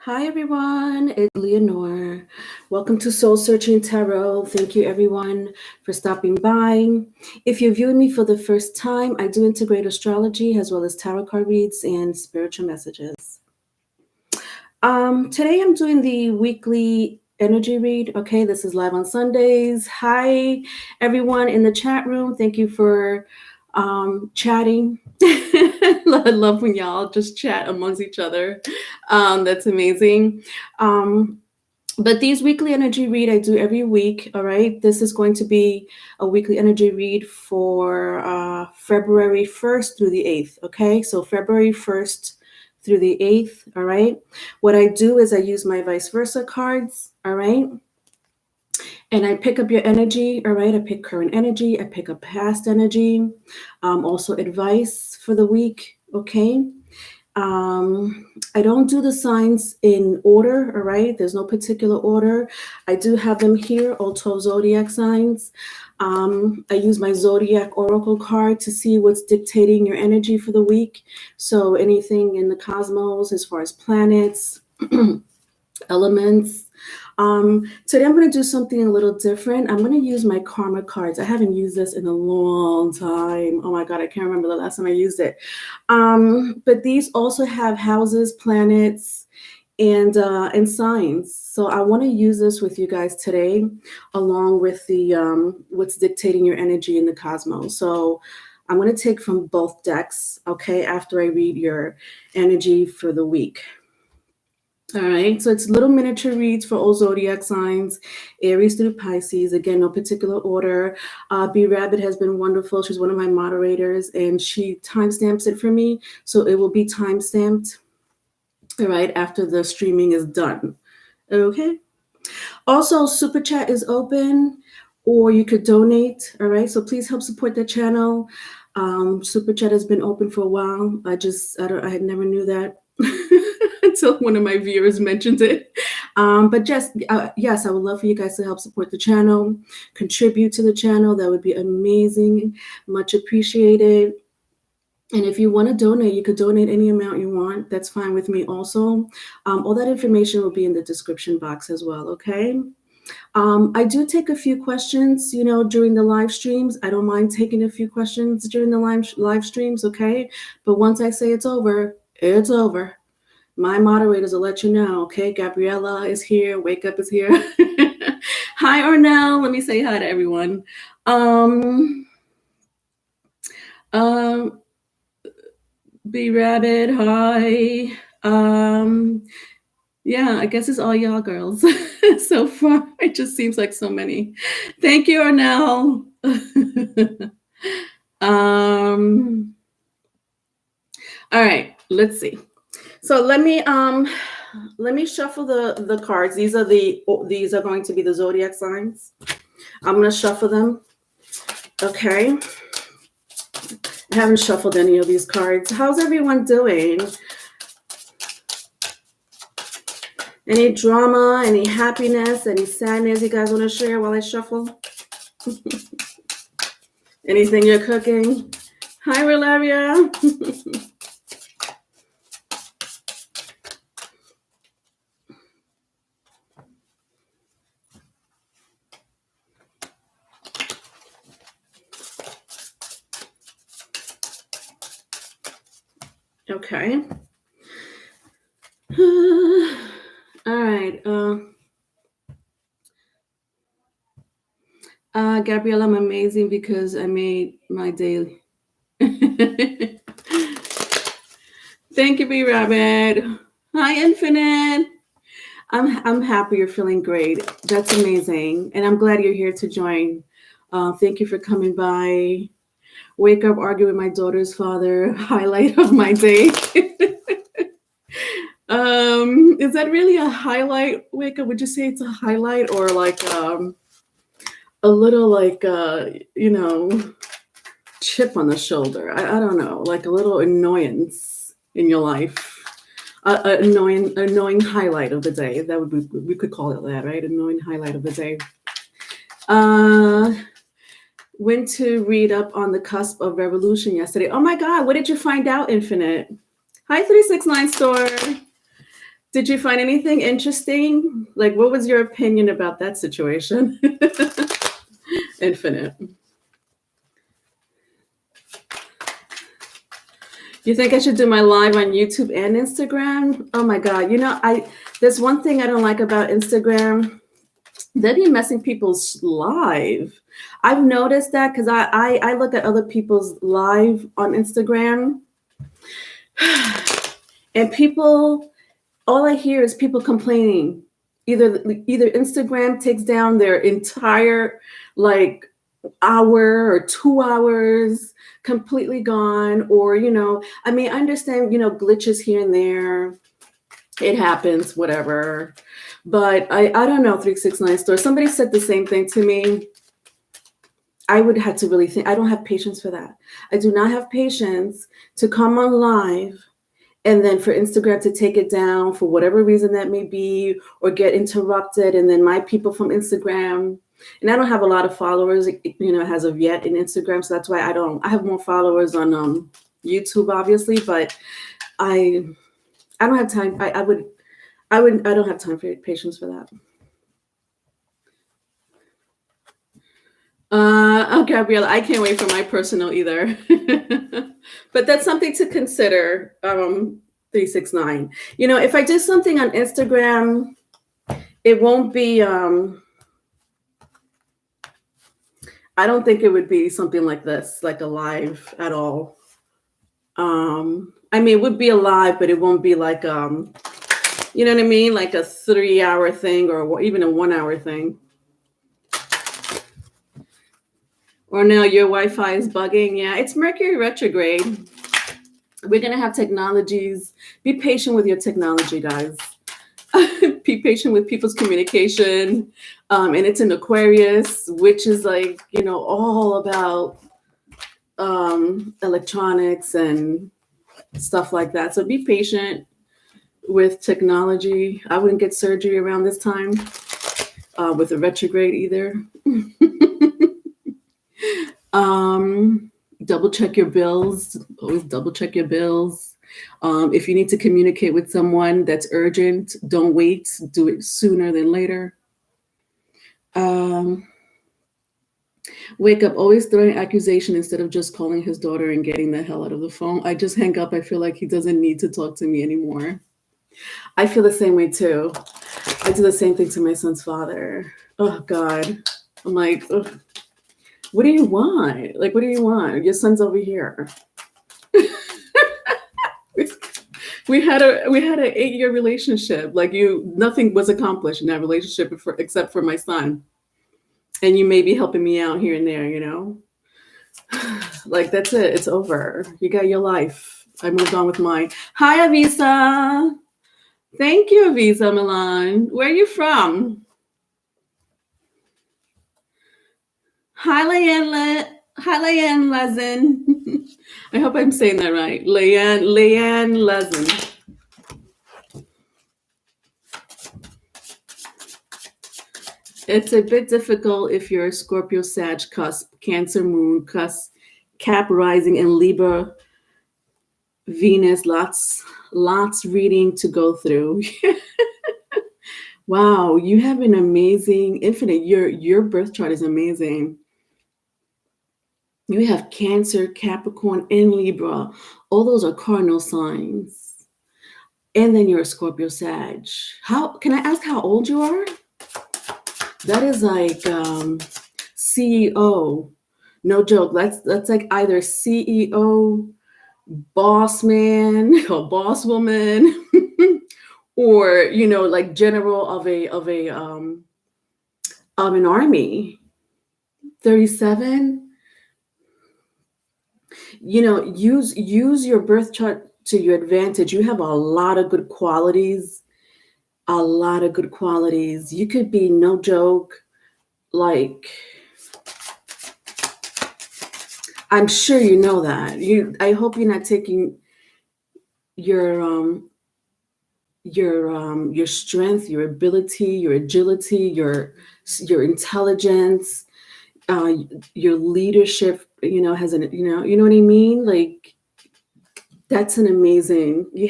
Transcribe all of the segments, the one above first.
Hi everyone, it's Leonore. Welcome to Soul Searching Tarot. Thank you everyone for stopping by. If you're viewing me for the first time, I do integrate astrology as well as tarot card reads and spiritual messages. Today I'm doing the weekly energy read. Okay, this is live on Sundays. Hi everyone in the chat room. Thank you for chatting. I love when y'all just chat amongst each other. That's amazing. But these weekly energy read I do every week. All right, this is going to be a weekly energy read for February 1st through the 8th. Okay, so February 1st through the 8th. All right, what I do is I use my vice versa cards. All right, and I pick up your energy. All right, I pick current energy, I pick up past energy, also advice for the week. Okay. I don't do the signs in order, all right? There's no particular order. I do have them here, all 12 zodiac signs. I use my zodiac oracle card to see what's dictating your energy for the week. So anything in the cosmos as far as planets, elements. Today I'm going to do something a little different. I'm going to use my karma cards. I haven't used this in a long time. Oh my God, I can't remember the last time I used it. But these also have houses, planets, and signs. So I want to use this with you guys today, along with the what's dictating your energy in the cosmos. So I'm going to take from both decks, okay, after I read your energy for the week. All right, so it's little miniature reads for all zodiac signs, Aries through Pisces. Again, no particular order. B Rabbit has been wonderful. She's one of my moderators, and she timestamps it for me, so it will be timestamped. All right, after the streaming is done. Okay. Also, Super Chat is open, or you could donate. All right, so please help support the channel. Super Chat has been open for a while. I never knew that. Until one of my viewers mentioned it. But just, yes, I would love for you guys to help support the channel, contribute to the channel. That would be amazing. Much appreciated. And if you want to donate, you could donate any amount you want. That's fine with me also. All that information will be in the description box as well, okay? I do take a few questions, during the live streams. I don't mind taking a few questions during the live streams, okay? But once I say it's over, it's over. My moderators will let you know, okay? Gabriella is here. Wake Up is here. Hi, Arnell. Let me say hi to everyone. B Rabbit, hi. Yeah, I guess it's all y'all girls so far. It just seems like so many. Thank you, Arnell. All right, let's see. So let me shuffle the cards. These are going to be the zodiac signs. I'm going to shuffle them. Okay. I haven't shuffled any of these cards. How's everyone doing? Any drama, any happiness, any sadness you guys want to share while I shuffle? Anything you're cooking? Hi, Valeria. Okay. All right. Gabrielle, I'm amazing because I made my day. Thank you, B Rabbit. Hi, Infinite. I'm happy you're feeling great. That's amazing, and I'm glad you're here to join. Thank you for coming by. Wake up, argue with my daughter's father. Highlight of my day. Is that really a highlight? Wake up. Would you say it's a highlight or like a little like chip on the shoulder? I don't know, like a little annoyance in your life. Annoying highlight of the day. That would be, we could call it that, right? Annoying highlight of the day. Went to read up on the cusp of revolution yesterday. Oh my God, what did you find out, Infinite? Hi, 369 Store. Did you find anything interesting? Like, what was your opinion about that situation? Infinite. You think I should do my live on YouTube and Instagram? Oh my God. There's one thing I don't like about Instagram. They be messing people's live. I've noticed that because I look at other people's live on Instagram and people, all I hear is people complaining. Either Instagram takes down their entire like hour or 2 hours completely gone, or I mean, I understand glitches here and there, it happens, whatever, but I don't know. 369 store, somebody said the same thing to me. I would have to really think. I don't have patience for that. I do not have patience to come on live and then for Instagram to take it down for whatever reason that may be, or get interrupted, and then my people from Instagram. And I don't have a lot of followers, as of yet in Instagram, so that's why I have more followers on YouTube, obviously, but I don't have time. I don't have time for patience for that. Oh, Gabriella, I can't wait for my personal either. But that's something to consider. 369. If I do something on Instagram, it won't be. I don't think it would be something like this, like a live at all. I mean, it would be a live, but it won't be like you know what I mean, like a 3-hour thing or even a 1-hour thing. Or no, your Wi-Fi is bugging. Yeah, it's Mercury retrograde. We're going to have technologies. Be patient with your technology, guys. Be patient with people's communication. And it's in Aquarius, which is like, all about electronics and stuff like that. So be patient with technology. I wouldn't get surgery around this time with a retrograde either. Double check your bills. Always double check your bills. If you need to communicate with someone that's urgent, don't wait. Do it sooner than later. Wake up, always throwing accusation instead of just calling his daughter and getting the hell out of the phone. I just hang up. I feel like he doesn't need to talk to me anymore. I feel the same way too. I do the same thing to my son's father. Oh God. I'm like, ugh. What do you want? Like, what do you want? Your son's over here. we had an 8-year relationship. Like, nothing was accomplished in that relationship except for my son. And you may be helping me out here and there, Like, that's it. It's over. You got your life. I moved on with mine. Hi, Avisa. Thank you, Avisa Milan. Where are you from? Hi, Leanne Lezen. I hope I'm saying that right. Leanne Lezen. It's a bit difficult if you're a Scorpio, Sag, cusp, Cancer, Moon, cusp, Cap, rising, and Libra, Venus. Lots reading to go through. Wow, you have an amazing infinite. Your birth chart is amazing. You have Cancer, Capricorn, and Libra. All those are cardinal signs. And then you're a Scorpio, Sag. Can I ask how old you are? That is like CEO. No joke. That's like either CEO, boss man or boss woman, or like general of an army. 37. Use your birth chart to your advantage. You have a lot of good qualities. You could be, no joke, like, I'm sure you know that. I hope you're not taking your strength, your ability, your agility, your intelligence, your leadership, has an, you know what I mean? Like, that's an amazing, you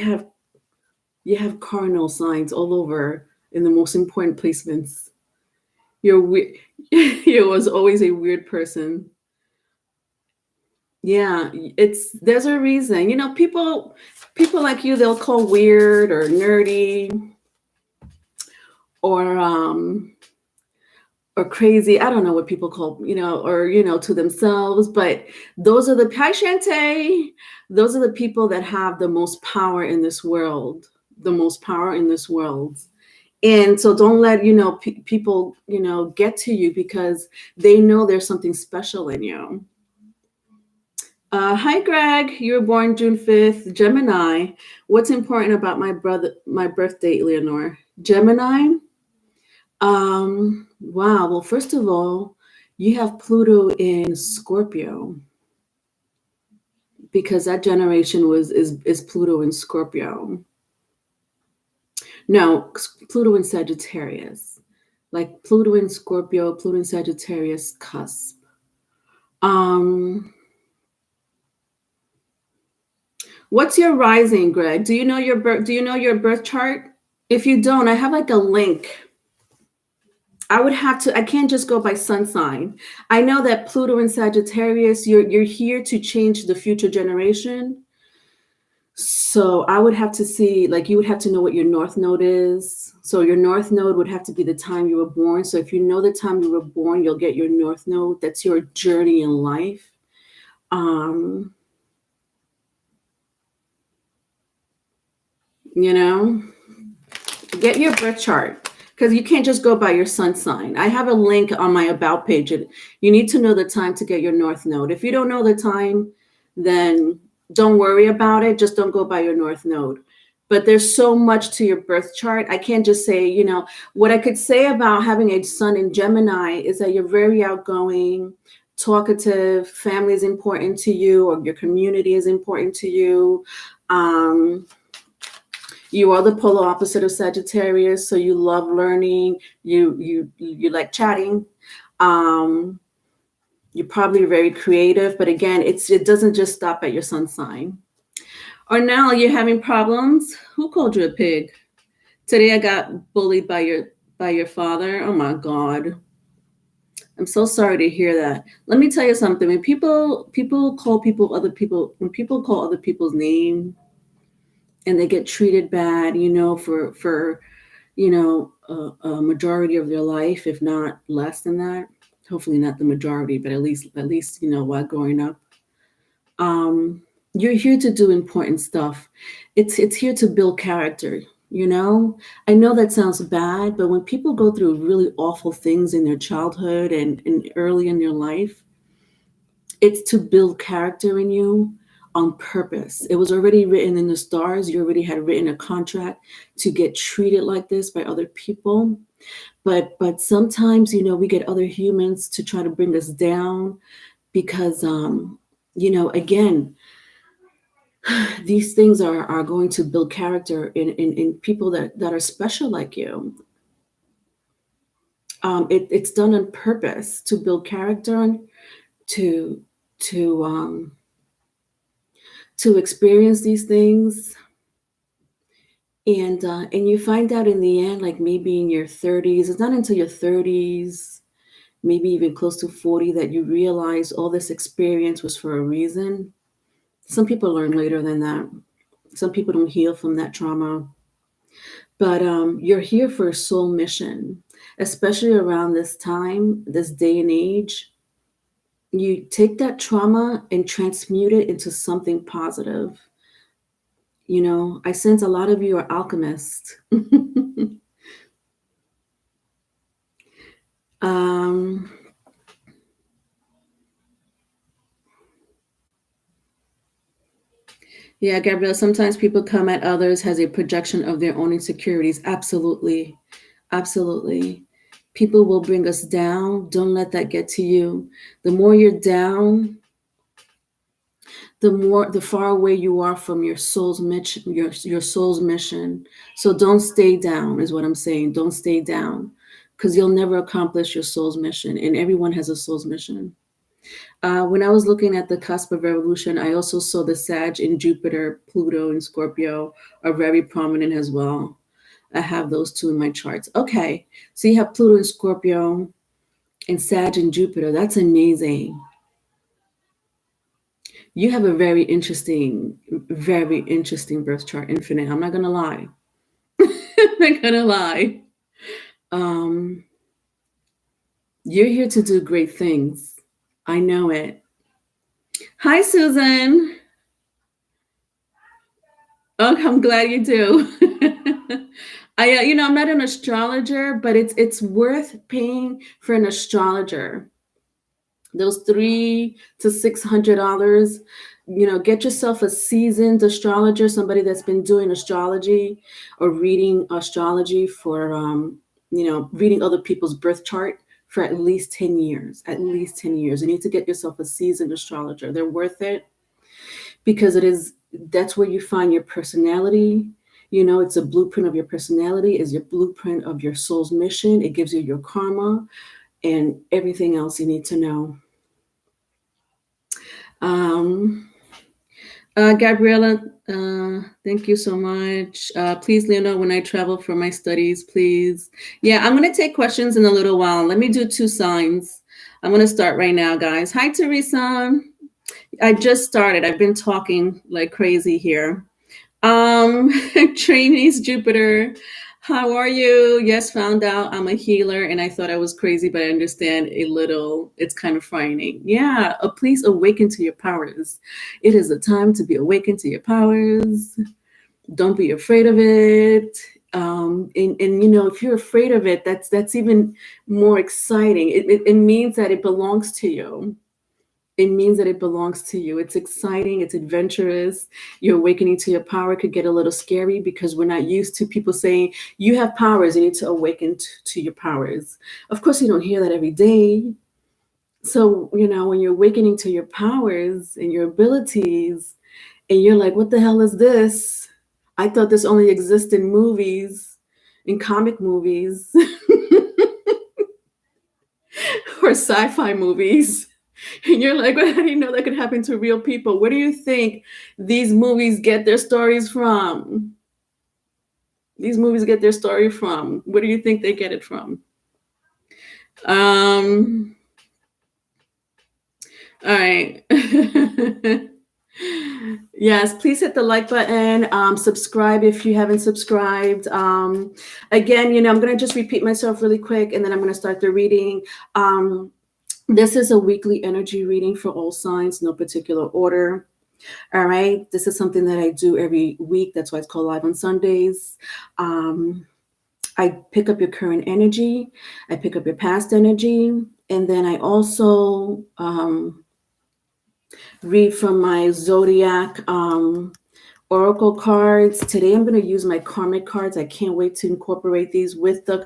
You have cardinal signs all over in the most important placements. You're weird. You was always a weird person. Yeah, there's a reason. People like you they'll call weird or nerdy or or crazy. I don't know what people call, or to themselves, but those are the hi Shante. Those are the people that have the most power in this world. The most power in this world. And so don't let people get to you because they know there's something special in you. Hi, Greg. You were born June 5th, Gemini. What's important about my birthday, Eleanor? Gemini? Wow. Well, first of all, you have Pluto in Scorpio because that generation is Pluto in Scorpio. No, Pluto in Sagittarius. Like Pluto in Scorpio, Pluto in Sagittarius cusp. What's your rising, Greg? Do you know your birth chart? If you don't, I have like a link. I can't just go by sun sign. I know that Pluto in Sagittarius, you're here to change the future generation. So I would have to see, like, you would have to know what your north node is. So your north node would have to be the time you were born. So if you know the time you were born, you'll get your north node. That's your journey in life. Get your birth chart because you can't just go by your sun sign. I have a link on my about page. You need to know the time to get your north node. If you don't know the time, then don't worry about it. Just don't go by your north node. But there's so much to your birth chart. I can't just say, what I could say about having a sun in Gemini is that you're very outgoing, talkative, family is important to you, or your community is important to you. You are the polar opposite of Sagittarius, so you love learning. You like chatting. You're probably very creative, but again, it doesn't just stop at your sun sign. Or now you're having problems. Who called you a pig? Today I got bullied by your father. Oh my God. I'm so sorry to hear that. Let me tell you something. When people call other people's name and they get treated bad, for a majority of their life, if not less than that. Hopefully not the majority, but at least while growing up. You're here to do important stuff. It's here to build character. I know that sounds bad, but when people go through really awful things in their childhood and early in their life, it's to build character in you on purpose. It was already written in the stars. You already had written a contract to get treated like this by other people. But sometimes, we get other humans to try to bring us down because, again, these things are going to build character in people that are special like you. It's done on purpose to build character and to experience these things. And you find out in the end, like maybe in your 30s, it's not until your 30s, maybe even close to 40, that you realize all this experience was for a reason. Some people learn later than that. Some people don't heal from that trauma. But you're here for a soul mission, especially around this time, this day and age. You take that trauma and transmute it into something positive. I sense a lot of you are alchemists. Yeah, Gabrielle, sometimes people come at others as a projection of their own insecurities. Absolutely. Absolutely. People will bring us down. Don't let that get to you. The more you're down, the far away you are from your soul's mission, your soul's mission. So don't stay down, is what I'm saying. Don't stay down, because you'll never accomplish your soul's mission. And everyone has a soul's mission. When I was looking at the cusp of revolution, I also saw the Sag in Jupiter, Pluto, and Scorpio are very prominent as well. I have those two in my charts. Okay, so you have Pluto and Scorpio and Sag and Jupiter. That's amazing. You have a very interesting birth chart, Infinite. I'm not gonna lie. I'm not gonna lie. Um, you're here to do great things. I know it. Hi, Susan. Oh, I'm glad you do. I'm not an astrologer, but it's worth paying for an astrologer. Those $300 to $600. Get yourself a seasoned astrologer, somebody that's been doing astrology or reading astrology for, reading other people's birth chart for at least 10 years. At least 10 years. You need to get yourself a seasoned astrologer. They're worth it because that's where you find your personality. It's a blueprint of your personality, is your blueprint of your soul's mission. It gives you your karma and everything else you need to know. Gabriella, thank you so much. Please let me know when I travel for my studies, please. Yeah, I'm going to take questions in a little while. Let me do 2 signs. I'm going to start right now, guys. Hi, Teresa. I just started. I've been talking like crazy here. Trainees, Jupiter. How are you? Yes, found out I'm a healer and I thought I was crazy, but I understand a little. It's kind of frightening. Yeah, please awaken to your powers. It is a time to be awakened to your powers. Don't be afraid of it. And if you're afraid of it, that's even more exciting. It means that it belongs to you. It means that it belongs to you. It's exciting. It's adventurous. Your awakening to your power could get a little scary because we're not used to people saying, you have powers. You need to awaken to your powers. Of course, you don't hear that every day. So, when you're awakening to your powers and your abilities, and you're like, what the hell is this? I thought this only exists in movies, in comic movies, or sci-fi movies. And you're like, well, how do you know that could happen to real people? Where do you think these movies get their stories from? These movies get their story from. Where do you think they get it from? All right. Yes, please hit the like button. Subscribe if you haven't subscribed. Again, I'm going to just repeat myself really quick, and then I'm going to start the reading. This is a weekly energy reading for all signs, no particular order. All right. This is something that I do every week. That's why it's called Live on Sundays. I pick up your current energy. I pick up your past energy. And then I also read from my ZODIAC oracle cards. Today I'm going to use my karmic cards. I can't wait to incorporate these with the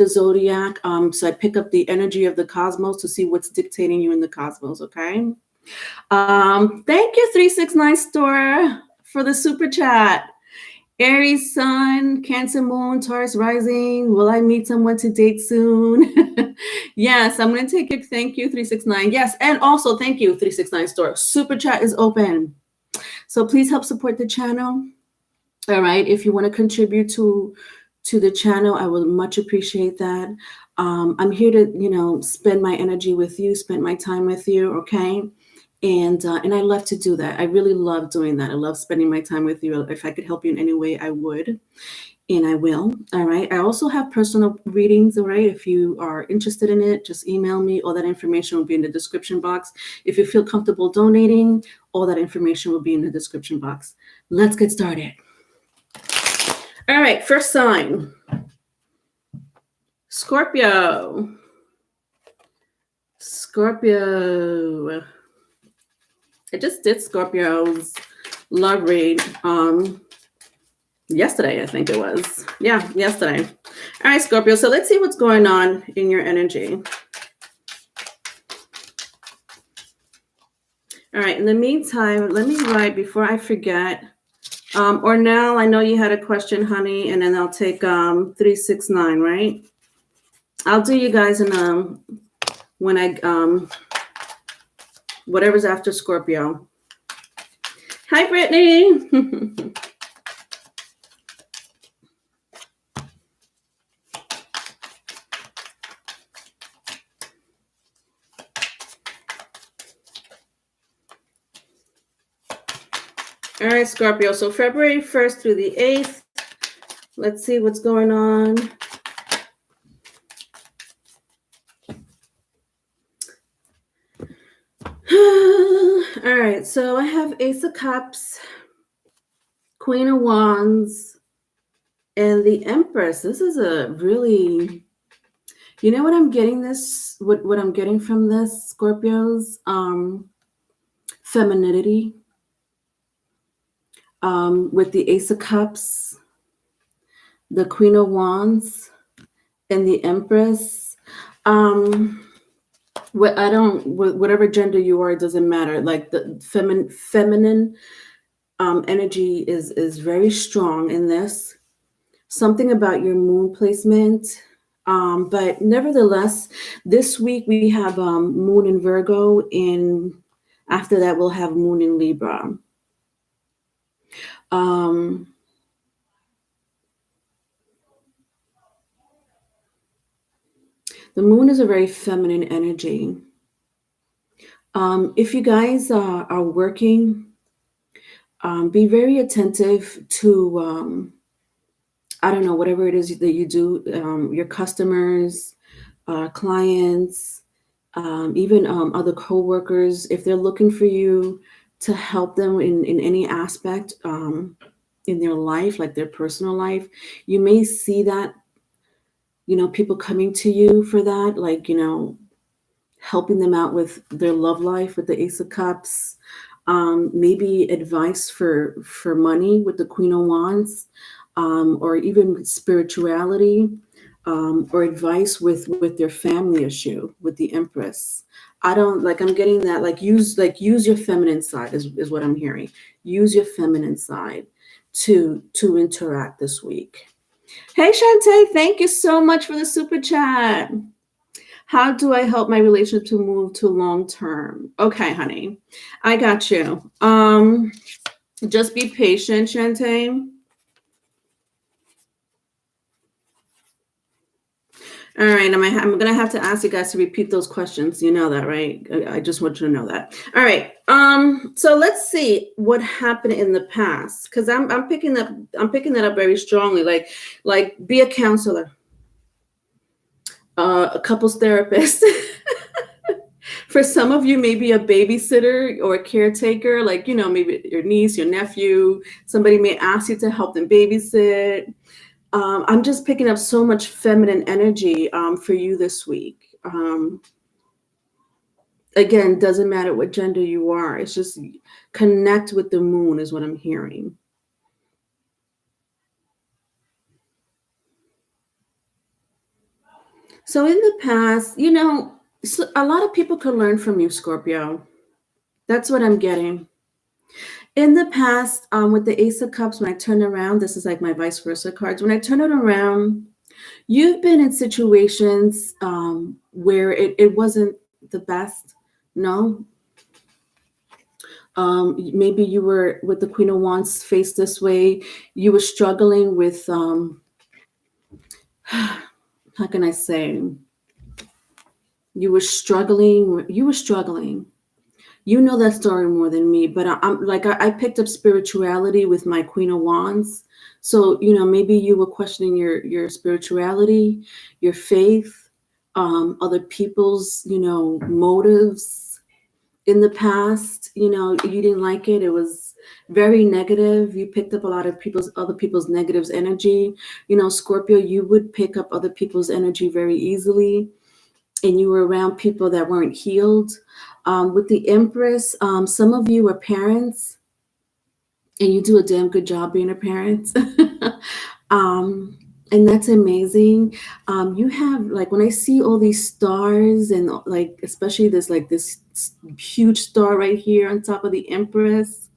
zodiac. So I pick up the energy of the cosmos to see what's dictating you in the cosmos. Okay. Thank you, 369 Store, for the super chat. Aries Sun, Cancer Moon, Taurus Rising. Will I meet someone to date soon? Yes, I'm going to take it. Thank you, 369. Yes, and also thank you, 369 Store. Super chat is open. So please help support the channel. All right. If you want to contribute to the channel, I would much appreciate that. I'm here to, spend my energy with you, spend my time with you. Okay. And I love to do that. I really love doing that. I love spending my time with you. If I could help you in any way, I would. And I will. All right. I also have personal readings. All right. If you are interested in it, just email me. All that information will be in the description box. If you feel comfortable donating, all that information will be in the description box. Let's get started. All right. First sign. Scorpio. Scorpio. I just did Scorpio's love read. Yesterday, I think it was. Yeah, yesterday. All right, Scorpio. So let's see what's going on in your energy. All right. In the meantime, let me write before I forget. Ornell, I know you had a question, honey, and then I'll take 369, right? I'll do you guys in when I whatever's after Scorpio. Hi, Brittany. All right, Scorpio. So February 1st through the 8th. Let's see what's going on. All right, so I have Ace of Cups, Queen of Wands, and the Empress. This is a really, you know what I'm getting this, what I'm getting from this, Scorpios? Femininity. With the Ace of Cups, the Queen of Wands, and the Empress. Whatever gender you are, it doesn't matter. Like the feminine energy is very strong in this. Something about your moon placement. But nevertheless, this week we have Moon in Virgo, and after that we'll have Moon in Libra. The moon is a very feminine energy. If you guys are working, be very attentive to, I don't know, whatever it is that you do, your customers, clients, even other coworkers, if they're looking for you to help them in any aspect in their life, like their personal life, you may see that, people coming to you for that, like, helping them out with their love life with the Ace of Cups, maybe advice for money with the Queen of Wands, or even spirituality, or advice with their family issue with the Empress. I'm getting that, use your feminine side is what I'm hearing. Use your feminine side to interact this week. Hey Shantae, thank you so much for the super chat. How do I help my relationship to move to long term? Okay, honey, I got you. Just be patient, Shantae. All right, I'm gonna have to ask you guys to repeat those questions. You know that, right? I just want you to know that. All right. So let's see what happened in the past, because I'm picking that up very strongly. Like be a counselor, a couples therapist. For some of you, maybe a babysitter or a caretaker, like, maybe your niece, your nephew, somebody may ask you to help them babysit. I'm just picking up so much feminine energy for you this week. Again, doesn't matter what gender you are. It's just connect with the moon is what I'm hearing. So in the past, a lot of people could learn from you, Scorpio. That's what I'm getting. In the past, with the Ace of Cups, when I turn around, this is like my vice versa cards. When I turn it around, you've been in situations where it wasn't the best. No. Maybe you were with the Queen of Wands faced this way. You were struggling with, how can I say? You were struggling. You know that story more than me, but I picked up spirituality with my Queen of Wands. So, maybe you were questioning your spirituality, your faith, other people's, motives in the past. You didn't like it. It was very negative. You picked up a lot of other people's negatives energy. Scorpio, you would pick up other people's energy very easily. And you were around people that weren't healed. With the Empress, some of you are parents, and you do a damn good job being a parent. And that's amazing. You have, like, when I see all these stars, and like especially this huge star right here on top of the Empress.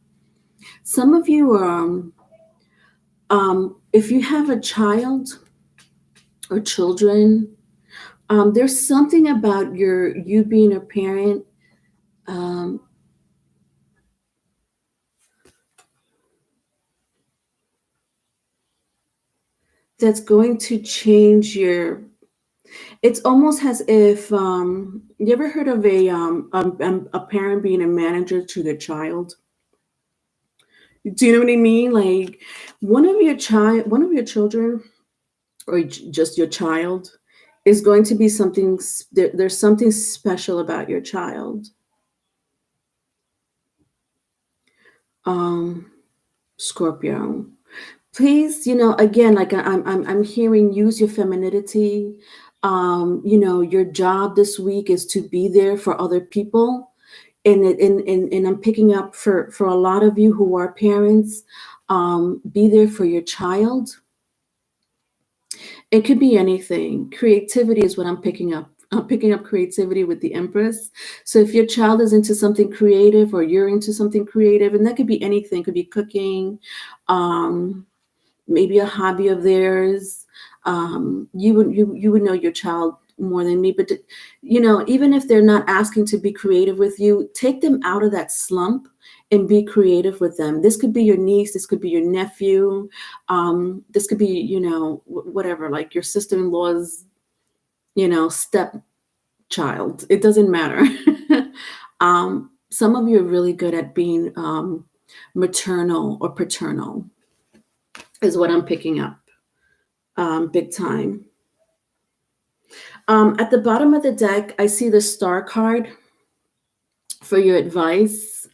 Some of you are, if you have a child or children, there's something about you being a parent Um, that's going to change your. It's almost as if you ever heard of a parent being a manager to their child. Do you know what I mean? Like one of your children, or just your child, is going to be something. There's something special about your child. Um, Scorpio. Please, again, like I'm hearing, use your femininity. Your job this week is to be there for other people, and I'm picking up for a lot of you who are parents. Be there for your child. It could be anything. Creativity is what I'm picking up. I'm picking up creativity with the Empress. So if your child is into something creative, or you're into something creative, and that could be anything, could be cooking, um, maybe a hobby of theirs. You would know your child more than me, but even if they're not asking to be creative with you, take them out of that slump and be creative with them. This could be your niece, this could be your nephew, this could be whatever, like your sister-in-law's stepchild. It doesn't matter. Some of you are really good at being maternal or paternal, is what I'm picking up, big time. At the bottom of the deck, I see the star card for your advice.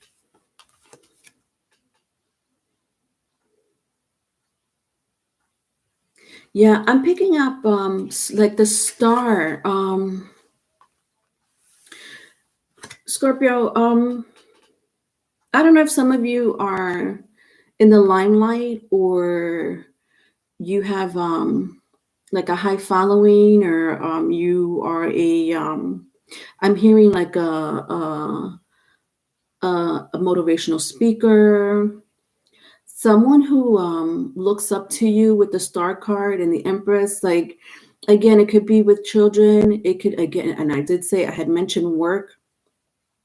Yeah, I'm picking up like the star. Scorpio, I don't know if some of you are in the limelight, or you have like a high following, or you are I'm hearing like a motivational speaker, someone who looks up to you with the star card and the Empress. Like, again, it could be with children. It could, again, and I did say, I had mentioned work.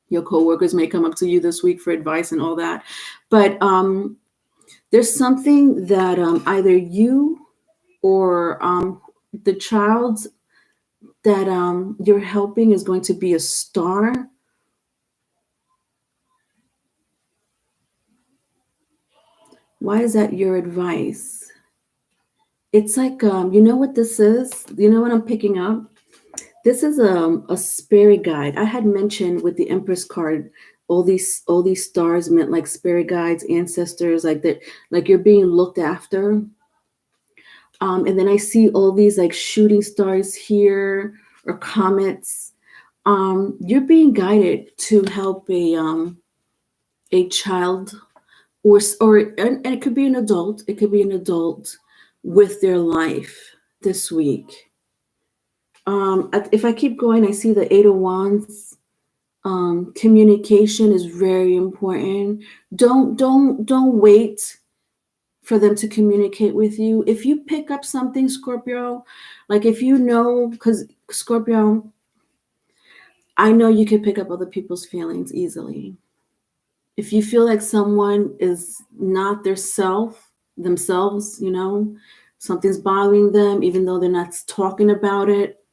Your coworkers may come up to you this week for advice and all that. But there's something that either you or the child that you're helping is going to be a star. Why is that your advice? It's like, you know what this is? You know what I'm picking up? This is a spirit guide. I had mentioned with the Empress card, all these stars meant like spirit guides, ancestors, like that, like you're being looked after. And then I see all these like shooting stars here, or comets. You're being guided to help a child, and it could be an adult. It could be an adult with their life this week. If I keep going, I see the Eight of Wands. Communication is very important. Don't wait for them to communicate with you. If you pick up something, Scorpio, like if you know, because Scorpio, I know you can pick up other people's feelings easily. If you feel like someone is not themselves, something's bothering them, even though they're not talking about it,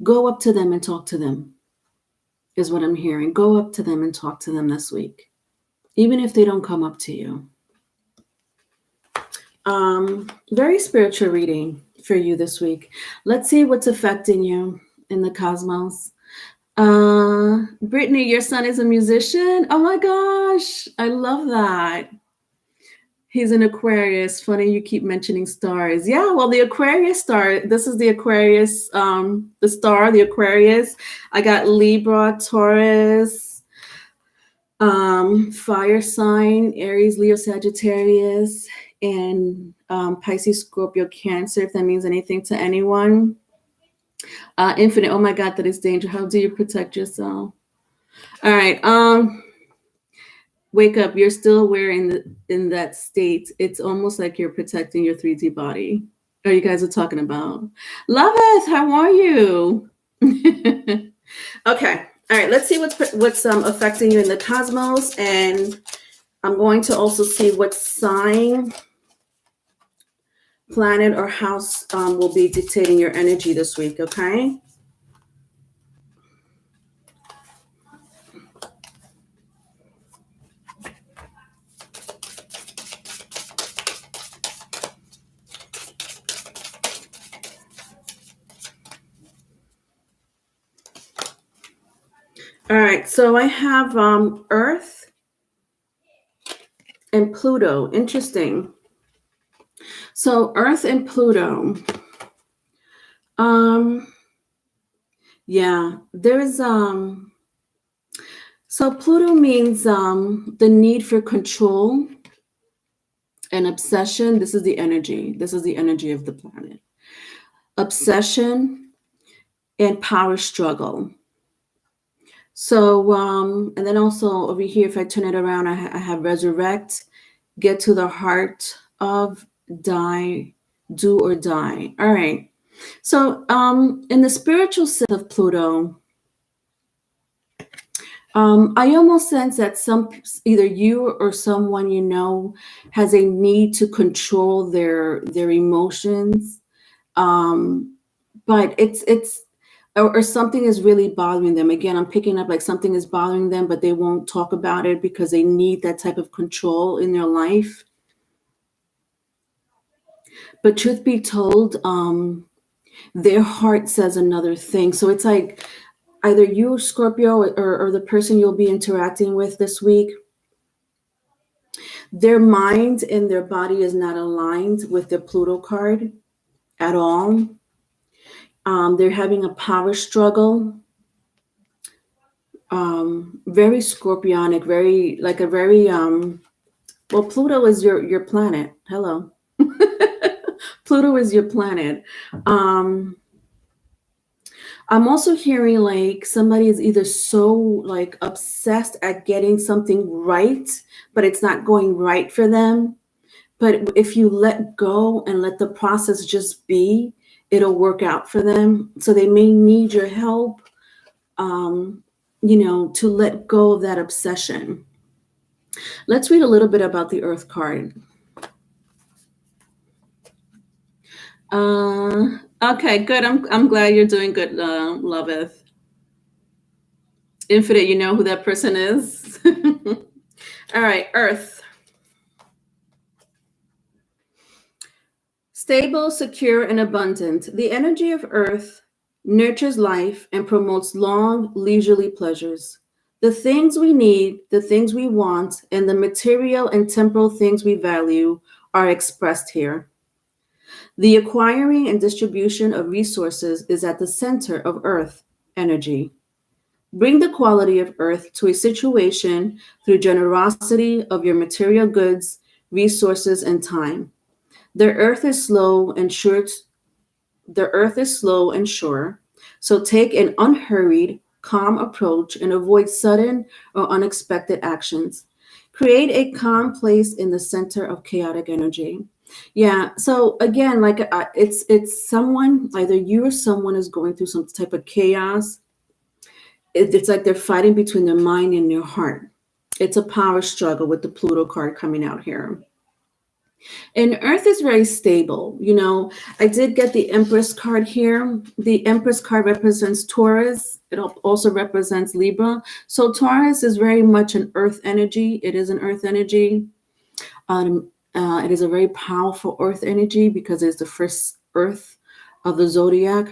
go up to them and talk to them, is what I'm hearing. Go up to them and talk to them this week, even if they don't come up to you. Very spiritual reading for you this week. Let's see what's affecting you in the cosmos. Brittany, your son is a musician. Oh my gosh, I love that. He's an Aquarius. Funny you keep mentioning stars. Yeah, well, the Aquarius star, this is the Aquarius, the star, the Aquarius. I got Libra, Taurus, fire sign, Aries, Leo, Sagittarius, and Pisces, Scorpio, Cancer, if that means anything to anyone. Infinite, oh my God, that is danger. How do you protect yourself? All right. Wake up. You're still aware in that state. It's almost like you're protecting your 3D body. Oh, you guys are talking about. Loveth, how are you? Okay. All right, let's see what's affecting you in the cosmos, and I'm going to also see what sign, planet, or house will be dictating your energy this week. Okay. All right, so I have Earth and Pluto. Interesting. So Earth and Pluto. Yeah, there's so Pluto means the need for control and obsession. This is the energy. This is the energy of the planet. Obsession and power struggle. So, and then also over here, if I turn it around, I have resurrect, get to the heart of, die, do or die. All right. So, in the spiritual sense of Pluto, I almost sense that either you or someone you know has a need to control their emotions, but it's or something is really bothering them. Again, I'm picking up like something is bothering them, but they won't talk about it because they need that type of control in their life. But truth be told, their heart says another thing. So it's like either you, Scorpio, or the person you'll be interacting with this week, their mind and their body is not aligned with the Pluto card at all. They're having a power struggle. Very scorpionic, very like a very well, Pluto is your planet. Hello. Pluto is your planet. I'm also hearing like somebody is either so like obsessed at getting something right, but it's not going right for them. But if you let go and let the process just be, it'll work out for them. So they may need your help, to let go of that obsession. Let's read a little bit about the Earth card. Okay, good. I'm glad you're doing good, Loveth. Infinite, you know who that person is? All right, Earth. Stable, secure, and abundant. The energy of Earth nurtures life and promotes long, leisurely pleasures. The things we need, the things we want, and the material and temporal things we value are expressed here. The acquiring and distribution of resources is at the center of Earth energy. Bring the quality of Earth to a situation through generosity of your material goods, resources, and time. The earth is slow and sure. The earth is slow and sure. So take an unhurried, calm approach and avoid sudden or unexpected actions. Create a calm place in the center of chaotic energy. Yeah. So again, like it's someone, either you or someone is going through some type of chaos. It's like they're fighting between their mind and their heart. It's a power struggle with the Pluto card coming out here. And Earth is very stable. I did get the Empress card here. The Empress card represents Taurus. It also represents Libra. So Taurus is very much an Earth energy. It is an Earth energy. It is a very powerful Earth energy because it's the first Earth of the Zodiac.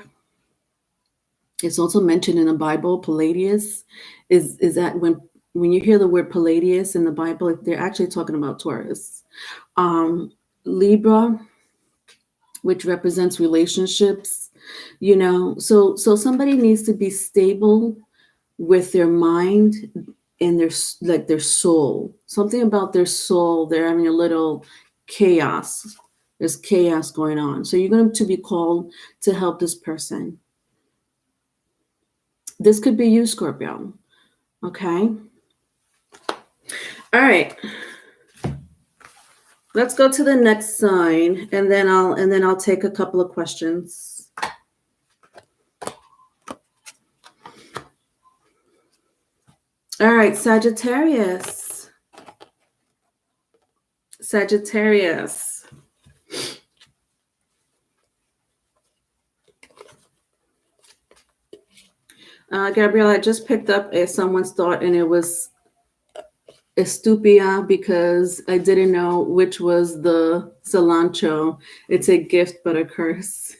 It's also mentioned in the Bible. Palladius is that when you hear the word Palladius in the Bible, they're actually talking about Taurus. Libra, which represents relationships, so somebody needs to be stable with their mind and their soul. Something about their soul, they're having a little chaos. There's chaos going on. So you're going to be called to help this person. This could be you, Scorpio. Okay. All right. Let's go to the next sign, and then I'll take a couple of questions. All right, Sagittarius. Sagittarius. Gabrielle, I just picked up someone's thought, and it was estupia because I didn't know which was the cilantro. It's a gift, but a curse.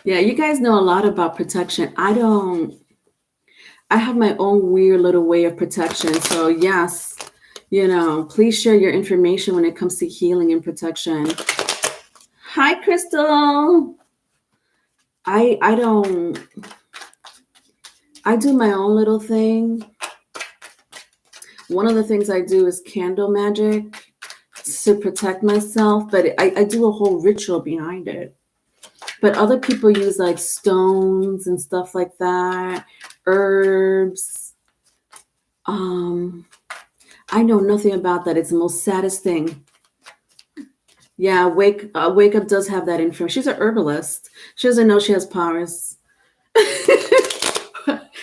Yeah, you guys know a lot about protection. I don't. I have my own weird little way of protection. So yes, please share your information when it comes to healing and protection. Hi, Crystal. I don't. I do my own little thing. One of the things I do is candle magic to protect myself, but I do a whole ritual behind it. But other people use like stones and stuff like that, herbs. I know nothing about that. It's the most saddest thing. Yeah, Wake Up does have that information. She's an herbalist. She doesn't know she has powers.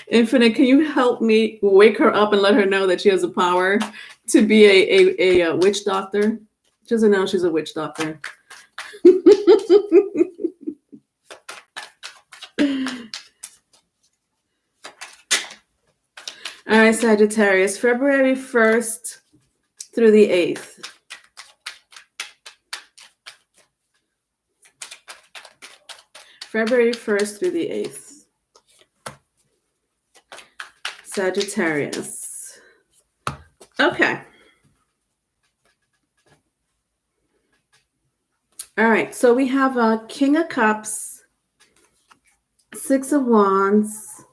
Infinite, can you help me wake her up and let her know that she has a power to be a witch doctor? She doesn't know she's a witch doctor. All right, Sagittarius, February 1st through the 8th. February 1st through the 8th. Sagittarius. Okay. All right, so we have a King of Cups, Six of Wands,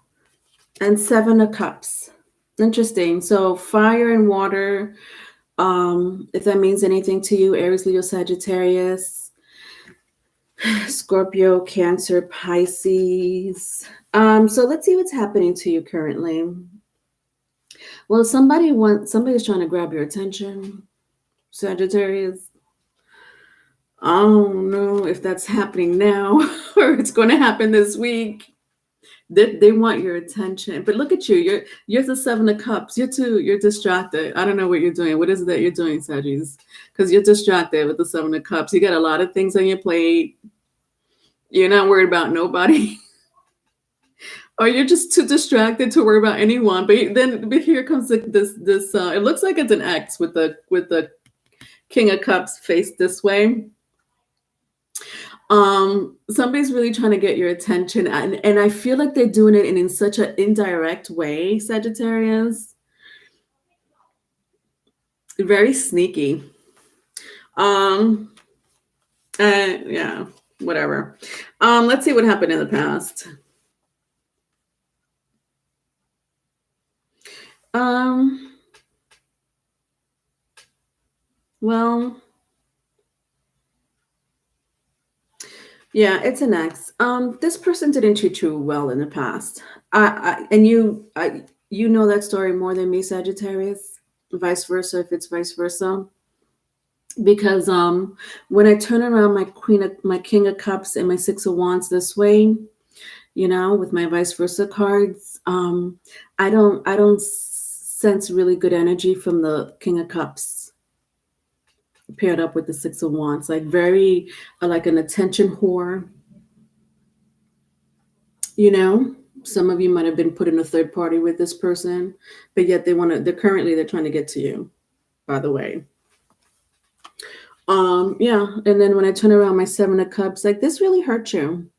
and Seven of Cups. Interesting. So fire and water, if that means anything to you, Aries, Leo, Sagittarius, Scorpio, Cancer, Pisces. So let's see what's happening to you currently. Well, somebody's trying to grab your attention, Sagittarius. I don't know if that's happening now or it's going to happen this week. They want your attention, but look at you. You're the Seven of Cups. You're distracted. I don't know what you're doing. What is it that you're doing, Sagittarius? Because you're distracted with the Seven of Cups. You got a lot of things on your plate. You're not worried about nobody. Or you're just too distracted to worry about anyone. But here comes this. It looks like it's an X with the King of Cups faced this way. Somebody's really trying to get your attention, and I feel like they're doing it in such an indirect way, Sagittarius. Very sneaky. Yeah, whatever. Let's see what happened in the past. Well, yeah, it's an X. This person didn't treat you well in the past. You know that story more than me, Sagittarius. Vice versa, if it's vice versa. Because when I turn around my King of Cups and my Six of Wands this way, with my vice versa cards, I don't sense really good energy from the King of Cups paired up with the Six of Wands, like very like an attention whore. Some of you might have been put in a third party with this person, but yet they're trying to get to you, by the way. Yeah, and then when I turn around my Seven of Cups, like this really hurt you.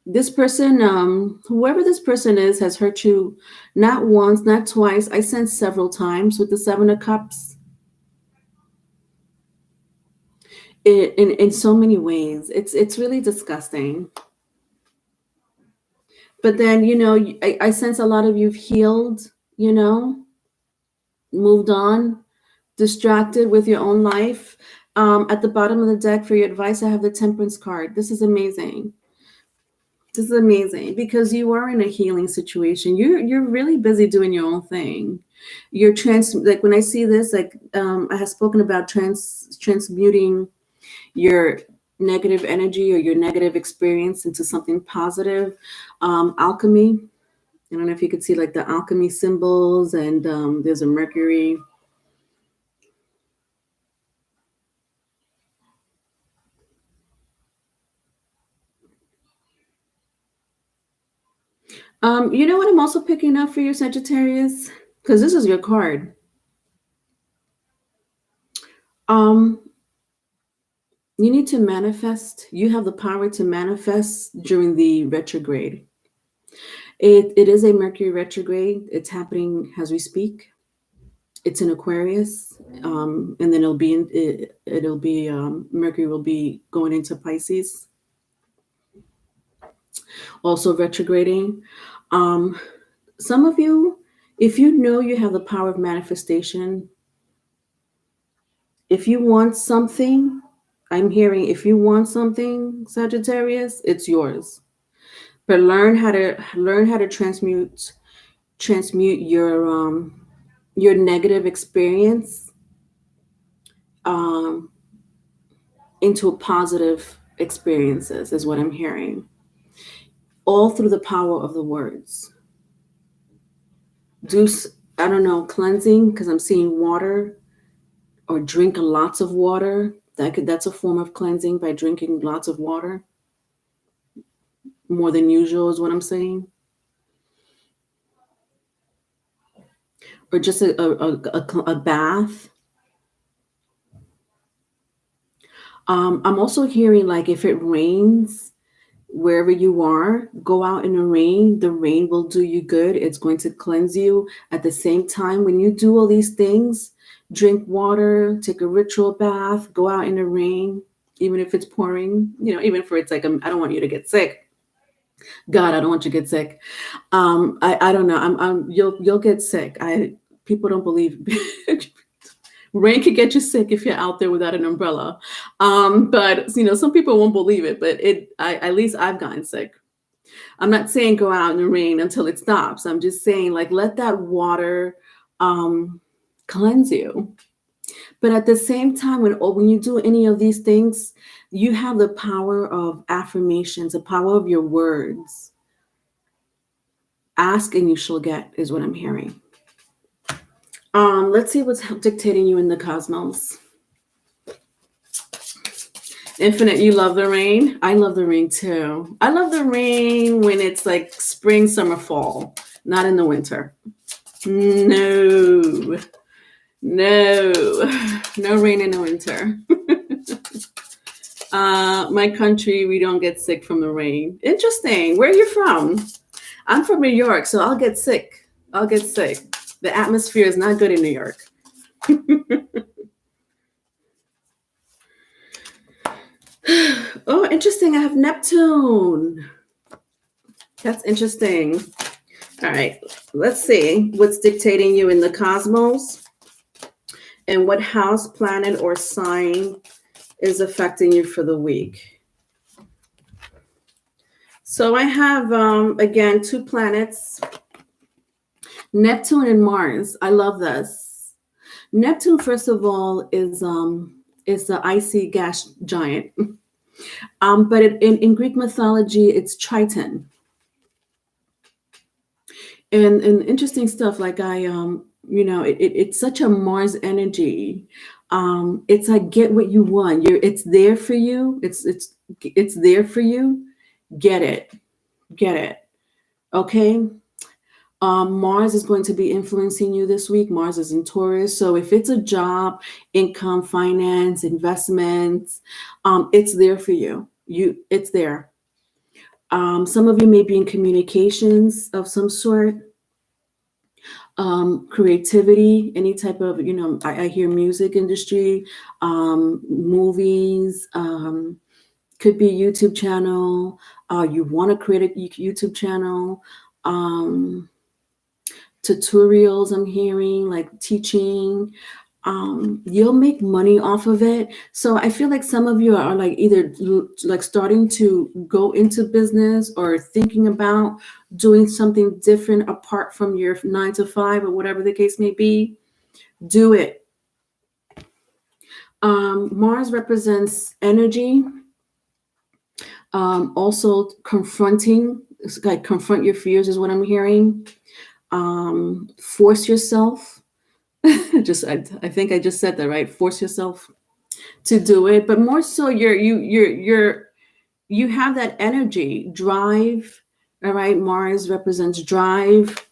This person, whoever this person is, has hurt you not once, not twice. I sense several times with the Seven of Cups. In so many ways, it's really disgusting. But then I sense a lot of you've healed, moved on, distracted with your own life. At the bottom of the deck for your advice, I have the Temperance card. This is amazing. This is amazing because you are in a healing situation. You're really busy doing your own thing. You're like when I see this, like I have spoken about transmuting your negative energy or your negative experience into something positive. Alchemy. I don't know if you could see like the alchemy symbols, and there's a Mercury. You know what I'm also picking up for you, Sagittarius? Because this is your card. Um, you need to manifest. You have the power to manifest during the retrograde. It is a Mercury retrograde. It's happening as we speak. It's in Aquarius, and then it'll be Mercury will be going into Pisces, also retrograding. Um, some of you, if you know you have the power of manifestation, if you want something, I'm hearing if you want something, Sagittarius, it's yours. But learn how to transmute your negative experience um, into positive experiences is what I'm hearing. All through the power of the words. Do I don't know, cleansing, because I'm seeing water, or drink lots of water. That's a form of cleansing, by drinking lots of water, more than usual is what I'm saying. Or just a bath. I'm also hearing like if it rains wherever you are, go out in the rain. The rain will do you good. It's going to cleanse you. At the same time, when you do all these things, drink water, take a ritual bath, go out in the rain, even if it's pouring, even if it's like, I don't want you to get sick. God, I don't want you to get sick. I don't know. You'll get sick. People don't believe. Rain could get you sick if you're out there without an umbrella. But some people won't believe it, but at least I've gotten sick. I'm not saying go out in the rain until it stops. I'm just saying, like, let that water cleanse you. But at the same time, when you do any of these things, you have the power of affirmations, the power of your words. Ask and you shall get is what I'm hearing. Let's see what's dictating you in the cosmos. Infinite, you love the rain? I love the rain too. I love the rain when it's like spring, summer, fall, not in the winter. No, no rain in the winter. My country, we don't get sick from the rain. Interesting. Where are you from? I'm from New York, so I'll get sick. The atmosphere is not good in New York. Oh, interesting. I have Neptune. That's interesting. All right. Let's see what's dictating you in the cosmos and what house, planet, or sign is affecting you for the week. So I have, again, 2 planets, Neptune and Mars. I love this. Neptune, first of all, is the icy gas giant. But in Greek mythology, it's Triton. And interesting stuff. Like it's such a Mars energy. It's like get what you want. It's there for you. It's there for you. Get it. Okay. Mars is going to be influencing you this week. Mars is in Taurus. So if it's a job, income, finance, investments, it's there for you. It's there. Some of you may be in communications of some sort, creativity, any type of, I hear music industry, movies, could be a YouTube channel. You want to create a YouTube channel. Tutorials, I'm hearing, like teaching. You'll make money off of it. So I feel like some of you are like either like starting to go into business or thinking about doing something different apart from your 9 to 5 or whatever the case may be. Do it. Mars represents energy. Also confronting, it's like confront your fears is what I'm hearing. Force yourself. I think I just said that, right? Force yourself to do it, but more so you have that energy, drive. All right, Mars represents drive.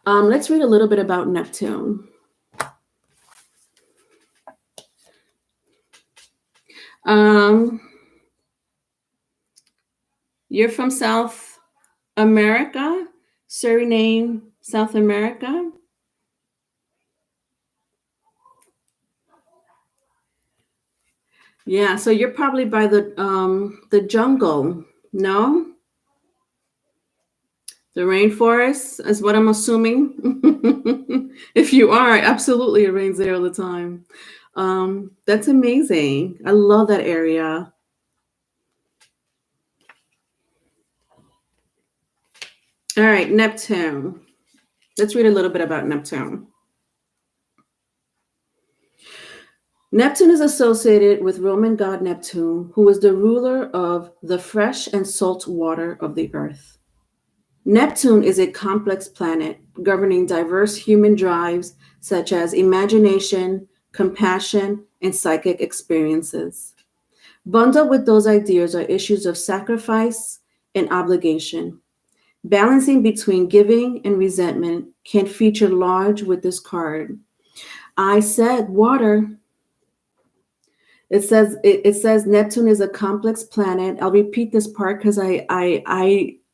Let's read a little bit about Neptune. You're from South America, Suriname, South America. Yeah, so you're probably by the jungle, no? The rainforest is what I'm assuming. If you are, absolutely, it rains there all the time. That's amazing. I love that area. All right, Neptune. Let's read a little bit about Neptune. Neptune is associated with Roman god Neptune, who is the ruler of the fresh and salt water of the earth. Neptune is a complex planet governing diverse human drives such as imagination, compassion, and psychic experiences. Bundled with those ideas are issues of sacrifice and obligation. Balancing between giving and resentment can feature large with this card. I said water. It says Neptune is a complex planet. I'll repeat this part because I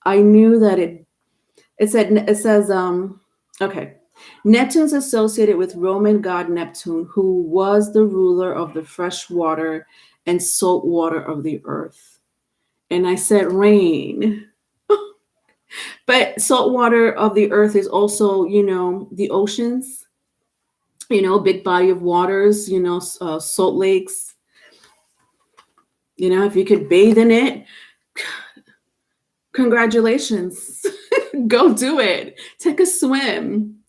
knew that it says okay. Neptune's associated with Roman god Neptune, who was the ruler of the fresh water and salt water of the earth. And I said rain. But salt water of the earth is also, the oceans, big body of waters, salt lakes. If you could bathe in it, congratulations. Go do it. Take a swim.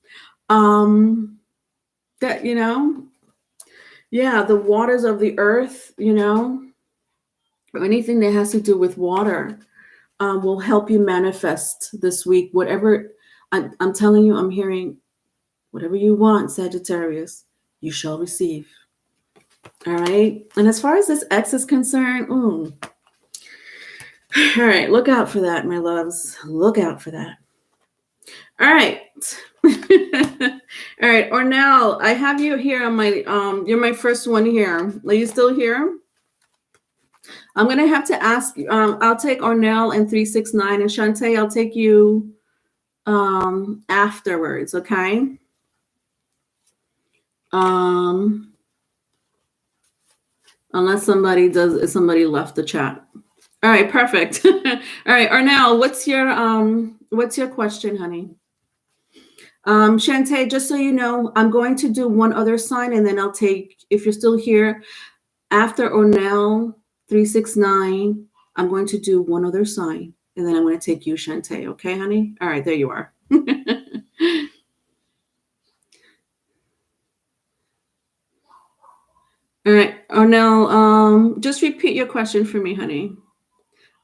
That, yeah, the waters of the earth, or anything that has to do with water will help you manifest this week. Whatever, I'm telling you, I'm hearing whatever you want, Sagittarius, you shall receive. All right. And as far as this X is concerned, all right, look out for that, my loves. Look out for that. All right. All right, Ornell, I have you here on my you're my first one here. Are you still here? I'm gonna have to ask you. I'll take Ornell and 369, and Shantae, I'll take you afterwards, okay? Unless somebody left the chat. All right, perfect. All right, Ornell, what's your question, honey? Shantae, just so you know, I'm going to do one other sign, and then I'll take, if you're still here, after Ornell 369, I'm going to do one other sign, and then I'm going to take you, Shantae. Okay, honey? All right, there you are. All right, Ornell, just repeat your question for me, honey.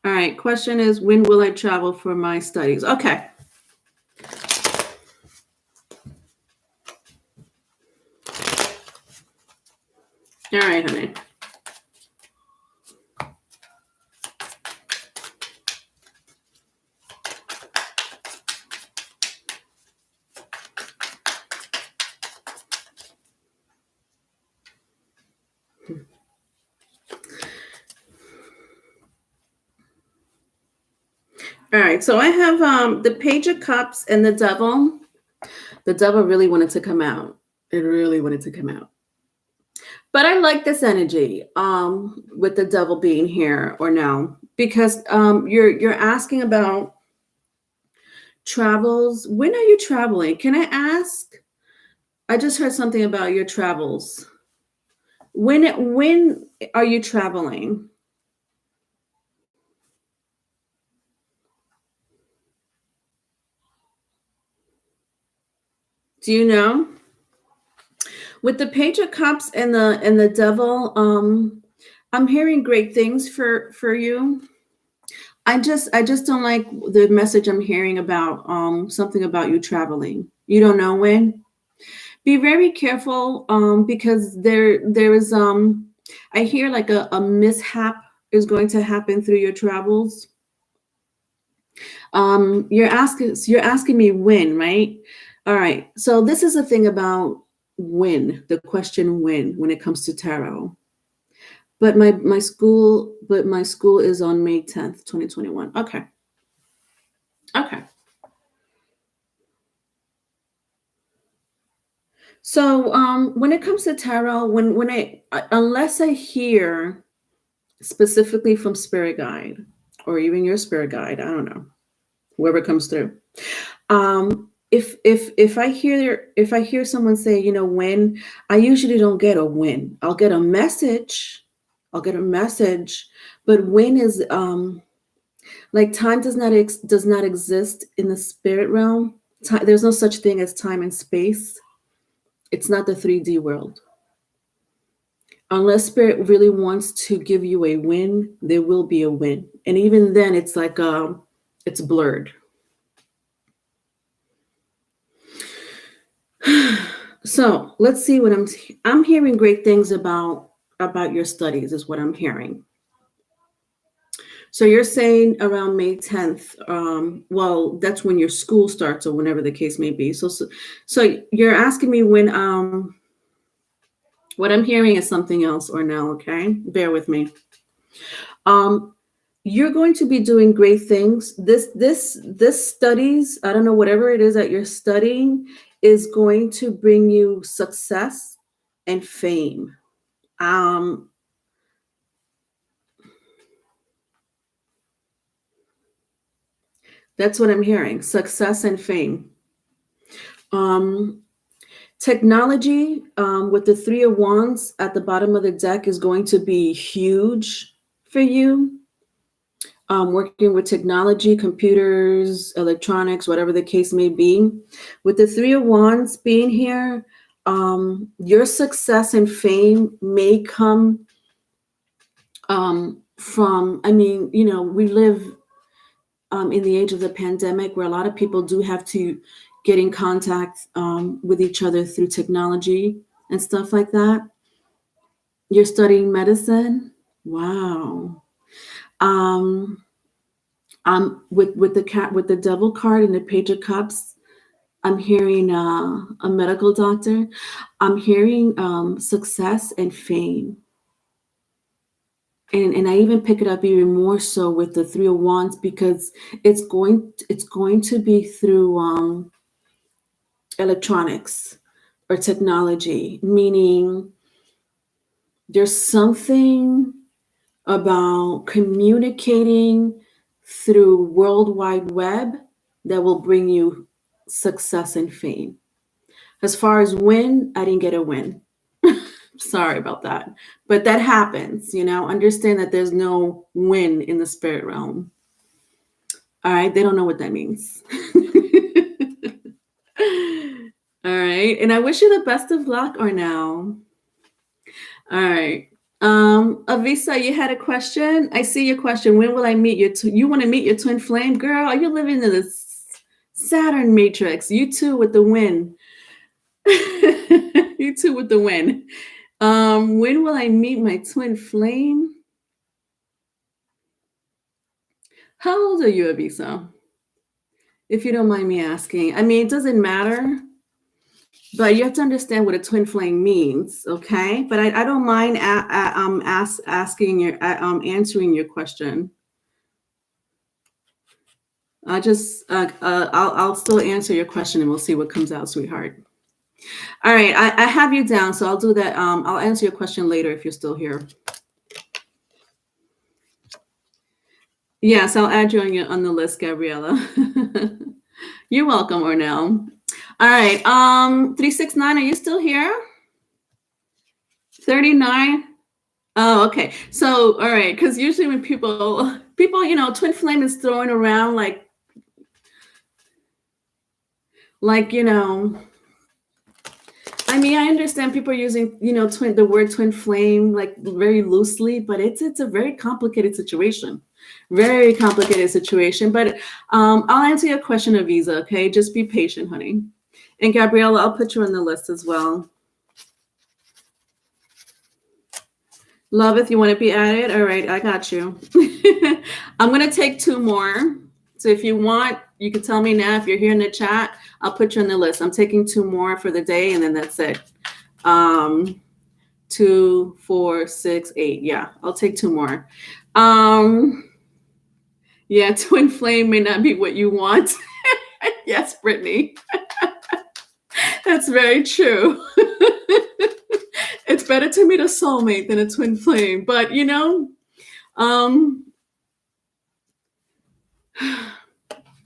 All right, question is, when will I travel for my studies? Okay. All right, honey. All right, so I have the Page of Cups and the Devil. The Devil really wanted to come out. It really wanted to come out. But I like this energy with the Devil being here or now, because you're asking about travels. When are you traveling? Can I ask? I just heard something about your travels. When are you traveling? Do you know? With the Page of Cups and the Devil, I'm hearing great things for you. I just don't like the message I'm hearing about something about you traveling. You don't know when. Be very careful because there is I hear like a mishap is going to happen through your travels. You're asking me when, right? All right. So this is the thing about when, the question when it comes to tarot. But my school is on May 10th, 2021. Okay. Okay. So when it comes to tarot, when I unless I hear specifically from spirit guide or even your spirit guide, I don't know, whoever comes through. If I hear someone say, when, I usually don't get a win. I'll get a message. But when is like time does not exist in the spirit realm. There's no such thing as time and space. It's not the 3D world. Unless spirit really wants to give you a win, there will be a win. And even then it's like it's blurred. So let's see what I'm hearing great things about your studies is what I'm hearing. So you're saying around May 10th. Well, that's when your school starts or whenever the case may be. So you're asking me when what I'm hearing is something else or no, okay? Bear with me. Um you're going to be doing great things. This studies, I don't know, whatever it is that you're studying is going to bring you success and fame. Um that's what I'm hearing. Success and fame. Um Technology with the Three of Wands at the bottom of the deck is going to be huge for you. Working with technology, computers, electronics, whatever the case may be. With the Three of Wands being here, your success and fame may come from, I mean, we live in the age of the pandemic where a lot of people do have to get in contact with each other through technology and stuff like that. You're studying medicine. Wow. Um, with the devil card and the page of cups, I'm hearing a medical doctor. I'm hearing success and fame. And I even pick it up even more so with the Three of Wands because it's going to be through electronics or technology, meaning there's something about communicating through World Wide Web that will bring you success and fame. As far as win, I didn't get a win. Sorry about that. But that happens, Understand that there's no win in the spirit realm. All right. They don't know what that means. All right. And I wish you the best of luck or now. All right. Avisa, you had a question. I see your question. When will I meet you want to meet your twin flame? Girl, are you living in the Saturn matrix? You too with the win. You too with the win. When will I meet my twin flame? How old are you, Avisa? If you don't mind me asking. I mean, it doesn't matter, but you have to understand what a twin flame means, okay? But I don't mind answering your question. I'll still answer your question and we'll see what comes out, sweetheart. All right, I have you down, so I'll do that. I'll answer your question later if you're still here. Yes, I'll add you on the list, Gabriella. You're welcome, Ornell. All right, 369, are you still here? 39. Oh, okay. So, all right, because usually when people, twin flame is thrown around like, I mean, I understand people are using, the word twin flame like very loosely, but it's a very complicated situation. Very complicated situation. But I'll answer your question, Aviza, okay? Just be patient, honey. And Gabriella, I'll put you on the list as well. Love, if you want to be added. All right, I got you. I'm going to take two more. So if you want, you can tell me now. If you're here in the chat, I'll put you on the list. I'm taking two more for the day, and then that's it. 2, 4, 6, 8. Yeah, I'll take two more. Yeah, twin flame may not be what you want. Yes, Brittany. That's very true. It's better to meet a soulmate than a twin flame. But,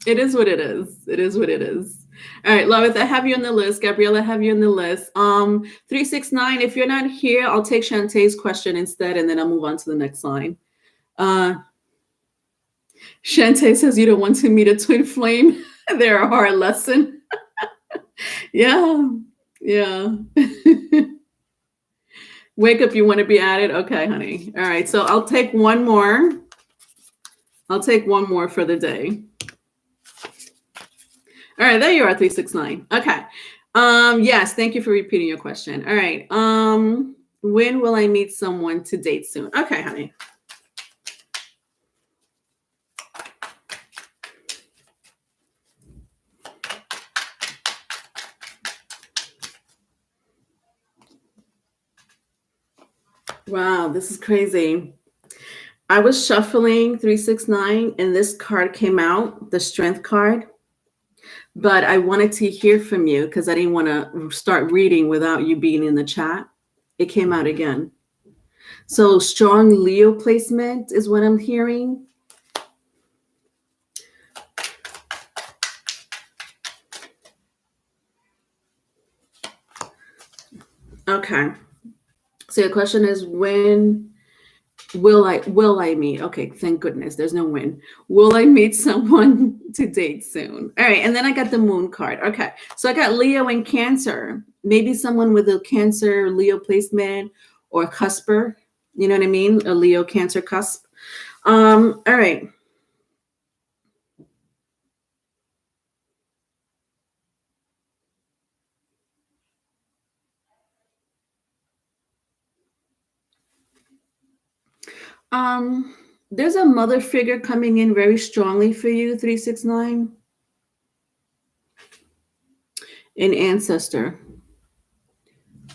it is what it is. It is what it is. All right, Lois, I have you on the list. Gabriella, I have you on the list. 369, if you're not here, I'll take Shantae's question instead, and then I'll move on to the next line. Shantae says you don't want to meet a twin flame. They're a hard lesson. Yeah. Wake up, you want to be added? Okay, honey. All right, so I'll take one more. I'll take one more for the day. All right, there you are, 369. Okay. Yes, thank you for repeating your question. All right. When will I meet someone to date soon? Okay, honey. Wow, this is crazy. I was shuffling 369 and this card came out, the strength card. But I wanted to hear from you because I didn't want to start reading without you being in the chat. It came out again. So strong Leo placement is what I'm hearing. Okay. So your question is, when will I meet? Okay, thank goodness. There's no when. Will I meet someone to date soon? All right, and then I got the moon card. Okay, so I got Leo and Cancer. Maybe someone with a Cancer Leo placement or cusper. You know what I mean? A Leo Cancer cusp. All right. There's a mother figure coming in very strongly for you, 369. An ancestor.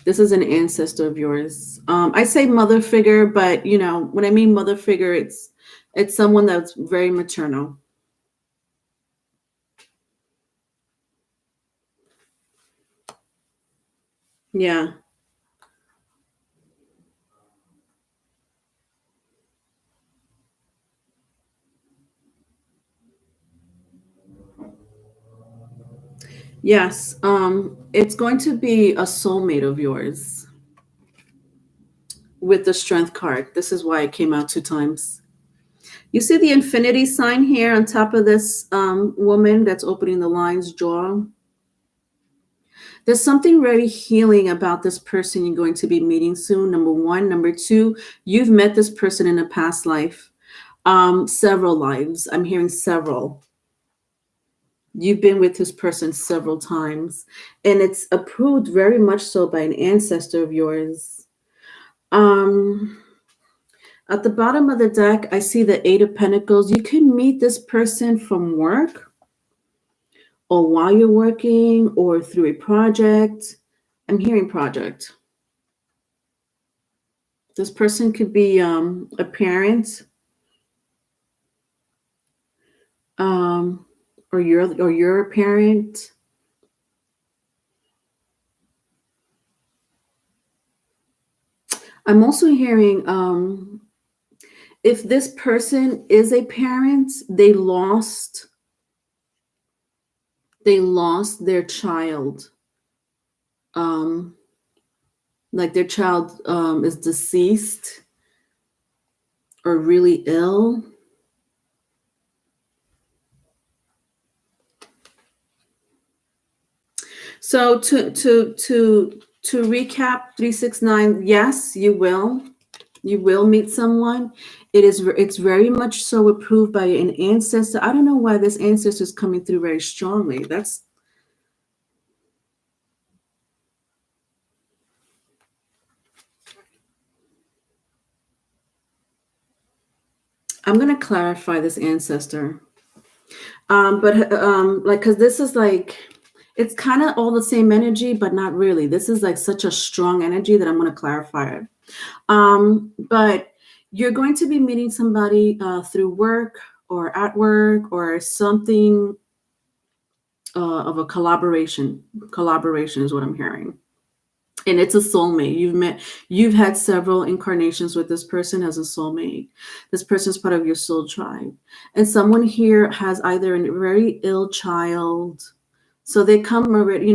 This is an ancestor of yours. I say mother figure, but when I mean mother figure, it's someone that's very maternal. Yeah. Yes. It's going to be a soulmate of yours with the strength card. This is why it came out 2 times. You see the infinity sign here on top of this woman that's opening the lion's jaw? There's something very healing about this person you're going to be meeting soon, number 1. Number 2, you've met this person in a past life, several lives. I'm hearing several. You've been with this person several times, and it's approved very much so by an ancestor of yours. At the bottom of the deck, I see the 8 of Pentacles. You can meet this person from work or while you're working or through a project. I'm hearing project. This person could be a parent, or you're a parent. I'm also hearing if this person is a parent, they lost their child. Like their child is deceased or really ill. So to To recap, 369, yes, you will. You will meet someone. It's very much so approved by an ancestor. I don't know why this ancestor is coming through very strongly. I'm going to clarify this ancestor. Like, because this is like, it's kind of all the same energy, but not really. This is like such a strong energy that I'm going to clarify it. But you're going to be meeting somebody through work or at work or something of a collaboration. Collaboration is what I'm hearing. And it's a soulmate. You've had several incarnations with this person as a soulmate. This person's part of your soul tribe. And someone here has either a very ill child. So they come already,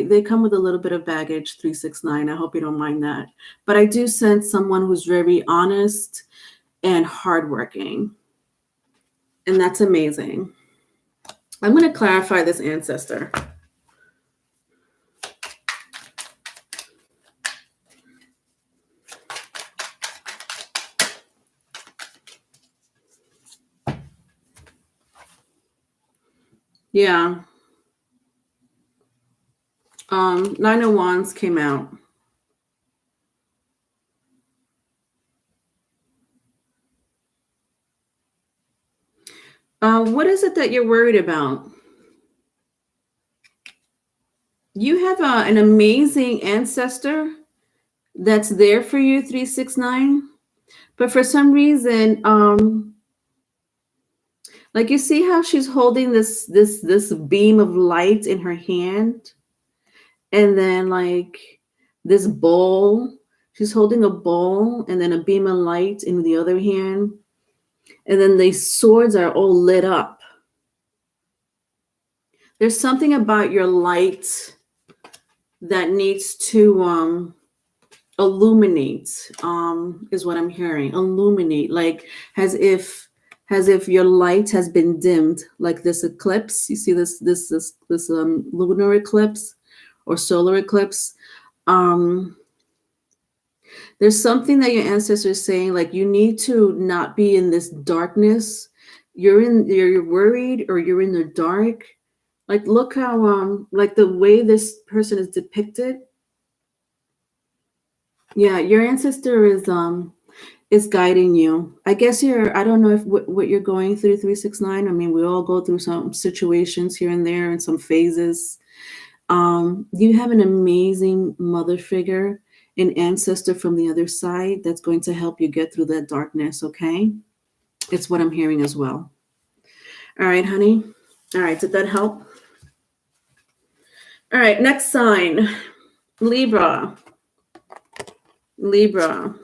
they come with a little bit of baggage, 369. I hope you don't mind that. But I do sense someone who's very honest and hardworking. And that's amazing. I'm going to clarify this ancestor. Yeah. Nine of Wands came out. What is it that you're worried about? You have an amazing ancestor that's there for you, 369. But for some reason, like you see how she's holding this beam of light in her hand, and then like this bowl. She's holding a bowl and then a beam of light in the other hand, and then the swords are all lit up. There's something about your light that needs to illuminate, is what I'm hearing. Illuminate, like as if your light has been dimmed, like this eclipse. You see this lunar eclipse or solar eclipse. There's something that your ancestors saying, like you need to not be in this darkness. You're worried, or you're in the dark. Like look how like the way this person is depicted. Yeah, your ancestor is guiding you. I guess I don't know if what you're going through, 369. I mean, we all go through some situations here and there and some phases. You have an amazing mother figure, an ancestor from the other side that's going to help you get through that darkness, okay? It's what I'm hearing as well. All right, honey. All right, did that help? All right, next sign, Libra. Libra.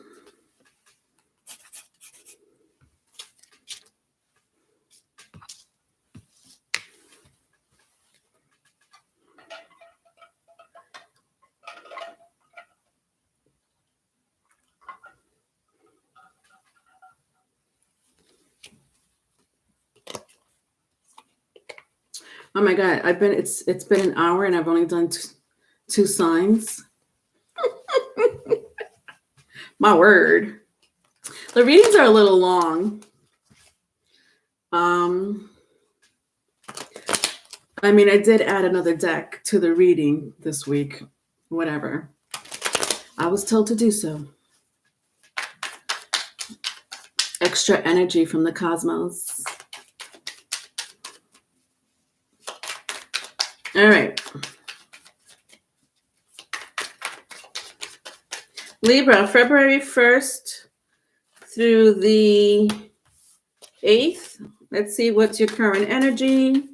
Oh my God, it's been an hour and I've only done two signs. My word. The readings are a little long. I mean, I did add another deck to the reading this week. Whatever. I was told to do so. Extra energy from the cosmos. All right. Libra, February 1st through the 8th. Let's see what's your current energy.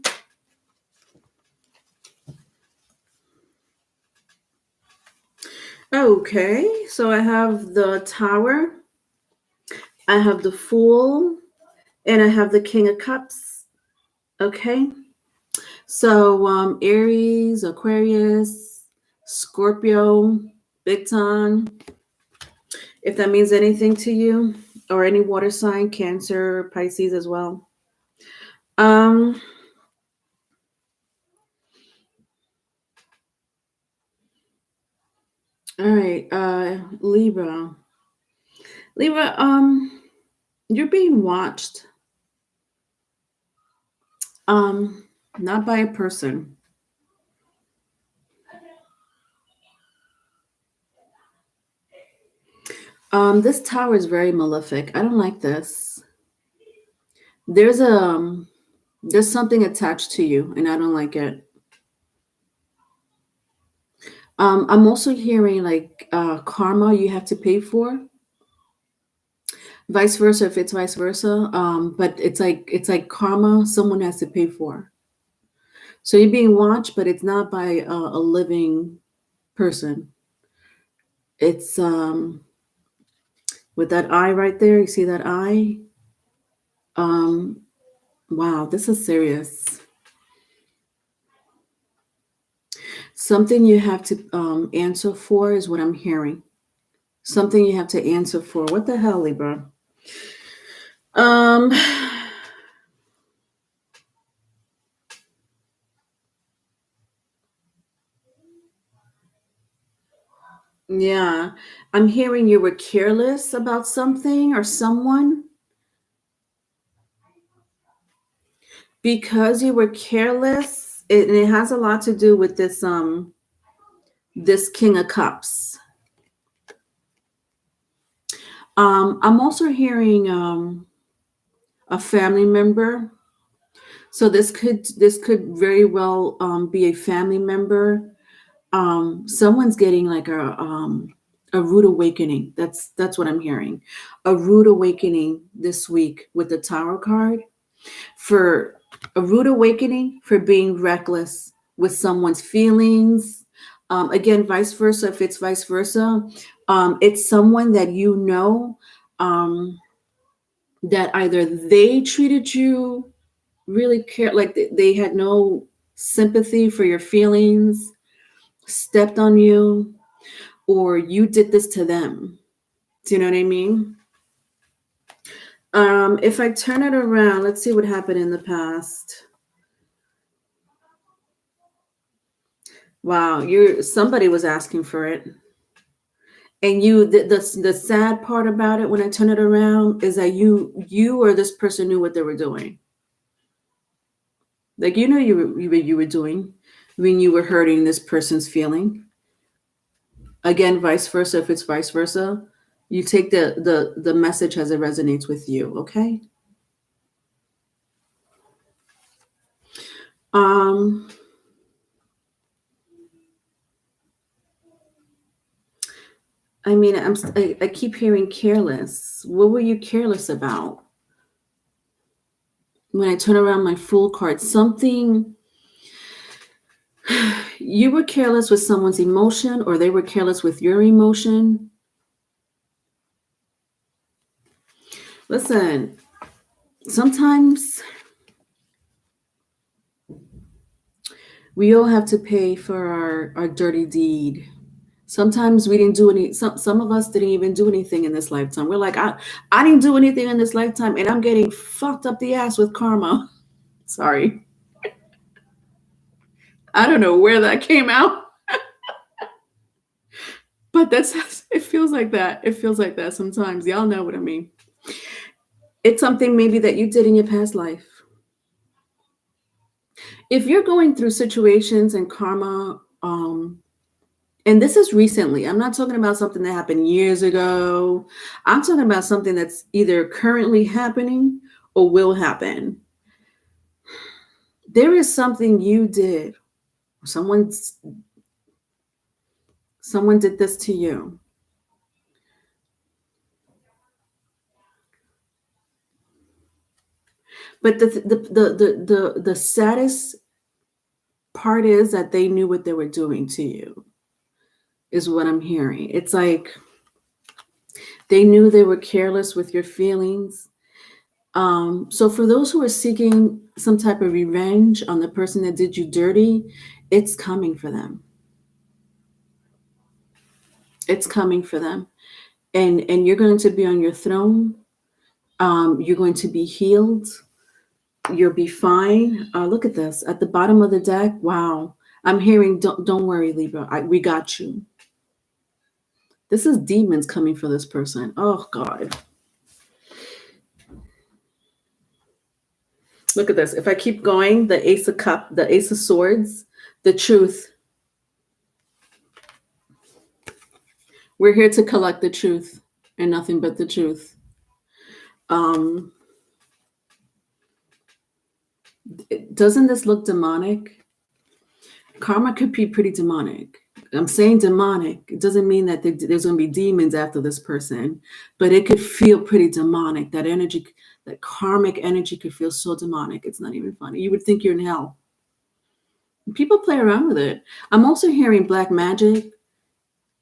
Okay, so I have the Tower, I have the Fool, and I have the King of Cups. Okay, so Aries, Aquarius, Scorpio, Big Time. If that means anything to you, or any water sign, Cancer, Pisces as well. All right, Libra. Libra, you're being watched. Um, Not by a person. This tower is very malefic. I don't like this. There's a there's something attached to you, and I don't like it. I'm also hearing like karma you have to pay for, vice versa if it's vice versa. But it's like karma someone has to pay for. So you're being watched, but it's not by a living person. It's with that eye right there. You see that eye? Um, wow, this is serious. Something you have to answer for is what I'm hearing. Something you have to answer for. What the hell, Libra? Um, yeah, I'm hearing you were careless about something or someone because you were careless. And it has a lot to do with this King of Cups. I'm also hearing a family member. So this could very well be a family member. Someone's getting like a rude awakening. That's what I'm hearing. A rude awakening this week with the Tower card, for a rude awakening for being reckless with someone's feelings. Again, vice versa. If it's vice versa, it's someone that you know, um, that either they treated you really care, like they had no sympathy for your feelings, stepped on you, or you did this to them. Do you know what I mean? If I turn it around, let's see what happened in the past. Wow, you're somebody was asking for it. And the sad part about it when I turn it around is that you or this person knew what they were doing. Like you know you were doing when you were hurting this person's feeling. Again, vice versa. If it's vice versa, you take the message as it resonates with you. Okay. Um, I mean, I keep hearing careless. What were you careless about? When I turn around my Fool card, something you were careless with someone's emotion, or they were careless with your emotion. Listen, sometimes we all have to pay for our dirty deed. Sometimes we didn't do any, some of us didn't even do anything in this lifetime. We're like, I didn't do anything in this lifetime and I'm getting fucked up the ass with karma. Sorry. I don't know where that came out, but that's it feels like that. It feels like that sometimes. Y'all know what I mean. It's something maybe that you did in your past life. If you're going through situations and karma, and this is recently, I'm not talking about something that happened years ago. I'm talking about something that's either currently happening or will happen. There is something you did. Someone's someone did this to you. But the saddest part is that they knew what they were doing to you, is what I'm hearing. It's like they knew they were careless with your feelings. So for those who are seeking some type of revenge on the person that did you dirty, it's coming for them. It's coming for them. And you're going to be on your throne. You're going to be healed. You'll be fine. Look at this at the bottom of the deck. Wow. I'm hearing, don't worry, Libra. We got you. This is demons coming for this person. Oh, God. Look at this. If I keep going, the Ace of Cups, the Ace of Swords, the truth. We're here to collect the truth and nothing but the truth. Doesn't this look demonic? Karma could be pretty demonic. I'm saying demonic. It doesn't mean that there's going to be demons after this person, but it could feel pretty demonic. That energy, that karmic energy could feel so demonic. It's not even funny. You would think you're in hell. People play around with it. I'm also hearing black magic.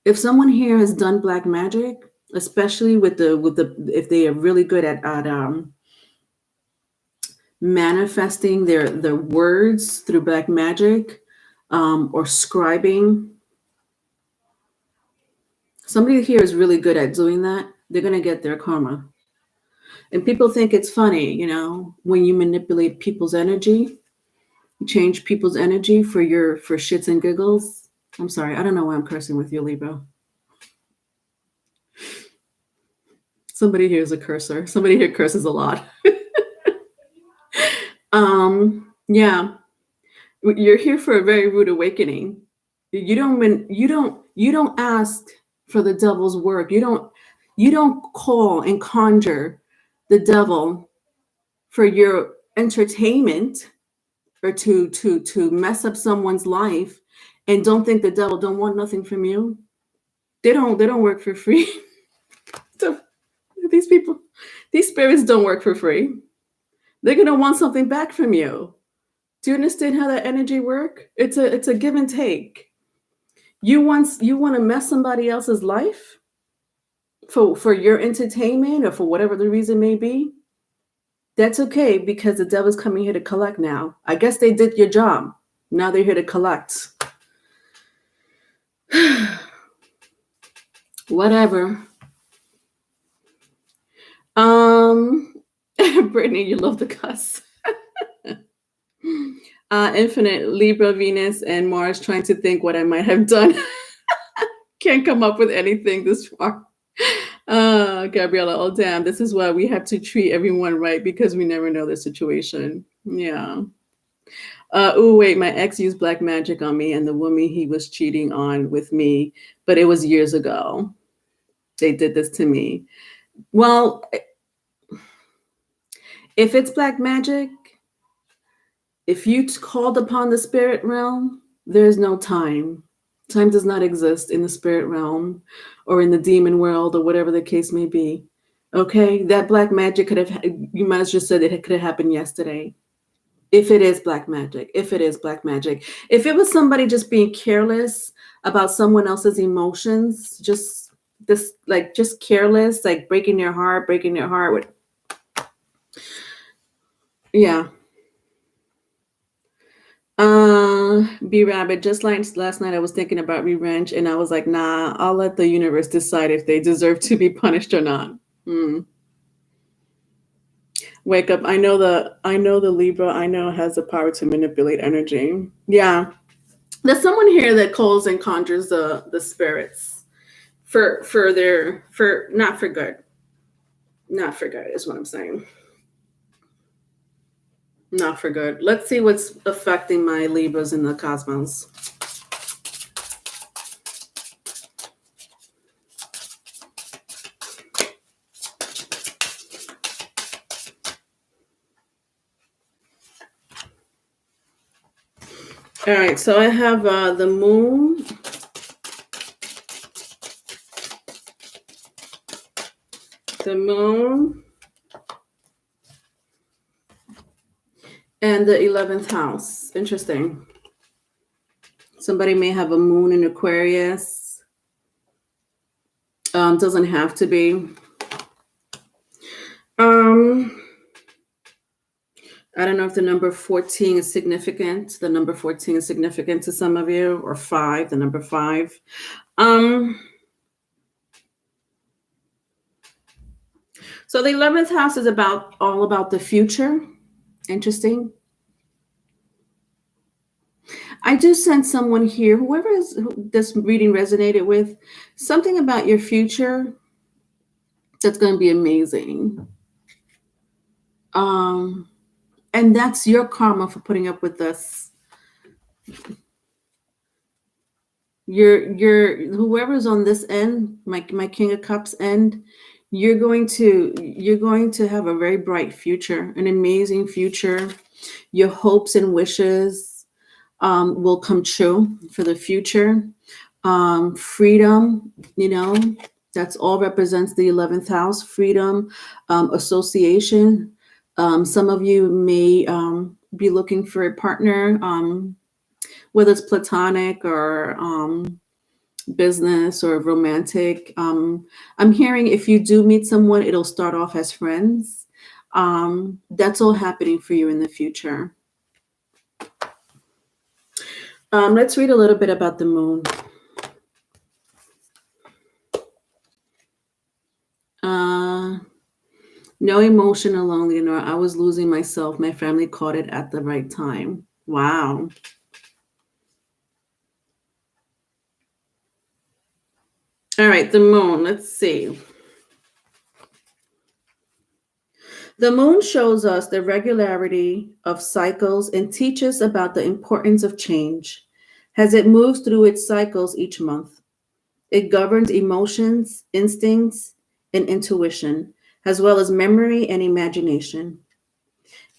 If someone here has done black magic, especially with the if they are really good at manifesting their words through black magic, or scribing. Somebody here is really good at doing that. They're going to get their karma. And people think it's funny, when you manipulate people's energy, you change people's energy for shits and giggles. I'm sorry. I don't know why I'm cursing with you, Libra. Somebody here is a cursor. Somebody here curses a lot. Yeah. You're here for a very rude awakening. You don't ask for the devil's work. You don't call and conjure the devil for your entertainment or to mess up someone's life, and don't think the devil don't want nothing from you. They don't work for free. So these spirits don't work for free. They're gonna want something back from you. Do you understand how that energy work? It's a give and take. You want to mess somebody else's life for your entertainment or for whatever the reason may be. That's okay, because the devil's coming here to collect now. I guess they did your job. Now they're here to collect. Whatever. Brittany, you love the cuss. Infinite Libra, Venus, and Mars trying to think what I might have done. Can't come up with anything this far. Gabriella, oh damn, this is why we have to treat everyone right, because we never know the situation. Yeah. Oh wait, my ex used black magic on me and the woman he was cheating on with me, but it was years ago. They did this to me. Well, if it's black magic, if you called upon the spirit realm, there's no time. Time does not exist in the spirit realm or in the demon world or whatever the case may be. Okay, that black magic you might have just said it could have happened yesterday. If it is black magic, if it If it was somebody just being careless about someone else's emotions, just careless, like breaking their heart with, yeah. B Rabbit, just like last night I was thinking about revenge and I was like, nah, I'll let the universe decide if they deserve to be punished or not. Wake up. I know the Libra has the power to manipulate energy. Yeah. There's someone here that calls and conjures the spirits for not for good. Not for good is what I'm saying. Not for good. Let's see what's affecting my Libras in the cosmos. All right, so I have the moon. The moon. And the 11th house. Interesting. Somebody may have a moon in Aquarius. Doesn't have to be. I don't know if the number 14 is significant. The number 14 is significant to some of you, or 5, the number 5. So the 11th house is all about the future. Interesting. I do sense someone here, whoever is who this reading resonated with, something about your future that's going to be amazing. Um, and that's your karma for putting up with this. You're whoever's on this end, my King of Cups end, you're going to have a very bright future, an amazing future. Your hopes and wishes will come true for the future. Freedom, that's all represents the 11th house, freedom, association. Some of you may be looking for a partner, whether it's platonic or business or romantic. I'm hearing if you do meet someone, it'll start off as friends. That's all happening for you in the future. Let's read a little bit about the moon. No emotion alone, Leonora. I was losing myself. My family caught it at the right time. Wow. All right, the moon. Let's see. The moon shows us the regularity of cycles and teaches about the importance of change as it moves through its cycles each month. It governs emotions, instincts, and intuition, as well as memory and imagination.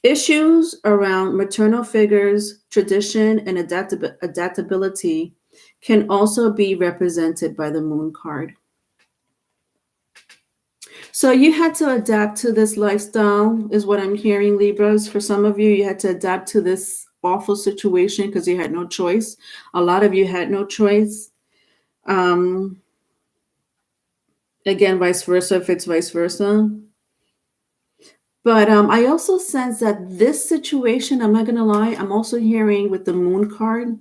Issues around maternal figures, tradition, and adaptability can also be represented by the moon card. So you had to adapt to this lifestyle, is what I'm hearing, Libras. For some of you, you had to adapt to this awful situation because you had no choice. A lot of you had no choice. Again, vice versa, if it's vice versa. But I also sense that this situation, I'm not going to lie, I'm also hearing with the moon card,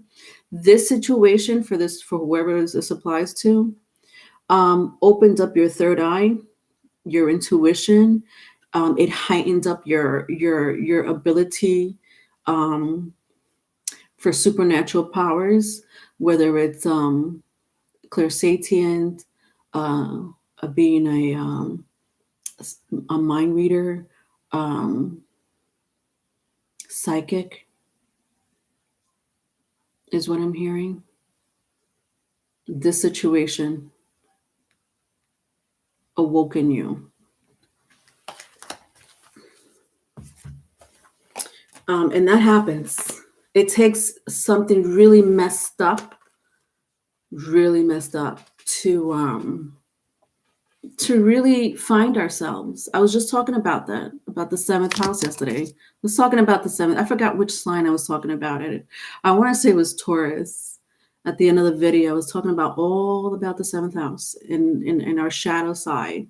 this situation for whoever this applies to, opens up your third eye, your intuition. It heightens up your ability for supernatural powers, whether it's clairsentient, being a mind reader, psychic, is what I'm hearing. This situation awoken you. And that happens. It takes something really messed up to really find ourselves. I was just talking about that, about the seventh house yesterday. I was talking about the seventh. I forgot which sign I was talking about it. I want to say it was Taurus. At the end of the video, I was talking about all about the seventh house in our shadow side.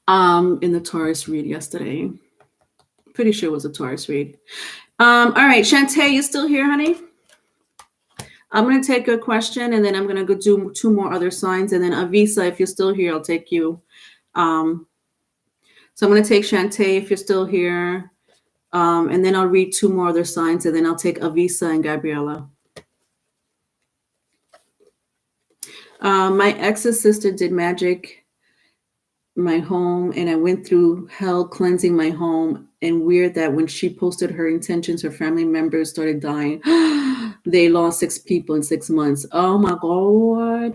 In the Taurus read yesterday. Pretty sure it was a Taurus read. All right, Shantae, you still here, honey? I'm going to take a question, and then I'm going to go do two more other signs, and then Avisa, if you're still here, I'll take you. So I'm going to take Shantae if you're still here, and then I'll read two more other signs, and then I'll take Avisa and Gabriella. My ex's sister did magic my home, and I went through hell cleansing my home. And weird that when she posted her intentions, her family members started dying. They lost 6 people in 6 months. Oh my God.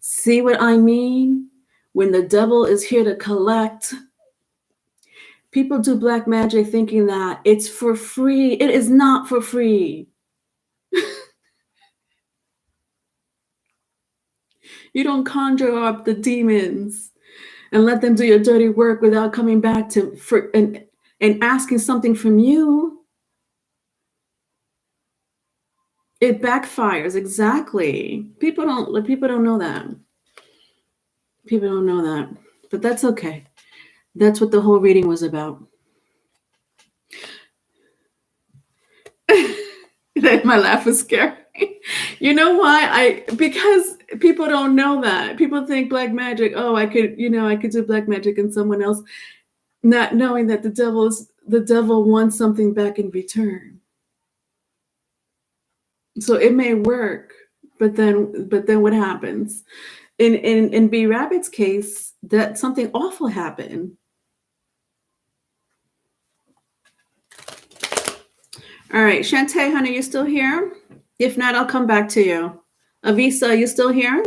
See what I mean? When the devil is here to collect, people do black magic thinking that it's for free. It is not for free. You don't conjure up the demons and let them do your dirty work without coming back and asking something from you. It backfires. Exactly. People don't know that. People don't know that. But that's okay. That's what the whole reading was about. My laugh was scary. You know why? Because people don't know that. People think black magic, I could do black magic and someone else, not knowing that the devil wants something back in return. So it may work, but then what happens? In B Rabbit's case, that something awful happened. All right, Shantae, honey, you still here? If not, I'll come back to you. Avisa, you still here?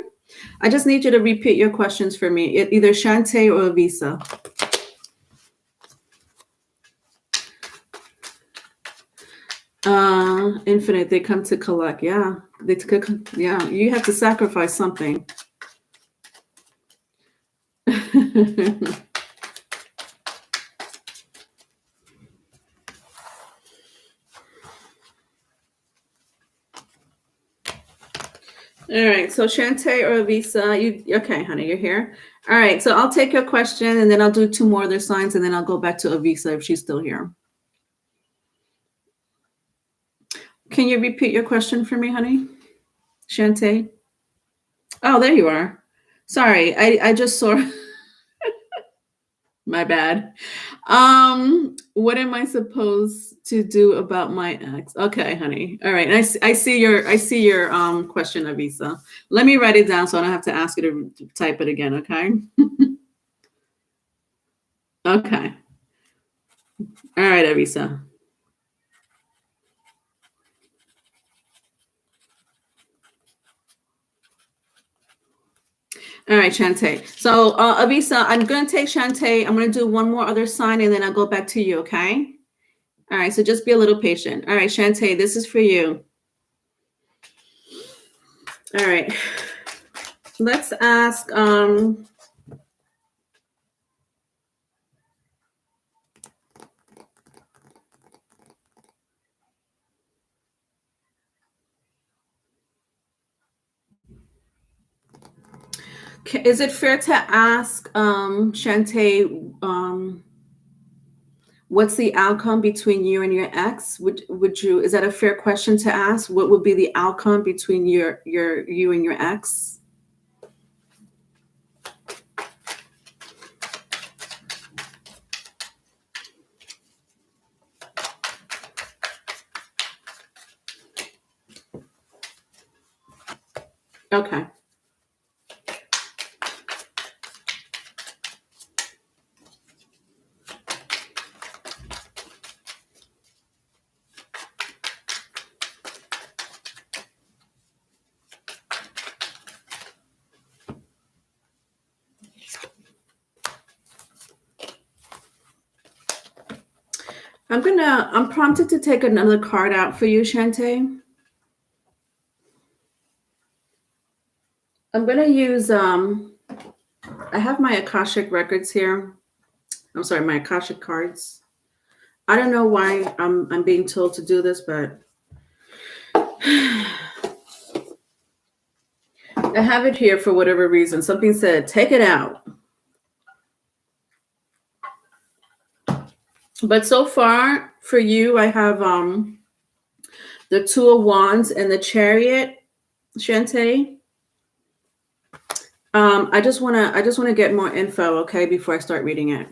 I just need you to repeat your questions for me, either Shantae or Avisa. Infinite, they come to collect. Yeah, yeah. You have to sacrifice something. All right, so Shantae or Avisa, you okay, honey? You're here. All right, so I'll take your question and then I'll do two more other signs and then I'll go back to Avisa if she's still here. Can you repeat your question for me, honey? Shantae? Oh, there you are. Sorry, I just saw. My bad. What am I supposed to do about my ex? Okay, honey. All right. And I see your question, Avisa. Let me write it down so I don't have to ask you to type it again, okay? Okay. All right, Avisa. All right, Shantae. So Avisa, I'm gonna take Shantae. I'm gonna do one more other sign and then I'll go back to you, okay? All right, so just be a little patient. All right, Shantae, this is for you. All right. Let's ask is it fair to ask Shantae what's the outcome between you and your ex? Would you, is that a fair question to ask? What would be the outcome between you and your ex? Okay. I'm prompted to take another card out for you, Shantae. I'm gonna use I have my Akashic records here. I'm sorry, my Akashic cards. I don't know why I'm being told to do this, but I have it here for whatever reason. Something said, take it out. But so far for you, I have the Two of Wands and the Chariot, Shantae. I just wanna get more info, okay, before I start reading it.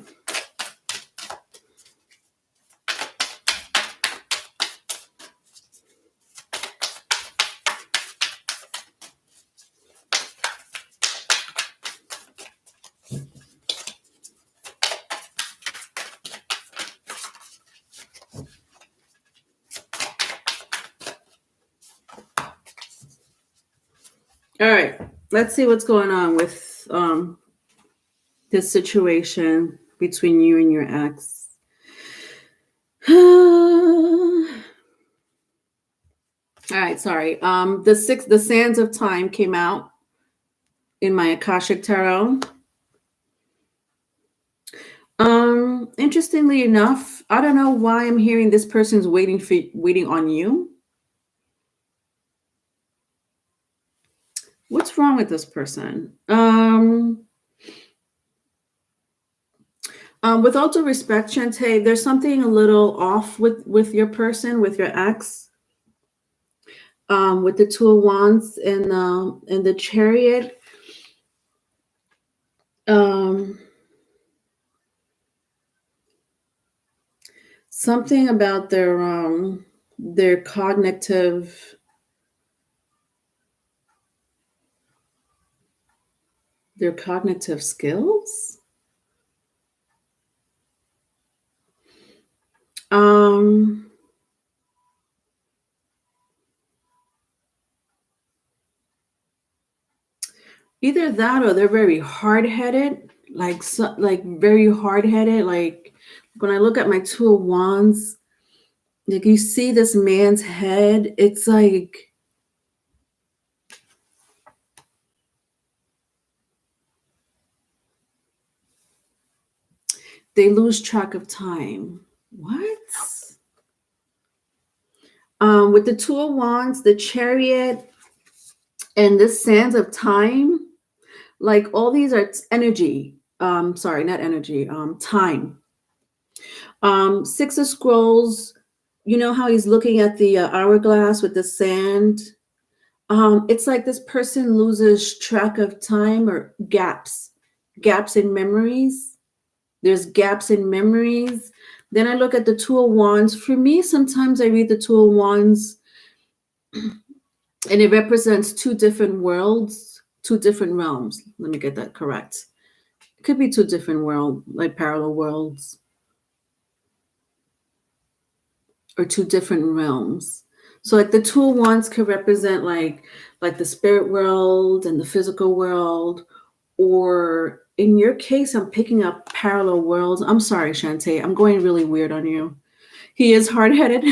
All right, let's see what's going on with this situation between you and your ex. All right, sorry. The Sands of Time came out in my Akashic Tarot. Interestingly enough, I don't know why I'm hearing this person's waiting on you. What's wrong with this person? With all due respect, Shantae, there's something a little off with your person, with your ex. With the Two of Wands and the Chariot. Something about their cognitive Their cognitive skills? Um, Either that or they're very hard-headed, like like very hard-headed. Like when I look at my Two of Wands, like you see this man's head, it's like they lose track of time. What? With the Two of Wands, the Chariot, and the Sands of Time, like all these are energy. Sorry, not energy. Time. Six of Scrolls. You know how he's looking at the hourglass with the sand. It's like this person loses track of time or gaps in memories. There's gaps in memories. Then I look at the Two of Wands. For me, sometimes I read the Two of Wands and it represents two different worlds, two different realms. Let me get that correct. It could be two different worlds, like parallel worlds, or two different realms. So like the Two of Wands could represent like the spirit world and the physical world, or in your case, I'm picking up parallel worlds. I'm sorry, Shantae. I'm going really weird on you. He is hard-headed.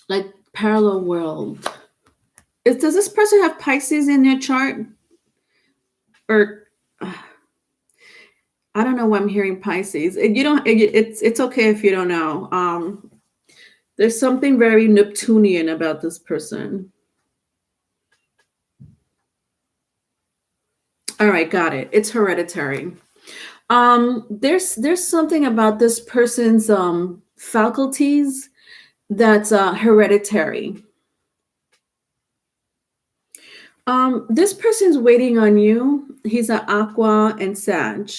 Like parallel world. Does this person have Pisces in their chart? Or I don't know why I'm hearing Pisces. You don't. It's okay if you don't know. There's something very Neptunian about this person. All right, got it. It's hereditary. There's something about this person's faculties that's hereditary. This person's waiting on you. He's an Aqua and Sag.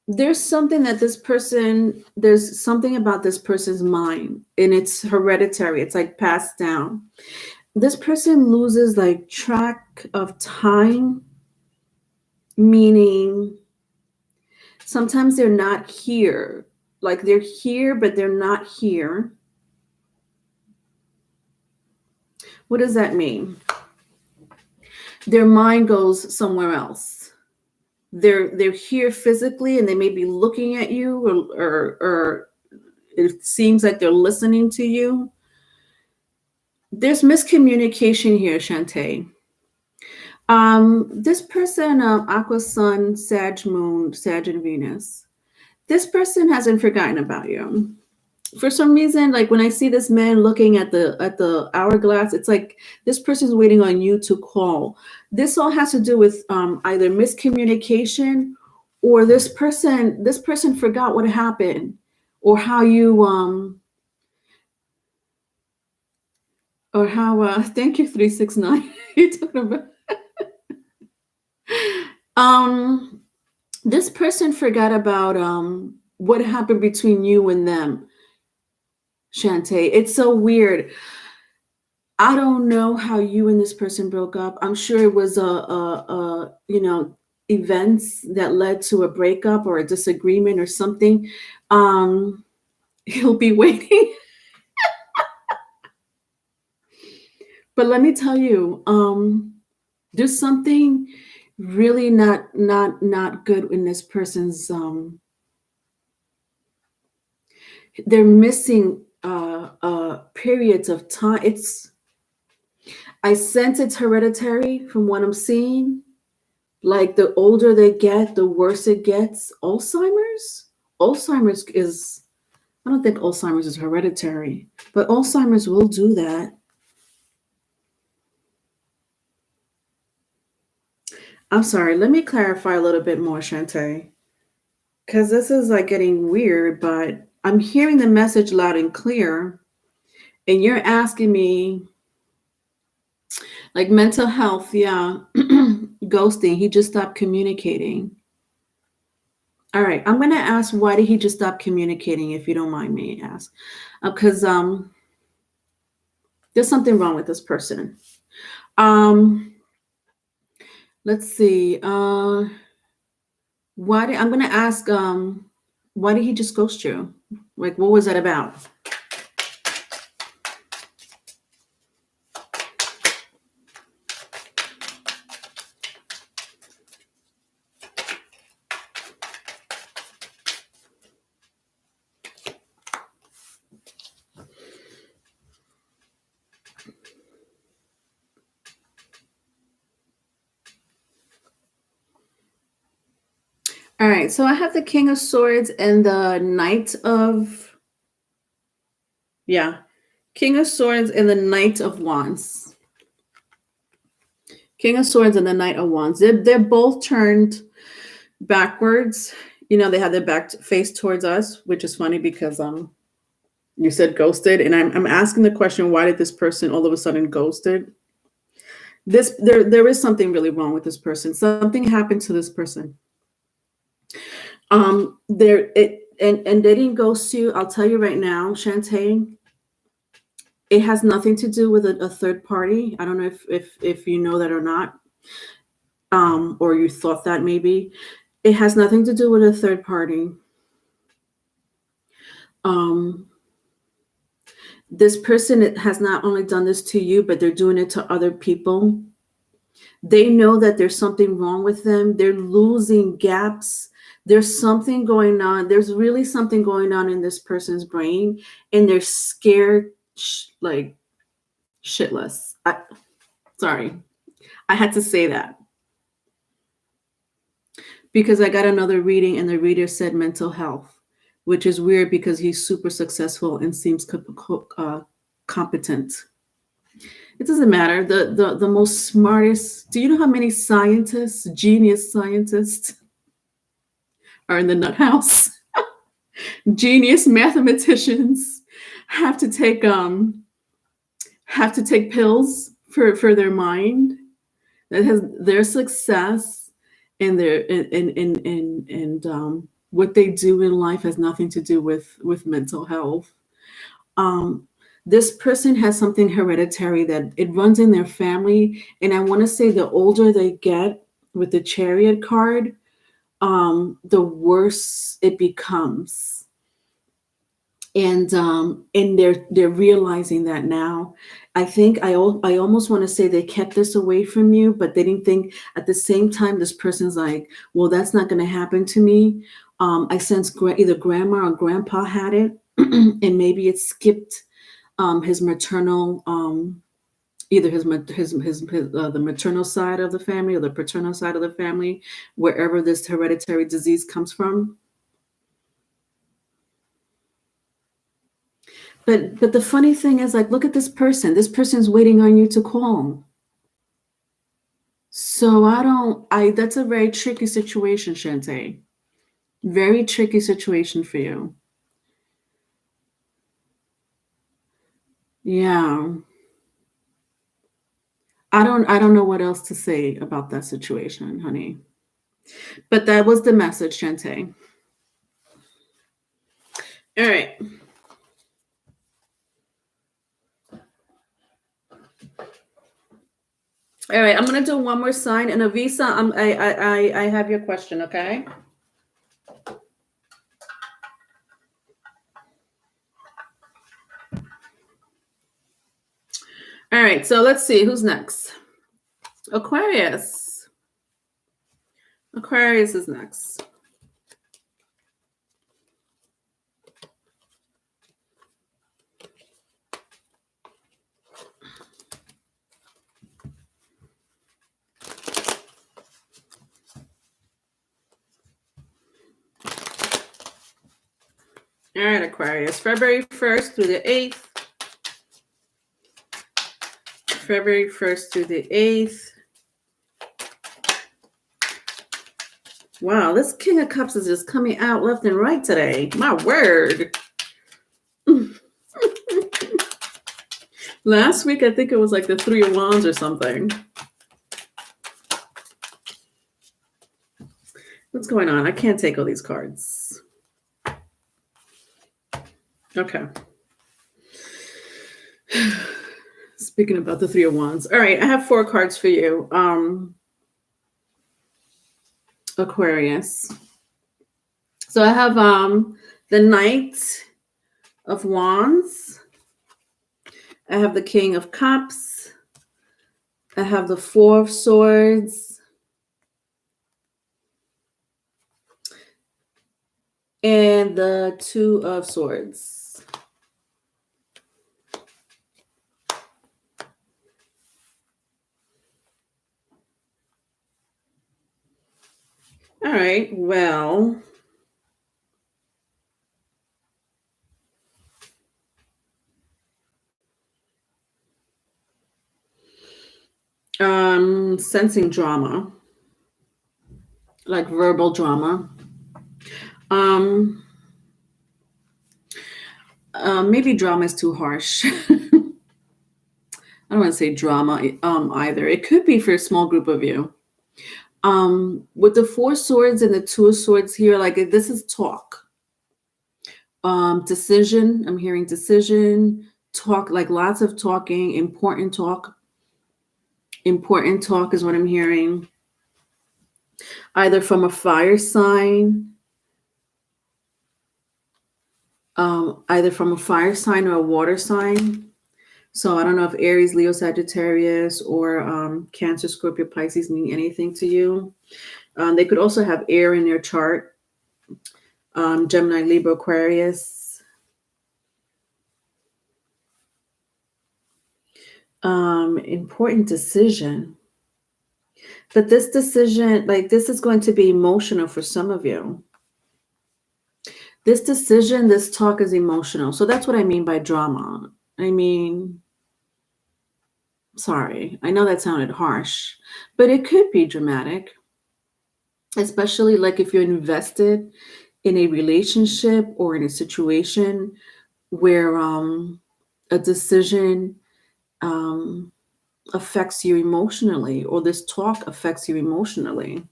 There's something about this person's mind, and it's hereditary. It's like passed down. This person loses like track of time, meaning sometimes they're not here. Like they're here, but they're not here. What does that mean? Their mind goes somewhere else. They're here physically, and they may be looking at you, or it seems like they're listening to you. There's miscommunication here, Shantae. This person, Aqua Sun, Sag Moon, Sag and Venus. This person hasn't forgotten about you. For some reason, like when I see this man looking at the hourglass, it's like this person's waiting on you to call. This all has to do with either miscommunication, or this person forgot what happened, or how you or how thank you 369. You talking about this person forgot about what happened between you and them, Shantae. It's so weird. I don't know how you and this person broke up. I'm sure it was events that led to a breakup or a disagreement or something. He'll be waiting. But let me tell you, there's something really not good in this person's. They're missing periods of time. I sense it's hereditary from what I'm seeing. Like the older they get, the worse it gets. Alzheimer's is. I don't think Alzheimer's is hereditary, but Alzheimer's will do that. I'm sorry. Let me clarify a little bit more, Shantae, because this is like getting weird. But I'm hearing the message loud and clear, and you're asking me. Like mental health, yeah. Ghosting. He just stopped communicating. All right, I'm gonna ask why did he just stop communicating? If you don't mind me ask, because there's something wrong with this person. Um, let's see. I'm gonna ask. Why did he just ghost you? Like, what was that about? All right, so I have the King of Swords and the Knight of, yeah, King of Swords and the Knight of Wands. King of Swords and the Knight of Wands. They're both turned backwards. You know, they have their back face towards us, which is funny because you said ghosted, and I'm asking the question, why did this person all of a sudden ghosted? There is something really wrong with this person. Something happened to this person. There it and they didn't ghost you. I'll tell you right now, Shantae. It has nothing to do with a third party. I don't know if you know that or not, or you thought that maybe. It has nothing to do with a third party. This person has not only done this to you, but they're doing it to other people. They know that there's something wrong with them. They're losing gaps. There's something going on. There's really something going on in this person's brain, and they're scared, like shitless. Sorry, I had to say that because I got another reading, and the reader said mental health, which is weird because he's super successful and seems competent. It doesn't matter. The most smartest. Do you know how many scientists, genius scientists, are in the nut house? Genius mathematicians have to take pills for their mind. That has their success and their and what they do in life has nothing to do with mental health. This person has something hereditary that it runs in their family, and I want to say the older they get with the Chariot card, the worse it becomes. And they're realizing that now. I think I almost want to say they kept this away from you, but they didn't think at the same time this person's like, well, that's not going to happen to me. I sense either grandma or grandpa had it, and maybe it skipped his maternal, either the maternal side of the family or the paternal side of the family, wherever this hereditary disease comes from. But the funny thing is, like, look at this person. This person's waiting on you to call. So that's a very tricky situation, Shantae. Very tricky situation for you. Yeah. I don't know what else to say about that situation, honey. But that was the message, Shantae. All right. All right, I'm gonna do one more sign, and Avisa, I have your question, okay? All right, so let's see who's next. Aquarius. Aquarius is next. All right, Aquarius, February 1st through the 8th. February 1st through the 8th. Wow, this King of Cups is just coming out left and right today. My word. Last week, I think it was like the Three of Wands or something. What's going on? I can't take all these cards. Okay. Speaking about the Three of Wands. All right, I have 4 cards for you. Aquarius. So I have the Knight of Wands. I have the King of Cups. I have the Four of Swords. And the Two of Swords. All right, well, sensing drama, like verbal drama. Maybe drama is too harsh. I don't want to say drama either. It could be for a small group of you. With the Four Swords and the Two of Swords here, like this is talk. Decision. I'm hearing decision, talk, like lots of talking, important talk. Important talk is what I'm hearing. Either from a fire sign, either from a fire sign or a water sign. So I don't know if Aries, Leo, Sagittarius, or Cancer, Scorpio, Pisces mean anything to you. They could also have air in their chart. Gemini, Libra, Aquarius. Important decision. But this decision, like this is going to be emotional for some of you. This decision, this talk is emotional. So that's what I mean by drama. I mean, sorry, I know that sounded harsh, but it could be dramatic, especially like if you're invested in a relationship or in a situation where a decision affects you emotionally, or this talk affects you emotionally.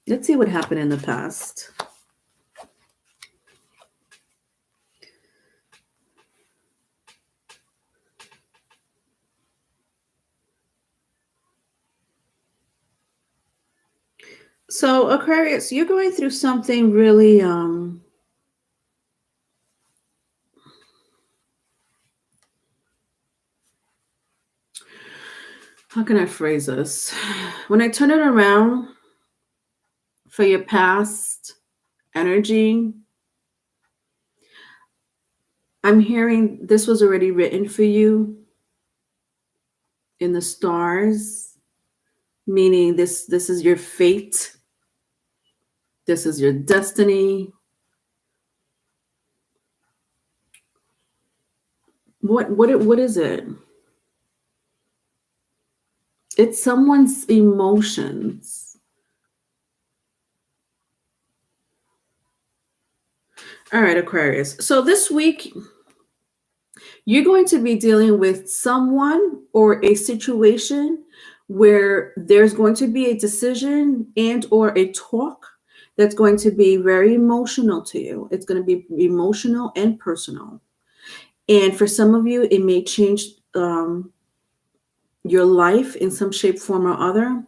Let's see what happened in the past. So Aquarius, you're going through something really how can I phrase this? When I turn it around for your past energy, I'm hearing this was already written for you in the stars, meaning this is your fate. This is your destiny. What is it? It's someone's emotions. All right, Aquarius. So this week, you're going to be dealing with someone or a situation where there's going to be a decision and or a talk that's going to be very emotional to you. It's going to be emotional and personal. And for some of you, it may change your life in some shape, form, or other.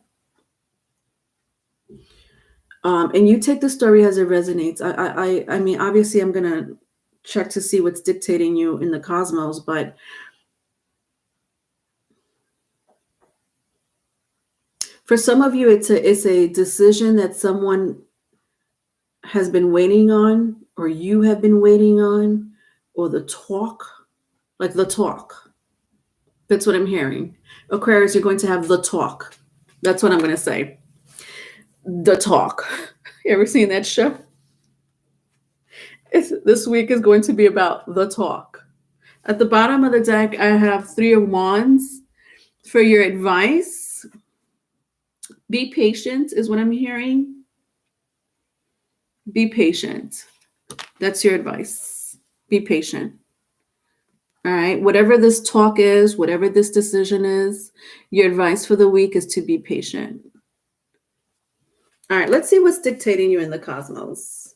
And you take the story as it resonates. I mean, obviously, I'm going to check to see what's dictating you in the cosmos, but for some of you, it's a decision that someone has been waiting on, or you have been waiting on, or the talk, like the talk. That's what I'm hearing. Aquarius, you're going to have the talk. That's what I'm going to say. The talk. You ever seen that show? This week is going to be about the talk. At the bottom of the deck, I have Three of Wands for your advice. Be patient is what I'm hearing. Be patient. That's your advice. Be patient. All right. Whatever this talk is, whatever this decision is, your advice for the week is to be patient. All right. Let's see what's dictating you in the cosmos.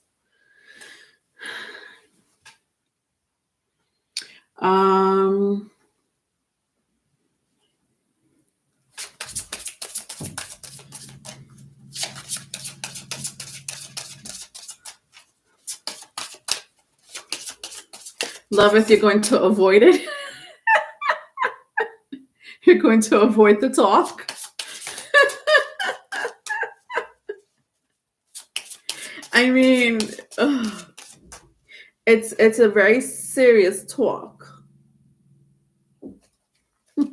Loveth, you're going to avoid it. You're going to avoid the talk. I mean, it's a very serious talk. All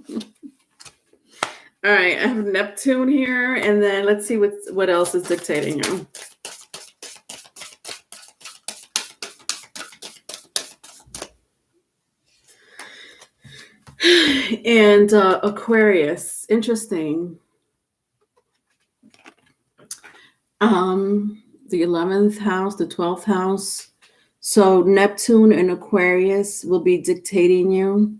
right, I have Neptune here, and then let's see what else is dictating you. And Aquarius, interesting. The 11th house, the 12th house. So Neptune and Aquarius will be dictating you.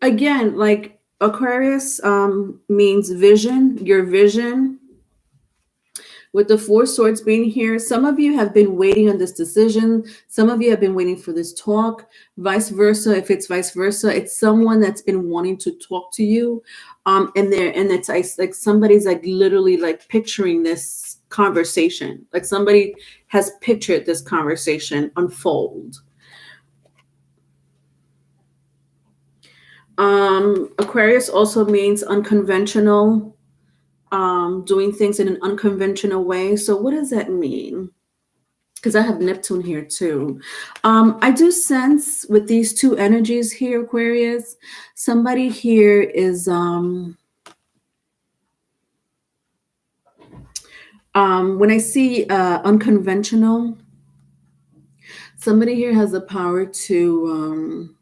Again, like Aquarius means vision, your vision. With the Four Swords being here, some of you have been waiting on this decision. Some of you have been waiting for this talk. Vice versa, if it's vice versa, it's someone that's been wanting to talk to you, and it's like somebody's like literally like picturing this conversation. Like somebody has pictured this conversation unfold. Aquarius also means unconventional. Doing things in an unconventional way. So what does that mean? Because I have Neptune here too. I do sense with these two energies here, Aquarius, somebody here is when I see unconventional, somebody here has the power to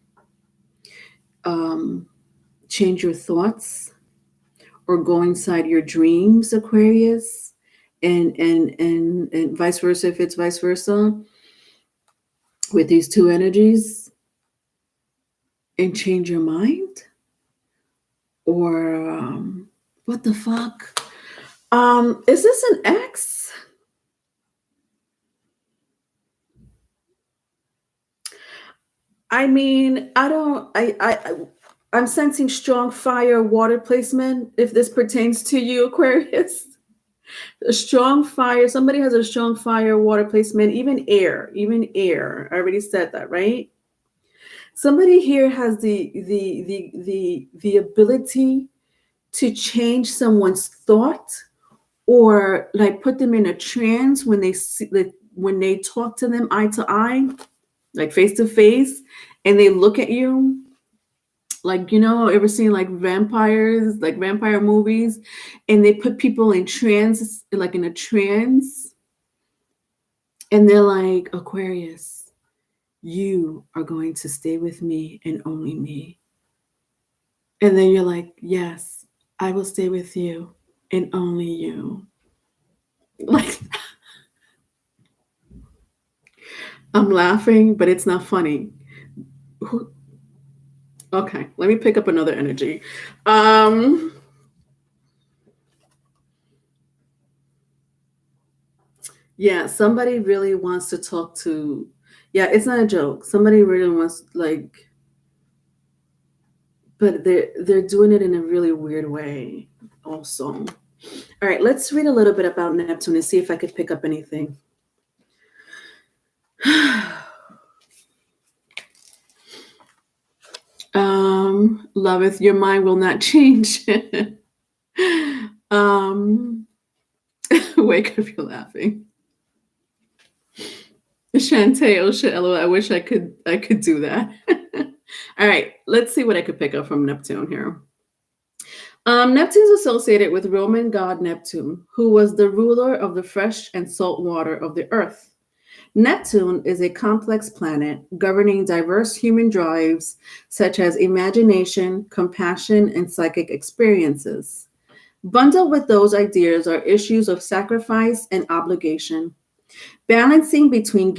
change your thoughts or go inside your dreams, Aquarius, and vice versa, if it's vice versa, with these two energies, and change your mind, or what the fuck? Is this an ex? I mean, I'm sensing strong fire water placement if this pertains to you, Aquarius. A strong fire, somebody has a strong fire water placement, even air. I already said that, right? Somebody here has the ability to change someone's thought or like put them in a trance when they talk to them eye to eye, like face to face, and they look at you. Like, ever seen like vampires, like vampire movies, and they put people in trance, like in a trance, and they're like, Aquarius, you are going to stay with me and only me. And then you're like, yes, I will stay with you and only you. Like, I'm laughing, but it's not funny. Okay, let me pick up another energy. Yeah, somebody really wants to talk to. Yeah, it's not a joke. Somebody really wants but they're doing it in a really weird way also. All right, let's read a little bit about Neptune and see if I could pick up anything. Loveth, your mind will not change. Wake up, you're laughing. Shantae, oh shit, LOL, I wish I could do that. All right, let's see what I could pick up from Neptune here. Neptune's associated with Roman god Neptune, who was the ruler of the fresh and salt water of the earth. Neptune is a complex planet governing diverse human drives such as imagination, compassion, and psychic experiences. Bundled with those ideas are issues of sacrifice and obligation. Balancing between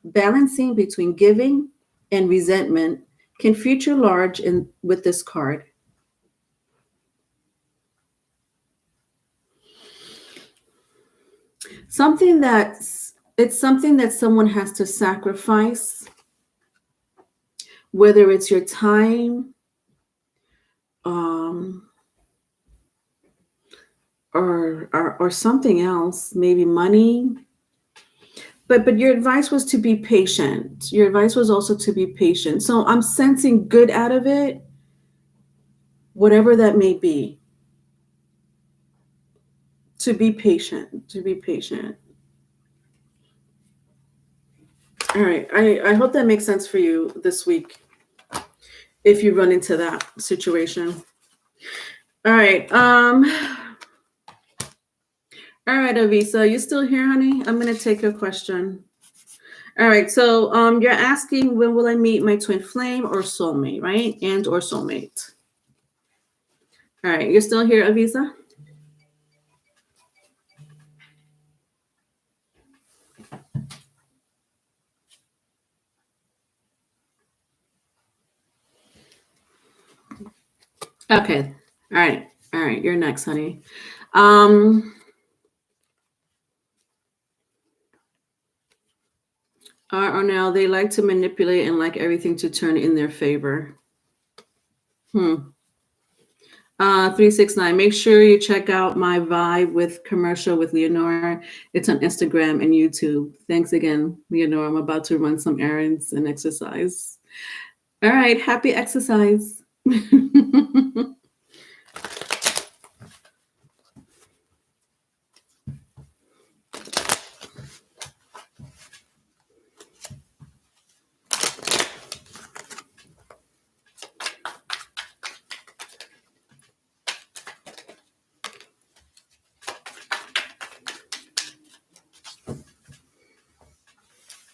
balancing between giving and resentment can feature large in with this card. Something that someone has to sacrifice, whether it's your time, um, or something else, maybe money. But your advice was to be patient. Your advice was also to be patient. So I'm sensing good out of it, whatever that may be. To be patient. To be patient. All right. I hope that makes sense for you this week if you run into that situation. All right. All right, Avisa, you still here, honey? I'm gonna take your question. All right, so you're asking when will I meet my twin flame or soulmate, right? And or soulmate. All right, you're still here, Avisa? Okay. All right. All right, you're next, honey. Or now they like to manipulate and like everything to turn in their favor. 369. Make sure you check out my Vibe with commercial with Leonora. It's on Instagram and YouTube. Thanks again, Leonora. I'm about to run some errands and exercise. All right. Happy exercise.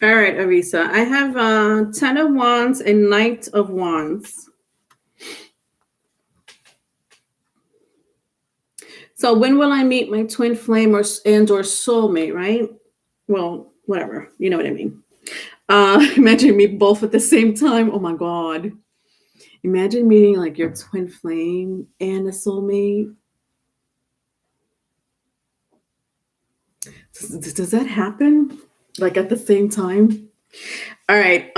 All right, Arisa. I have 10 of Wands and Knight of Wands. So when will I meet my twin flame or soulmate, right? Well, whatever. You know what I mean. Imagine me both at the same time. Oh my God. Imagine meeting like your twin flame and a soulmate. Does that happen? Like at the same time? All right.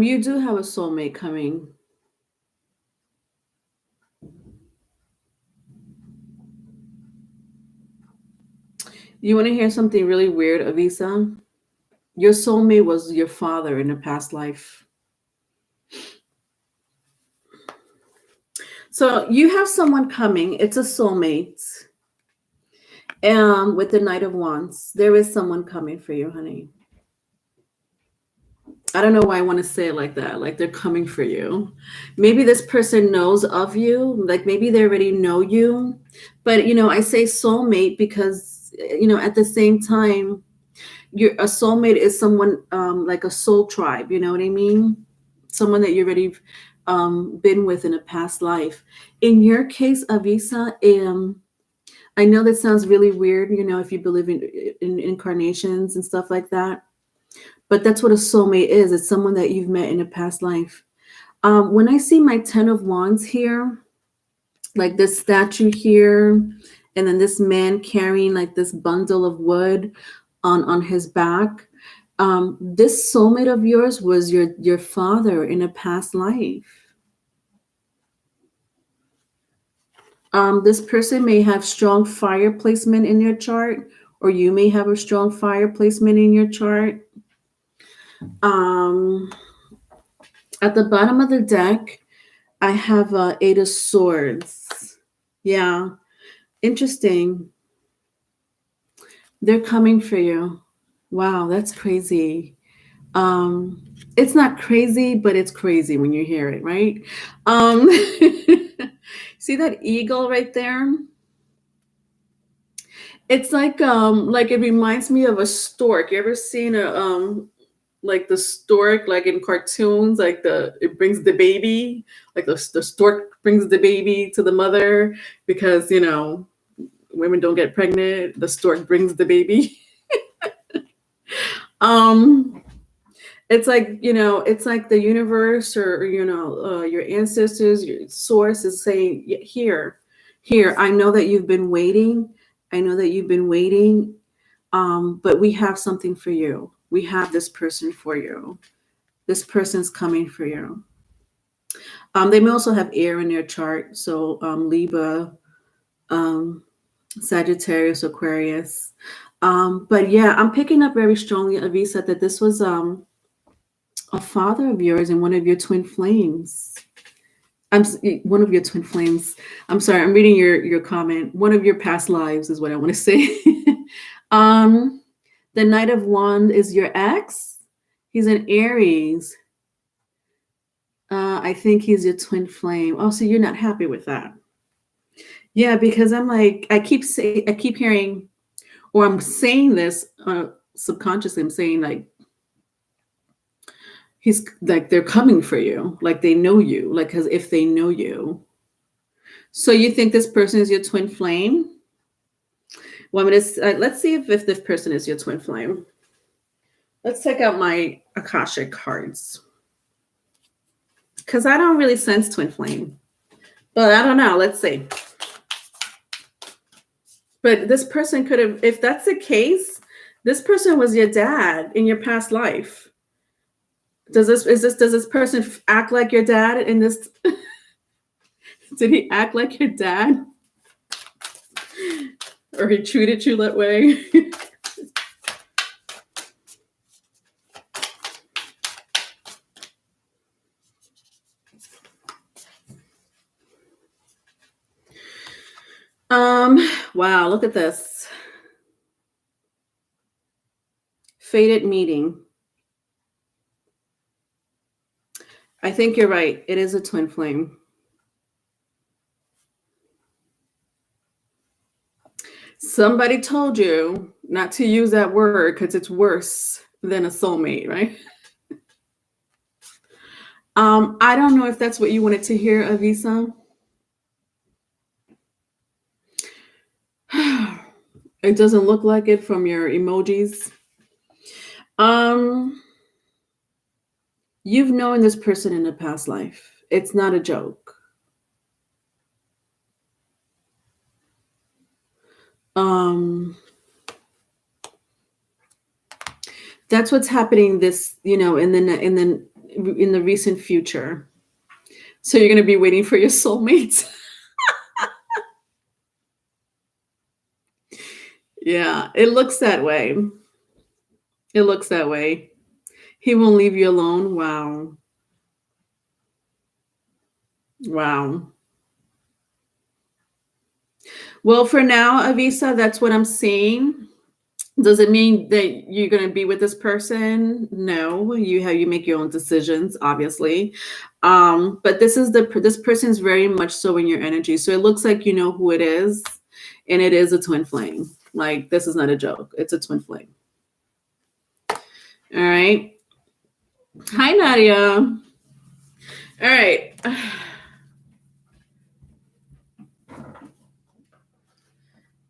You do have a soulmate coming. You want to hear something really weird, Avisa? Your soulmate was your father in a past life. So you have someone coming. It's a soulmate. With the Knight of Wands, there is someone coming for you, honey. I don't know why I want to say it like that. Like they're coming for you. Maybe this person knows of you. Like maybe they already know you. But I say soulmate because at the same time, a soulmate is someone like a soul tribe. You know what I mean? Someone that you already been with in a past life. In your case, Avisa, I know that sounds really weird. If you believe in incarnations and stuff like that. But that's what a soulmate is. It's someone that you've met in a past life. When I see my 10 of Wands here, like this statue here, and then this man carrying like this bundle of wood on his back, this soulmate of yours was your father in a past life. This person may have strong fire placement in your chart, or you may have a strong fire placement in your chart. At the bottom of the deck, I have Eight of Swords. Yeah, interesting. They're coming for you. Wow, that's crazy. It's not crazy, but it's crazy when you hear it, right? See that eagle right there? It's like it reminds me of a stork. You ever seen a like the stork, like in cartoons, like it brings the baby, like the stork brings the baby to the mother because women don't get pregnant. The stork brings the baby. um, it's like it's like the universe or your ancestors, your source is saying, here. I know that you've been waiting. I know that you've been waiting. But we have something for you. We have this person for you. This person's coming for you. They may also have air in their chart, so Libra, um, Sagittarius, Aquarius. But yeah, I'm picking up very strongly, Avisa, that this was a father of yours and one of your twin flames. One of your twin flames. I'm sorry, I'm reading your comment. One of your past lives is what I want to say. The Knight of Wands is your ex. He's an Aries. I think he's your twin flame. Oh, so you're not happy with that? Yeah, because I'm like, I keep hearing, or I'm saying this subconsciously. I'm saying like, he's like they're coming for you, like they know you, like as if they know you. So you think this person is your twin flame? Well, let's see if this person is your twin flame. Let's take out my Akashic cards. Because I don't really sense twin flame. But I don't know. Let's see. But this person could have, if that's the case, this person was your dad in your past life. Does this person act like your dad in this? Did he act like your dad? Or he treated you that way? Wow, look at this. Fated meeting. I think you're right. It is a twin flame. Somebody told you not to use that word because it's worse than a soulmate, right? I don't know if that's what you wanted to hear, Avisa. It doesn't look like it from your emojis. You've known this person in a past life. It's not a joke. That's what's happening this, in the recent future. So you're going to be waiting for your soulmates. Yeah, it looks that way. It looks that way. He won't leave you alone. Wow. Wow. Well, for now, Avisa, that's what I'm seeing. Does it mean that you're going to be with this person? No, you make your own decisions, obviously. But this person's very much so in your energy. So it looks like you know who it is, and it is a twin flame. Like, this is not a joke. It's a twin flame. All right. Hi, Nadia. All right.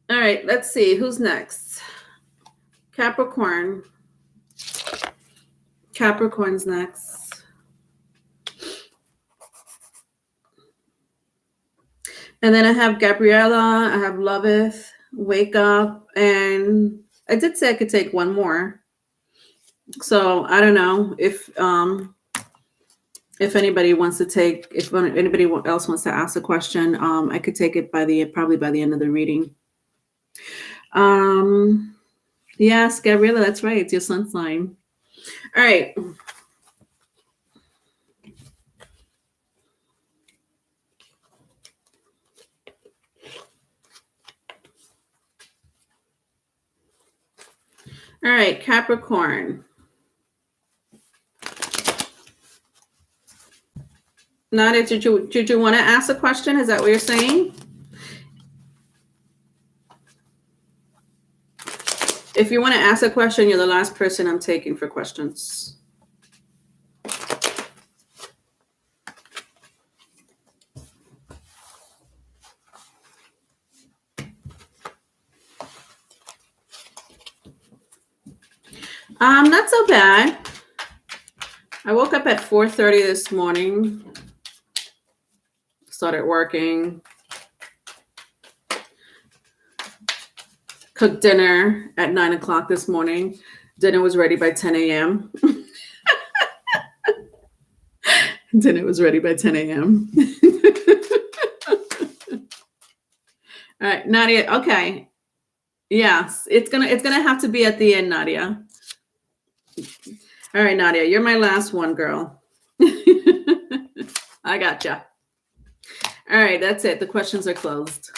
All right, let's see. Who's next? Capricorn. Capricorn's next. And then I have Gabriella. I have Loveth, Wake Up. And I did say I could take one more. So I don't know if anybody wants to take, if anybody else wants to ask a question, I could take it probably by the end of the reading. Yes, Gabriella, that's right. It's your sun sign. All right. All right, Capricorn. Nadia, did you want to ask a question? Is that what you're saying? If you want to ask a question, you're the last person I'm taking for questions. Not so bad. I woke up at 4:30 this morning. Started working. Cooked dinner at 9 o'clock this morning. Dinner was ready by 10 a.m. Dinner was ready by 10 a.m. All right, Nadia. Okay. Yes, it's gonna have to be at the end, Nadia. All right, Nadia, you're my last one, girl. I gotcha. All right, that's it. The questions are closed.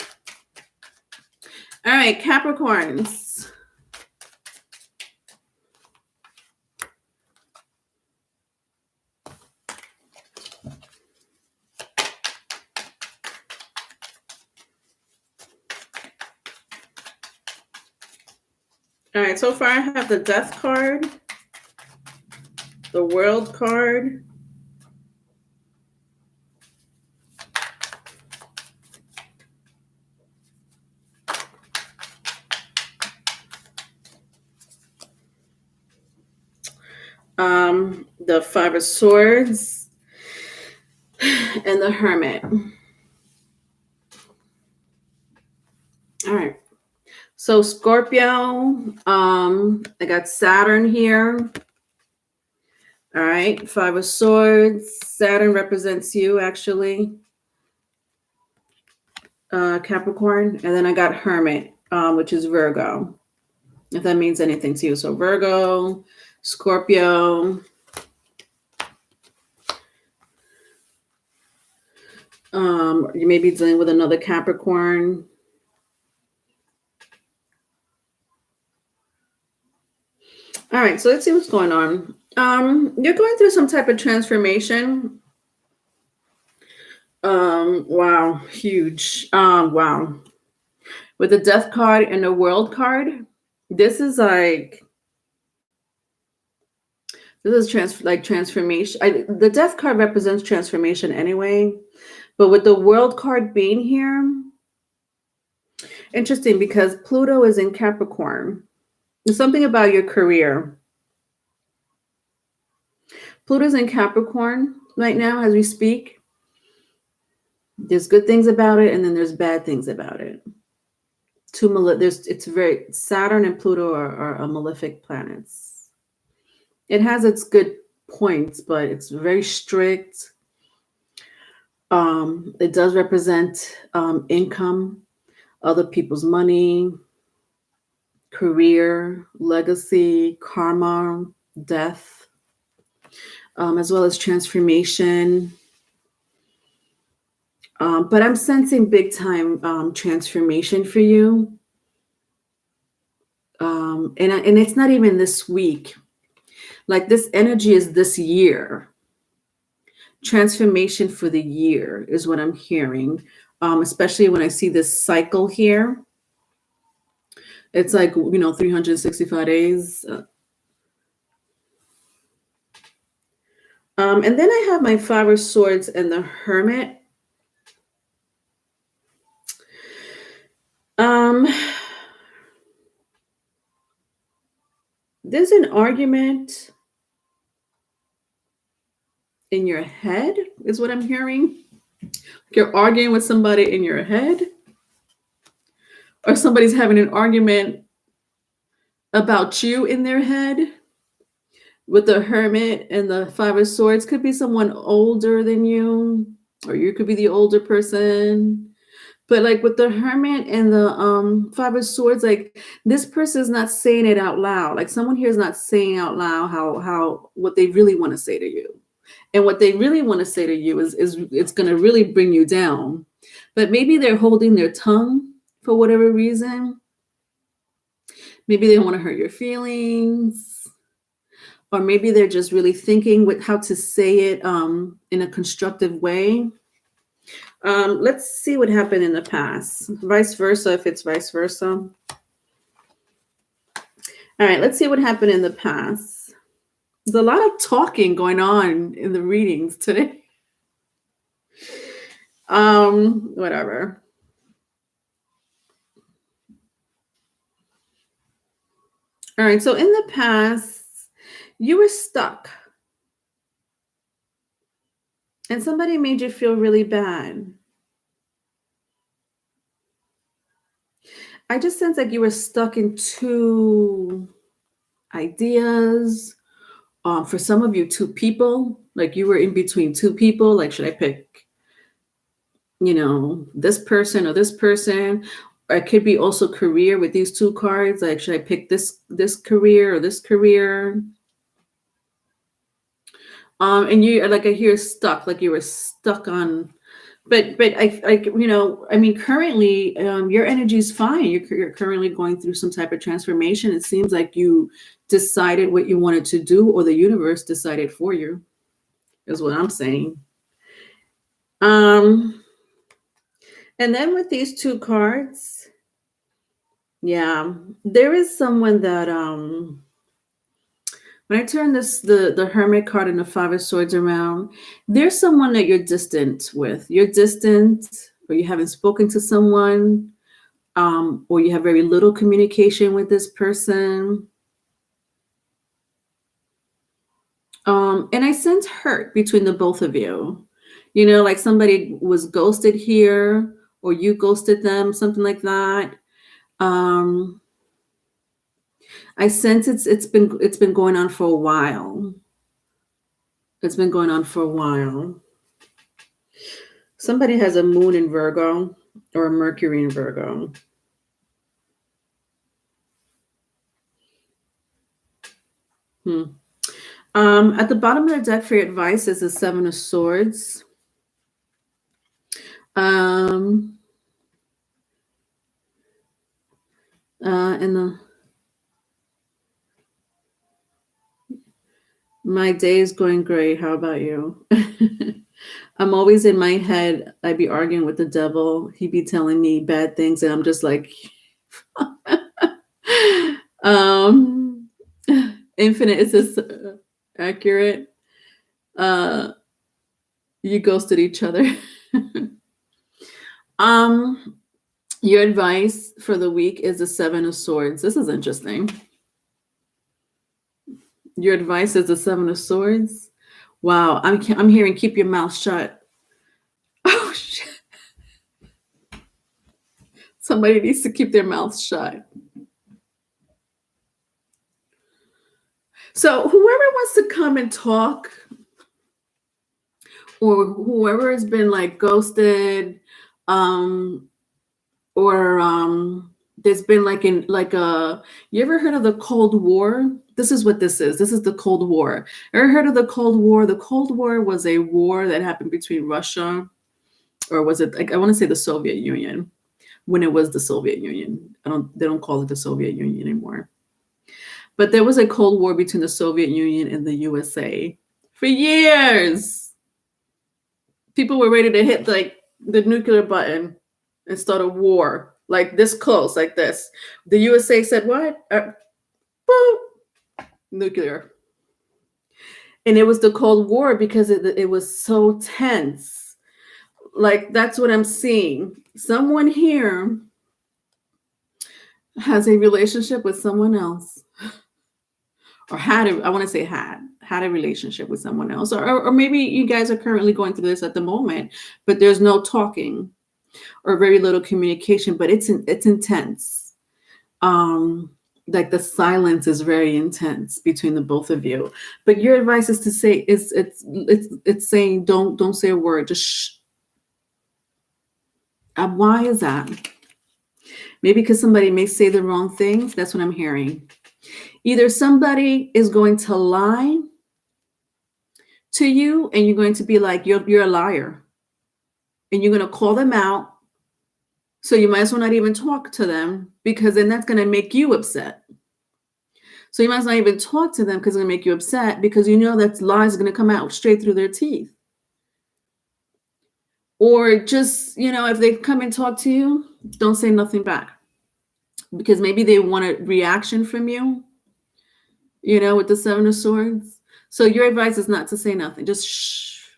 All right, Capricorns. All right, so far I have the Death card, the World card, the Five of Swords, and the Hermit. All right. So Scorpio, I got Saturn here. All right, Five of Swords. Saturn represents you, actually. Capricorn. And then I got Hermit, which is Virgo, if that means anything to you. So Virgo, Scorpio. You may be dealing with another Capricorn. All right, so let's see what's going on. You're going through some type of transformation. Wow, huge. Wow. With the Death card and the World card, this is transformation. The Death card represents transformation anyway, but with the World card being here, interesting because Pluto is in Capricorn. There's something about your career. Pluto's in Capricorn right now as we speak. There's good things about it, and then there's bad things about it. Saturn and Pluto are malefic planets. It has its good points, but it's very strict. It does represent income, other people's money, career, legacy, karma, death, as well as transformation. But I'm sensing big time transformation for you. And it's not even this week. Like this energy is this year. Transformation for the year is what I'm hearing, especially when I see this cycle here. It's like, 365 days. And then I have my Five of Swords and the Hermit. There's an argument in your head, is what I'm hearing. You're arguing with somebody in your head, or somebody's having an argument about you in their head. With the Hermit and the Five of Swords, could be someone older than you, or you could be the older person. But like with the Hermit and the Five of Swords, like this person is not saying it out loud. Like someone here is not saying out loud how what they really want to say to you. And what they really want to say to you is it's going to really bring you down. But maybe they're holding their tongue for whatever reason. Maybe they don't want to hurt your feelings. Or maybe they're just really thinking with how to say it in a constructive way. Let's see what happened in the past. Vice versa, if it's vice versa. All right, let's see what happened in the past. There's a lot of talking going on in the readings today. Whatever. All right, so in the past, you were stuck and somebody made you feel really bad. I just sense like you were stuck in two ideas. For some of you, two people, like you were in between two people. Like, should I pick, this person or this person? Or it could be also career with these two cards. Like, should I pick this career or this career? And you like I hear stuck, like you were stuck on, but I mean, currently, your energy is fine. You're currently going through some type of transformation. It seems like you decided what you wanted to do, or the universe decided for you, is what I'm saying. And then with these two cards, yeah, there is someone that when I turn the Hermit card and the Five of Swords around, there's someone that you're distant with. You're distant, or you haven't spoken to someone, or you have very little communication with this person. And I sense hurt between the both of you. Like somebody was ghosted here, or you ghosted them, something like that. I sense it's been going on for a while. It's been going on for a while. Somebody has a moon in Virgo or a Mercury in Virgo. At the bottom of the deck for your advice is the Seven of Swords. And my day is going great. How about you? I'm always in my head. I'd be arguing with the devil. He'd be telling me bad things, and I'm just like, infinite. Is this accurate? You ghosted each other. Your advice for the week is the Seven of Swords. This is interesting. Your advice is the Seven of Swords. Wow, I'm hearing keep your mouth shut. Oh shit! Somebody needs to keep their mouth shut. So whoever wants to come and talk, or whoever has been like ghosted, or there's been you ever heard of the Cold War? This is what this is. This is the Cold War. Ever heard of the Cold War? The Cold War was a war that happened between Russia, or was it I want to say the Soviet Union, when it was the Soviet Union. They don't call it the Soviet Union anymore. But there was a Cold War between the Soviet Union and the USA for years. People were ready to hit like the nuclear button and start a war, like this close, like this. The USA said, what? Boom, nuclear. And it was the Cold War because it was so tense. Like, that's what I'm seeing. Someone here has a relationship with someone else, or had a relationship with someone else, or maybe you guys are currently going through this at the moment, but there's no talking or very little communication, but it's intense. Like the silence is very intense between the both of you. But your advice is to say it's saying don't say a word, just shh. Why is that? Maybe because somebody may say the wrong things. That's what I'm hearing. Either somebody is going to lie to you, and you're going to be like, you're a liar, and you're going to call them out. So you might as well not even talk to them, because then that's going to make you upset. So you might as well not even talk to them, because it's going to make you upset, because you know that lies are going to come out straight through their teeth. Or just, if they come and talk to you, don't say nothing back, because maybe they want a reaction from you. with the Seven of Swords. So your advice is not to say nothing, just shh,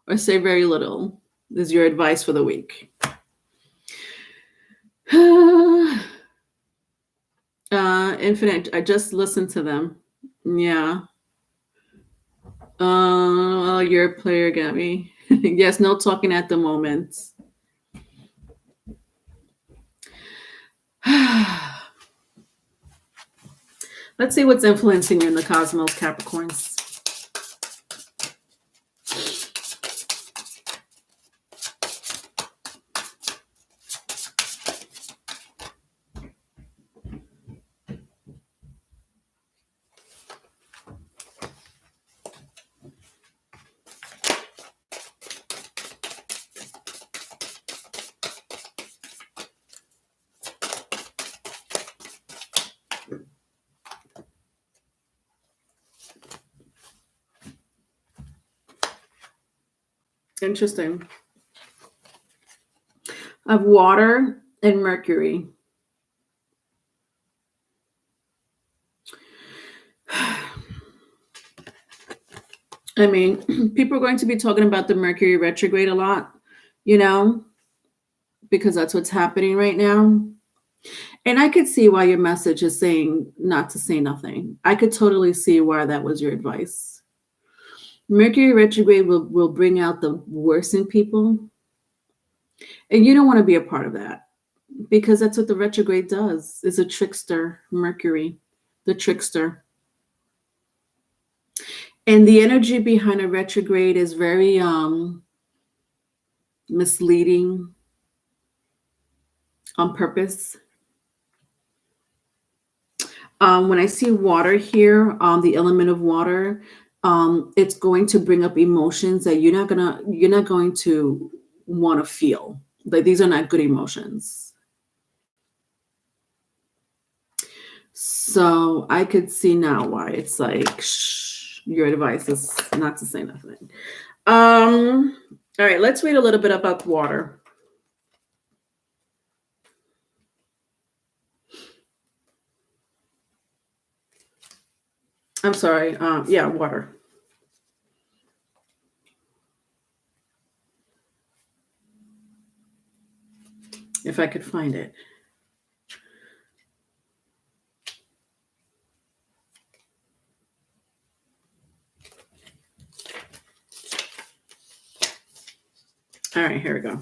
or say very little is your advice for the week. Infinite, I just listened to them. Yeah. Your player got me. Yes, no talking at the moment. Let's see what's influencing you in the cosmos, Capricorns. Interesting. Of water and Mercury. I mean, people are going to be talking about the Mercury retrograde a lot, because that's what's happening right now. And I could see why your message is saying not to say nothing. I could totally see why that was your advice. Mercury retrograde will bring out the worst in people. And you don't want to be a part of that, because that's what the retrograde does. It's a trickster, Mercury, the trickster. And the energy behind a retrograde is very misleading on purpose. When I see water here, the element of water, it's going to bring up emotions that you're not going to want to feel. Like, these are not good emotions. So I could see now why it's like, shh, your advice is not to say nothing. All right, let's read a little bit about water. I'm sorry. Yeah, water. If I could find it. All right, here we go.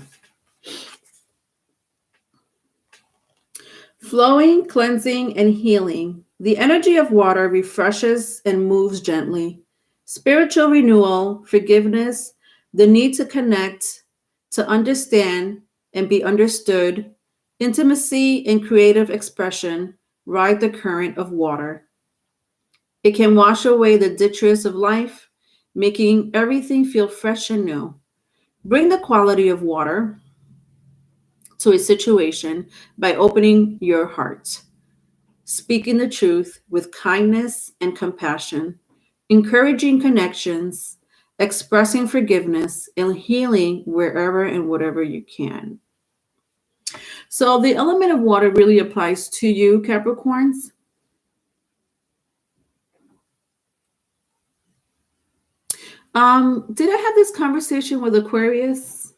Flowing, cleansing, and healing. The energy of water refreshes and moves gently. Spiritual renewal, forgiveness, the need to connect, to understand and be understood, intimacy and creative expression ride the current of water. It can wash away the detritus of life, making everything feel fresh and new. Bring the quality of water to a situation by opening your heart, speaking the truth with kindness and compassion, encouraging connections, expressing forgiveness, and healing wherever and whatever you can. So the element of water really applies to you, Capricorns. Did I have this conversation with Aquarius?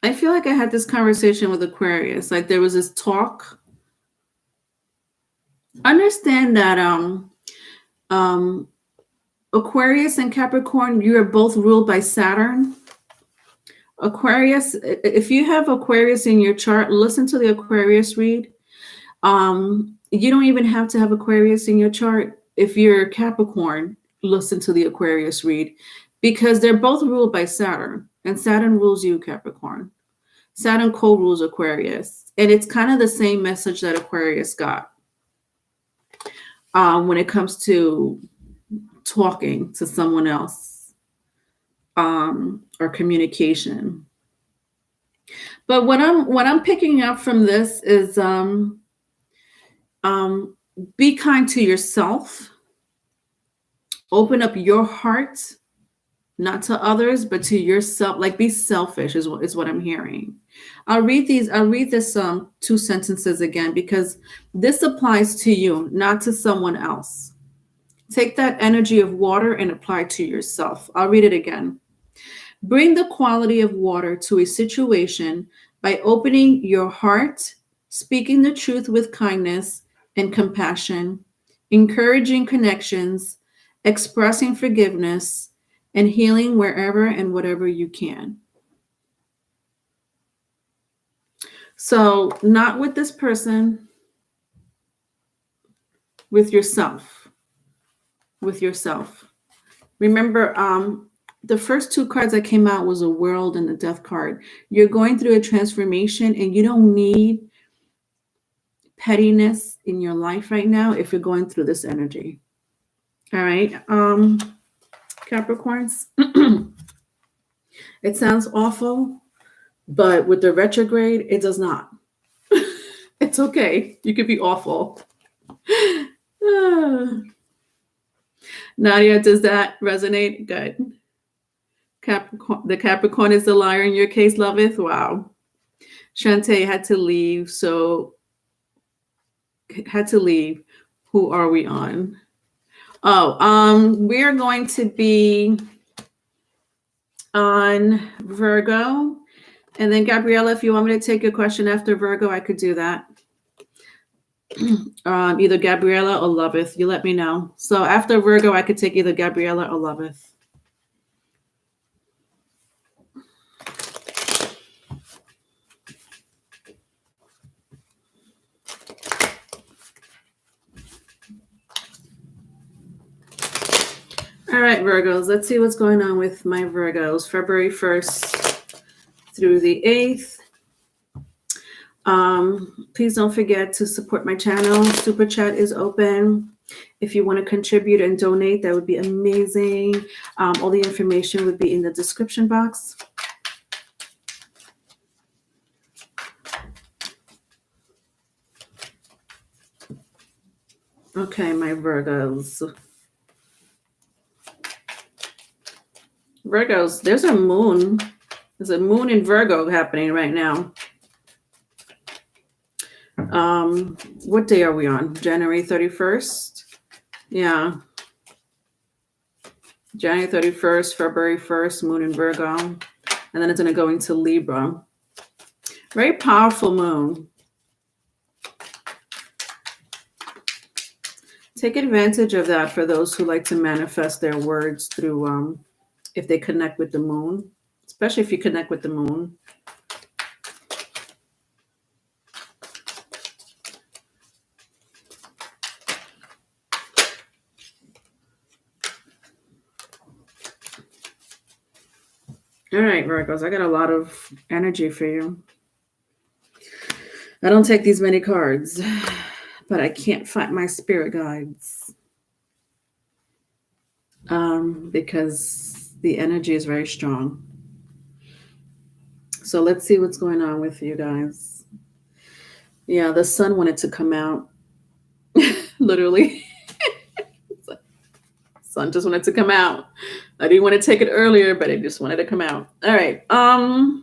I feel like I had this conversation with Aquarius. Like, there was this talk. Understand that Aquarius and Capricorn, you are both ruled by Saturn. Aquarius, if you have Aquarius in your chart, listen to the Aquarius read. You don't even have to have Aquarius in your chart. If you're Capricorn, listen to the Aquarius read, because they're both ruled by Saturn, and Saturn rules you, Capricorn. Saturn co-rules Aquarius, and it's kind of the same message that Aquarius got when it comes to talking to someone else, or communication. But what I'm picking up from this is be kind to yourself. Open up your heart not to others, but to yourself. Like be selfish is what I'm hearing. I'll read this two sentences again because this applies to you, not to someone else. Take that energy of water and apply it to yourself. I'll read it again. Bring the quality of water to a situation by opening your heart, speaking the truth with kindness and compassion, encouraging connections, expressing forgiveness, and healing wherever and whatever you can. So, not with this person, with yourself. With yourself. Remember, the first two cards that came out was a world and the death card. You're going through a transformation and you don't need pettiness in your life right now if you're going through this energy. All right. Capricorns. It sounds awful, but with the retrograde, it does not. It's okay. You could be awful. Nadia, does that resonate? Good. Capricorn, the Capricorn is the liar in your case, loveth. Wow. Shantae had to leave, so had to leave. Who are we on? Oh, we are going to be on Virgo. And then Gabriella, if you want me to take a question after Virgo, I could do that. Either Gabriella or Loveth. You let me know. So after Virgo, I could take either Gabriella or Loveth. All right, Virgos, let's see what's going on with my Virgos. February 1st through the 8th. Please don't forget to support my channel. Super Chat is open. If you want to contribute and donate, that would be amazing. All the information would be in the description box. Okay, my Virgos. Virgos, there's a moon. There's a moon in Virgo happening right now. What day are we on? January 31st? Yeah. January 31st, February 1st, moon in Virgo. And then it's going to go into Libra. Very powerful moon. Take advantage of that for those who like to manifest their words through, if they connect with the moon, especially if you connect with the moon. All right, Virgos, I got a lot of energy for you. I don't take these many cards, but I can't find my spirit guides because the energy is very strong. So let's see what's going on with you guys. Yeah, the sun wanted to come out. Literally. Sun just wanted to come out. I didn't want to take it earlier, but it just wanted to come out. All right. All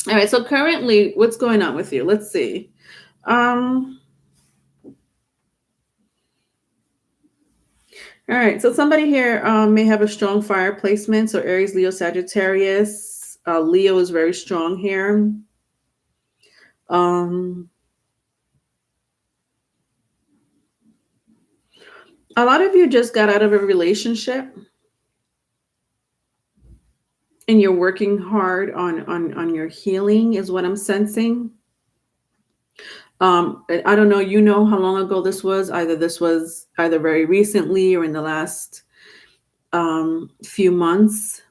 right. So currently, what's going on with you? Let's see. All right. So somebody here may have a strong fire placement. So Aries, Leo, Sagittarius. Leo is very strong here. A lot of you just got out of a relationship and you're working hard on your healing is what I'm sensing. I don't know, you know how long ago this was. This was either very recently or in the last few months.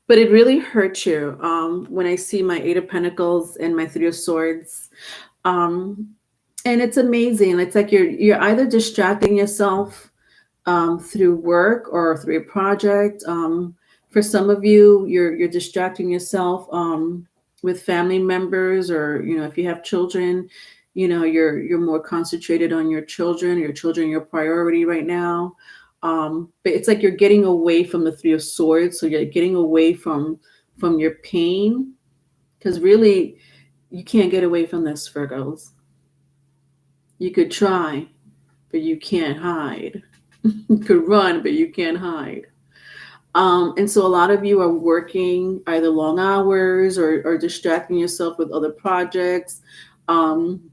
But it really hurt you when I see my Eight of Pentacles and my Three of Swords. And it's amazing. It's like you're either distracting yourself through work or through a project. For some of you, you're distracting yourself with family members, or if you have children, you're more concentrated on your children. Your children are your priority right now. But it's like you're getting away from the Three of Swords, so you're getting away from your pain, because really you can't get away from this, Virgos. You could try, but you can't hide. You could run, but you can't hide. And so a lot of you are working either long hours or distracting yourself with other projects. Um,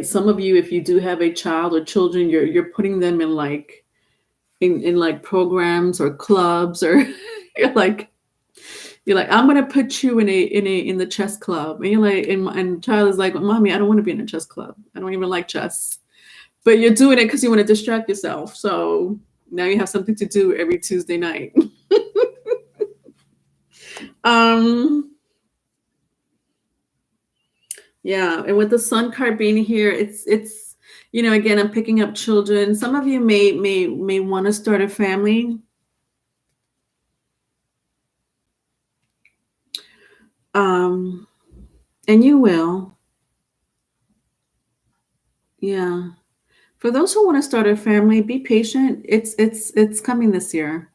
some of you, if you do have a child or children, you're putting them in like in like programs or clubs, or you're like I'm gonna put you in the chess club, and you're like, and child is like, mommy, I don't want to be in a chess club. I don't even like chess, but you're doing it because you want to distract yourself. So now you have something to do every Tuesday night. Yeah, and with the Sun card being here, it's again, I'm picking up children. Some of you may want to start a family. And you will. Yeah. For those who want to start a family, be patient. It's coming this year.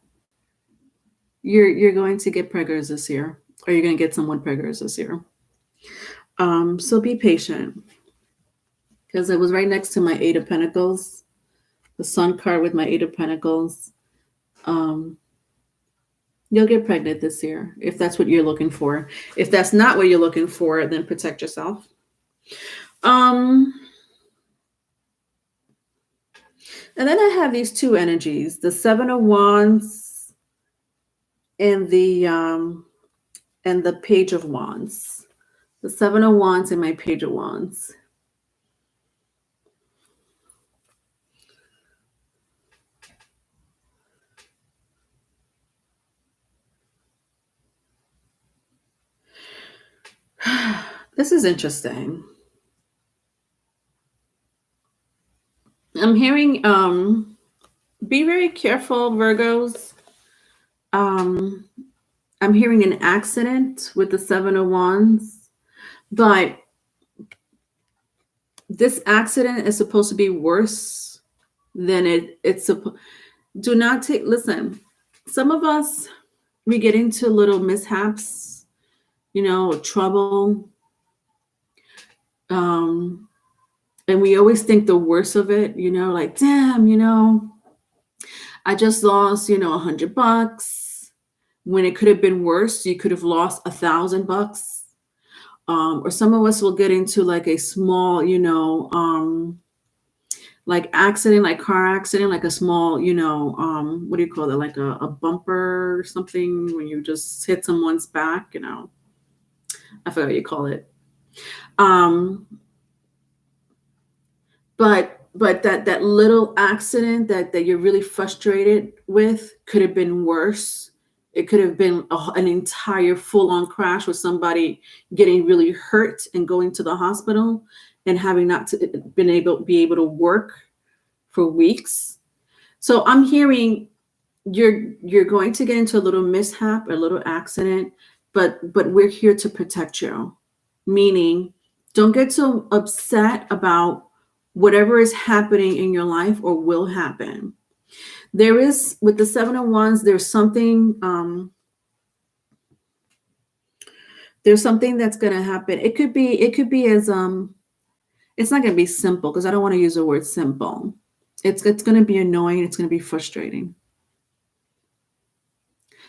You're going to get preggers this year, or you're going to get someone preggers this year. So be patient, because it was right next to my Eight of Pentacles, the Sun card with my Eight of Pentacles. You'll get pregnant this year if that's what you're looking for. If that's not what you're looking for, then protect yourself. And then I have these two energies, the Seven of Wands and the Page of Wands. The Seven of Wands and my Page of Wands. This is interesting. I'm hearing be very careful, Virgos. I'm hearing an accident with the Seven of Wands, but this accident is supposed to be worse than it's do not take, listen, some of us, we get into little mishaps, trouble, and we always think the worst of it, like, damn, I just lost, $100, when it could have been worse. You could have lost $1,000. Or some of us will get into like a small, like accident, like car accident, like a small, what do you call that? Like a bumper or something, when you just hit someone's back, I forgot what you call it. But that little accident that you're really frustrated with could have been worse. It could have been an entire full-on crash with somebody getting really hurt and going to the hospital and having not be able to work for weeks. So I'm hearing you're going to get into a little mishap, a little accident, but we're here to protect you. Meaning, don't get so upset about whatever is happening in your life or will happen. There is, with the Seven of Wands, there's something that's going to happen. It could be as it's not going to be simple, because I don't want to use the word simple. It's going to be annoying. It's going to be frustrating.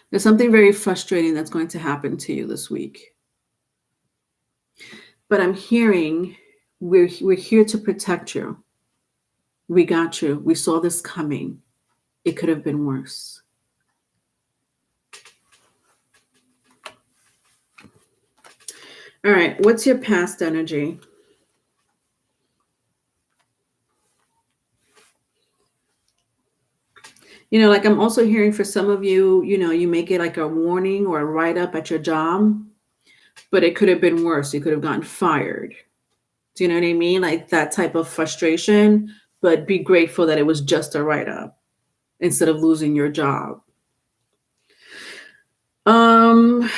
There's something very frustrating that's going to happen to you this week. But I'm hearing we're here to protect you. We got you. We saw this coming. It could have been worse. All right. What's your past energy? Like I'm also hearing for some of you, you may get like a warning or a write-up at your job, but it could have been worse. You could have gotten fired. Do you know what I mean? Like that type of frustration, but be grateful that it was just a write-up instead of losing your job. In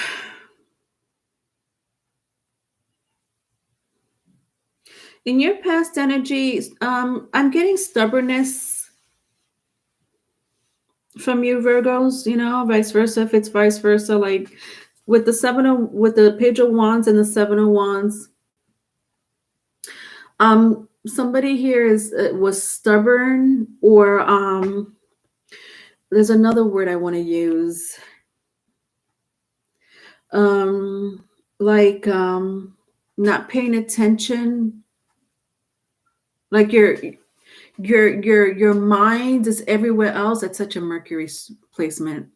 your past energy, I'm getting stubbornness. from you, Virgos, vice versa, if it's vice versa, like with the Page of Wands and the Seven of Wands. Somebody here was stubborn, or there's another word I want to use. Like not paying attention. Like your mind is everywhere else. That's such a Mercury placement.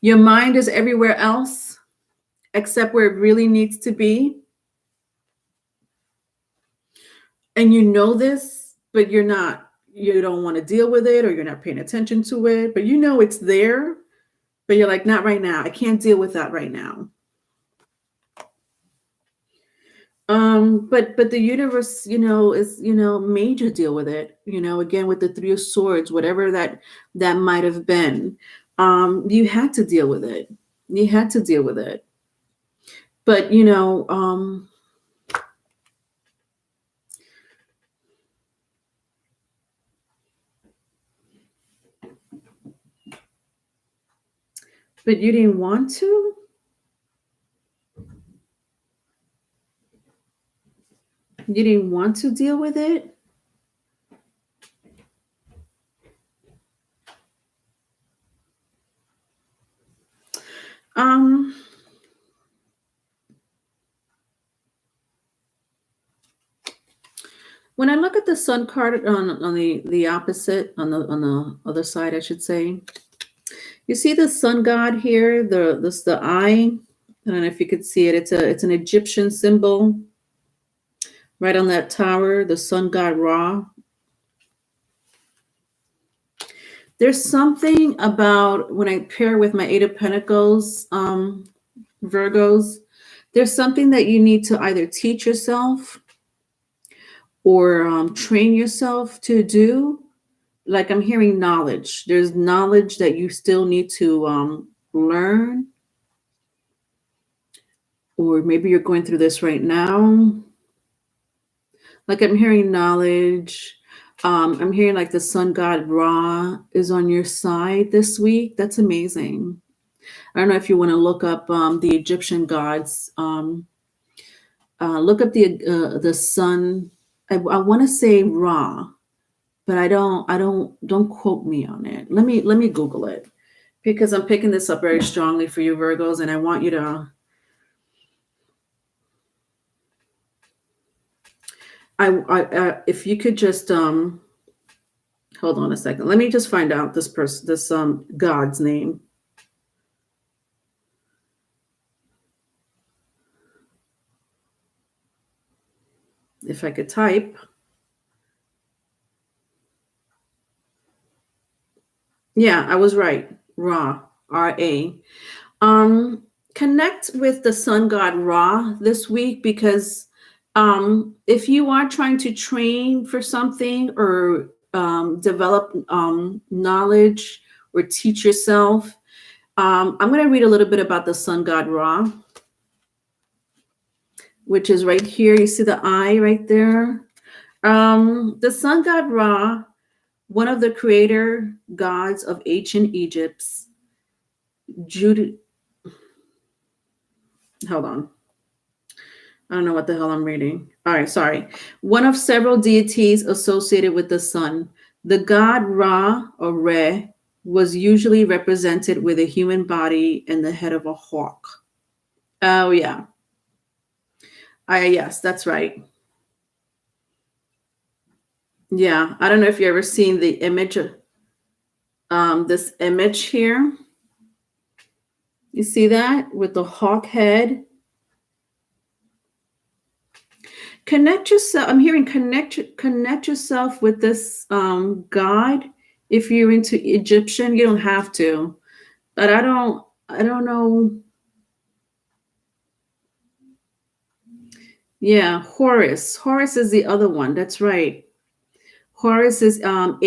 Your mind is everywhere else except where it really needs to be. And you know this, but you don't want to deal with it, or you're not paying attention to it, but it's there, but you're like, not right now. I can't deal with that right now. But the universe, is, made you deal with it, again, with the Three of Swords, whatever that might have been. You had to deal with it. You had to deal with it. But, but you didn't want to? You didn't want to deal with it? When I look at the Sun card on the opposite, on the other side, I should say, you see the Sun God here, the eye. I don't know if you could see it. It's an Egyptian symbol right on that tower, the Sun God Ra. There's something about when I pair with my Eight of Pentacles, Virgos, there's something that you need to either teach yourself or train yourself to do. Like I'm hearing knowledge. There's knowledge that you still need to learn. Or maybe you're going through this right now. Like I'm hearing knowledge. I'm hearing like the Sun God Ra is on your side this week. That's amazing. I don't know if you want to look up the Egyptian gods. Look up the sun. I want to say Ra, but I don't quote me on it. Let me Google it, because I'm picking this up very strongly for you, Virgos, and I want you to. If you could just hold on a second. Let me just find out this god's name. If I could type. Yeah, I was right. Ra, R-A. Connect with the Sun God Ra this week, because if you are trying to train for something or develop knowledge or teach yourself, I'm going to read a little bit about the Sun God Ra, which is right here. You see the eye right there? The Sun God Ra, one of the creator gods of ancient Egypt's hold on. I don't know what the hell I'm reading. All right, sorry. One of several deities associated with the sun. The god Ra, or Re, was usually represented with a human body and the head of a hawk. Oh, yeah. Yes, that's right. Yeah, I don't know if you've ever seen the image of this image here. You see that with the hawk head? Connect yourself. I'm hearing connect yourself with this god. If you're into Egyptian, you don't have to, but I don't know. Yeah, Horus. Horus is the other one. That's right. Horus is Horus.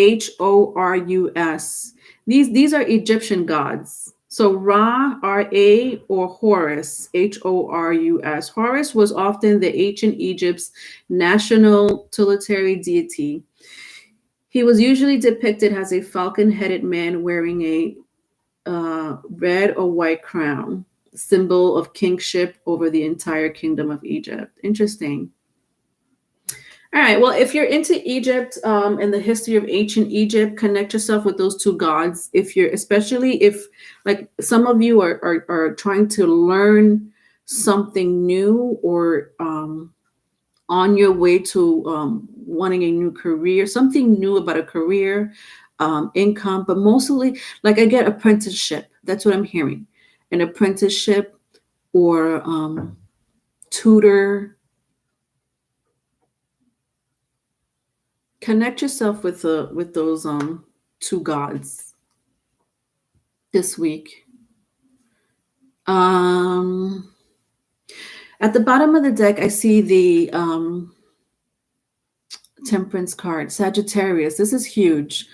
These are Egyptian gods. So Ra, R-A, or Horus, Horus. Horus was often the ancient Egypt's national tutelary deity. He was usually depicted as a falcon-headed man wearing a red or white crown, symbol of kingship over the entire kingdom of Egypt. Interesting. All right. Well, if you're into Egypt and the history of ancient Egypt, connect yourself with those two gods. If you're, especially if, like, some of you are trying to learn something new, or on your way to wanting a new career, something new about a career, income, but mostly, like, I get apprenticeship. That's what I'm hearing. An apprenticeship, or tutor. Connect yourself with those two gods this week. At the bottom of the deck, I see the Temperance card, Sagittarius. This is huge.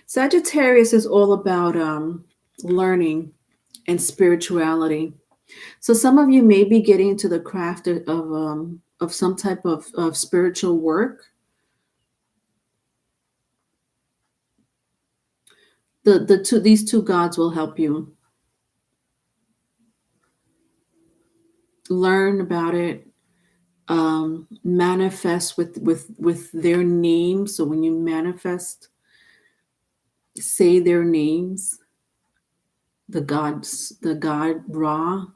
Sagittarius is all about learning and spirituality. So some of you may be getting into the craft of some type of spiritual work. These two gods will help you learn about it, manifest with their names. So when you manifest, say their names. The god Ra,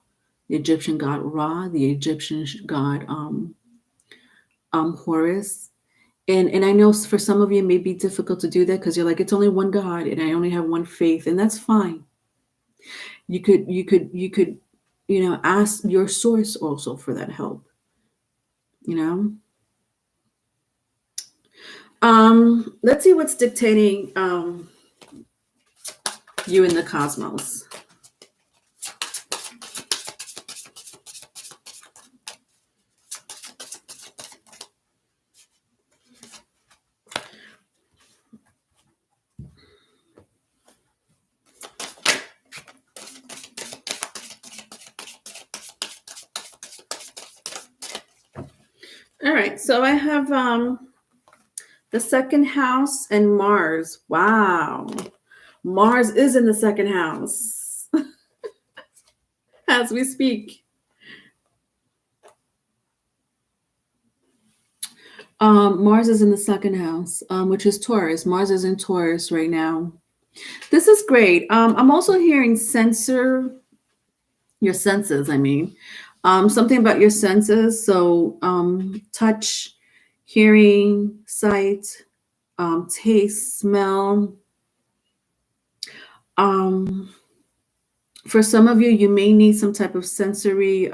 the Egyptian god Ra, the Egyptian god Horus. And I know for some of you it may be difficult to do that because you're like, it's only one God and I only have one faith, and that's fine. You could ask your source also for that help. Let's see what's dictating you in the cosmos. All right, so I have the second house and Mars. Wow. Mars is in the second house as we speak. Mars is in the second house, which is Taurus. Mars is in Taurus right now. This is great. I'm also hearing censor your senses. I mean, something about your senses. So touch, hearing, sight, taste, smell. For some of you, you may need some type of sensory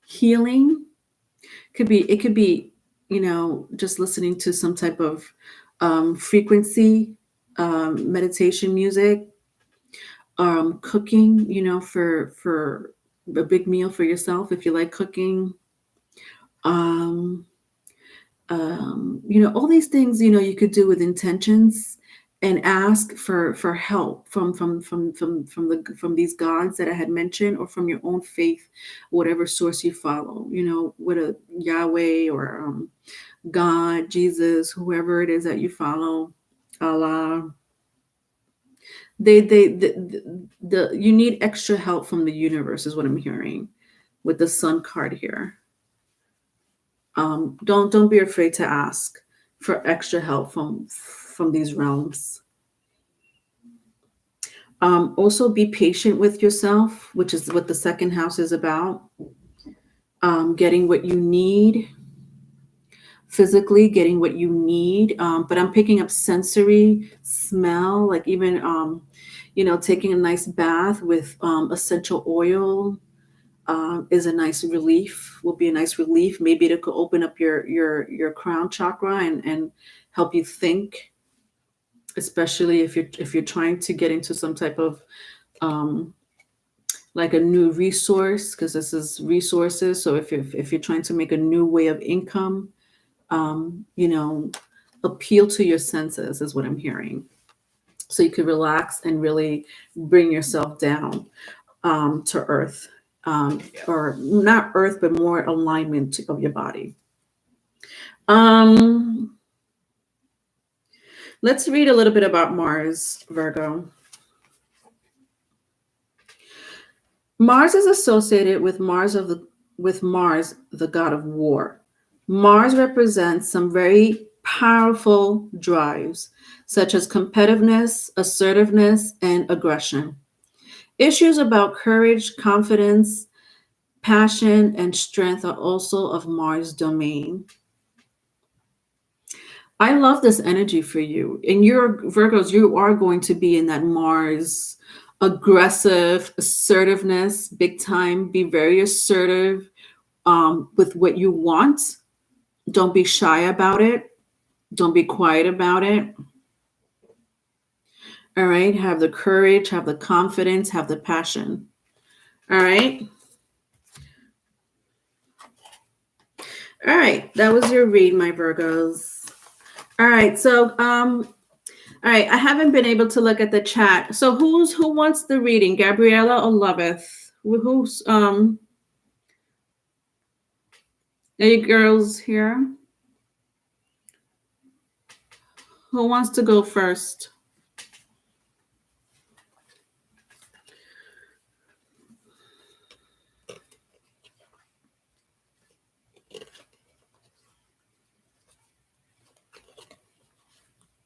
healing. It could be, just listening to some type of frequency, meditation music, cooking, for a big meal for yourself if you like cooking. All these things, you could do with intentions and ask for help from these gods that I had mentioned, or from your own faith, whatever source you follow, with a Yahweh or God, Jesus, whoever it is that you follow, Allah. You need extra help from the universe is what I'm hearing with the Sun card here. Don't be afraid to ask for extra help from these realms. Also be patient with yourself, which is what the second house is about. Getting what you need, physically getting what you need, but I'm picking up sensory, smell, like even taking a nice bath with essential oil is a nice relief, will be a nice relief. Maybe it could open up your crown chakra and help you think, especially if you're trying to get into some type of like a new resource, because this is resources. So if you're trying to make a new way of income, appeal to your senses is what I'm hearing. So you could relax and really bring yourself down to earth, or not earth, but more alignment of your body. Um, let's read a little bit about Mars, Virgo. Mars is associated with Mars, the god of war. Mars represents some very powerful drives, such as competitiveness, assertiveness, and aggression. Issues about courage, confidence, passion, and strength are also of Mars' domain. I love this energy for you. And you're Virgos, you are going to be in that Mars aggressive assertiveness, big time. Be very assertive with what you want. Don't be shy about it. Don't be quiet about it. All right. Have the courage, have the confidence, have the passion. All right. All right. That was your read, my Virgos. All right. So, all right. I haven't been able to look at the chat. So, who wants the reading, Gabriella or Loveth? Who's Are you girls here? Who wants to go first?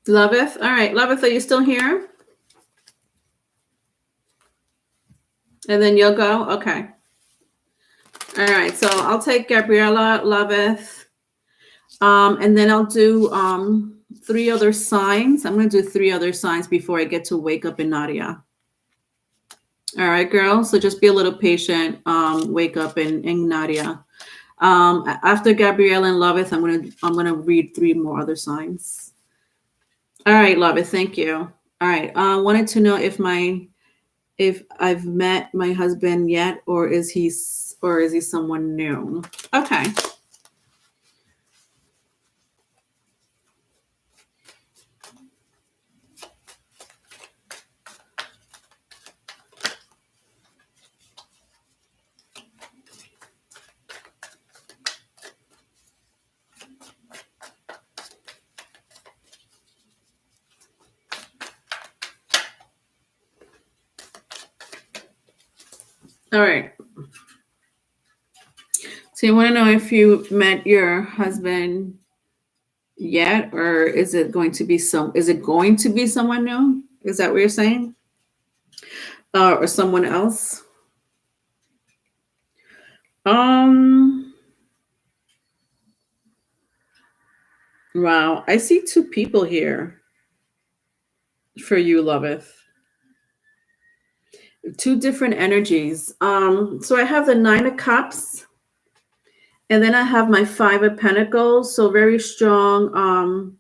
Loveth? All right. Loveth, are you still here? And then you'll go? Okay. All right. So I'll take Gabriella, Loveth. And then I'll do 3 other signs. I'm going to do 3 other signs before I get to Wake Up in Nadia. All right, girls. So just be a little patient. Wake Up in Nadia. After Gabriella and Loveth, I'm gonna read 3 more other signs. All right, Loveth. Thank you. All right. Wanted to know if I've met my husband yet, or is he someone new? Okay. All right. So you want to know if you met your husband yet, or is it going to be someone new? Is that what you're saying? Or someone else? Wow, I see 2 people here for you, Loveth. 2 different energies. So I have the 9 of Cups, and then I have my 5 of Pentacles. So very strong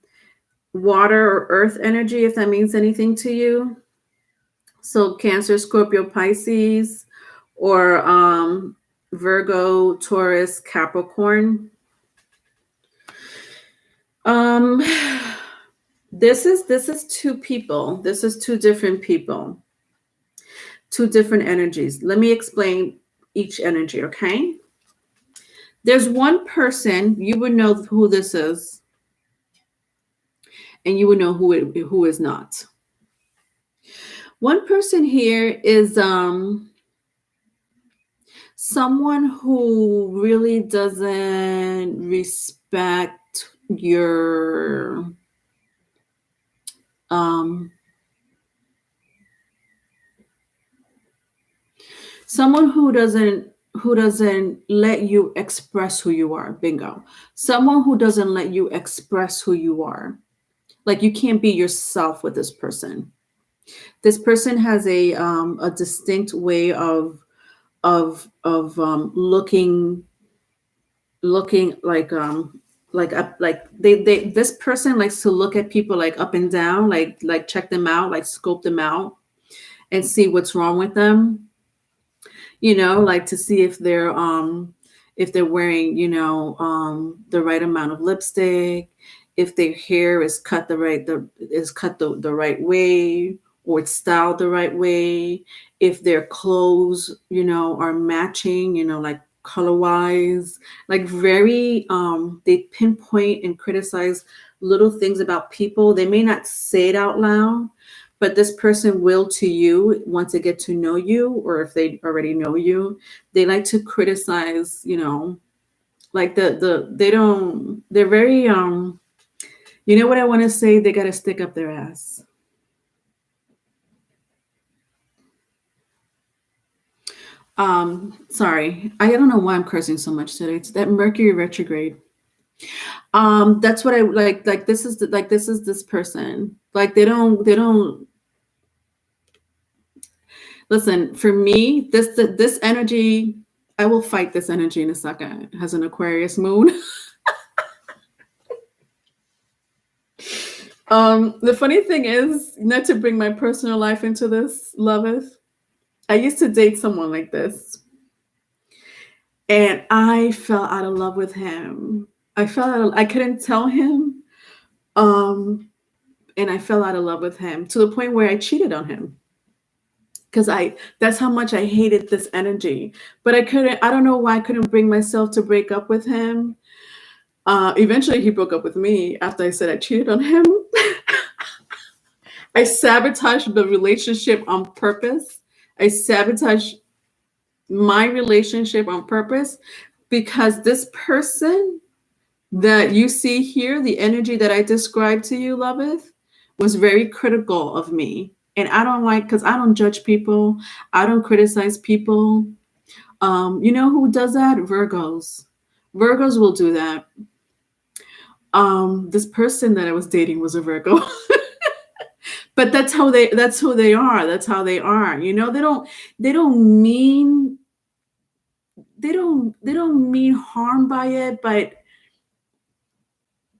water or earth energy, if that means anything to you. So Cancer, Scorpio, Pisces, or Virgo, Taurus, Capricorn. This is 2 people. This is 2 different people. 2 different energies. Let me explain each energy, okay? There's one person, you would know who this is, and you would know who is not. One person here is someone who really doesn't respect your someone who doesn't let you express who you are. Bingo. Someone who doesn't let you express who you are. Like you can't be yourself with this person. This person has a distinct way of looking like they this person likes to look at people like up and down, like check them out, like scope them out and see what's wrong with them. You know, like to see if they're wearing, the right amount of lipstick, if their hair is cut the right way, or it's styled the right way, if their clothes, are matching, color wise, like very they pinpoint and criticize little things about people. They may not say it out loud, but this person will to you once they get to know you, or if they already know you, they like to criticize, like they don't, they're very you know what I want to say, they got to stick up their ass. Sorry, I don't know why I'm cursing so much today. It's that Mercury retrograde. That's what I like this is this is this person, like they don't listen. For me, this energy, I will fight this energy in a second. It has an Aquarius moon. The funny thing is, not to bring my personal life into this, Loveth, I used to date someone like this, and I fell out of love with him. I couldn't tell him, and I fell out of love with him to the point where I cheated on him, because that's how much I hated this energy. But I don't know why I couldn't bring myself to break up with him. Eventually he broke up with me after I said I cheated on him. I sabotaged the relationship on purpose. I sabotaged my relationship on purpose because this person that you see here, the energy that I described to you, Loveth, was very critical of me. And I don't like, because I don't judge people. I don't criticize people. You know who does that? Virgos. Virgos will do that. This person that I was dating was a Virgo. But that's who they are. That's how they are. They don't mean harm by it, but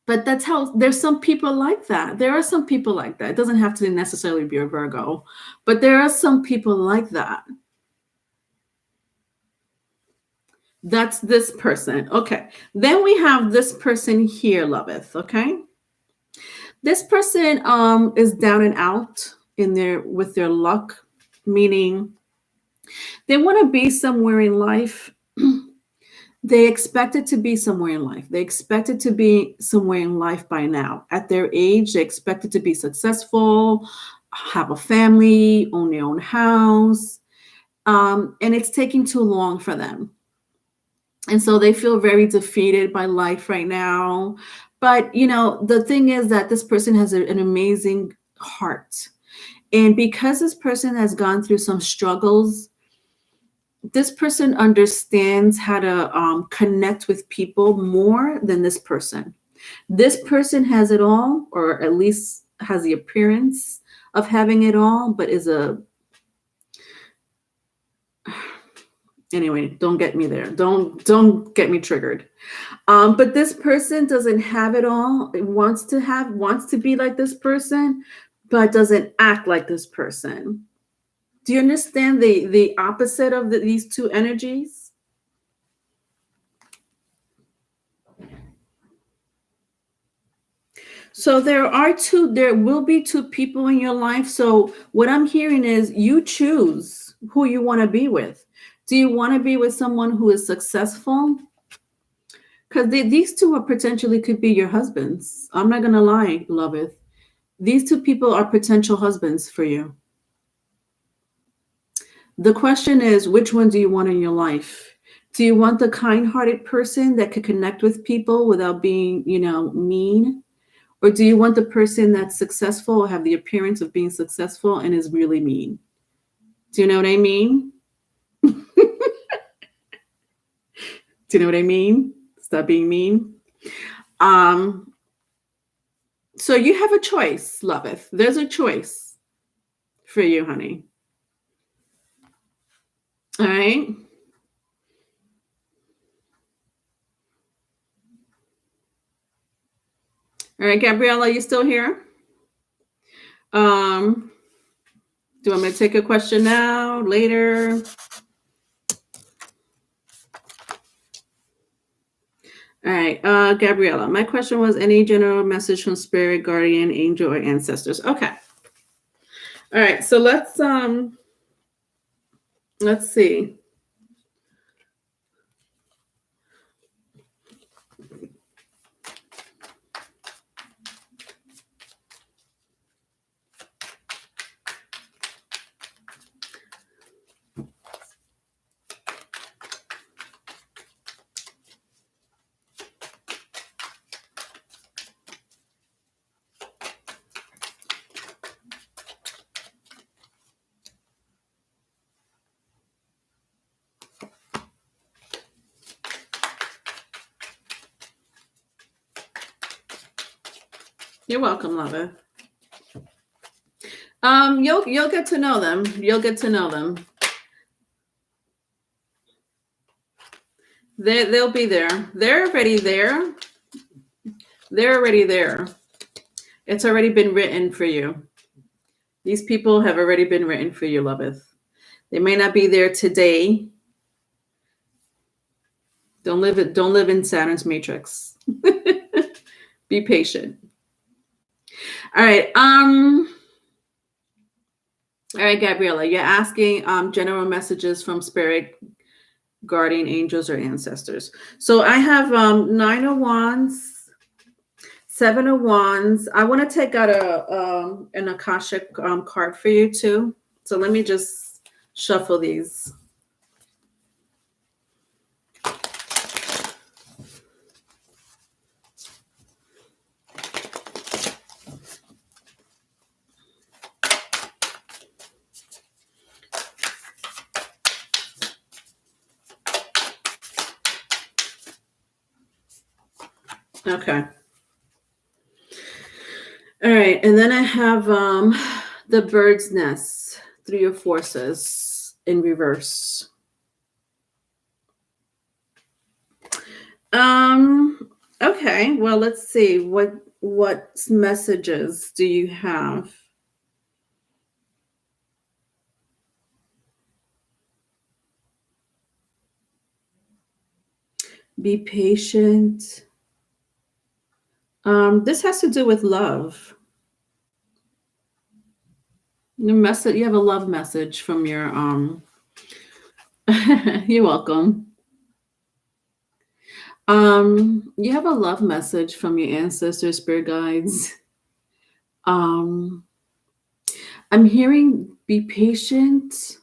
that's how, there's some people like that. There are some people like that. It doesn't have to necessarily be a Virgo, but there are some people like that. That's this person. Okay. Then we have this person here, Loveth. Okay. This person is down and out with their luck, meaning they want to be somewhere in life. They expected to be somewhere in life. They expected to be somewhere in life by now. At their age, they expected to be successful, have a family, own their own house. And it's taking too long for them. And so they feel very defeated by life right now. But, the thing is that this person has an amazing heart. And because this person has gone through some struggles, this person understands how to connect with people more than this person. This person has it all, or at least has the appearance of having it all, but anyway, don't get me there. Don't get me triggered. But this person doesn't have it all. It wants to be like this person, but doesn't act like this person. Do you understand the opposite of these two energies? So there will be two people in your life. So what I'm hearing is you choose who you want to be with. Do you want to be with someone who is successful? Because these two are potentially could be your husbands. I'm not going to lie, Loveth. These two people are potential husbands for you. The question is, which one do you want in your life? Do you want the kind-hearted person that could connect with people without being, mean? Or do you want the person that's successful or have the appearance of being successful and is really mean? Do you know what I mean? Do you know what I mean? Stop being mean. So you have a choice, Loveth. There's a choice for you, honey. All right. All right, Gabriella, you still here? Do you want me to take a question now, later? All right, Gabriella, my question was any general message from spirit, guardian, angel, or ancestors? Okay. All right, so let's see. You're welcome, lover. You'll get to know them. You'll get to know them. They'll be there. They're already there. They're already there. It's already been written for you. These people have already been written for you, loveth. They may not be there today. Don't live in Saturn's matrix. Be patient. All right. All right, Gabriella, you're asking general messages from spirit, guardian angels, or ancestors. So I have 9 of Wands, 7 of Wands. I want to take out an Akashic card for you too. So let me just shuffle these. Okay. All right, and then I have the bird's nest, 3 of Forces in reverse. Okay, well, let's see. What messages do you have? Be patient. This has to do with love. You have a love message from your you're welcome. You have a love message from your ancestors, spirit guides. I'm hearing be patient.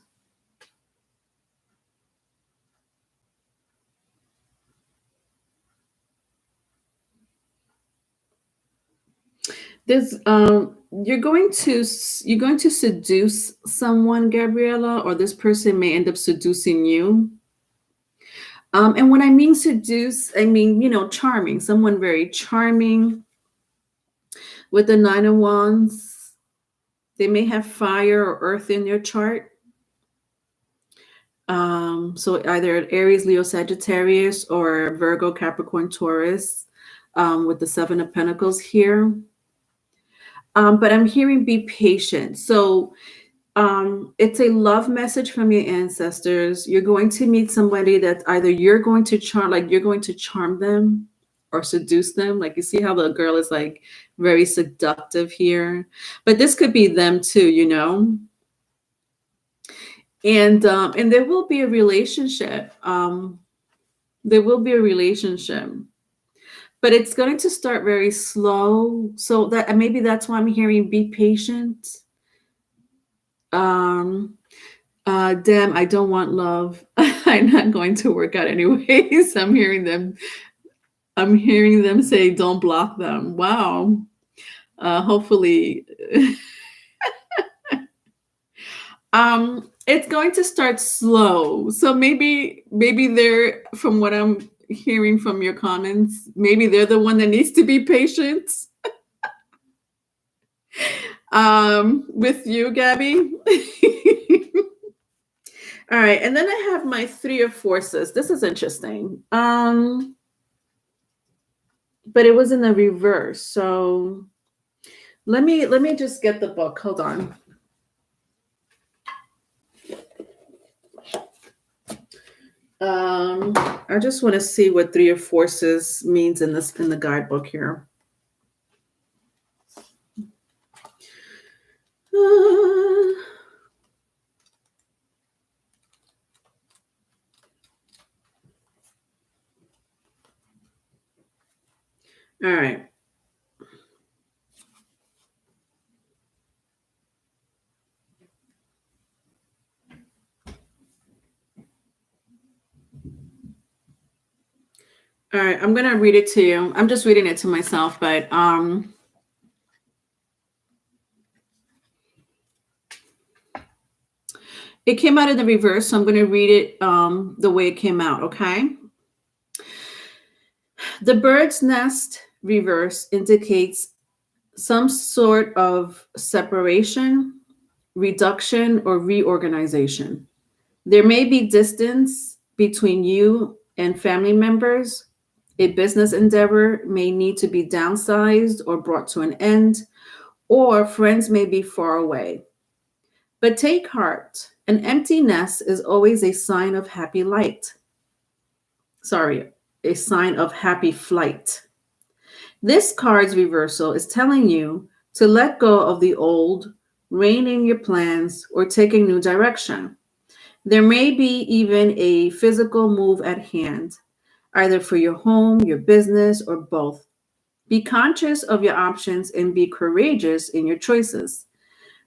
There's you're going to seduce someone, Gabriella, or this person may end up seducing you. And when I mean seduce, I mean, charming, someone very charming. With the 9 of Wands, they may have fire or earth in their chart. So either Aries, Leo, Sagittarius, or Virgo, Capricorn, Taurus, with the 7 of Pentacles here. But I'm hearing be patient. So it's a love message from your ancestors. You're going to meet somebody that either you're going to charm them or seduce them. Like, you see how the girl is like very seductive here, but this could be them too, and there will be a relationship. There will be a relationship, but it's going to start very slow. So that maybe that's why I'm hearing be patient. Damn, I don't want love. I'm not going to work out anyways. I'm hearing them say, don't block them. Wow. Hopefully. It's going to start slow. So maybe they're, from what I'm hearing from your comments, maybe they're the one that needs to be patient. With you, Gabby. All right, and then I have my 3 of Forces. This is interesting. But it was in the reverse. So let me just get the book. Hold on. I just want to see what 3 of Forces means in the guidebook here. All right. All right, I'm going to read it to you. I'm just reading it to myself, but it came out in the reverse, so I'm going to read it the way it came out, okay? The bird's nest reverse indicates some sort of separation, reduction, or reorganization. There may be distance between you and family members. A business endeavor may need to be downsized or brought to an end, or friends may be far away. But take heart, an empty nest is always a sign of happy light. Sorry, a sign of happy flight. This card's reversal is telling you to let go of the old, rein in your plans, or take a new direction. There may be even a physical move at hand, either for your home, your business, or both. Be conscious of your options and be courageous in your choices.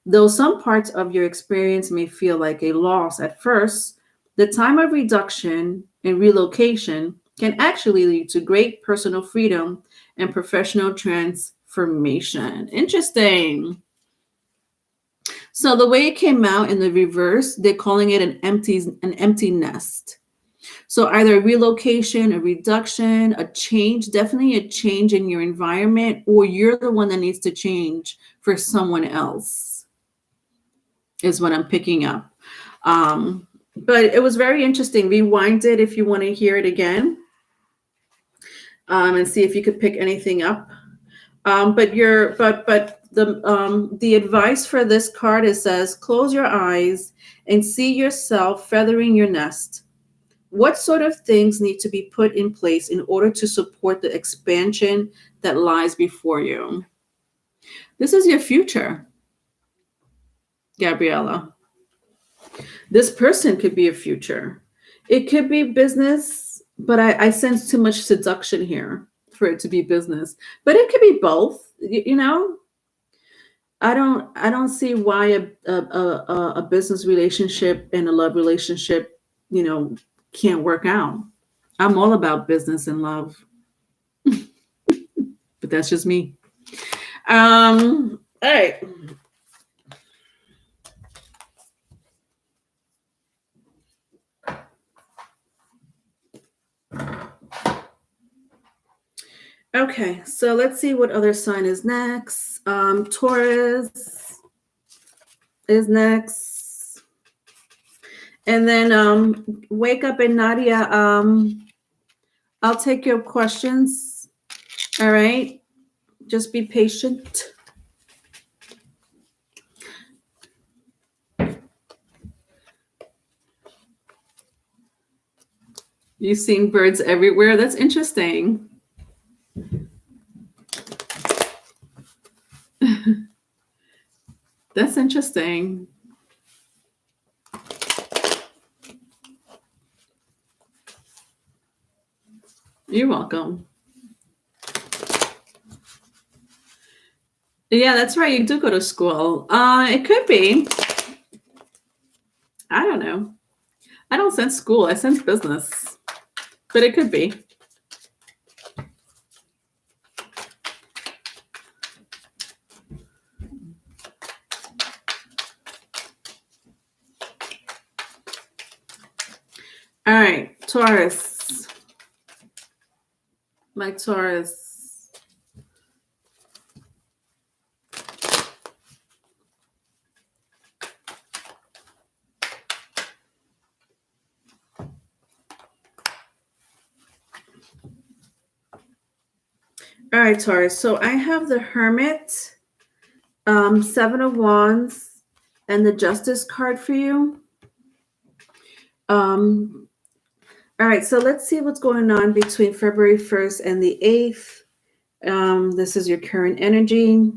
Though some parts of your experience may feel like a loss at first, the time of reduction and relocation can actually lead to great personal freedom and professional transformation. Interesting. So the way it came out in the reverse, they're calling it an empty nest. So either a relocation, a reduction, a change, definitely a change in your environment, or you're the one that needs to change for someone else, is what I'm picking up. But it was very interesting. Rewind it if you want to hear it again, and see if you could pick anything up. But the advice for this card, it says close your eyes and see yourself feathering your nest. What sort of things need to be put in place in order to support the expansion that lies before you? This is your future, Gabriella. This person could be a future. It could be business, but I sense too much seduction here for it to be business. But it could be both. You know, I don't see why a business relationship and a love relationship, can't work out. I'm all about business and love, but that's just me. All right. Okay, so let's see what other sign is next. Taurus is next. And then Wake Up and Nadia, I'll take your questions. All right. Just be patient. You've seen birds everywhere. That's interesting. That's interesting. You're welcome. Yeah, that's right. You do go to school. It could be. I don't know. I don't sense school. I sense business. But it could be. All right, Taurus. My Taurus. All right, Taurus. So I have the Hermit, Seven of Wands, and the Justice card for you. All right, so let's see what's going on between February 1st and the 8th. This is your current energy.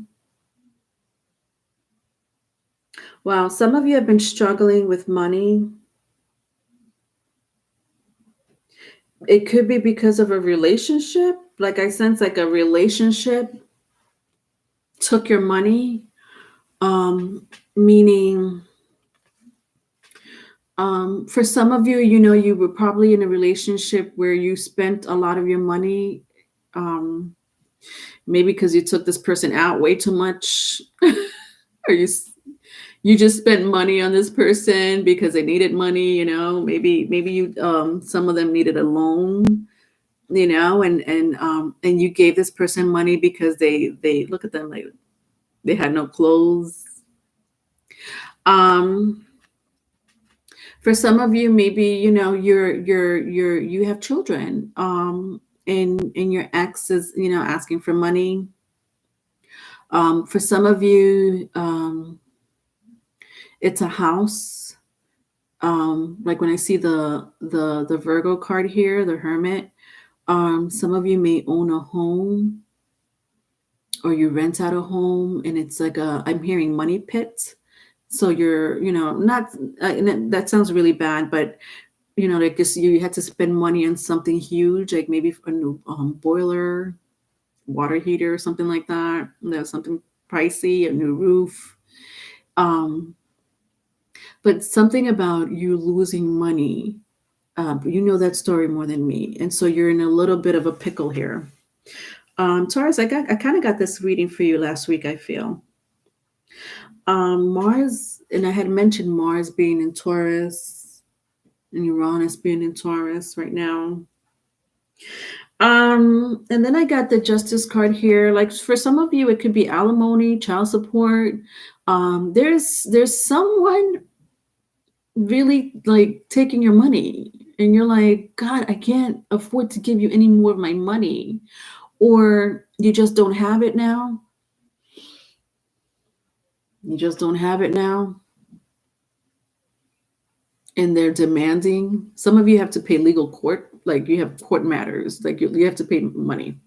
Wow, some of you have been struggling with money. It could be because of a relationship. Like I sense like a relationship took your money, meaning for some of you, you were probably in a relationship where you spent a lot of your money, maybe because you took this person out way too much, or you just spent money on this person because they needed money. Maybe you some of them needed a loan, and you gave this person money because they look at them like They had no clothes. Um, for some of you, maybe you have children. And your ex is asking for money. For some of you, it's a house. Like when I see the Virgo card here, the Hermit. Some of you may own a home or you rent out a home, and it's like I'm hearing money pit. So you're, not, and that sounds really bad, but like this, you had to spend money on something huge, like maybe a new boiler, water heater, or something like that. That's something pricey, a new roof. But something about you losing money, you know that story more than me, and so you're in a little bit of a pickle here. Taurus, I kind of got this reading for you last week, I feel. Mars, and I had mentioned Mars being in Taurus and Uranus being in Taurus right now. And then I got the Justice card here. Like for some of you, it could be alimony, child support. There's someone really like taking your money, and you're like, God, I can't afford to give you any more of my money, or you just don't have it now. You just don't have it now. And they're demanding. Some of you have to pay legal court, like you have court matters, like you have to pay money.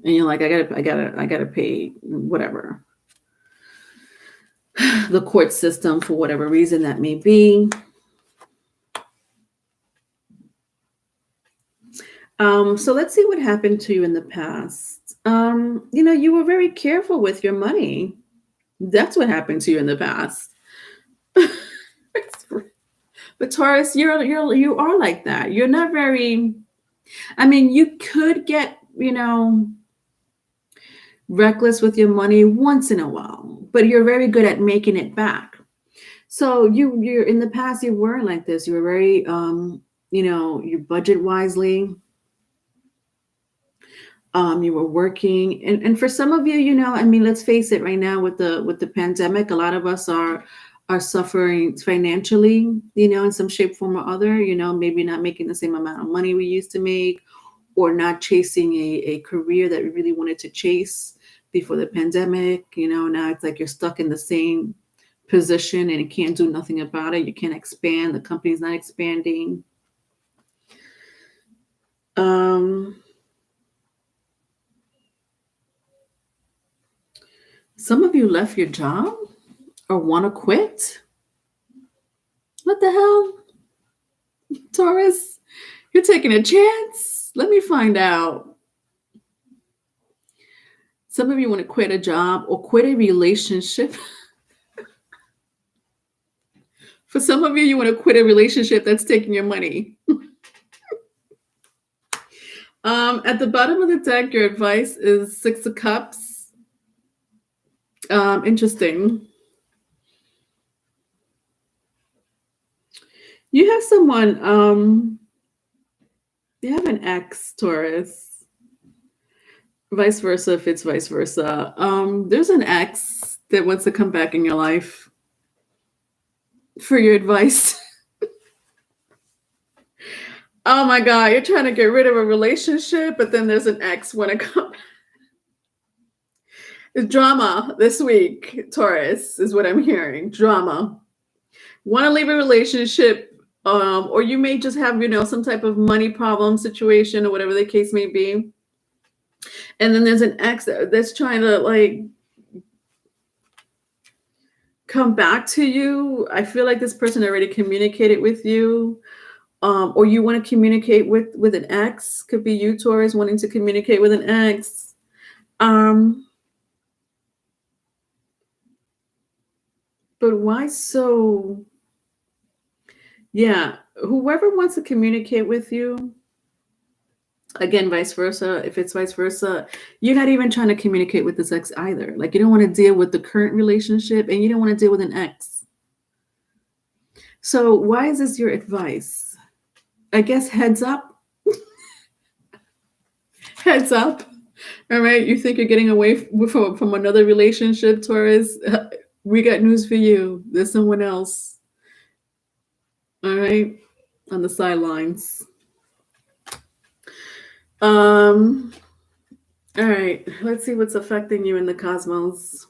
And you're like, I gotta pay whatever. The court system, for whatever reason that may be. So let's see what happened to you in the past. You were very careful with your money. That's what happened to you in the past. But Taurus, you are like that. You're not very. I mean, you could get reckless with your money once in a while, but you're very good at making it back. So you're in the past, you weren't like this. You were very you budget wisely. You were working, and for some of you, I mean, let's face it, right now with the pandemic, a lot of us are suffering financially, in some shape, form, or other. Maybe not making the same amount of money we used to make, or not chasing a career that we really wanted to chase before the pandemic. Now it's like you're stuck in the same position and you can't do nothing about it. You can't expand. The company's not expanding. Some of you left your job or want to quit. What the hell? Taurus, you're taking a chance? Let me find out. Some of you want to quit a job or quit a relationship. For some of you, you want to quit a relationship that's taking your money. At the bottom of the deck, your advice is 6 of Cups. Interesting. You have someone, you have an ex, Taurus. Vice versa, if it's vice versa. There's an ex that wants to come back in your life for your advice. Oh my God, you're trying to get rid of a relationship, but then there's an ex want to come. It's drama this week, Taurus, is what I'm hearing. Drama. Want to leave a relationship, or you may just have, some type of money problem situation or whatever the case may be. And then there's an ex that's trying to like come back to you. I feel like this person already communicated with you, or you want to communicate with an ex. Could be you, Taurus, wanting to communicate with an ex. But why so? Yeah, whoever wants to communicate with you, again, vice versa. If it's vice versa, you're not even trying to communicate with this ex either. Like you don't want to deal with the current relationship and you don't want to deal with an ex. So why is this your advice? I guess heads up. Heads up. All right, you think you're getting away from another relationship, Taurus? We got news for you. There's someone else. All right, on the sidelines. Um. All right, let's see what's affecting you in the cosmos.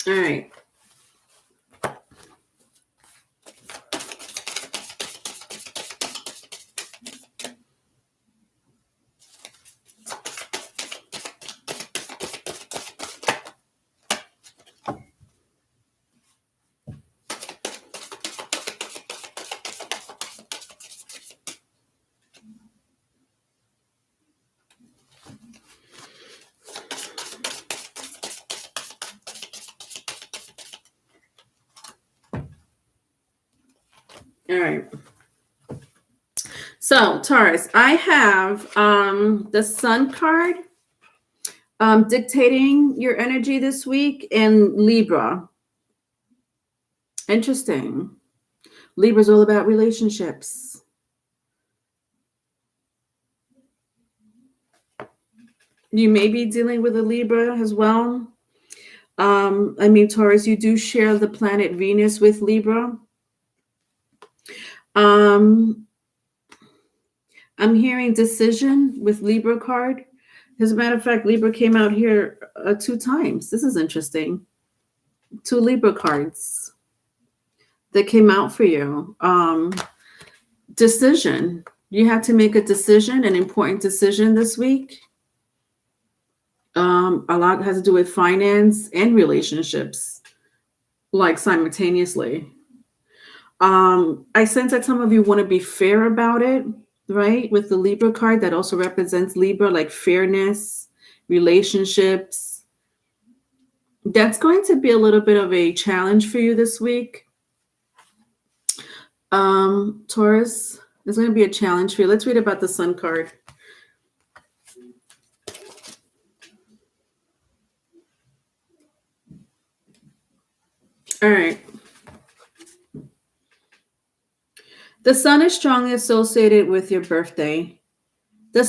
All right. All right. So, Taurus, I have the Sun card dictating your energy this week, and Libra. Interesting. Libra's all about relationships. You may be dealing with a Libra as well. Taurus, you do share the planet Venus with Libra. I'm hearing decision with Libra card. As a matter of fact, Libra came out here 2 times. This is interesting. 2 Libra cards that came out for you. Decision. You had to make a decision, an important decision this week. A lot has to do with finance and relationships, like simultaneously. I sense that some of you want to be fair about it, right? With the Libra card that also represents Libra, like fairness, relationships. That's going to be a little bit of a challenge for you this week. Taurus, there's going to be a challenge for you. Let's read about the Sun card. All right. The Sun is strongly associated with your birthday. The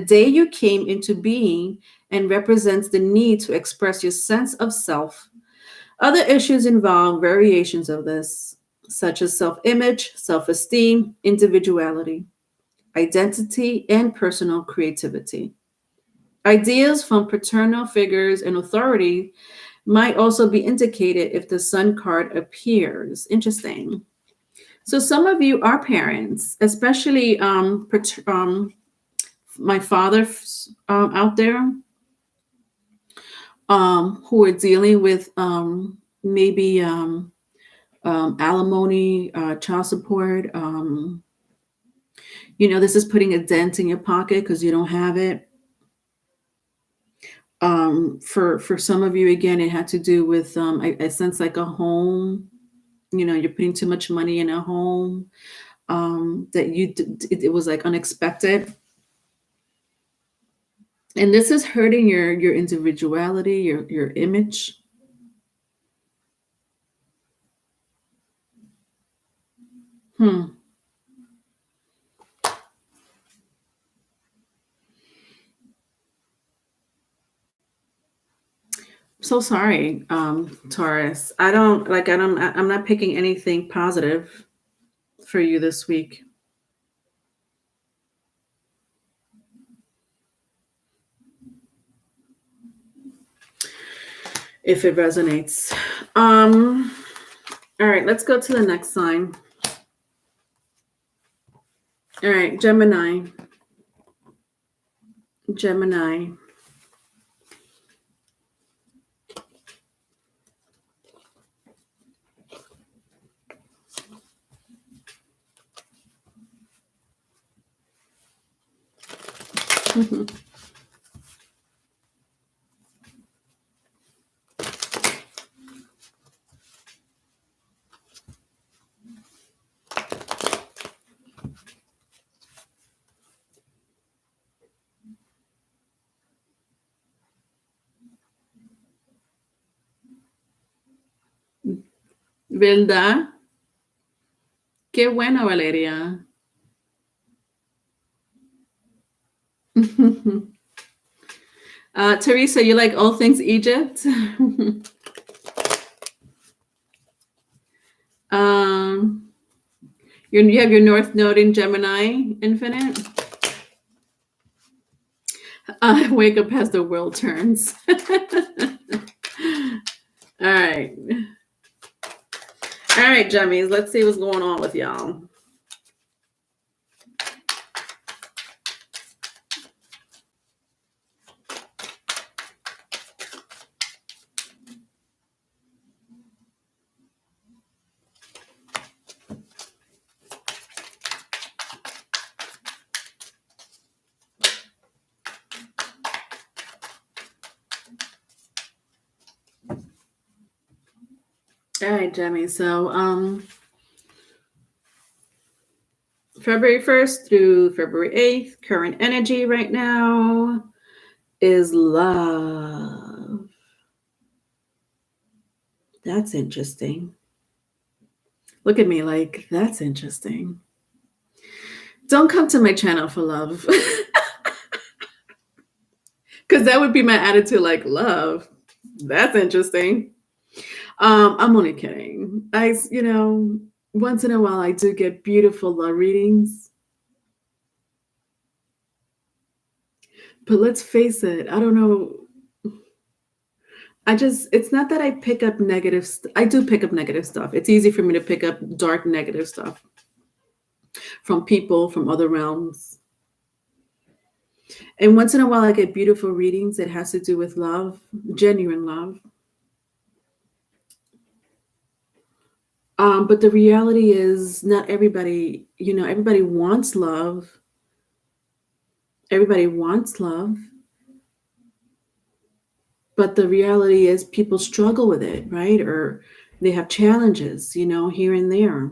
day you came into being and represents the need to express your sense of self. Other issues involve variations of this, such as self-image, self-esteem, individuality, identity, and personal creativity. Ideas from paternal figures and authority might also be indicated if the Sun card appears. Interesting. So some of you are parents, especially my father out there who are dealing with maybe alimony, child support. This is putting a dent in your pocket because you don't have it. For some of you, again, it had to do with I sense like a home. You're putting too much money in a home that it was like unexpected. And this is hurting your individuality, your image. So sorry, Taurus. I'm not picking anything positive for you this week. If it resonates. All right, let's go to the next sign. All right, Gemini. Gemini. ¿Verdad? Qué bueno, Valeria. Teresa, you like all things Egypt? um, you have your North Node in Gemini infinite. Wake up as the world turns. All right. All right, Jummies, let's see what's going on with y'all. All right, Jemmy. So February 1st through February 8th, current energy right now is love. That's interesting. Look at me like, that's interesting. Don't come to my channel for love. Because that would be my attitude, like, love. That's interesting. I'm only kidding. Once in a while I do get beautiful love readings. But let's face it, I don't know. It's not that I pick up negative. I do pick up negative stuff. It's easy for me to pick up dark negative stuff from people from other realms. And once in a while I get beautiful readings that has to do with love, genuine love. But the reality is not everybody, everybody wants love. Everybody wants love. But the reality is people struggle with it, right? Or they have challenges, here and there.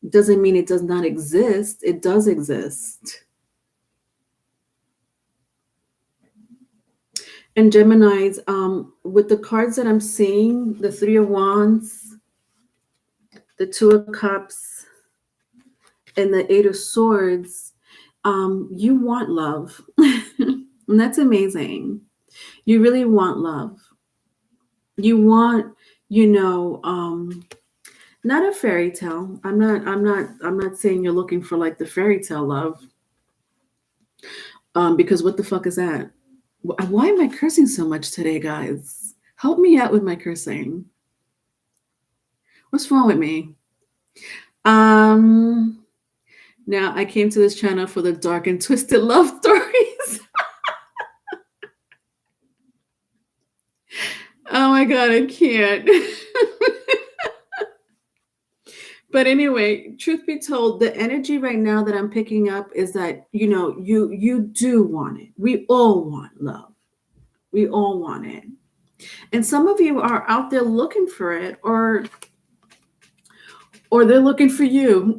It doesn't mean it does not exist. It does exist. And Geminis, with the cards that I'm seeing, the Three of Wands, the Two of Cups, and the Eight of Swords, you want love. And that's amazing. You really want love. You want, not a fairy tale. I'm not saying you're looking for like the fairy tale love. Because what the fuck is that? Why am I cursing so much today, guys? Help me out with my cursing. What's wrong with me? Now I came to this channel for the dark and twisted love stories. Oh my God, I can't. But anyway, truth be told, the energy right now that I'm picking up is that, you do want it. We all want love. We all want it. And some of you are out there looking for it, or they're looking for you.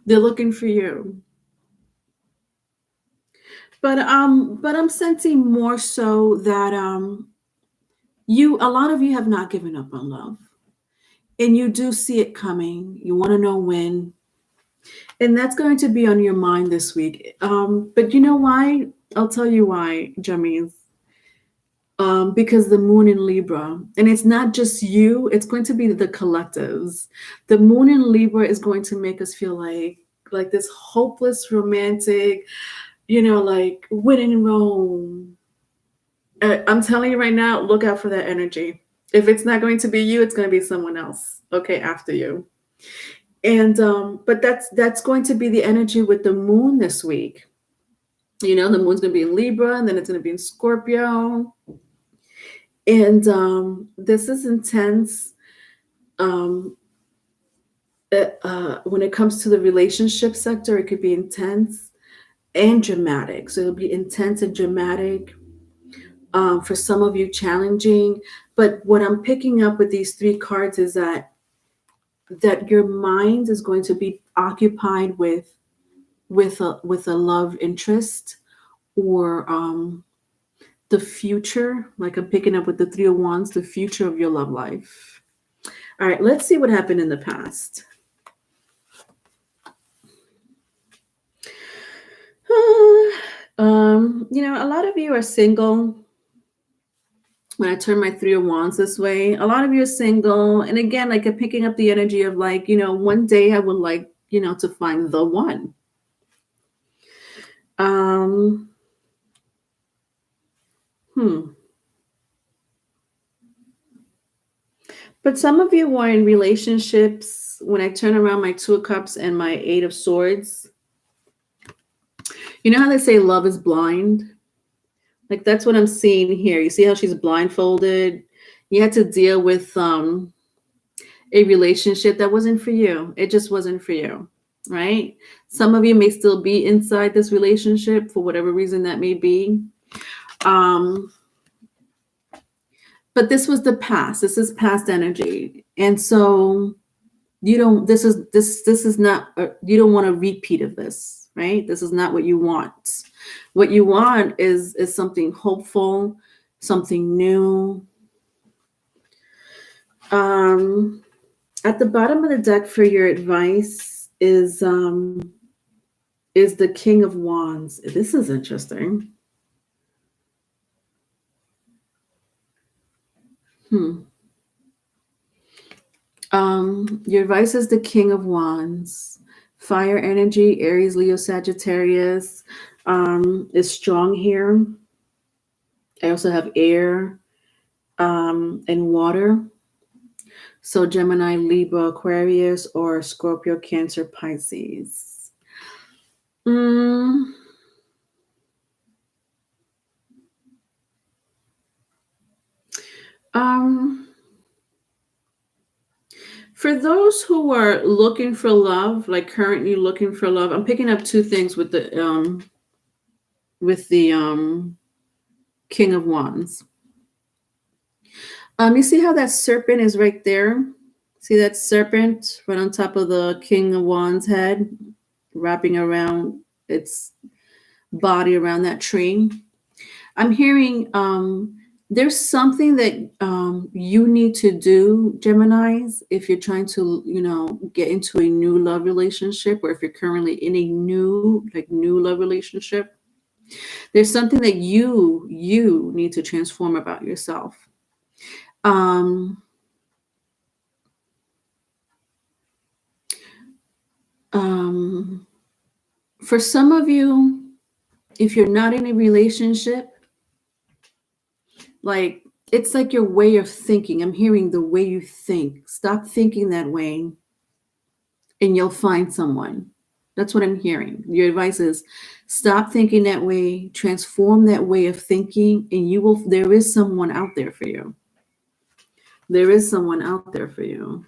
They're looking for you. But I'm sensing more so that a lot of you have not given up on love. And you do see it coming. You want to know when. And that's going to be on your mind this week. But you know why? I'll tell you why, Jammies. Because the moon in Libra, and it's not just you, it's going to be the collectives. The moon in Libra is going to make us feel like this hopeless romantic, like when in Rome. I'm telling you right now, look out for that energy. If it's not going to be you, it's going to be someone else, okay, after you. And but that's going to be the energy with the moon this week. The moon's going to be in Libra, and then it's going to be in Scorpio. And this is intense. When it comes to the relationship sector, it could be intense and dramatic. So it'll be intense and dramatic. For some of you, challenging. But what I'm picking up with these three cards is that your mind is going to be occupied with a love interest, or the future. Like I'm picking up with the Three of Wands, the future of your love life. All right, let's see what happened in the past. A lot of you are single. When I turn my 3 of Wands this way, a lot of you are single. And again, like I'm picking up the energy of like, one day I would like, to find the one. But some of you are in relationships. When I turn around my 2 of Cups and my 8 of Swords, you know how they say love is blind? Like that's what I'm seeing here. You see how she's blindfolded? You had to deal with a relationship that wasn't for you. It just wasn't for you, right? Some of you may still be inside this relationship for whatever reason that may be. But this was the past. This is past energy. And so you don't this is not you don't want a repeat of this, right? This is not what you want. What you want is something hopeful, something new. At the bottom of the deck for your advice is the King of Wands. This is interesting. Your advice is the King of Wands. Fire energy, Aries, Leo, Sagittarius is strong here. I also have air and water. So Gemini, Libra, Aquarius, or Scorpio, Cancer, Pisces. For those who are looking for love, like currently looking for love, I'm picking up 2 things with the King of Wands. You see how that serpent is right there? See that serpent right on top of the King of Wands head, wrapping around its body around that tree? I'm hearing there's something that you need to do, Geminis, if you're trying to, get into a new love relationship, or if you're currently in a new love relationship. There's something that you need to transform about yourself. For some of you, if you're not in a relationship, like it's like your way of thinking. I'm hearing the way you think. Stop thinking that way and you'll find someone. That's what I'm hearing. Your advice is stop thinking that way, transform that way of thinking, and there is someone out there for you. There is someone out there for you.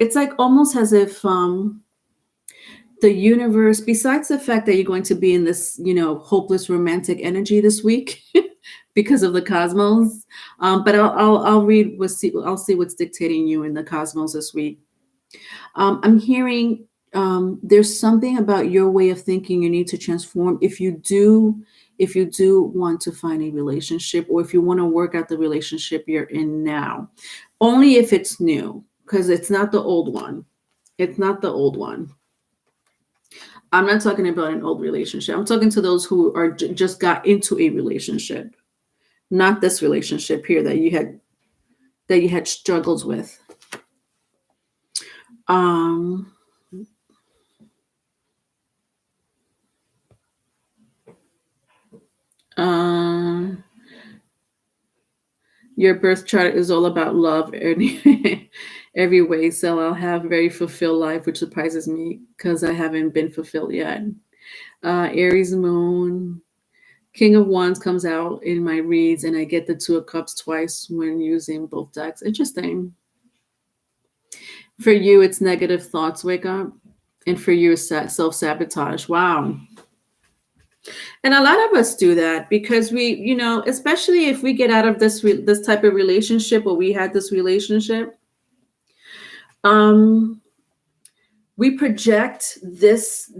It's like almost as if the universe, besides the fact that you're going to be in this, hopeless romantic energy this week because of the cosmos, but I'll read I'll see what's dictating you in the cosmos this week. I'm hearing there's something about your way of thinking you need to transform if you do want to find a relationship, or if you want to work out the relationship you're in now. Only if it's new, because it's not the old one. It's not the old one. I'm not talking about an old relationship. I'm talking to those who are just got into a relationship, not this relationship here that you had struggles with. Your birth chart is all about love every way, so I'll have a very fulfilled life, which surprises me because I haven't been fulfilled yet. Aries moon, King of Wands comes out in my reads, and I get the 2 of Cups twice when using both decks. Interesting. For you, it's negative thoughts wake up, and for you, it's self-sabotage. Wow. And a lot of us do that because we, especially if we get out of this type of relationship, or we had this relationship, we project this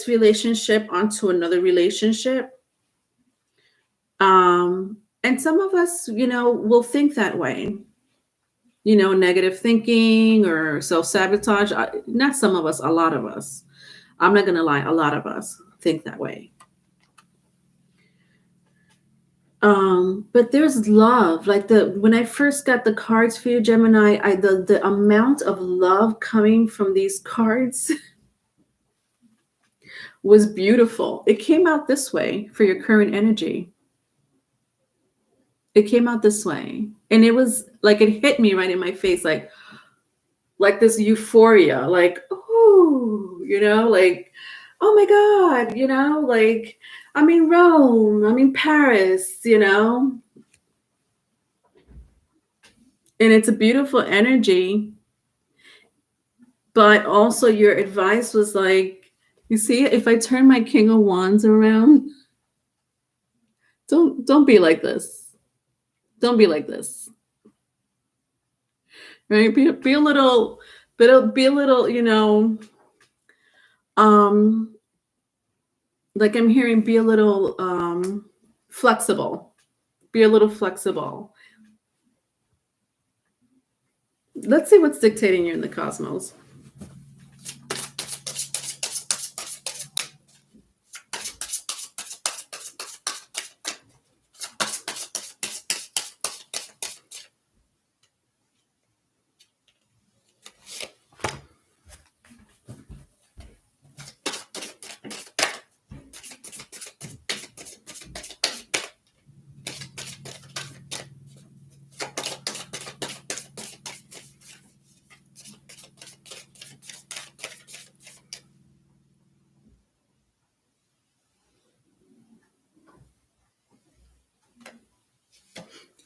relationship onto another relationship. And some of us, will think that way. negative thinking or self-sabotage. Not some of us, a lot of us. I'm not going to lie, a lot of us think that way. But there's love. Like when I first got the cards for you, Gemini, the amount of love coming from these cards was beautiful. It came out this way for your current energy. It came out this way. And it was like it hit me right in my face, like this euphoria, like, oh, like, oh my God, like I'm in Rome, I'm in Paris, and it's a beautiful energy. But also your advice was like, you see, if I turn my King of Wands around, don't be like this. Don't be like this. Right? Be a little, be a little, like I'm hearing, be a little flexible. Be a little flexible. Let's see what's dictating you in the cosmos.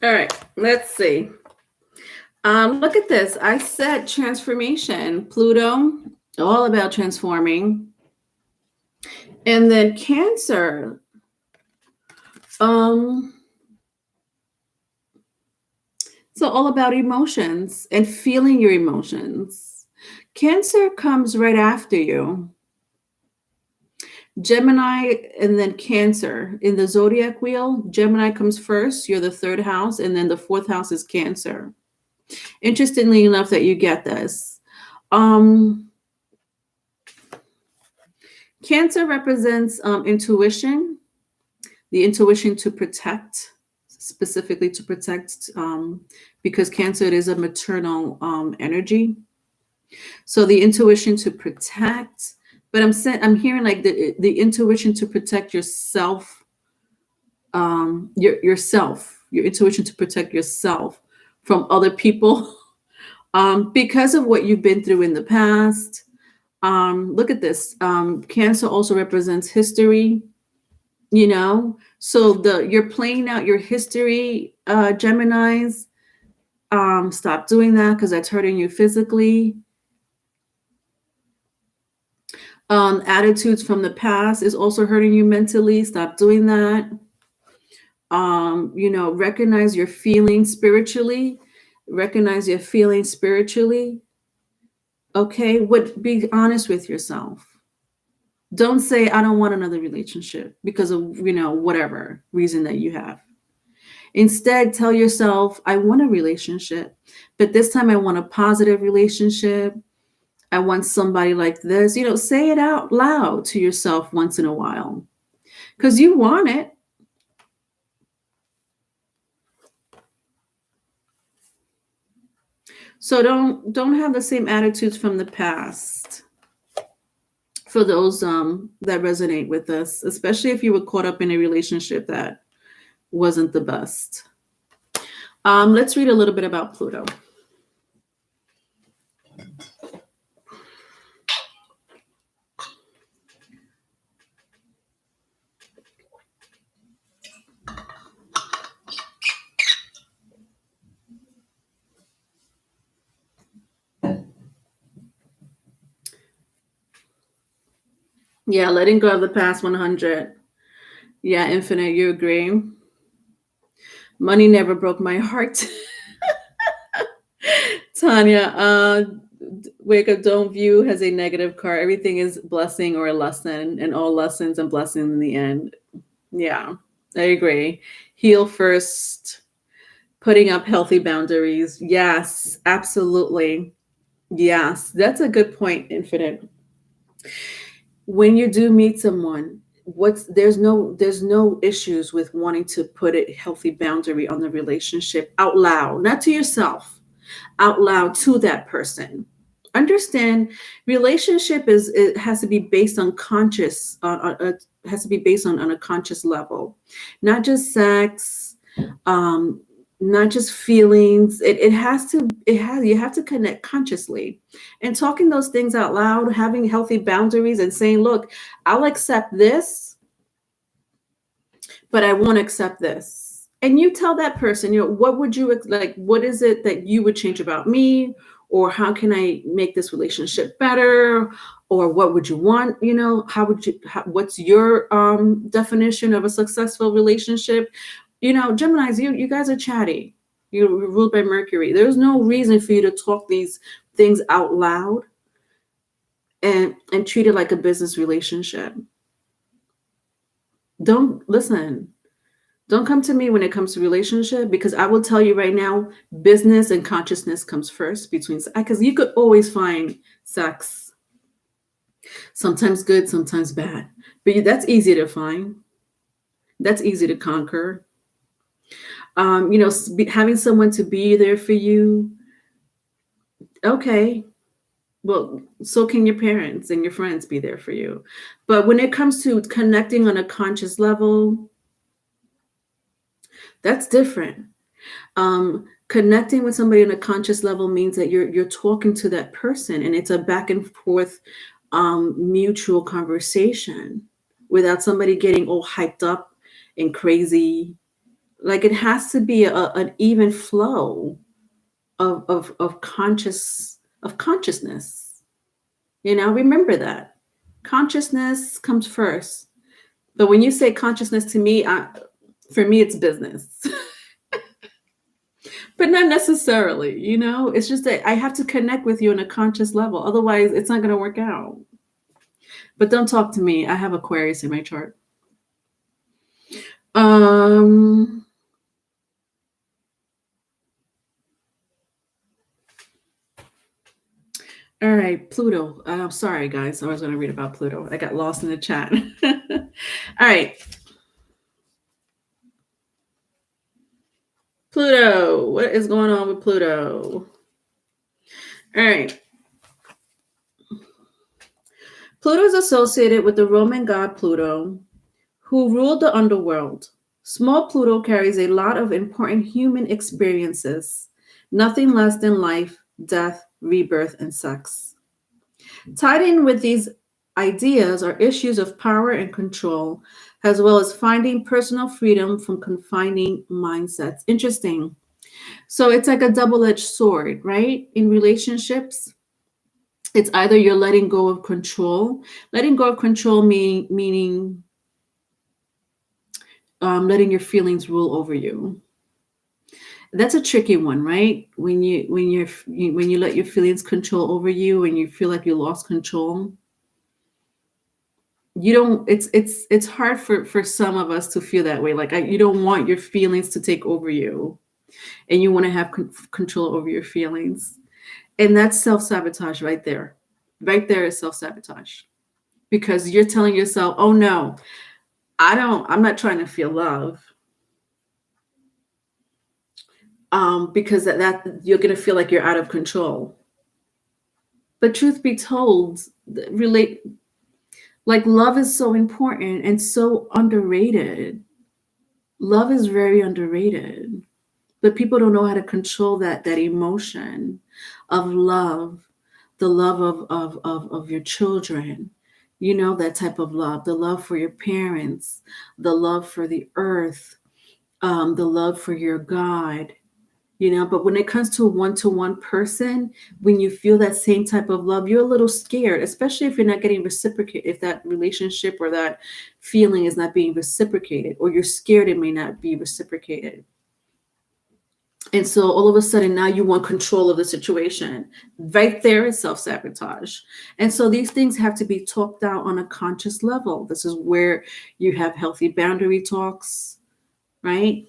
All right, let's see. Look at this. I said transformation. Pluto, all about transforming. And then Cancer. So all about emotions and feeling your emotions. Cancer comes right after you. Gemini and then Cancer. In the zodiac wheel, Gemini comes first. You're the third house. And then the fourth house is Cancer. Interestingly enough that you get this. Cancer represents intuition, the intuition to protect, specifically to protect, because Cancer, it is a maternal energy. So the intuition to protect, but I'm hearing like the intuition to protect yourself, yourself, your intuition to protect yourself from other people, because of what you've been through in the past. Look at this. Cancer also represents history, so you're playing out your history, Geminis. Stop doing that because that's hurting you physically. Attitudes from the past is also hurting you mentally. Stop doing that. Recognize your feelings spiritually. Recognize your feelings spiritually. Okay, be honest with yourself. Don't say, I don't want another relationship because of, whatever reason that you have. Instead, tell yourself, I want a relationship, but this time I want a positive relationship. I want somebody like this. Say it out loud to yourself once in a while because you want it. So don't have the same attitudes from the past. For those that resonate with us, especially if you were caught up in a relationship that wasn't the best. Let's read a little bit about Pluto. Yeah, letting go of the past 100. Yeah, Infinite, you agree? Money never broke my heart. Tanya, Wake Up Don't View has a negative card. Everything is blessing or a lesson, and all lessons and blessings in the end. Yeah, I agree. Heal first, Putting up healthy boundaries. Yes, absolutely. Yes, that's a good point, Infinite. When you do meet someone, what's there's no issues with wanting to put a healthy boundary on the relationship out loud, not to yourself, out loud to that person. Understand, relationship is, it has to be based on conscious, has to be based on a conscious level, not just sex, um not just feelings. It has to, it has, you have to connect consciously, and talking those things out loud, having healthy boundaries and saying, look, I'll accept this, but I won't accept this. And you tell that person, what would you like? What is it that you would change about me? Or how can I make this relationship better? Or what would you want? How would you, what's your definition of a successful relationship? Geminis, you guys are chatty. You're ruled by Mercury. There's no reason for you to talk these things out loud and treat it like a business relationship. Don't listen. Don't come to me when it comes to relationship, because I will tell you right now, business and consciousness comes first between, because you could always find sex, sometimes good, sometimes bad, but that's easy to find. That's easy to conquer. Having someone to be there for you. Okay. Well, so can your parents and your friends be there for you. But when it comes to connecting on a conscious level, that's different. Connecting with somebody on a conscious level means that you're talking to that person, and it's a back and forth, mutual conversation, without somebody getting all hyped up and crazy. Like, it has to be an even flow of consciousness. Remember that consciousness comes first. But when you say consciousness to me, for me, it's business. But not necessarily, it's just that I have to connect with you on a conscious level. Otherwise, it's not going to work out. But don't talk to me. I have Aquarius in my chart. All right, Pluto. I'm sorry, guys. I was going to read about Pluto. I got lost in the chat. All right. Pluto. What is going on with Pluto? All right. Pluto is associated with the Roman god Pluto, who ruled the underworld. Small Pluto carries a lot of important human experiences, nothing less than life, death, rebirth, and sex. Tied in with these ideas are issues of power and control, as well as finding personal freedom from confining mindsets. Interesting. So it's like a double-edged sword, right? In relationships, it's either you're letting go of control. Letting go of control meaning letting your feelings rule over you. That's a tricky one, right? When you let your feelings control over you and you feel like you lost control, you don't. It's hard for some of us to feel that way. Like, you don't want your feelings to take over you, and you want to have control over your feelings, and that's self-sabotage right there. Right there is self-sabotage, because you're telling yourself, "Oh no, I'm not trying to feel love." Because that you're going to feel like you're out of control. But truth be told, love is so important and so underrated. Love is very underrated, but people don't know how to control that emotion of love, the love of your children, that type of love, the love for your parents, the love for the earth, the love for your God. But when it comes to a one-to-one person, when you feel that same type of love, you're a little scared, especially if you're not getting reciprocated, if that relationship or that feeling is not being reciprocated, or you're scared it may not be reciprocated. And so all of a sudden now you want control of the situation. Right there is self-sabotage. And so these things have to be talked out on a conscious level. This is where you have healthy boundary talks, right?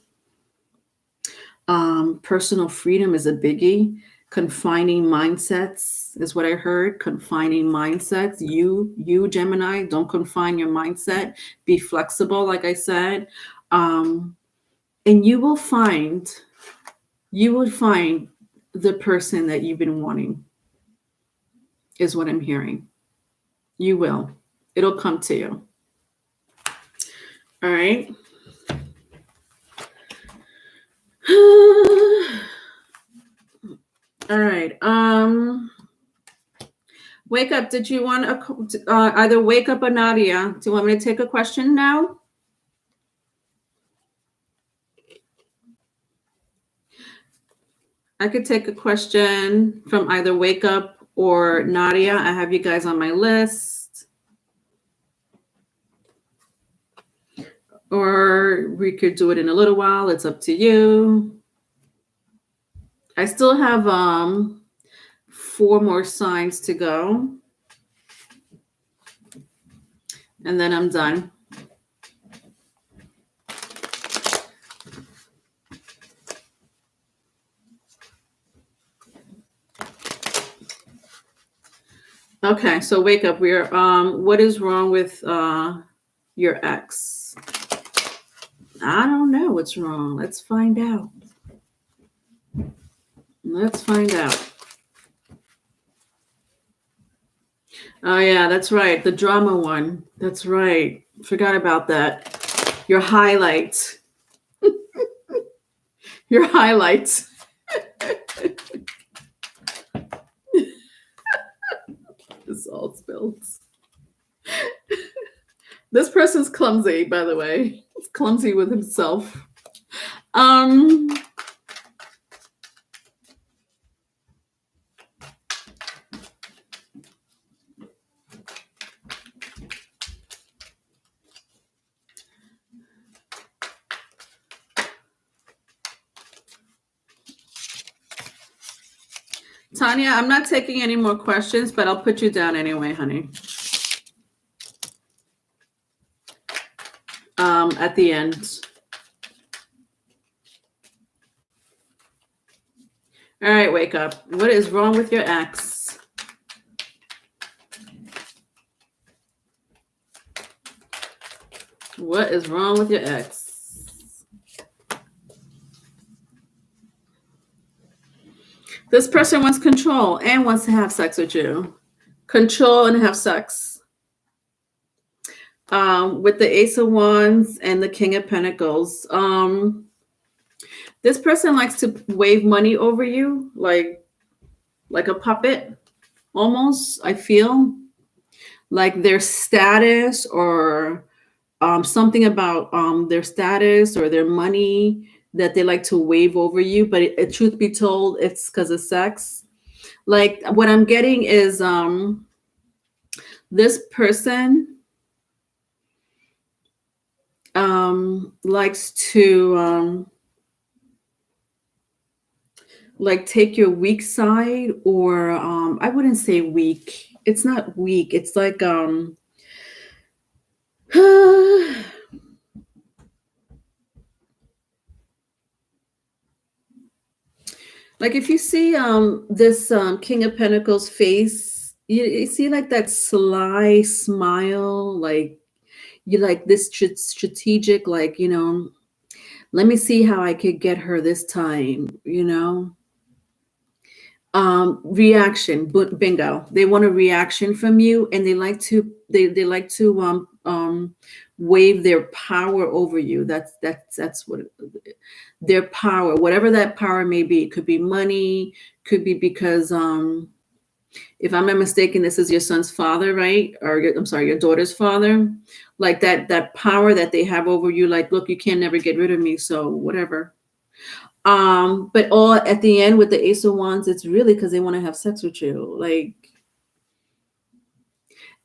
Personal freedom is a biggie. Confining mindsets is what I heard. Confining mindsets. You Gemini, don't confine your mindset. Be flexible, like I said. And you will find the person that you've been wanting, is what I'm hearing. You will. It'll come to you. All right. All right. Wake up. Did you want either Wake Up or Nadia? Do you want me to take a question now? I could take a question from either Wake Up or Nadia. I have you guys on my list. Or we could do it in a little while. It's up to you. I still have 4 more signs to go. And then I'm done. Okay, so Wake Up. We're what is wrong with your ex? I don't know what's wrong. Let's find out. Let's find out. Oh yeah, that's right. The drama one. That's right. Forgot about that. Your highlight. Your highlight. It's all spilled. This person's clumsy, by the way. He's clumsy with himself. Tanya, I'm not taking any more questions, but I'll put you down anyway, honey. At the end. All right, Wake Up. What is wrong with your ex? What is wrong with your ex? This person wants control and wants to have sex with you. Control and have sex. With the Ace of Wands and the King of Pentacles. This person likes to wave money over you like a puppet, almost, I feel. Like their status or something about their status or their money that they like to wave over you. But truth be told, it's because of sex. Like what I'm getting is this person likes to like take your weak side, or I wouldn't say weak. It's not weak. It's like like if you see this King of Pentacles face, you see like that sly smile, like you like this strategic, like, you know, let me see how I could get her this time, you know. Reaction, bingo. They want a reaction from you, and they like to wave their power over you. That's what their power, whatever that power may be. It could be money, could be because if I'm not mistaken, this is your son's father, right? Or your daughter's father. Like that power that they have over you, like, look, you can never get rid of me, so whatever. But all at the end with the Ace of Wands, it's really because they want to have sex with you. Like,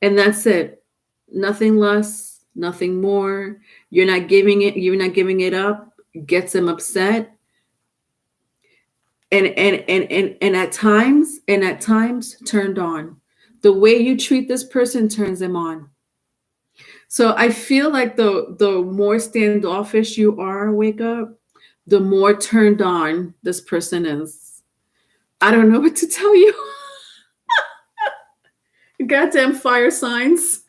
and that's it. Nothing less, nothing more. You're not giving it up. Gets them upset. And at times turned on. The way you treat this person turns them on. So I feel like the more standoffish you are, Wake Up, the more turned on this person is. I don't know what to tell you. Goddamn fire signs.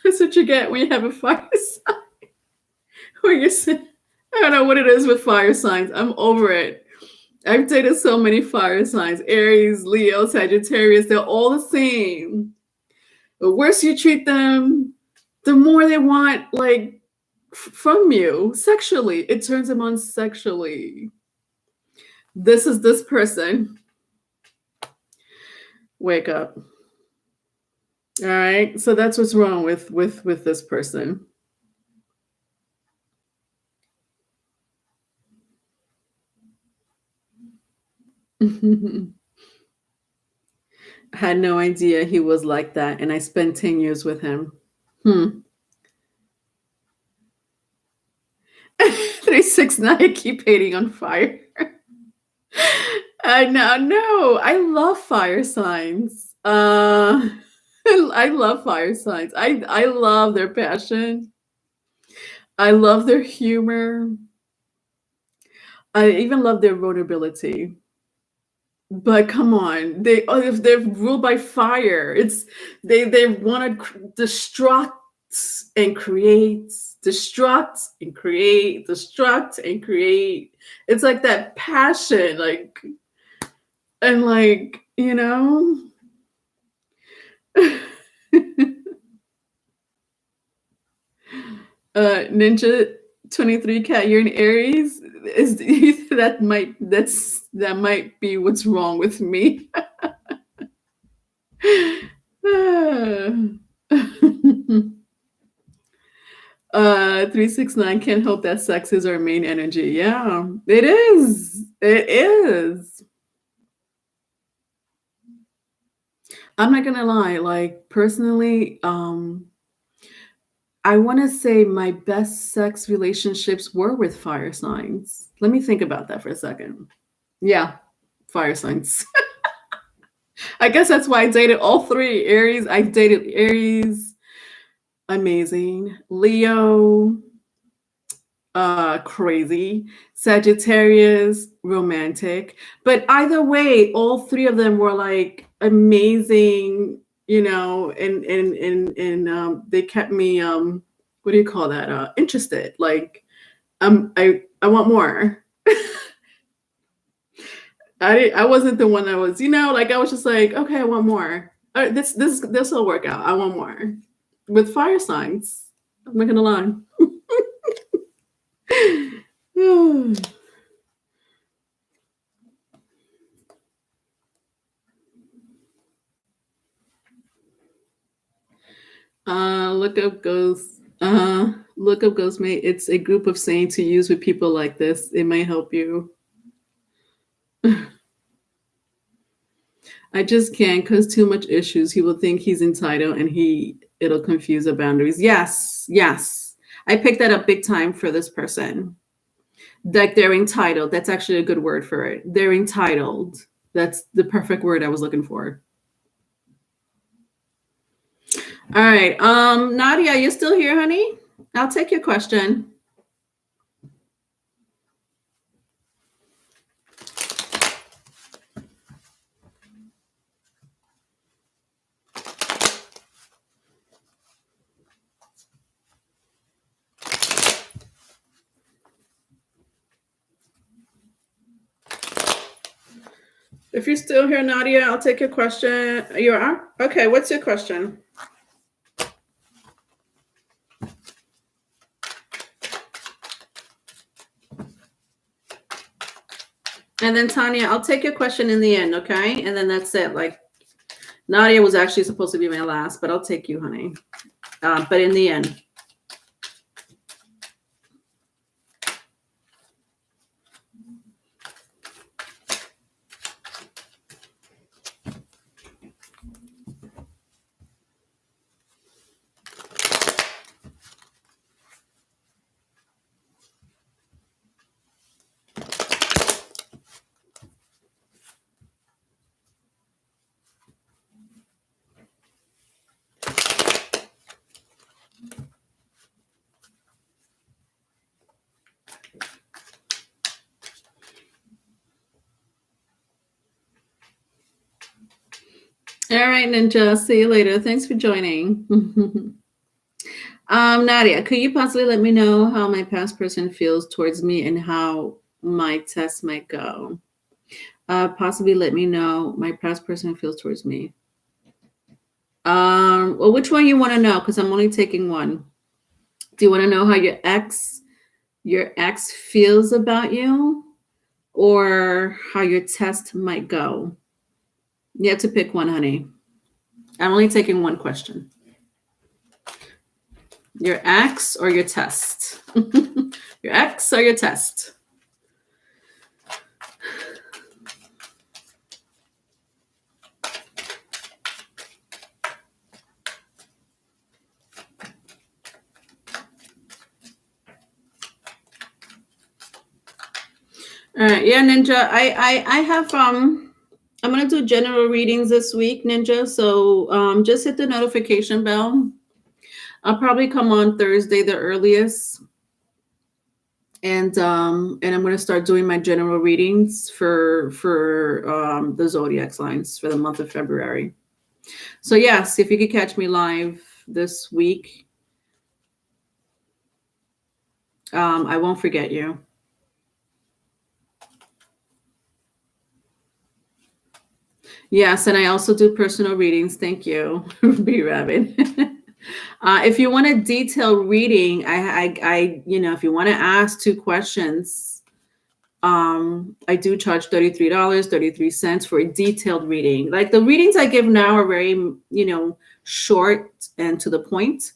That's what you get when you have a fire sign. Where you're saying, I don't know what it is with fire signs. I'm over it. I've dated so many fire signs: Aries, Leo, Sagittarius. They're all the same. The worse you treat them, the more they want, like, from you sexually. It turns them on sexually. This is this person. Wake up. All right. So that's what's wrong with this person. I had no idea he was like that, and I spent 10 years with him. 369, I keep hating on fire. No, I love fire signs. I love fire signs. I love their passion. I love their humor. I even love their vulnerability. But come on, if they're ruled by fire, it's they want to destruct and create, destruct and create, destruct and create. It's like that passion, like, and like, Ninja 23 Cat, you're in Aries. Is that might be what's wrong with me. 369, can't help that sex is our main energy. Yeah, it is. It is. I'm not gonna lie, like, personally, I want to say my best sex relationships were with fire signs. Let me think about that for a second. Yeah, fire signs. I guess that's why I dated all three. Aries, I've dated Aries, amazing. Leo, crazy. Sagittarius, romantic. But either way, all three of them were like amazing, and they kept me what do you call that? Interested. Like, I want more. I wasn't the one that was, like, I was just like, okay, I want more. This will work out. I want more. With fire signs, I'm not gonna lie. Look up ghost mate. It's a group of saying to use with people like this. It might help you. I just can't cause too much issues. He will think he's entitled and it'll confuse the boundaries. Yes. I picked that up big time for this person. Like, they're entitled. That's actually a good word for it. They're entitled. That's the perfect word I was looking for. All right. Nadia, you still here, honey? I'll take your question. If you're still here, Nadia, I'll take your question. You are? Okay, what's your question? And then Tanya, I'll take your question in the end, okay? And then that's it. Like, Nadia was actually supposed to be my last, but I'll take you, honey. But in the end. All right, Ninja. See you later. Thanks for joining. Nadia, could you possibly let me know how my past person feels towards me and how my test might go? Possibly let me know my past person feels towards me. Well, which one you want to know? Because I'm only taking one. Do you want to know how your ex feels about you, or how your test might go? You have to pick one, honey. I'm only taking one question. Your ex or your test? Your ex or your test? All right, yeah, Ninja. I have I'm gonna do general readings this week, Ninja. So just hit the notification bell. I'll probably come on Thursday, the earliest, and I'm gonna start doing my general readings for the zodiac signs for the month of February. So yes, if you could catch me live this week, I won't forget you. Yes, and I also do personal readings. Thank you, B Rabbit. If you want a detailed reading, if you want to ask 2 questions, I do charge $33.33 for a detailed reading. Like the readings I give now are very, short and to the point.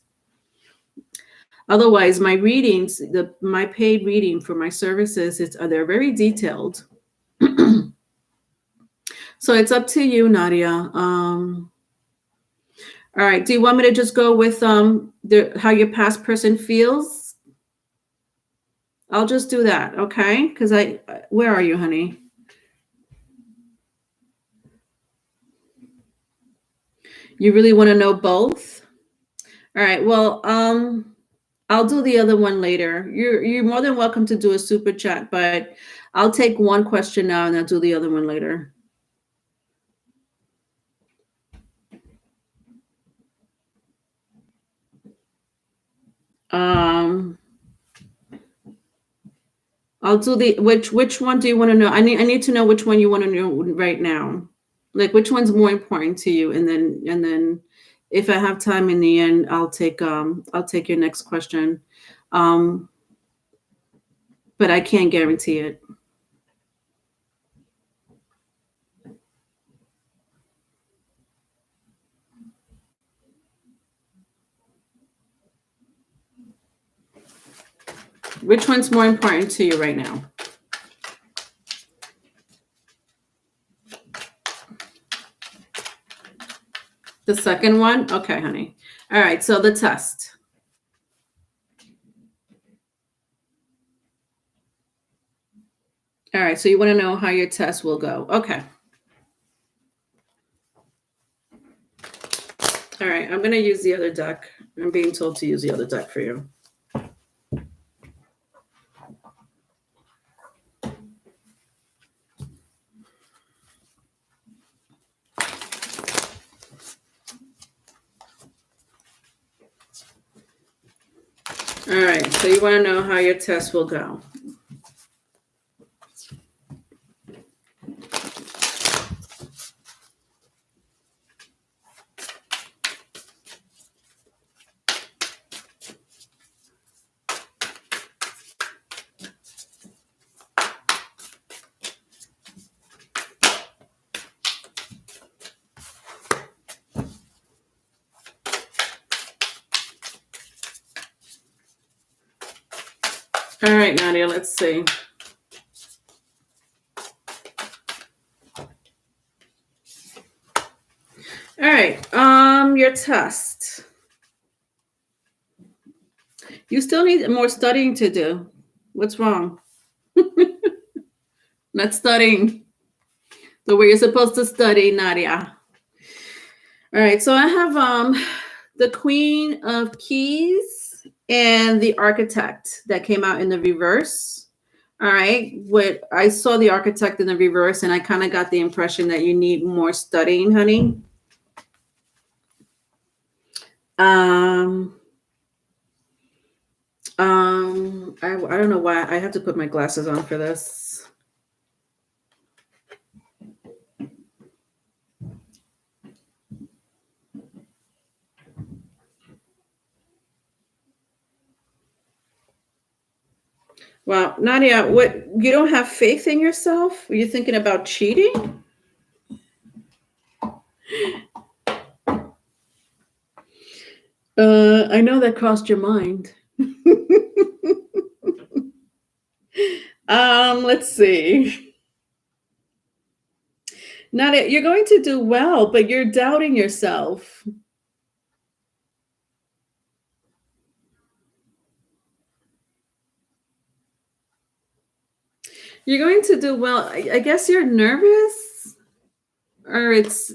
Otherwise, my readings, my paid reading for my services, they're very detailed. So it's up to you, Nadia. All right. Do you want me to just go with how your past person feels? I'll just do that, okay? Because where are you, honey? You really want to know both? All right. Well, I'll do the other one later. You're more than welcome to do a super chat, but I'll take one question now and I'll do the other one later. I'll do which one do you want to know? I need to know which one you want to know right now. Like which one's more important to you, and then if I have time in the end, I'll take your next question. But I can't guarantee it. Which one's more important to you right now? The second one? Okay, honey. All right, so the test. All right, so you want to know how your test will go. Okay. All right, I'm going to use the other deck. I'm being told to use the other deck for you. All right, so you want to know how your test will go. All right, Nadia, let's see. All right, your test. You still need more studying to do. What's wrong? Not studying the way you're supposed to study, Nadia. All right, so I have the Queen of Keys and the Architect that came out in the reverse. All right, I saw the Architect in the reverse, and I kind of got the impression that you need more studying, honey. Um, I don't know why I have to put my glasses on for this. Wow, Nadia, what, you don't have faith in yourself? Are you thinking about cheating? I know that crossed your mind. Let's see. Nadia, you're going to do well, but you're doubting yourself. You're going to do well. I guess you're nervous, or it's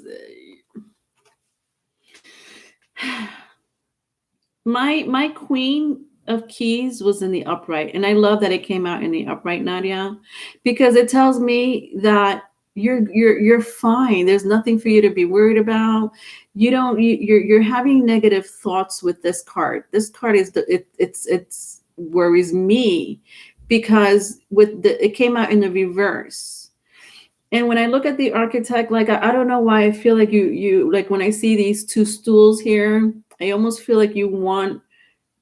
my queen of keys was in the upright, and I love that it came out in the upright, Nadia, because it tells me that you're fine. There's nothing for you to be worried about. You don't you're having negative thoughts with this card. This card is it's worries me because with it came out in the reverse. And when I look at the architect, like I don't know why I feel like you like when I see these two stools here, I almost feel like you want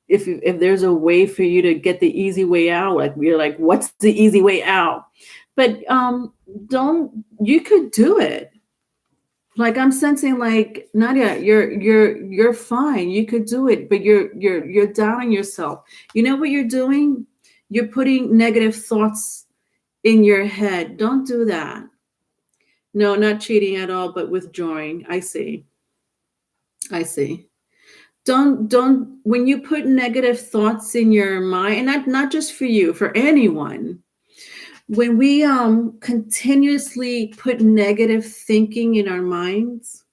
if there's a way for you to get the easy way out, like we're like, what's the easy way out? But don't you could do it. Like I'm sensing like Nadia, you're fine. You could do it, but you're doubting yourself. You know what you're doing? You're putting negative thoughts in your head. Don't do that. No, not cheating at all, but withdrawing. I see. I see. Don't when you put negative thoughts in your mind, and not just for you, for anyone. When we continuously put negative thinking in our minds,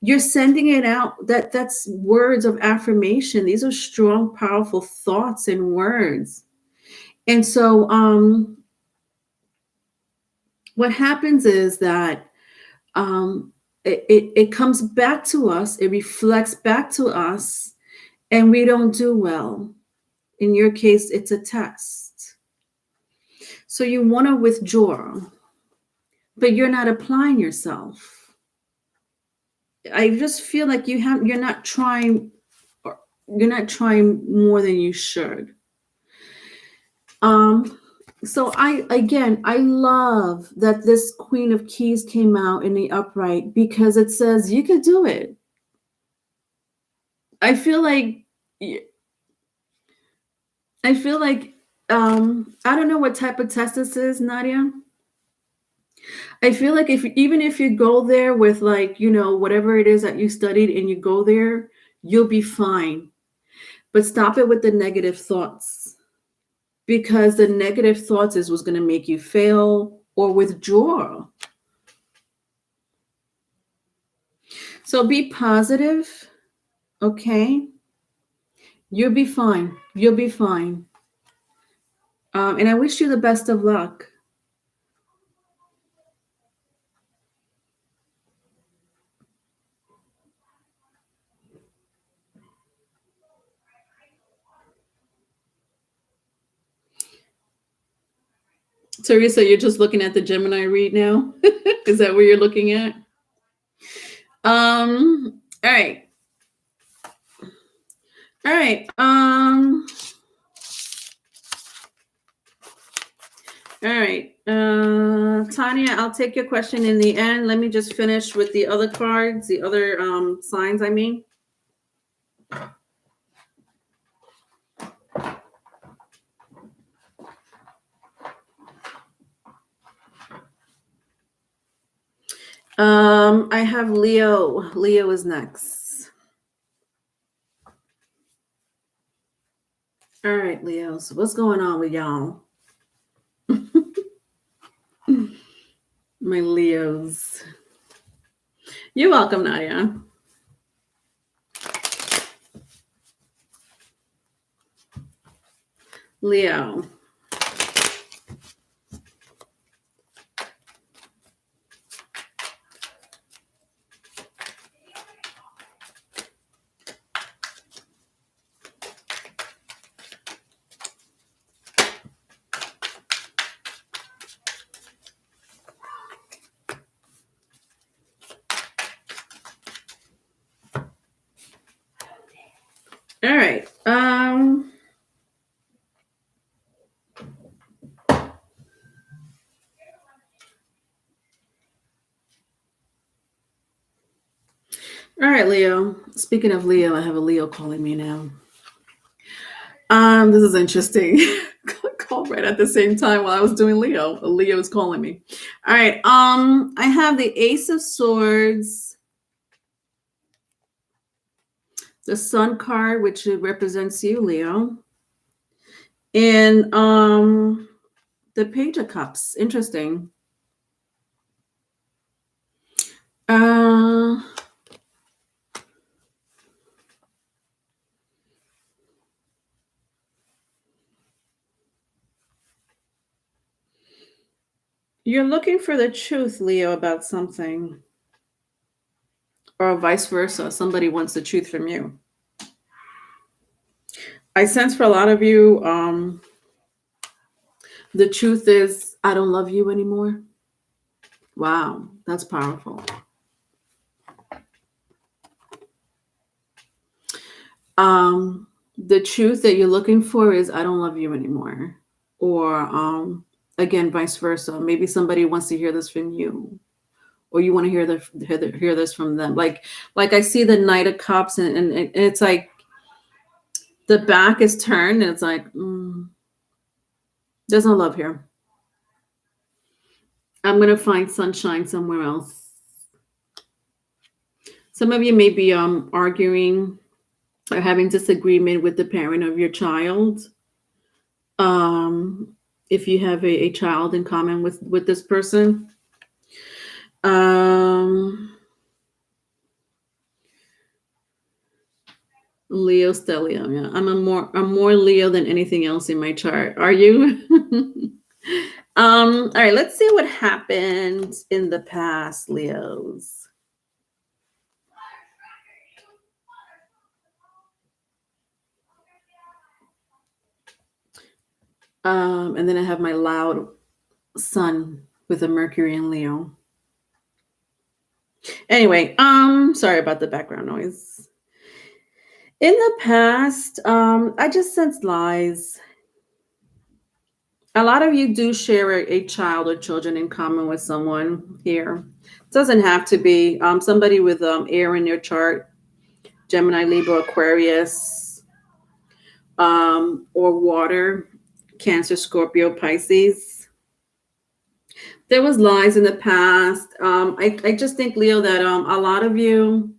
you're sending it out. That's words of affirmation. These are strong, powerful thoughts and words. And so what happens is that it comes back to us, it reflects back to us, and we don't do well. In your case, it's a test. So you want to withdraw, but you're not applying yourself. I just feel like you're not trying more than you should. So I love that this Queen of Keys came out in the upright because it says you could do it. I feel like I don't know what type of test this is, Nadia. I feel like even if you go there with like, whatever it is that you studied and you go there, you'll be fine. But stop it with the negative thoughts, because the negative thoughts is what's going to make you fail or withdraw. So be positive, okay? You'll be fine. You'll be fine. And I wish you the best of luck. Teresa, you're just looking at the Gemini read now? Is that what you're looking at? All right. All right. All right. Tanya, I'll take your question in the end. Let me just finish with the other cards, the other signs, I mean. I have Leo. Leo is next. All right, Leos. What's going on with y'all? My Leos. You're welcome, Nadia. Leo. All right. All right, Leo. Speaking of Leo, I have a Leo calling me now. This is interesting. Called right at the same time while I was doing Leo. A Leo is calling me. All right. I have the Ace of Swords, the Sun card, which represents you, Leo, and the Page of Cups. Interesting. Uh, you're looking for the truth, Leo, about something, or vice versa. Somebody wants the truth from you. I sense for a lot of you, the truth is, I don't love you anymore. Wow, that's powerful. The truth that you're looking for is, I don't love you anymore. Or again, vice versa. Maybe somebody wants to hear this from you, or you want to hear this from them. Like I see the Knight of Cups, and it's like the back is turned, and it's like there's no love here. I'm gonna find sunshine somewhere else. Some of you may be arguing or having disagreement with the parent of your child. If you have a child in common with this person. Leo stellium, yeah. I'm more Leo than anything else in my chart. Are you? All right, let's see what happened in the past, Leos. And then I have my loud sun with a Mercury in Leo. Anyway, sorry about the background noise. In the past, I just sense lies. A lot of you do share a child or children in common with someone here. It doesn't have to be somebody with air in their chart, Gemini, Libra, Aquarius, or water, Cancer, Scorpio, Pisces. There was lies in the past. I just think, Leo, that a lot of you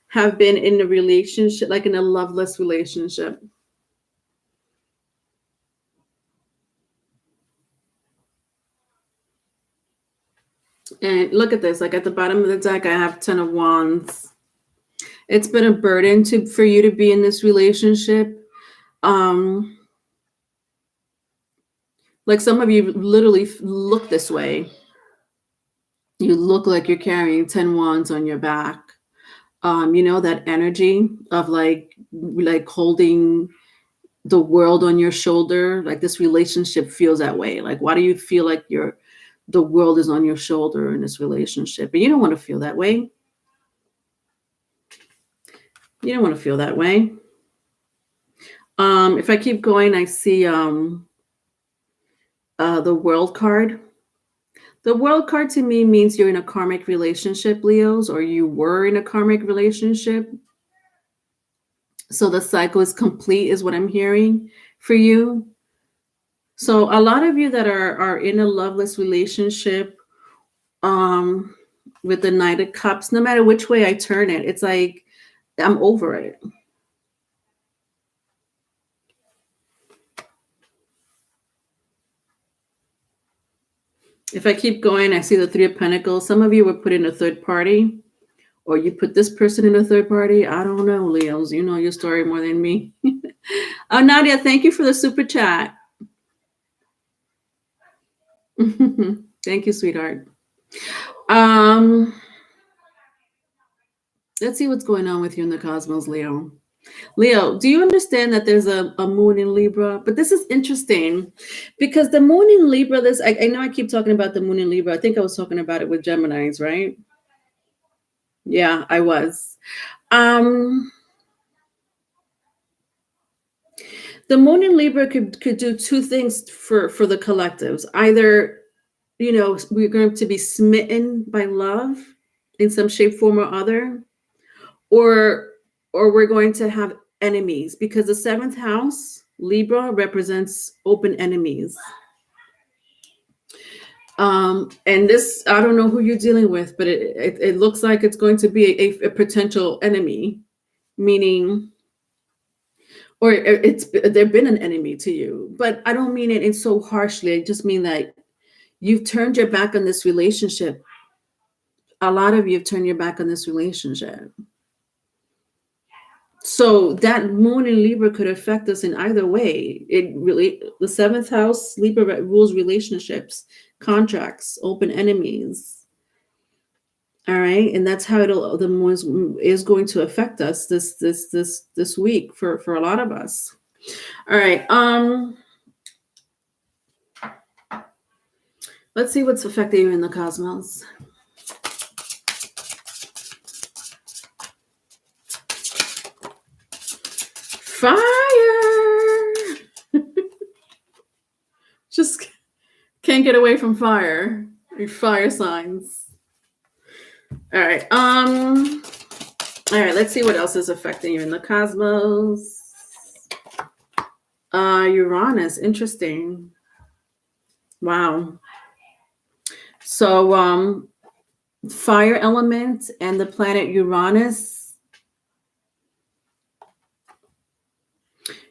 have been in a relationship, like in a loveless relationship. And look at this, like at the bottom of the deck, I have 10 of Wands. It's been a burden for you to be in this relationship. Like some of you literally look this way. You look like you're carrying 10 wands on your back. You know, that energy of like holding the world on your shoulder. Like this relationship feels that way. Like, why do you feel like the world is on your shoulder in this relationship? And you don't want to feel that way. You don't want to feel that way. If I keep going, I see the World card. The World card to me means you're in a karmic relationship, Leos, or you were in a karmic relationship. So the cycle is complete, is what I'm hearing for you. So a lot of you that are in a loveless relationship, with the Knight of Cups, no matter which way I turn it, it's like I'm over it. If I keep going, I see the Three of Pentacles. Some of you were put in a third party, or you put this person in a third party. I don't know, Leos. You know your story more than me. Oh, Nadia, thank you for the super chat. Thank you, sweetheart. Let's see what's going on with you in the cosmos, Leo. Leo, do you understand that there's a moon in Libra? But this is interesting because the moon in Libra, I know I keep talking about the moon in Libra. I think I was talking about it with Geminis, right? Yeah, I was. The moon in Libra could do two things for the collectives. Either, we're going to be smitten by love in some shape, form, or other, or we're going to have enemies, because the seventh house, Libra, represents open enemies. And this, I don't know who you're dealing with, but it looks like it's going to be a potential enemy, meaning, or they've been an enemy to you. But I don't mean it in so harshly. I just mean that you've turned your back on this relationship. A lot of you have turned your back on this relationship. So that moon in Libra could affect us in either way. The seventh house, Libra, rules relationships, contracts, open enemies. All right, and that's how the moon is going to affect us this week for a lot of us. All right, let's see what's affecting you in the cosmos. Fire. Just can't get away from fire. Fire signs. All right. All right, let's see what else is affecting you in the cosmos. Uranus, interesting. Wow. So fire element and the planet Uranus.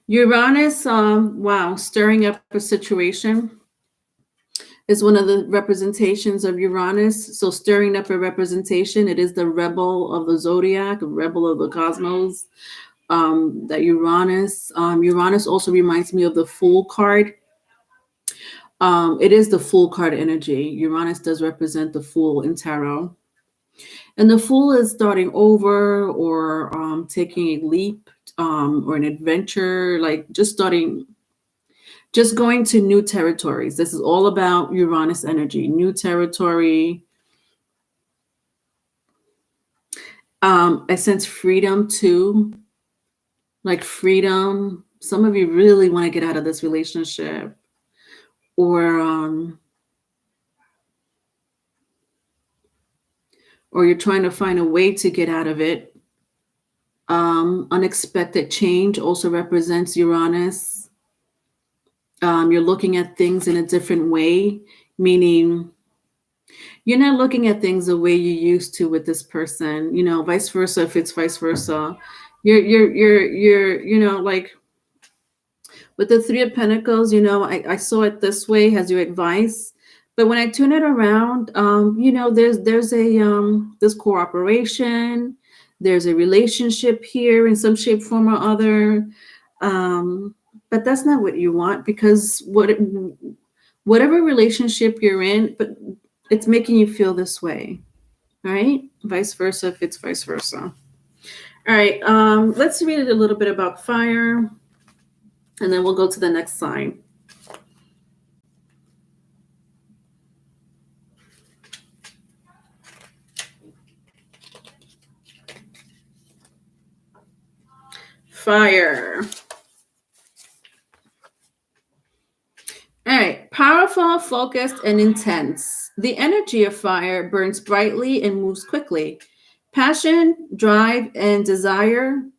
Wow, stirring up a situation is one of the representations of Uranus. So stirring up a representation, it is the rebel of the zodiac, a rebel of the cosmos. That Uranus. Uranus also reminds me of the Fool card. It is the Fool card energy. Uranus does represent the Fool in tarot. And the Fool is starting over, or taking a leap, or an adventure, like just going to new territories. This is all about Uranus energy, new territory. I sense freedom too, like freedom. Some of you really want to get out of this relationship, or you're trying to find a way to get out of it. Unexpected change also represents Uranus. You're looking at things in a different way, meaning you're not looking at things the way you used to with this person, vice versa. If it's vice versa, you're like with the Three of Pentacles, I saw it this way as your advice. But when I turn it around, there's cooperation, there's a relationship here in some shape, form, or other. But that's not what you want, because whatever relationship you're in, but it's making you feel this way, right? Vice versa, if it's vice versa. All right, let's read a little bit about fire, and then we'll go to the next sign. Fire. All right, powerful, focused, and intense. The energy of fire burns brightly and moves quickly. Passion, drive, the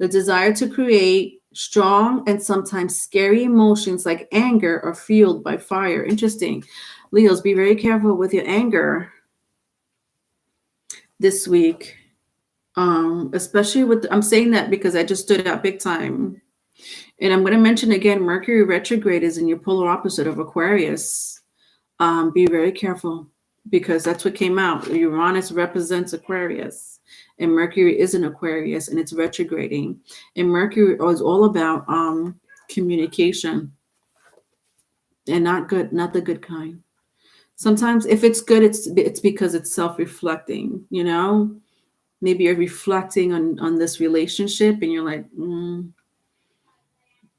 desire to create, strong and sometimes scary emotions like anger are fueled by fire. Interesting. Leos, be very careful with your anger this week. Especially I'm saying that because I just stood out big time. And I'm going to mention again, Mercury retrograde is in your polar opposite of Aquarius. Be very careful, because that's what came out. Uranus represents Aquarius, and Mercury is an Aquarius, and it's retrograding. And Mercury is all about communication, and not the good kind. Sometimes if it's good, it's because it's self-reflecting, Maybe you're reflecting on this relationship and you're like,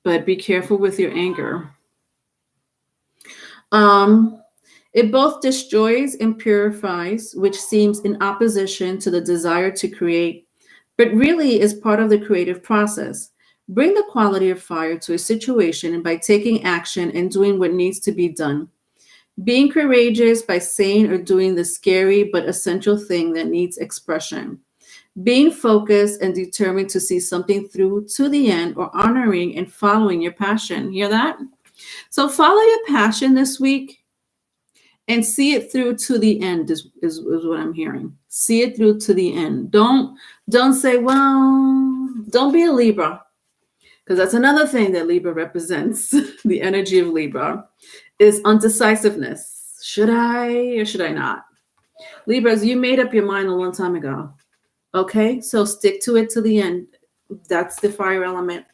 but be careful with your anger. It both destroys and purifies, which seems in opposition to the desire to create, but really is part of the creative process. Bring the quality of fire to a situation by taking action and doing what needs to be done. Being courageous by saying or doing the scary but essential thing that needs expression. Being focused and determined to see something through to the end, or honoring and following your passion. Hear that? So follow your passion this week and see it through to the end is what I'm hearing. See it through to the end. Don't say, well, don't be a Libra, because that's another thing that Libra represents. The energy of Libra is undecisiveness. Should I or should I not? Libras, you made up your mind a long time ago. Okay, so stick to it to the end. That's the fire element.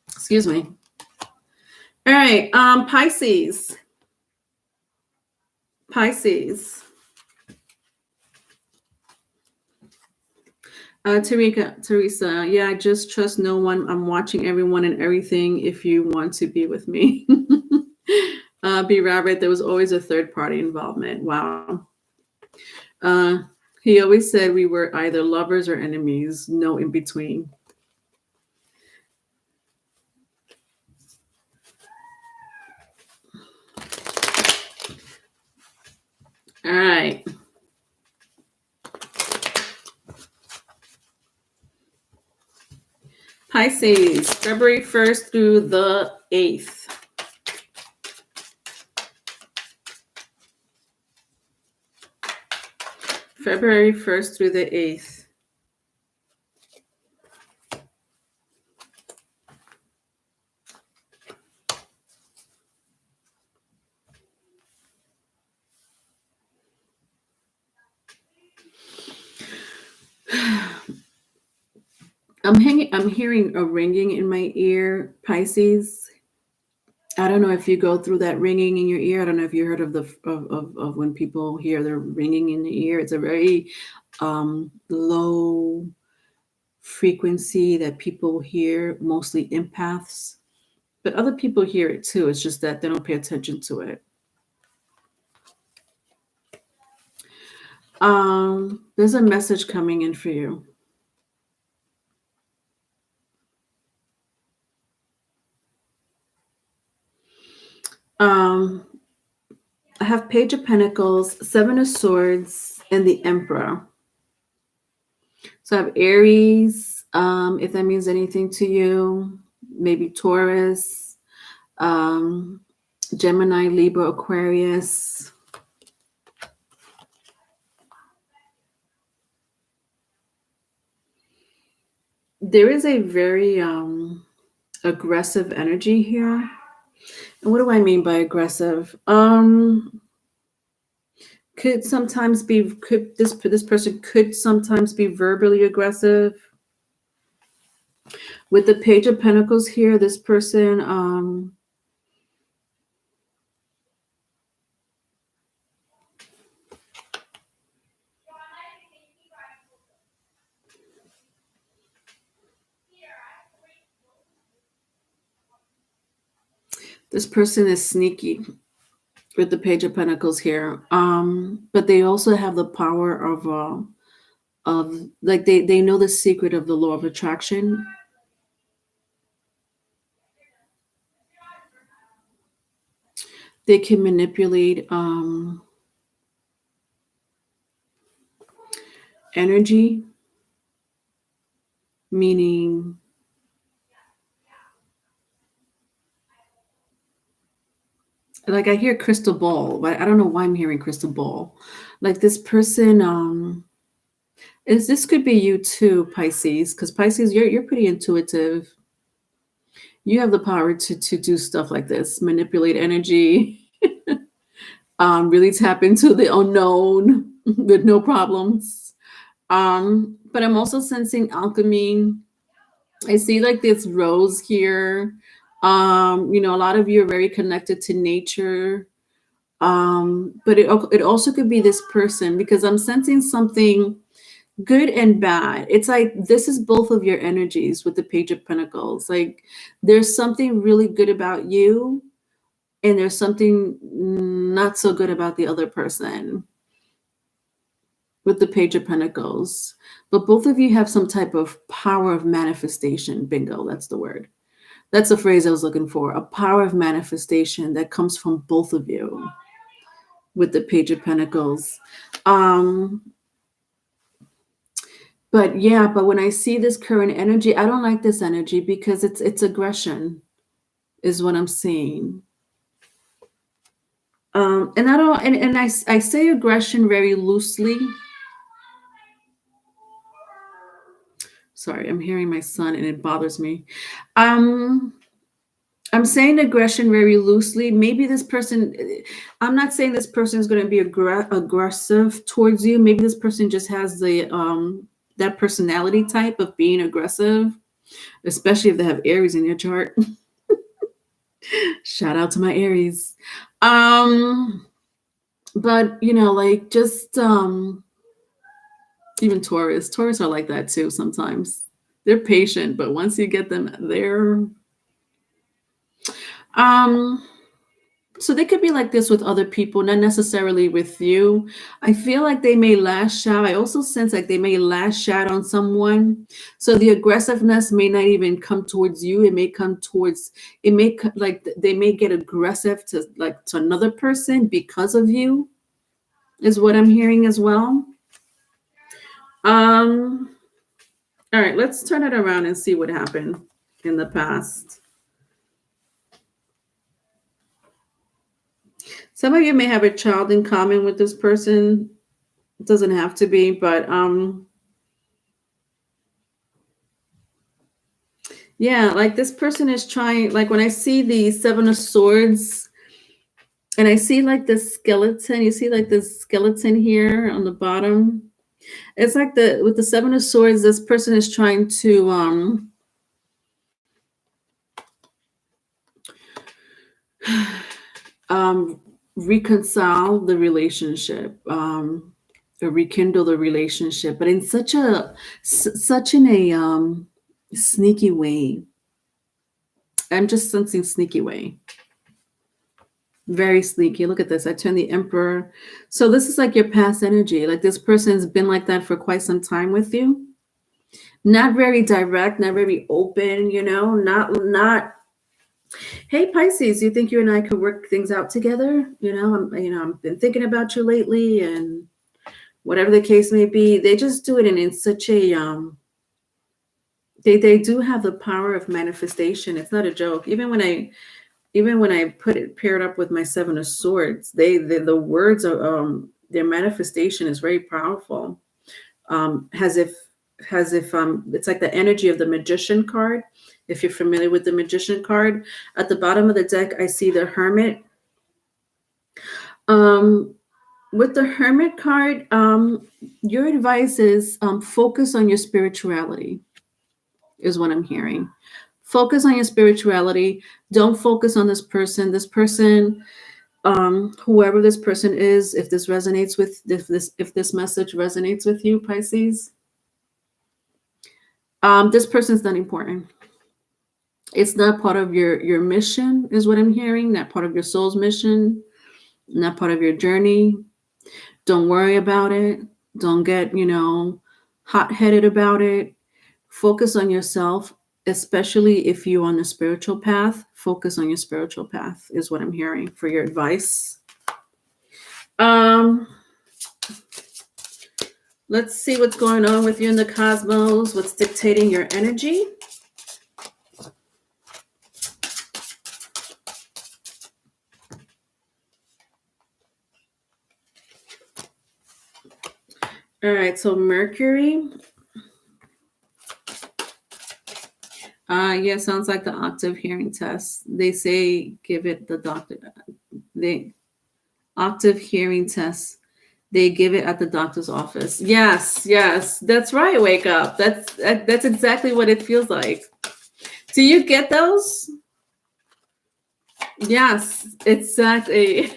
Excuse me. All right, Pisces. Teresa, yeah, I just trust no one. I'm watching everyone and everything if you want to be with me. B. Robert, there was always a third party involvement. Wow. He always said we were either lovers or enemies, no in between. All right. Pisces, February 1st through the 8th. February 1st through the 8th. I'm hearing a ringing in my ear, Pisces. I don't know if you go through that ringing in your ear. I don't know if you heard of of when people hear the ringing in the ear. It's a very low frequency that people hear, mostly empaths. But other people hear it too. It's just that they don't pay attention to it. There's a message coming in for you. I have Page of Pentacles, Seven of Swords, and the Emperor. So I have Aries, if that means anything to you, maybe Taurus, Gemini, Libra, Aquarius. There is a very aggressive energy here. And what do I mean by aggressive? Could this person could sometimes be verbally aggressive. With the Page of Pentacles here, this person this person is sneaky with the Page of Pentacles here. But they also have the power of like they know the secret of the law of attraction. They can manipulate energy, meaning like I hear crystal ball, but I don't know why I'm hearing crystal ball. Like this person this could be you too, Pisces, because Pisces, you're pretty intuitive. You have the power to do stuff like this, manipulate energy, really tap into the unknown with no problems. But I'm also sensing alchemy. I see like this rose here. A lot of you are very connected to nature. But it also could be this person, because I'm sensing something good and bad. It's like this is both of your energies with the Page of Pentacles. Like there's something really good about you, and there's something not so good about the other person. with the Page of Pentacles. But both of you have some type of power of manifestation. Bingo, that's the word. That's the phrase I was looking for. A power of manifestation that comes from both of you with the Page of Pentacles. But yeah, but when I see this current energy, I don't like this energy because it's aggression is what I'm seeing. And I don't, and I say aggression very loosely. Sorry, I'm hearing my son and it bothers me. I'm saying aggression very loosely. Maybe this person, I'm not saying this person is going to be aggressive towards you. Maybe this person just has the that personality type of being aggressive, especially if they have Aries in your chart. Shout out to my Aries. But you know, like just even Taurus are like that too sometimes. They're patient, but once you get them there, so they could be like this with other people, not necessarily with you. I feel like they may lash out. I also sense like they may lash out on someone. So the aggressiveness may not even come towards you. It may come towards, it may like they may get aggressive to another person because of you, is what I'm hearing as well. All right, let's turn it around and see what happened in the past. Some of you may have a child in common with this person. It doesn't have to be, but yeah, like this person is trying, like when I see the Seven of Swords and I see like the skeleton, you see like the skeleton here on the bottom. It's like with the Seven of Swords, this person is trying to reconcile the relationship, or rekindle the relationship, but in such a sneaky way. I'm just sensing sneaky way. Very sneaky. Look at this. I turned the Emperor. So this is like your past energy. Like this person's been like that for quite some time with you. Not very direct, not very open, you know, not hey Pisces, you think you and I could work things out together? I've been thinking about you lately, and whatever the case may be, they just do it in such a they do have the power of manifestation. It's not a joke. Even when I put it paired up with my Seven of Swords, the words are their manifestation is very powerful. As if it's like the energy of the Magician card. If you're familiar with the Magician card, at the bottom of the deck, I see the Hermit. With the Hermit card, your advice is focus on your spirituality, is what I'm hearing. Focus on your spirituality. Don't focus on this person. This person, whoever this person is, if this resonates with if this message resonates with you, Pisces, this person's not important. It's not part of your mission, is what I'm hearing. Not part of your soul's mission. Not part of your journey. Don't worry about it. Don't get, hot-headed about it. Focus on yourself, especially if you're on a spiritual path. Focus on your spiritual path is what I'm hearing for your advice. Let's see what's going on with you in the cosmos. What's dictating your energy? All right, so Mercury. Yeah, sounds like the octave hearing test. They say give it the doctor. The octave hearing test. They give it at the doctor's office. Yes, that's right. Wake up. That's exactly what it feels like. Do you get those? Yes, exactly.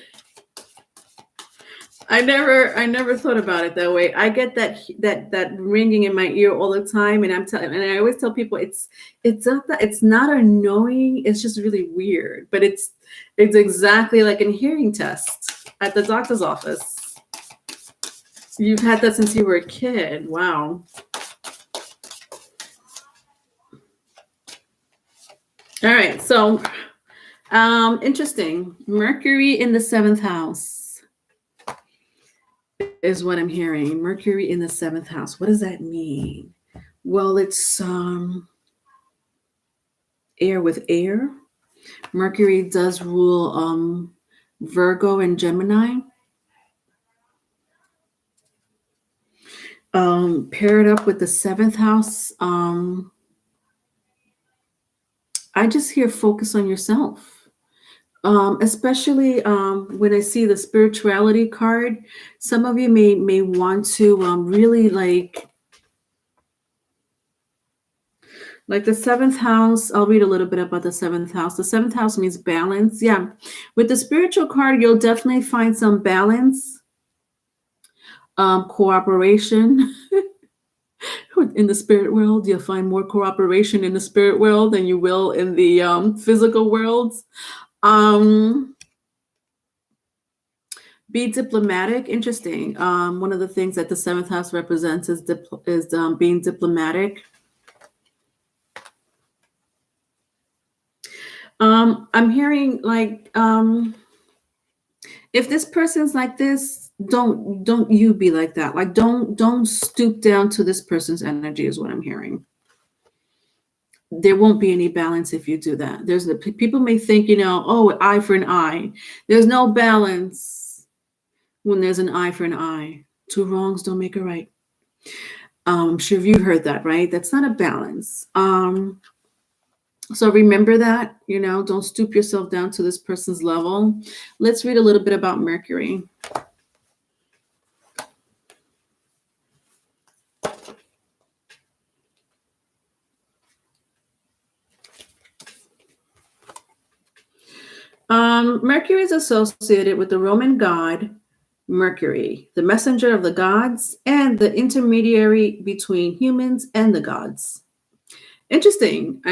I never thought about it that way. I get that ringing in my ear all the time, and I always tell people it's not annoying. It's just really weird, but it's exactly like a hearing test at the doctor's office. You've had that since you were a kid. Wow. All right. So, interesting. Mercury in the seventh house is what I'm hearing. Mercury in the seventh house. What does that mean? Well, it's air with air. Mercury does rule Virgo and Gemini. Paired up with the seventh house. I just hear focus on yourself. Especially when I see the spirituality card, some of you may want to really like the seventh house. I'll read a little bit about the seventh house. The seventh house means balance. Yeah, with the spiritual card, you'll definitely find some balance, cooperation. In the spirit world, you'll find more cooperation in the spirit world than you will in the physical worlds. Be diplomatic. Interesting. One of the things that the seventh house represents is being diplomatic. I'm hearing like if this person's like this, don't you be like that. Like don't stoop down to this person's energy is what I'm hearing. There won't be any balance if you do that. People may think, oh, eye for an eye. There's no balance when there's an eye for an eye. Two wrongs don't make a right. I'm sure you've heard that, right? That's not a balance. So remember that, don't stoop yourself down to this person's level. Let's read a little bit about Mercury. Mercury is associated with the Roman god Mercury, the messenger of the gods and the intermediary between humans and the gods. Interesting.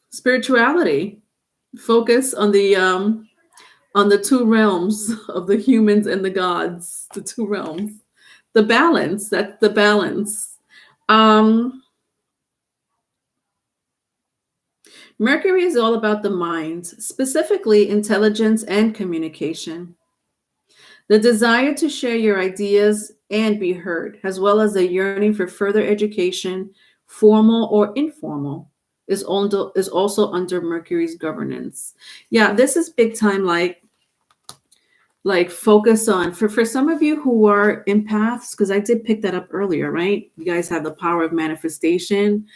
Spirituality, focus on the two realms of the humans and the gods, the two realms, the balance. That's the balance. Mercury is all about the mind, specifically intelligence and communication. The desire to share your ideas and be heard, as well as a yearning for further education, formal or informal, is also under Mercury's governance. Yeah, this is big time like focus on for some of you who are empaths, because I did pick that up earlier, right? You guys have the power of manifestation.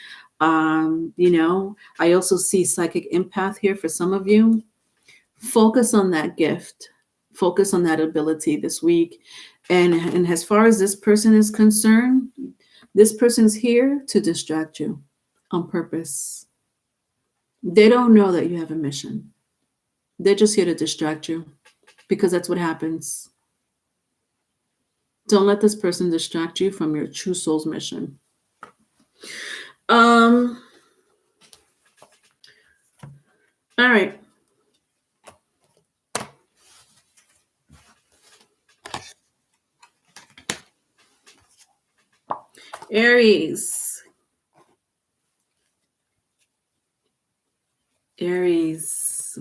I also see psychic empath here for some of you. Focus on that gift. Focus on that ability this week. And as far as this person is concerned, this person's here to distract you on purpose. They don't know that you have a mission. They're just here to distract you because that's what happens. Don't let this person distract you from your true soul's mission. All right. Aries.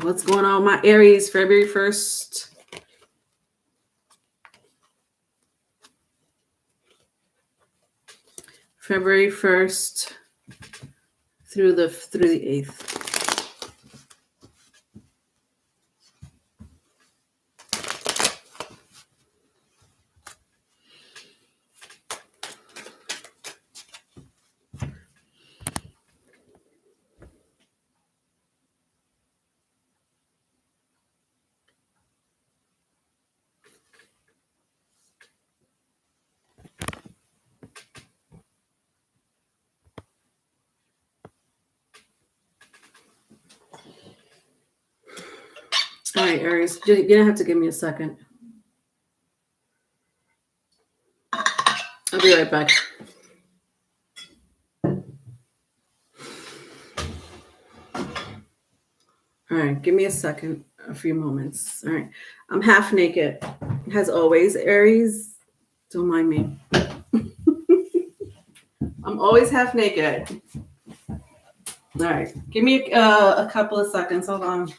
What's going on, my Aries? February 1st. February 1st through the 8th. All right, Aries, you're gonna have to give me a second. I'll be right back. All right, give me a second, a few moments. All right, I'm half naked. As always, Aries, don't mind me. I'm always half naked. All right, give me a couple of seconds. Hold on.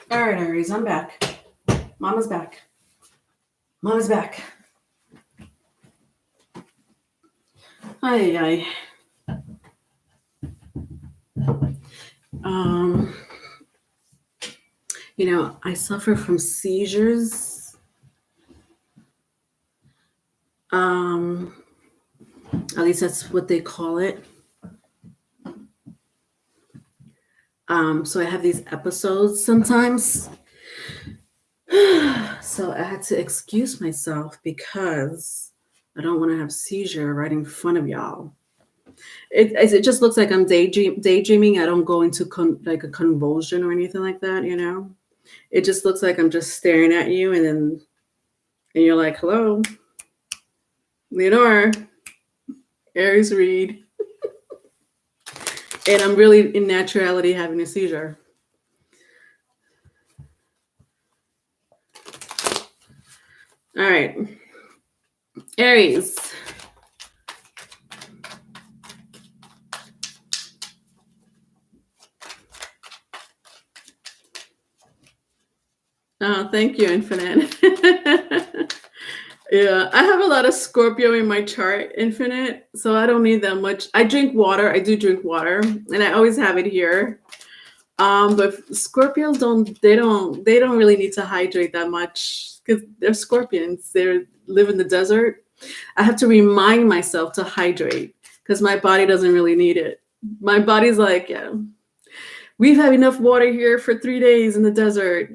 All right, Aries, I'm back. Mama's back. Mama's back. Ay, ay. Um, I suffer from seizures. At least that's what they call it. So I have these episodes sometimes. So I had to excuse myself because I don't want to have seizure right in front of y'all. It just looks like I'm daydreaming. I don't go into like a convulsion or anything like that, It just looks like I'm just staring at you and you're like, hello, Leonore, Aries read. And I'm really in naturality having a seizure. All right. Aries. Oh, thank you, Infinite. Yeah, I have a lot of Scorpio in my chart, Infinite, so I don't need that much. I drink water. I do drink water, and I always have it here. But Scorpios don't really need to hydrate that much because they're scorpions. They live in the desert. I have to remind myself to hydrate because my body doesn't really need it. My body's like, yeah, we've had enough water here for 3 days in the desert.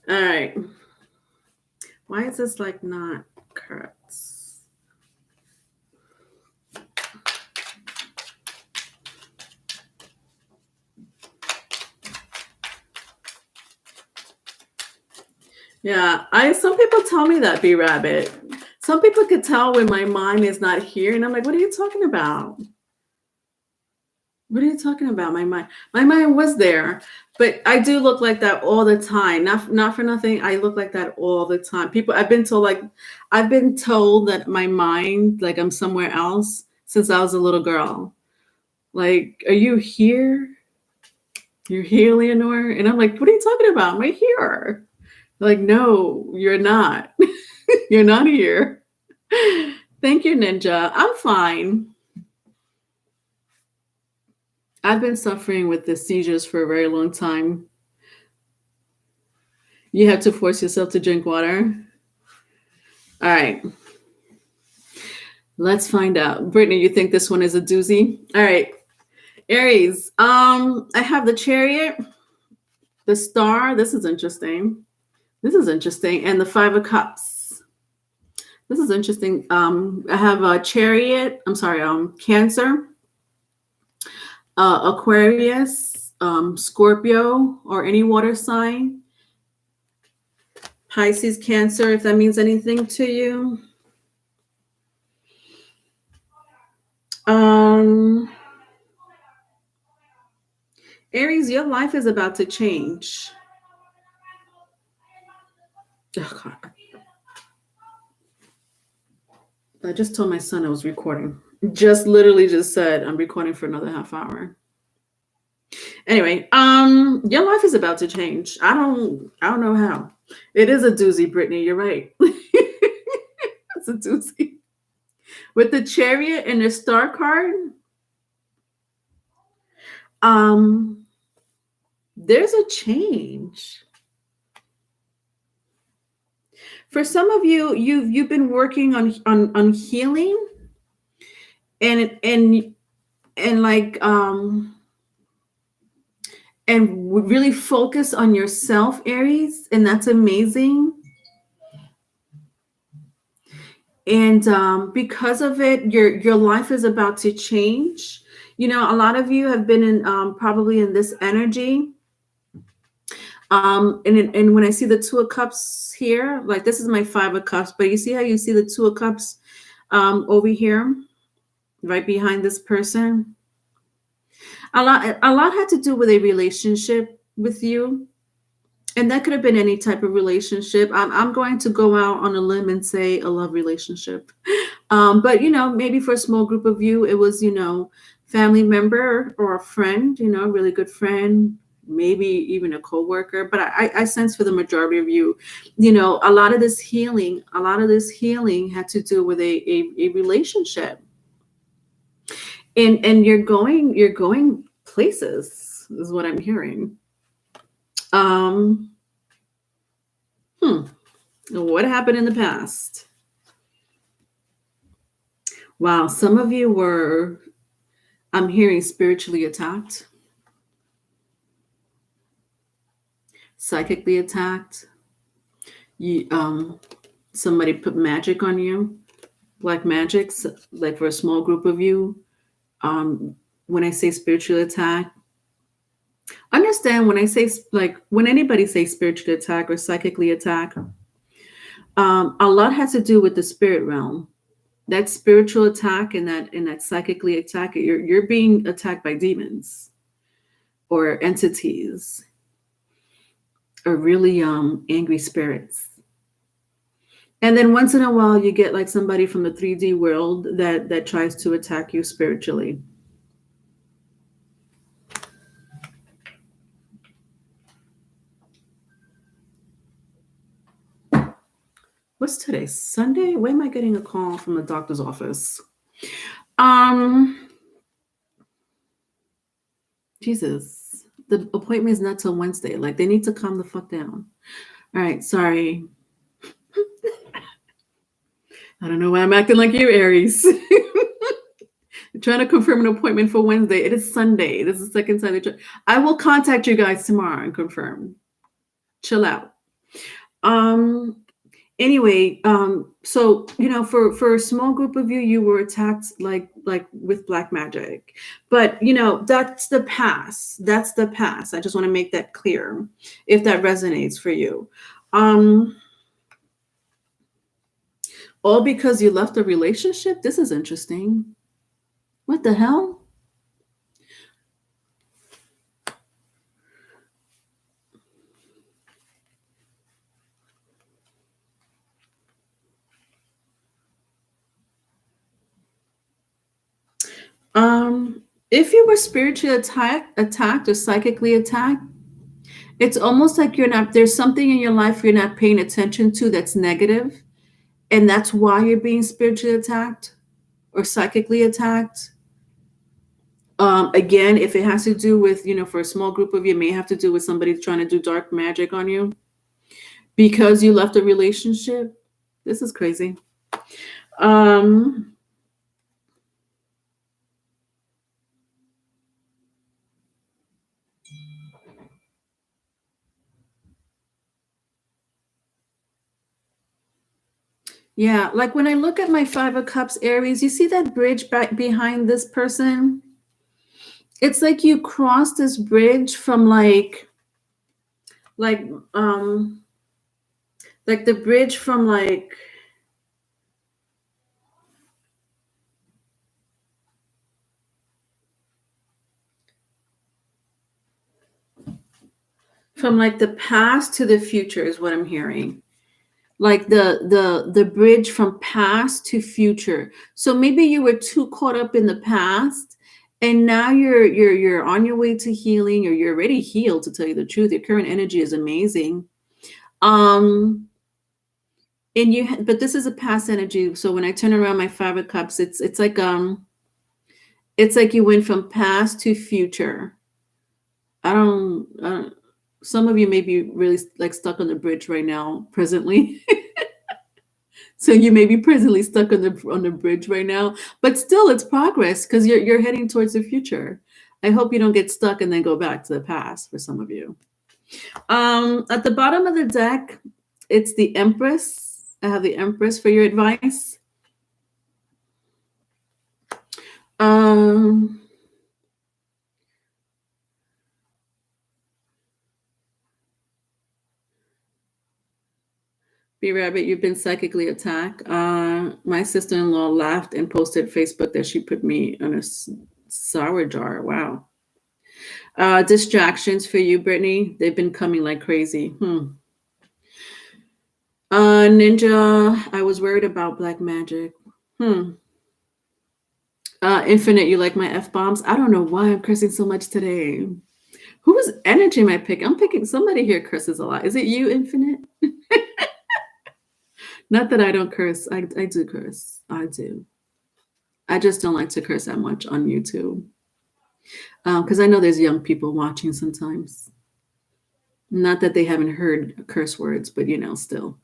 All right. Why is this like not correct? Yeah, some people tell me that, B Rabbit. Some people could tell when my mind is not here, and I'm like, what are you talking about? What are you talking about? My mind was there, but I do look like that all the time. Not for nothing. I look like that all the time. I've been told that my mind, like I'm somewhere else since I was a little girl. Like, are you here? You're here, Leonore? And I'm like, what are you talking about? I'm right here. They're like, no, you're not. You're not here. Thank you, Ninja. I'm fine. I've been suffering with the seizures for a very long time. You have to force yourself to drink water. All right. Let's find out. Brittany, you think this one is a doozy? All right. Aries. I have the Chariot, the Star. This is interesting. And the Five of Cups. This is interesting. I have a Chariot. I'm sorry, Cancer, Aquarius, Scorpio, or any water sign. Pisces, Cancer, if that means anything to you. Aries, your life is about to change. Oh, God. I just told my son I was recording. Literally just said I'm recording for another half hour. Anyway, your life is about to change. I don't know how. It is a doozy, Brittany. You're right. It's a doozy. With the chariot and the star card, um, there's a change. For some of you, you've been working on healing and and like and really focus on yourself, Aries, and that's amazing. And because of it, your life is about to change. You know, a lot of you have been in probably in this energy. And when I see the Two of Cups here, like this is my Five of Cups, but you see how you see the Two of Cups over here, right behind this person. A lot had to do with a relationship with you, and that could have been any type of relationship. I'm going to go out on a limb and say a love relationship. But you know, maybe for a small group of you, it was, you know, family member or a friend, you know, a really good friend, maybe even a coworker. But I sense for the majority of you, you know, a lot of this healing had to do with a relationship. And you're going places, is what I'm hearing. Um, what happened in the past? Wow, some of you were, I'm hearing, spiritually attacked, psychically attacked. You somebody put magic on you, black magic, like for a small group of you. When I say spiritual attack, understand when I say, like, when anybody says spiritual attack or psychically attack, a lot has to do with the spirit realm. That spiritual attack and that psychically attack, you're being attacked by demons or entities or really angry spirits. And then once in a while you get like somebody from the 3D world that tries to attack you spiritually. What's today? Sunday? Why am I getting a call from the doctor's office? Jesus. The appointment is not till Wednesday. Like, they need to calm the fuck down. All right, sorry. I don't know why I'm acting like you, Aries. Trying to confirm an appointment for Wednesday. It is Sunday. This is the second time. I will contact you guys tomorrow and confirm. Chill out. Anyway, so you know, for a small group of you, you were attacked like with black magic, but you know, that's the past. That's the past. I just want to make that clear, if that resonates for you. All because you left a relationship. This is interesting. What the hell? If you were spiritually attacked or psychically attacked, it's almost like there's something in your life you're not paying attention to that's negative, and that's why you're being spiritually attacked or psychically attacked. Again, if it has to do with, you know, for a small group of you, it may have to do with somebody trying to do dark magic on you because you left a relationship. This is crazy. Yeah, like when I look at my Five of Cups, Aries, you see that bridge back behind this person? It's like you cross this bridge from like the bridge from like the past to the future is what I'm hearing. Like the bridge from past to future. So maybe you were too caught up in the past And now you're on your way to healing, or you're already healed, to tell you the truth. Your current energy is amazing. Um, and but this is a past energy. So when I turn around my 5 of cups, it's like you went from past to future. I don't some of you may be really like stuck on the bridge right now, presently. So you may be presently stuck on the bridge right now, but still it's progress because you're heading towards the future. I hope you don't get stuck and then go back to the past for some of you. At the bottom of the deck, it's the Empress. I have the Empress for your advice. Um, B Rabbit, you've been psychically attacked. My sister-in-law laughed and posted Facebook that she put me in a sour jar. Wow. Distractions for you, Brittany. They've been coming like crazy. Ninja, I was worried about black magic. Infinite, you like my F bombs? I don't know why I'm cursing so much today. Whose energy am I picking? I'm picking somebody here curses a lot. Is it you, Infinite? Not that I don't curse. I do curse. I do. I just don't like to curse that much on YouTube. Because I know there's young people watching sometimes. Not that they haven't heard curse words, but still.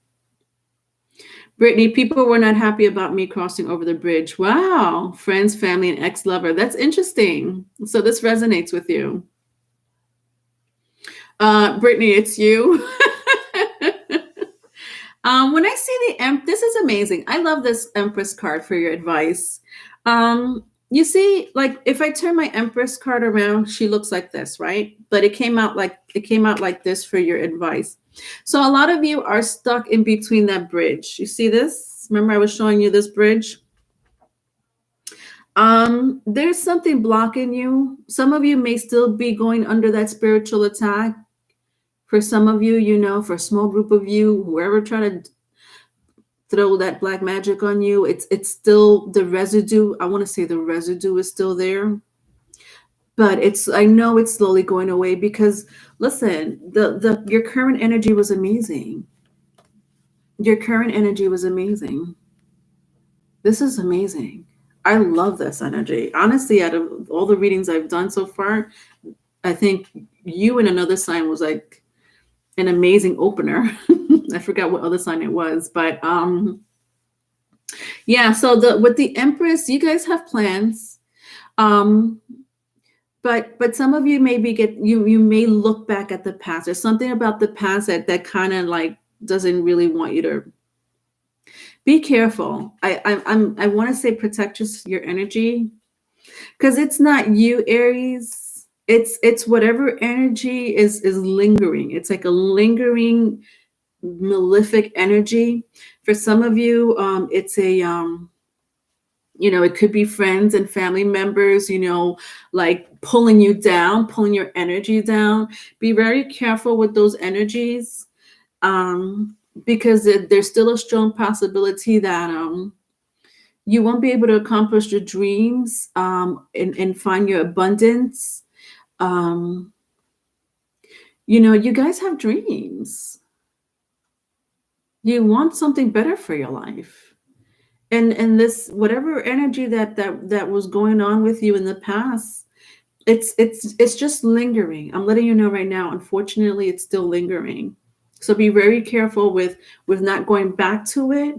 Brittany, people were not happy about me crossing over the bridge. Wow. Friends, family, and ex-lover. That's interesting. So this resonates with you. Brittany, it's you. When I see the this is amazing. I love this Empress card for your advice. You see, like if I turn my Empress card around, she looks like this, right? But it came out like this for your advice. So a lot of you are stuck in between that bridge. You see this? Remember I was showing you this bridge? There's something blocking you. Some of you may still be going under that spiritual attack. For some of you, for a small group of you, whoever tried to throw that black magic on you, it's still the residue. I want to say the residue is still there. But I know it's slowly going away because listen, your current energy was amazing. Your current energy was amazing. This is amazing. I love this energy. Honestly, out of all the readings I've done so far, I think you and another sign was like an amazing opener. I forgot what other sign it was, but yeah. So with the Empress, you guys have plans, but some of you maybe you may look back at the past. There's something about the past that kind of like doesn't really want you to be careful. I want to say protect your energy because it's not you, Aries. It's whatever energy is lingering. It's like a lingering malefic energy. For some of you, it's a it could be friends and family members, like pulling you down, pulling your energy down. Be very careful with those energies, because there's still a strong possibility that you won't be able to accomplish your dreams, and find your abundance. You guys have dreams. You want something better for your life. And this whatever energy that was going on with you in the past, it's just lingering. I'm letting you know right now, unfortunately it's still lingering. So be very careful with not going back to it.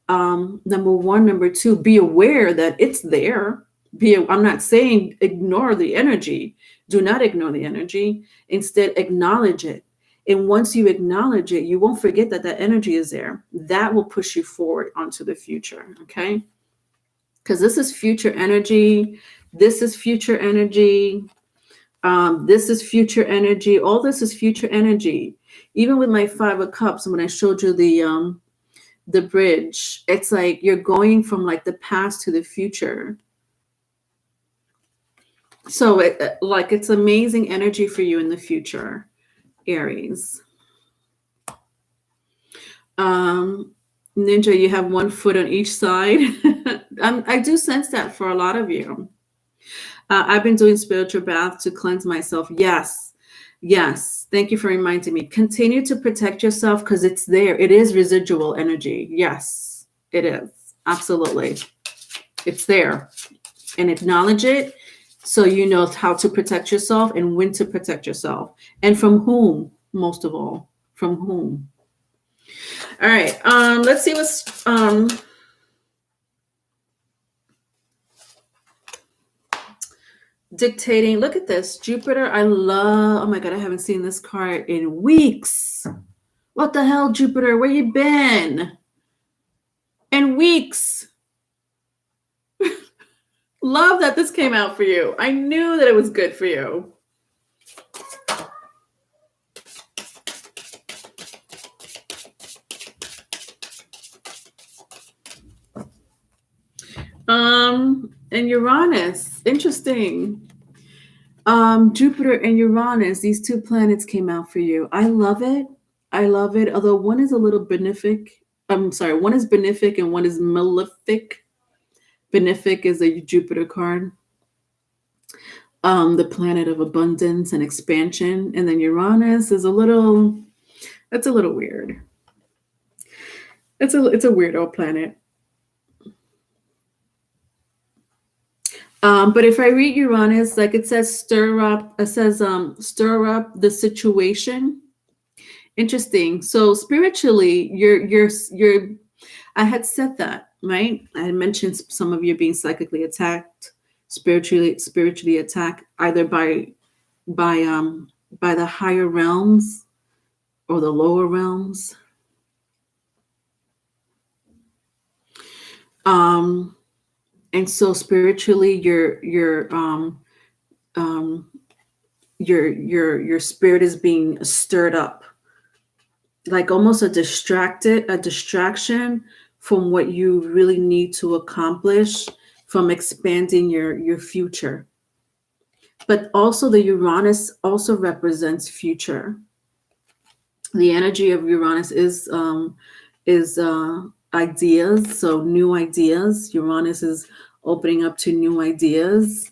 Number one. Number two, be aware that it's there. I'm not saying ignore the energy. Do not ignore the energy. Instead, acknowledge it. And once you acknowledge it, you won't forget that energy is there. That will push you forward onto the future. Okay. Because this is future energy. This is future energy. This is future energy. All this is future energy. Even with my 5 of Cups, when I showed you the bridge, it's like you're going from like the past to the future. So it's amazing energy for you in the future, Aries. Ninja, you have one foot on each side. I do sense that for a lot of you. I've been doing spiritual bath to cleanse myself. Yes. Yes. Thank you for reminding me. Continue to protect yourself because it's there. It is residual energy. Yes, it is. Absolutely. It's there. And acknowledge it so you know how to protect yourself and when to protect yourself. And from whom, most of all. From whom. All right. Let's see what's dictating. Look at this. Jupiter. I love. Oh my God, I haven't seen this card in weeks. What the hell, Jupiter? Where you been? In weeks. Love that this came out for you. I knew that it was good for you. And Uranus. Interesting. Jupiter and Uranus, these two planets came out for you. I love it. I love it. Although one is a little benefic. I'm sorry, one is benefic and one is malefic. Benefic is a Jupiter card. The planet of abundance and expansion. And then Uranus is a little weird. It's a weirdo planet. But if I read Uranus, like it says, stir up the situation. Interesting. So spiritually, you're I had said that, right? I had mentioned some of you being psychically attacked, spiritually attacked, either by the higher realms or the lower realms. And so spiritually, your spirit is being stirred up, like almost a distraction from what you really need to accomplish, from expanding your future. But also the Uranus also represents future. The energy of Uranus is ideas, so new ideas. Uranus is opening up to new ideas,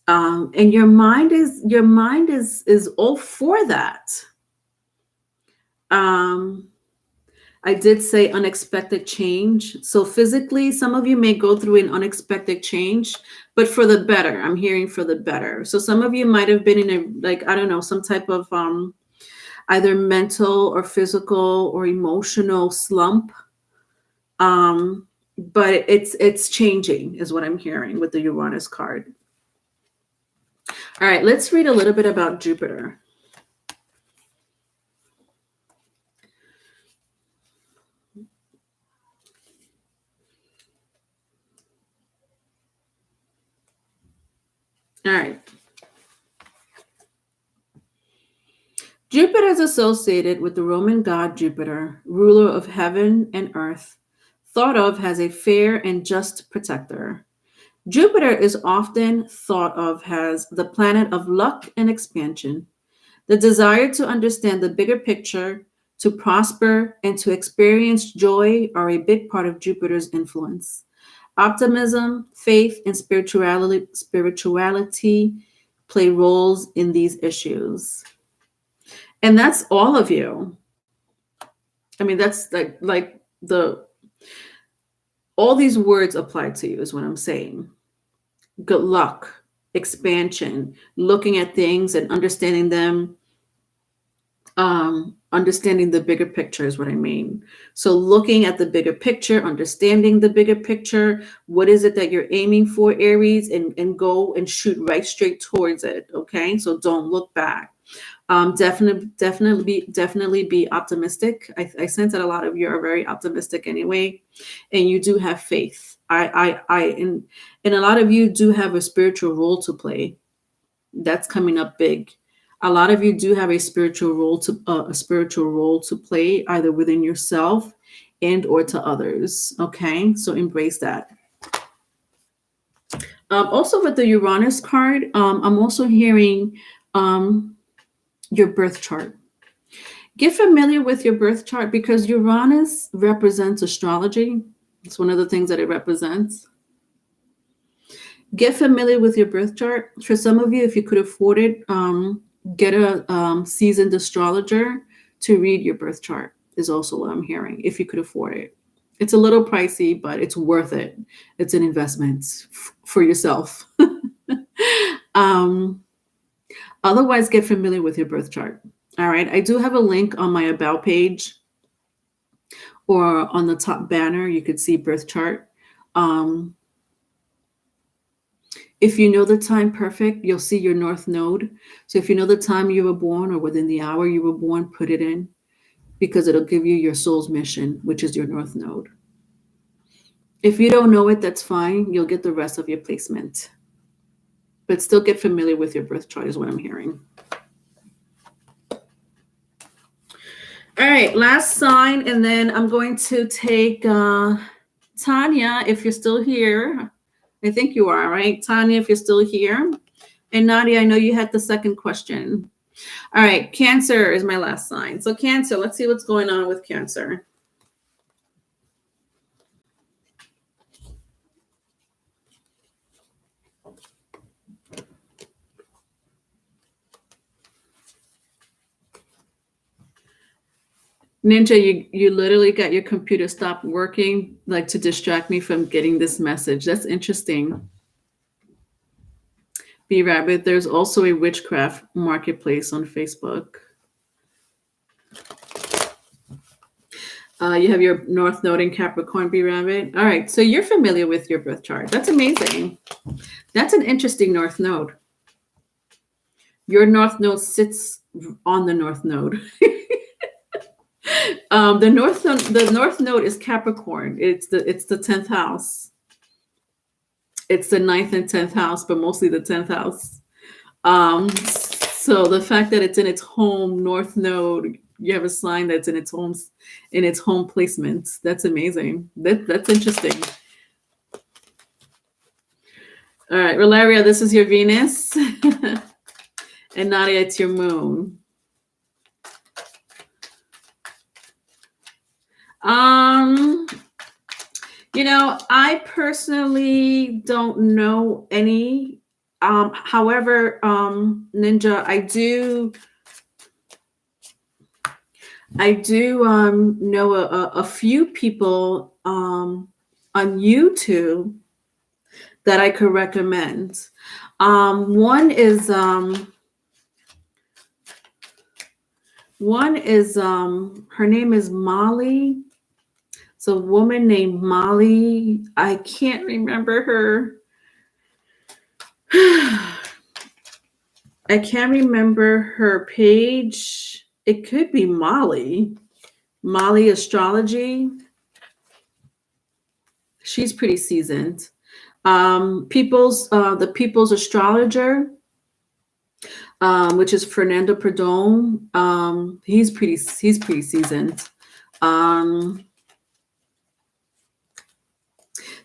and your mind is all for that. I did say unexpected change. So physically, some of you may go through an unexpected change, but for the better. I'm hearing for the better. So some of you might have been in a, like, I don't know, some type of either mental or physical or emotional slump. But it's changing is what I'm hearing with the Uranus card. All right, let's read a little bit about Jupiter. All right. Jupiter is associated with the Roman god Jupiter, ruler of heaven and earth, thought of as a fair and just protector. Jupiter is often thought of as the planet of luck and expansion. The desire to understand the bigger picture, to prosper, and to experience joy are a big part of Jupiter's influence. Optimism, faith, and spirituality play roles in these issues. And that's all of you. I mean, that's like all these words apply to you is what I'm saying. Good luck, expansion, looking at things and understanding them. Understanding the bigger picture is what I mean. So looking at the bigger picture, understanding the bigger picture, what is it that you're aiming for, Aries, and go and shoot right straight towards it. Okay, so don't look back. Definitely be optimistic. I sense that a lot of you are very optimistic anyway, and you do have faith. And a lot of you do have a spiritual role to play. That's coming up big. A lot of you do have a spiritual role to play, either within yourself and or to others. Okay, so embrace that. Also with the Uranus card, I'm also hearing your birth chart. Get familiar with your birth chart because Uranus represents astrology. It's one of the things that it represents. Get familiar with your birth chart. For some of you, if you could afford it, get a seasoned astrologer to read your birth chart, is also what I'm hearing, if you could afford it. It's a little pricey, but it's worth it. It's an investment for yourself. um, Otherwise, get familiar with your birth chart. All right. I do have a link on my About page, or on the top banner, you could see birth chart. If you know the time perfect, you'll see your North Node. So if you know the time you were born or within the hour you were born, put it in, because it'll give you your soul's mission, which is your North Node. If you don't know it, that's fine. You'll get the rest of your placement. But still get familiar with your birth chart is what I'm hearing. All right, last sign, and then I'm going to take Tanya, if you're still here. I think you are, right? Tanya, if you're still here. And Nadia, I know you had the second question. All right, Cancer is my last sign. So Cancer, let's see what's going on with Cancer. Ninja, you literally got your computer stopped working, like, to distract me from getting this message. That's interesting. B Rabbit, there's also a witchcraft marketplace on Facebook. You have your North Node in Capricorn, B Rabbit. All right, so you're familiar with your birth chart. That's amazing. That's an interesting North Node. Your North Node sits on the North Node. The North Node is Capricorn. It's the 10th house. It's the 9th and 10th house, but mostly the 10th house. So the fact that it's in its home North Node, you have a sign that's in its home placement. That's amazing. That's interesting. All right, Valeria, this is your Venus. And Nadia, it's your moon. I personally don't know any. However, Ninja, I do know a few people on YouTube that I could recommend. One is her name is Molly. It's a woman named Molly. I can't remember her. I can't remember her page. It could be Molly Astrology. She's pretty seasoned. The People's Astrologer, which is Fernando Perdomo. He's pretty seasoned.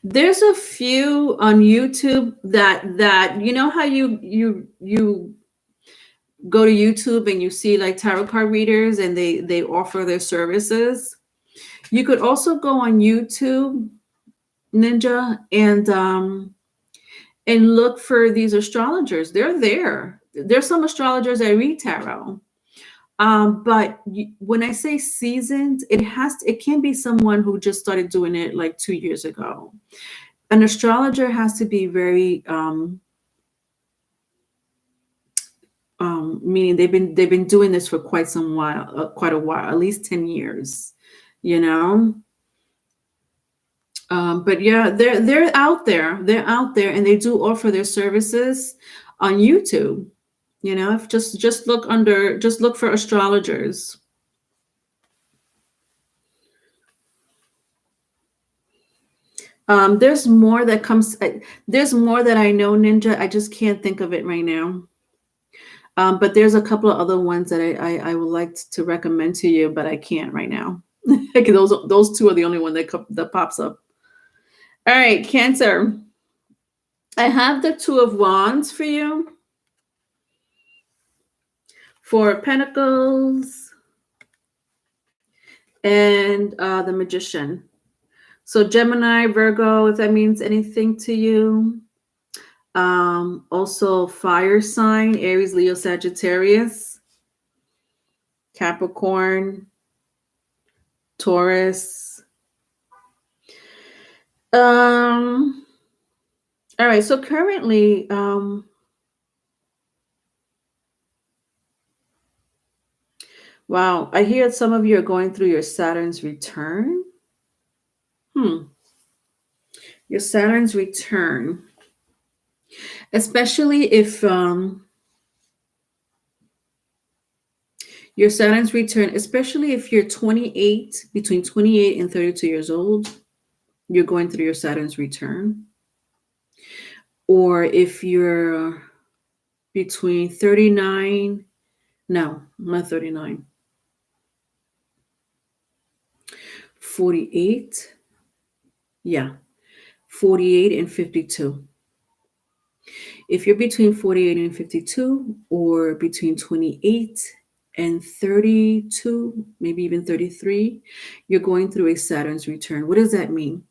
There's a few on YouTube that you know how you go to YouTube and you see like tarot card readers and they offer their services. You could also go on YouTube, Ninja, and look for these astrologers. They're there. There's some astrologers that read tarot. But when I say seasoned, it can be someone who just started doing it like 2 years ago. An astrologer has to be very, meaning they've been doing this for quite a while, at least 10 years, But yeah, they're out there. They're out there, and they do offer their services on YouTube. Just look for astrologers. There's more that I know, Ninja. I just can't think of it right now. But there's a couple of other ones that I would like to recommend to you, but I can't right now. Those two are the only one that pops up. All right, Cancer. I have the Two of Wands for you. Four of Pentacles. And the Magician. So Gemini, Virgo, if that means anything to you. Also fire sign, Aries, Leo, Sagittarius, Capricorn, Taurus. Um, all right, so currently, wow, I hear some of you are going through your Saturn's return. Your Saturn's return, especially if your Saturn's return, especially if you're 28, between 28 and 32 years old, you're going through your Saturn's return. Or if you're between 39, no, not 39, 48, yeah, 48 and 52. If you're between 48 and 52, or between 28 and 32, maybe even 33, you're going through a Saturn's return. What does that mean?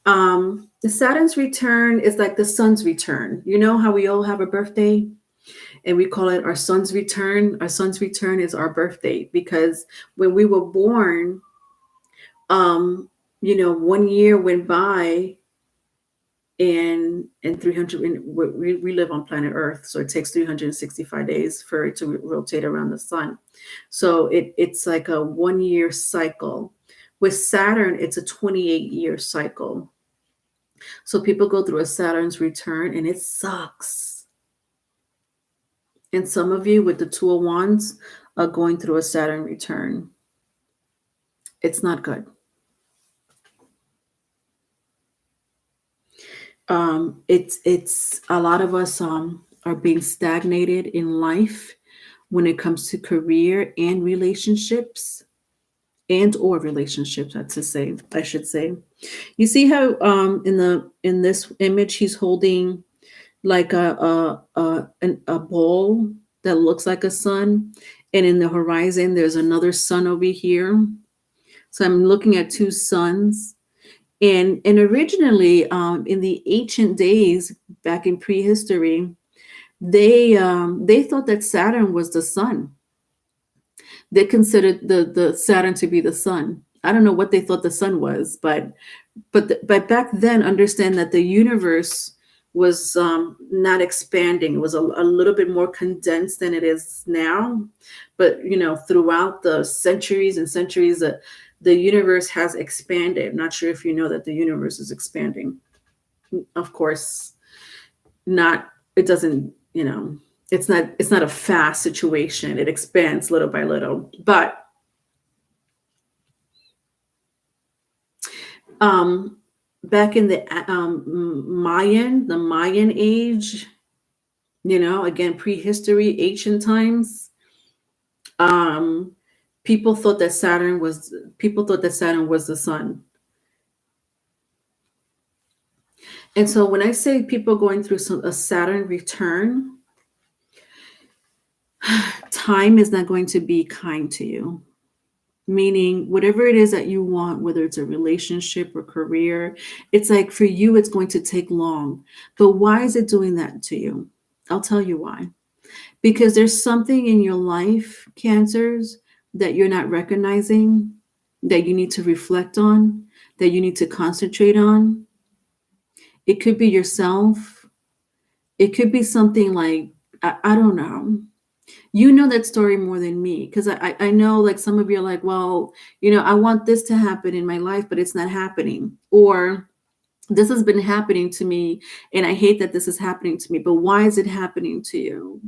The Saturn's return is like the sun's return. You know how we all have a birthday and we call it our sun's return? Our sun's return is our birthday because when we were born, um, 1 year went by and 300, we live on planet Earth, so it takes 365 days for it to rotate around the sun. So it's like a 1 year cycle. With Saturn, it's a 28-year cycle. So people go through a Saturn's return and it sucks. And some of you with the Two of Wands are going through a Saturn return. It's not good. It's a lot of us are being stagnated in life when it comes to career and relationships, I should say. You see how in this image he's holding like a ball that looks like a sun, and in the horizon there's another sun over here. So I'm looking at two suns. And originally, in the ancient days, back in prehistory, they thought that Saturn was the sun. They considered the Saturn to be the sun. I don't know what they thought the sun was, but back then, understand that the universe was not expanding. It was a little bit more condensed than it is now. But throughout the centuries and centuries, the universe has expanded. I'm not sure if you know that the universe is expanding. Of course, not. It doesn't. It's not a fast situation. It expands little by little. But back in the Mayan age, again, prehistory, ancient times, people thought that Saturn was the sun. And so when I say people going through a Saturn return, time is not going to be kind to you. Meaning whatever it is that you want, whether it's a relationship or career, it's like for you, it's going to take long. But why is it doing that to you? I'll tell you why. Because there's something in your life, Cancers, that you're not recognizing, that you need to reflect on, that you need to concentrate on. It could be yourself. It could be something like, I don't know. You know that story more than me, because I know, like, some of you are like, well, I want this to happen in my life, but it's not happening. Or this has been happening to me and I hate that this is happening to me, but why is it happening to you?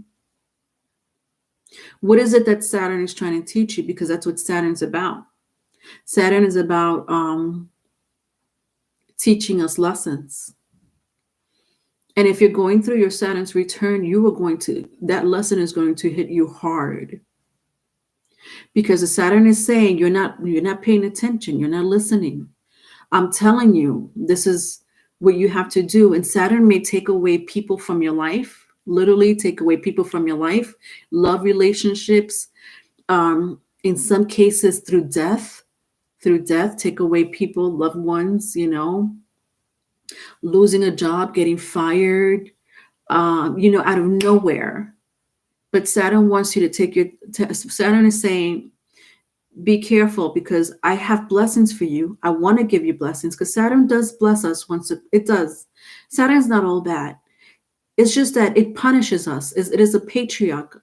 What is it that Saturn is trying to teach you? Because that's what Saturn's about. Saturn is about teaching us lessons. And if you're going through your Saturn's return, that lesson is going to hit you hard. Because the Saturn is saying you're not paying attention, you're not listening. I'm telling you, this is what you have to do. And Saturn may take away people from your life, literally take away people from your life, love relationships, in some cases through death, take away people, loved ones, losing a job, getting fired, out of nowhere. But Saturn wants you to take Saturn is saying, be careful because I have blessings for you. I want to give you blessings because Saturn does bless us once it does. Saturn's not all bad. It's just that it punishes us. It is a patriarch.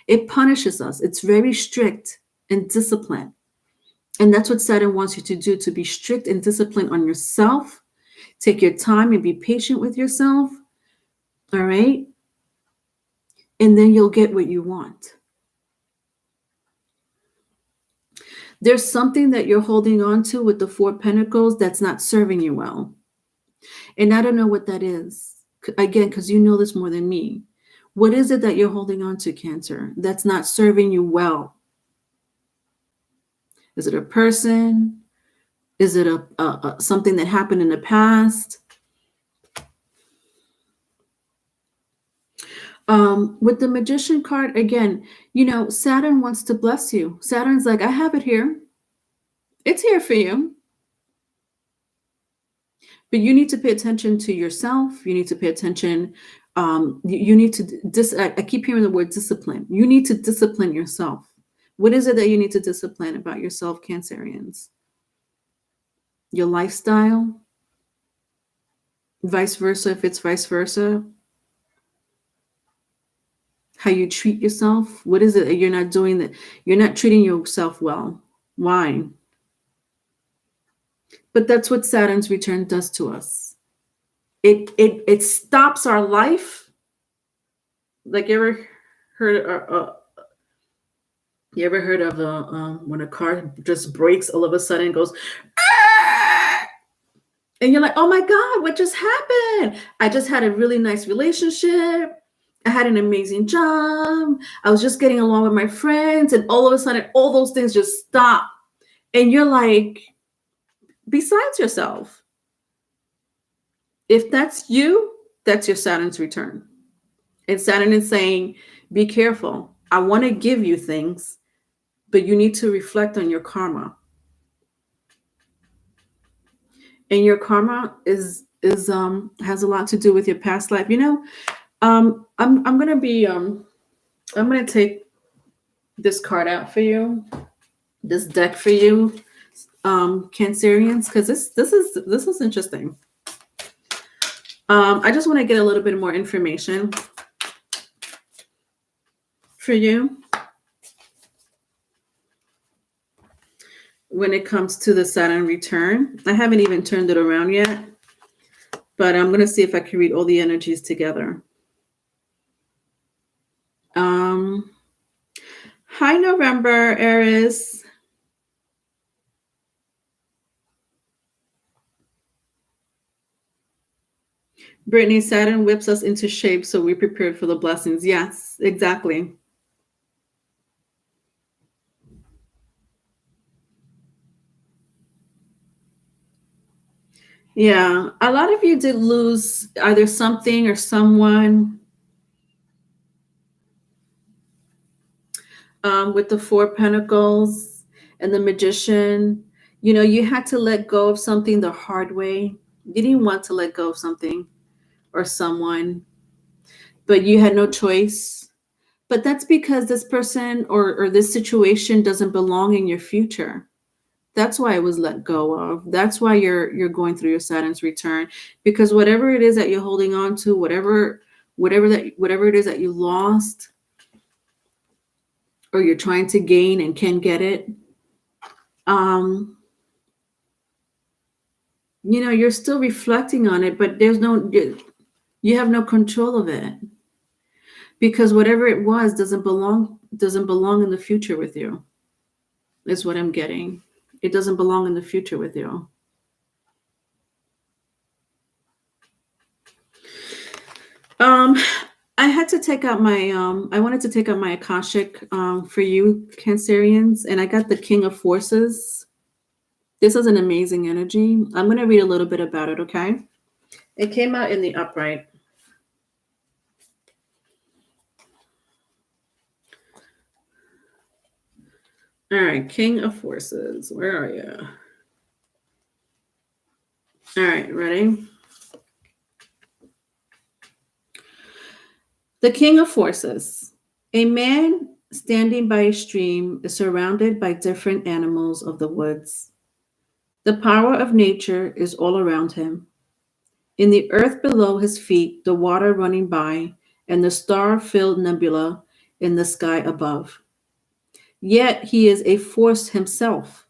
It punishes us. It's very strict and disciplined. And that's what Saturn wants you to do, to be strict and disciplined on yourself. Take your time and be patient with yourself. All right? And then you'll get what you want. There's something that you're holding on to with the Four of Pentacles that's not serving you well. And I don't know what that is. Again, because you know this more than me. What is it that you're holding on to, Cancer, that's not serving you well? Is it a person? Is it a something that happened in the past? With the Magician card, again, Saturn wants to bless you. Saturn's like, I have it here. It's here for you. But you need to pay attention to yourself. You need to pay attention. You need to, I keep hearing the word discipline. You need to discipline yourself. What is it that you need to discipline about yourself, Cancerians? Your lifestyle? Vice versa, if it's vice versa. How you treat yourself. What is it that you're not doing that? You're not treating yourself well. Why? But that's what Saturn's return does to us. It stops our life. Like, you ever heard of when a car just brakes all of a sudden, goes, ah! And you're like, oh my God, what just happened? I just had a really nice relationship. I had an amazing job. I was just getting along with my friends. And all of a sudden, all those things just stop. And you're like, besides yourself. If that's you, that's your Saturn's return. And Saturn is saying, be careful. I want to give you things, but you need to reflect on your karma. And your karma has a lot to do with your past life. I'm gonna take this card out for you, this deck for you, Cancerians, because this is interesting. I just want to get a little bit more information for you when it comes to the Saturn return. I haven't even turned it around yet, but I'm going to see if I can read all the energies together. Hi, November, Aries. Brittany, Saturn whips us into shape so we're prepared for the blessings. Yes, exactly. Yeah, a lot of you did lose either something or someone. With the Four of Pentacles and the Magician, you had to let go of something the hard way. You didn't want to let go of something or someone, but you had no choice. But that's because this person or this situation doesn't belong in your future. That's why it was let go of. That's why you're going through your Saturn's return, because whatever it is that you're holding on to, whatever it is that you lost or you're trying to gain and can't get it, you're still reflecting on it, but you have no control of it, because whatever it was doesn't belong in the future with you, is what I'm getting. It doesn't belong in the future with you. I had to take out my I wanted to take out my Akashic for you, Cancerians, and I got the King of Forces. This is an amazing energy. I'm going to read a little bit about it, okay? It came out in the upright. All right, King of Forces. Where are you? All right, ready? The king of forces. A man standing by a stream is surrounded by different animals of the woods. The power of nature is all around him. In the earth below his feet, the water running by, and the star filled nebula in the sky above. Yet he is a force himself,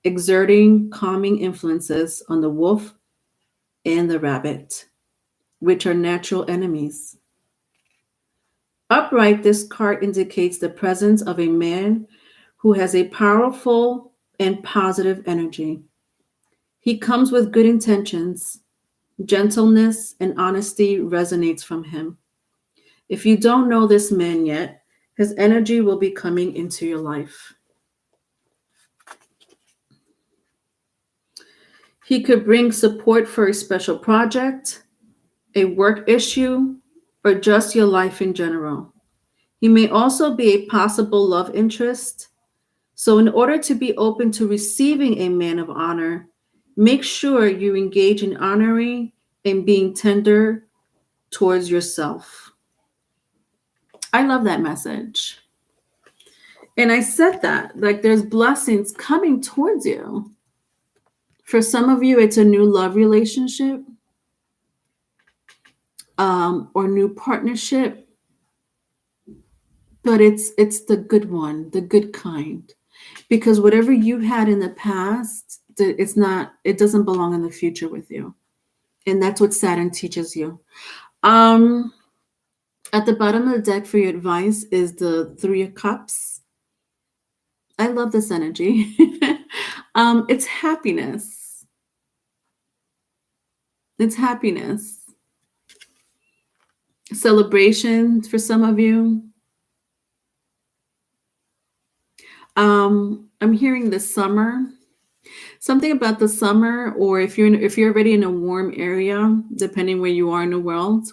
exerting calming influences on the wolf and the rabbit, which are natural enemies. Upright, this card indicates the presence of a man who has a powerful and positive energy. He comes with good intentions. Gentleness and honesty resonates from him. If you don't know this man yet, his energy will be coming into your life. He could bring support for a special project, a work issue, or just your life in general. He may also be a possible love interest. So, in order to be open to receiving a man of honor, make sure you engage in honoring and being tender towards yourself. I love that message. And I said that, like, there's blessings coming towards you. For some of you, it's a new love relationship or new partnership, but it's the good one, the good kind. Because whatever you had in the past, it doesn't belong in the future with you. And that's what Saturn teaches you. At the bottom of the deck for your advice is the Three of Cups. I love this energy. It's happiness. It's happiness. Celebration for some of you. I'm hearing the summer. Something about the summer, or if you're already in a warm area, depending where you are in the world,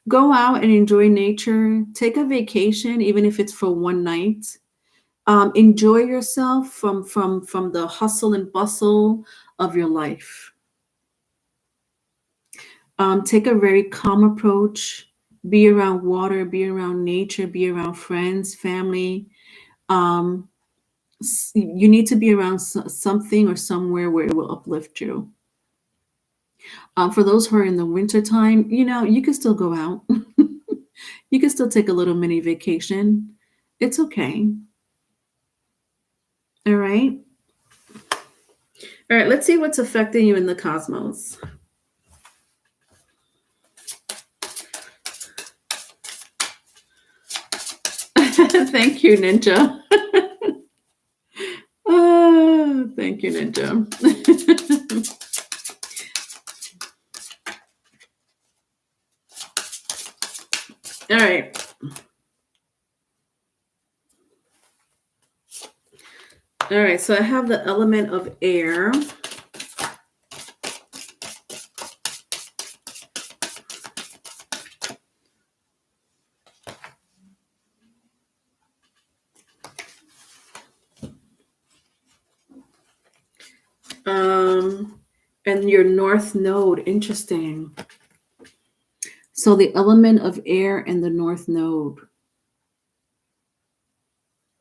go out and enjoy nature. Take a vacation, even if it's for one night. Enjoy yourself from the hustle and bustle of your life. Take a very calm approach. Be around water, be around nature, be around friends, family. You need to be around something or somewhere where it will uplift you. For those who are in the wintertime, you can still go out. You can still take a little mini vacation. It's okay. All right. All right, let's see what's affecting you in the cosmos. Thank you, Ninja. Thank you, Ninja. All right. All right, so I have the element of air. And your north node, interesting. So the element of air and the north node.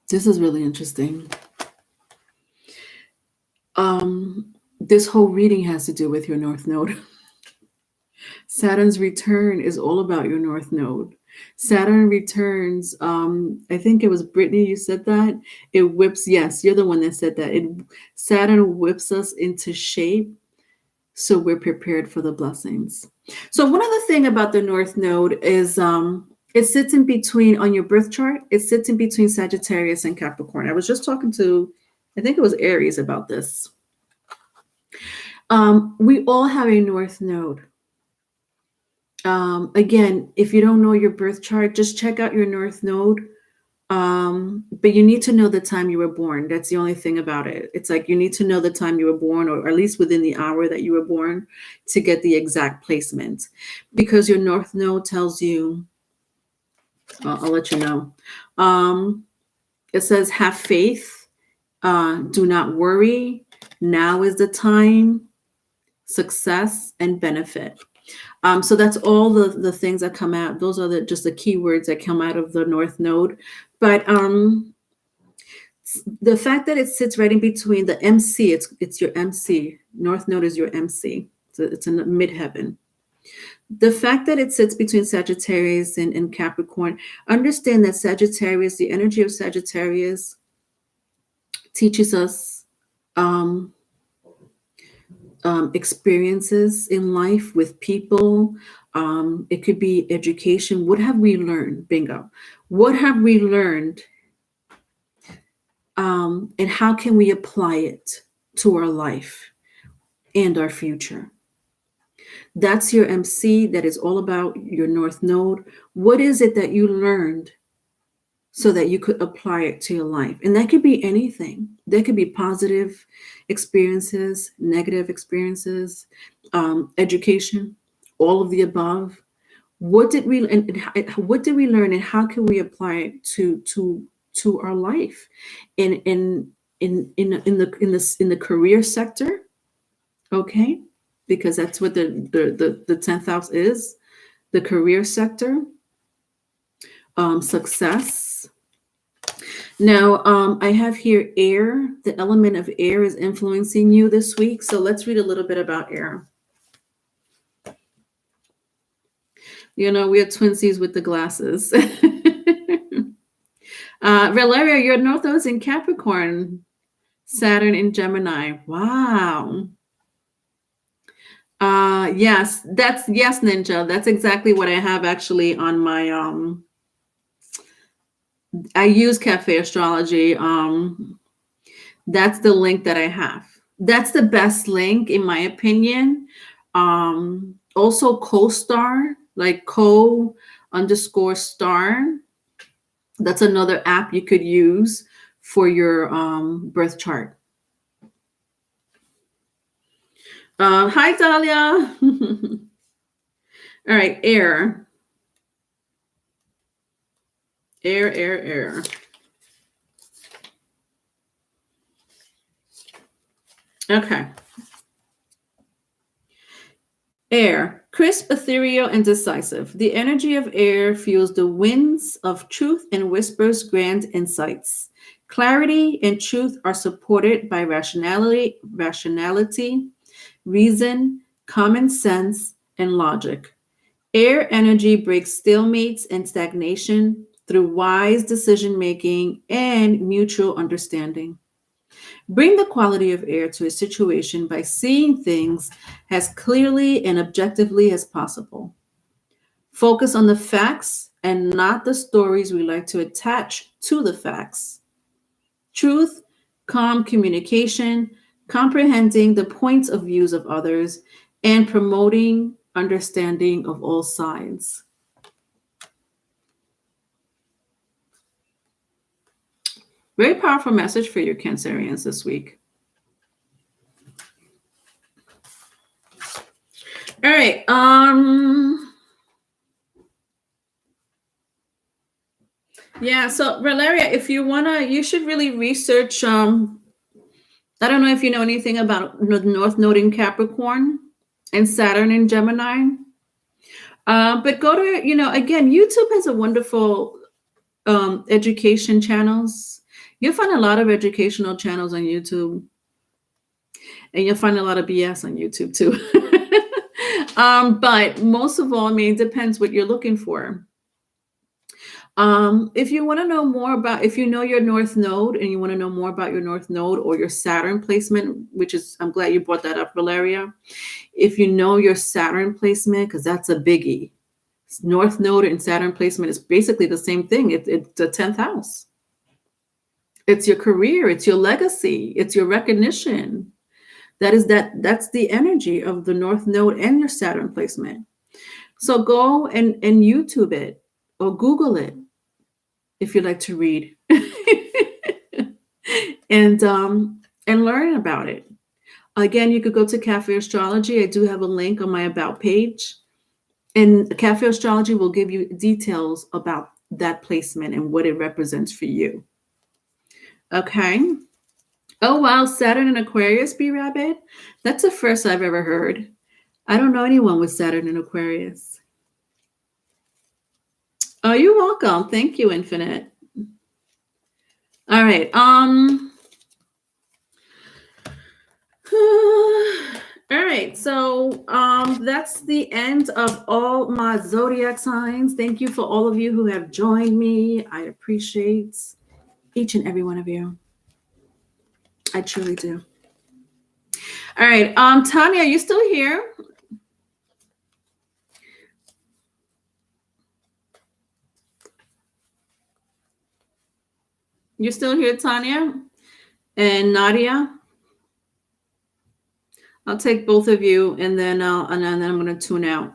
This is really interesting. This whole reading has to do with your north node. Saturn's return is all about your north node. Saturn returns, I think it was Brittany, you said that. It whips, yes, you're the one that said that. Saturn whips us into shape so we're prepared for the blessings. So one other thing about the north node is it sits in between, on your birth chart, it sits in between Sagittarius and Capricorn. I was just talking to, I think it was Aries about this. We all have a north node. Again, if you don't know your birth chart, just check out your north node. But you need to know the time you were born. That's the only thing about it. It's like you need to know the time you were born, or at least within the hour that you were born, to get the exact placement. Because your north node tells you, I'll let you know. It says, have faith. Do not worry. Now is the time. Success and benefit. So that's all the things that come out. Those are just the keywords that come out of the North Node. But the fact that it sits right in between the MC, it's your MC. North Node is your MC. So it's in the midheaven. The fact that it sits between Sagittarius and Capricorn, understand that Sagittarius, the energy of Sagittarius, teaches us um, experiences in life with people. It could be education. What have we learned? Bingo. What have we learned? And how can we apply it to our life and our future? That's your MC. That is all about your North Node. What is it that you learned so that you could apply it to your life? And that could be anything. There could be positive experiences, negative experiences, education, all of the above. What did we what did we learn, and how can we apply it to our life in the career sector? Okay, because that's what the 10th house is, the career sector, success. Now, I have here air. The element of air is influencing you this week. So let's read a little bit about air. You know, we're twinsies with the glasses. Valeria, your North Node is in Capricorn, Saturn in Gemini. Wow. Yes, yes, Ninja. That's exactly what I have actually on my I use Cafe Astrology. That's the link that I have. That's the best link in my opinion. Also co-star, like co_star. That's another app you could use for your birth chart. Hi, Dahlia. All right, air. Air. Okay. Air, crisp, ethereal, and decisive. The energy of air fuels the winds of truth and whispers grand insights. Clarity and truth are supported by rationality, reason, common sense, and logic. Air energy breaks stalemates and stagnation through wise decision making and mutual understanding. Bring the quality of air to a situation by seeing things as clearly and objectively as possible. Focus on the facts and not the stories we like to attach to the facts. Truth, calm communication, comprehending the points of views of others, and promoting understanding of all sides. Very powerful message for you Cancerians this week. All right. Yeah, so Valeria, if you wanna, you should really research. I don't know if you know anything about the North Node in Capricorn and Saturn in Gemini. But go to, again, YouTube has a wonderful education channels. You'll find a lot of educational channels on YouTube. And you'll find a lot of BS on YouTube too. But most of all, I mean, it depends what you're looking for. If you want to know more about, if you know your North Node and you want to know more about your North Node or your Saturn placement, which is, I'm glad you brought that up, Valeria. If you know your Saturn placement, because that's a biggie. North Node and Saturn placement is basically the same thing. It's the 10th house. It's your career. It's your legacy. It's your recognition. That's the energy of the North Node and your Saturn placement. So go and YouTube it or Google it if you like to read and learn about it. Again, you could go to Cafe Astrology. I do have a link on my About page. And Cafe Astrology will give you details about that placement and what it represents for you. Okay. Oh, wow. Saturn in Aquarius, B-Rabbit. That's the first I've ever heard. I don't know anyone with Saturn in Aquarius. Oh, you're welcome. Thank you, Infinite. All right. All right. So that's the end of all my zodiac signs. Thank you for all of you who have joined me. I appreciate each and every one of you. I truly do. All right. Tanya, are you still here? You still here, Tanya? And Nadia? I'll take both of you, and then I'm going to tune out.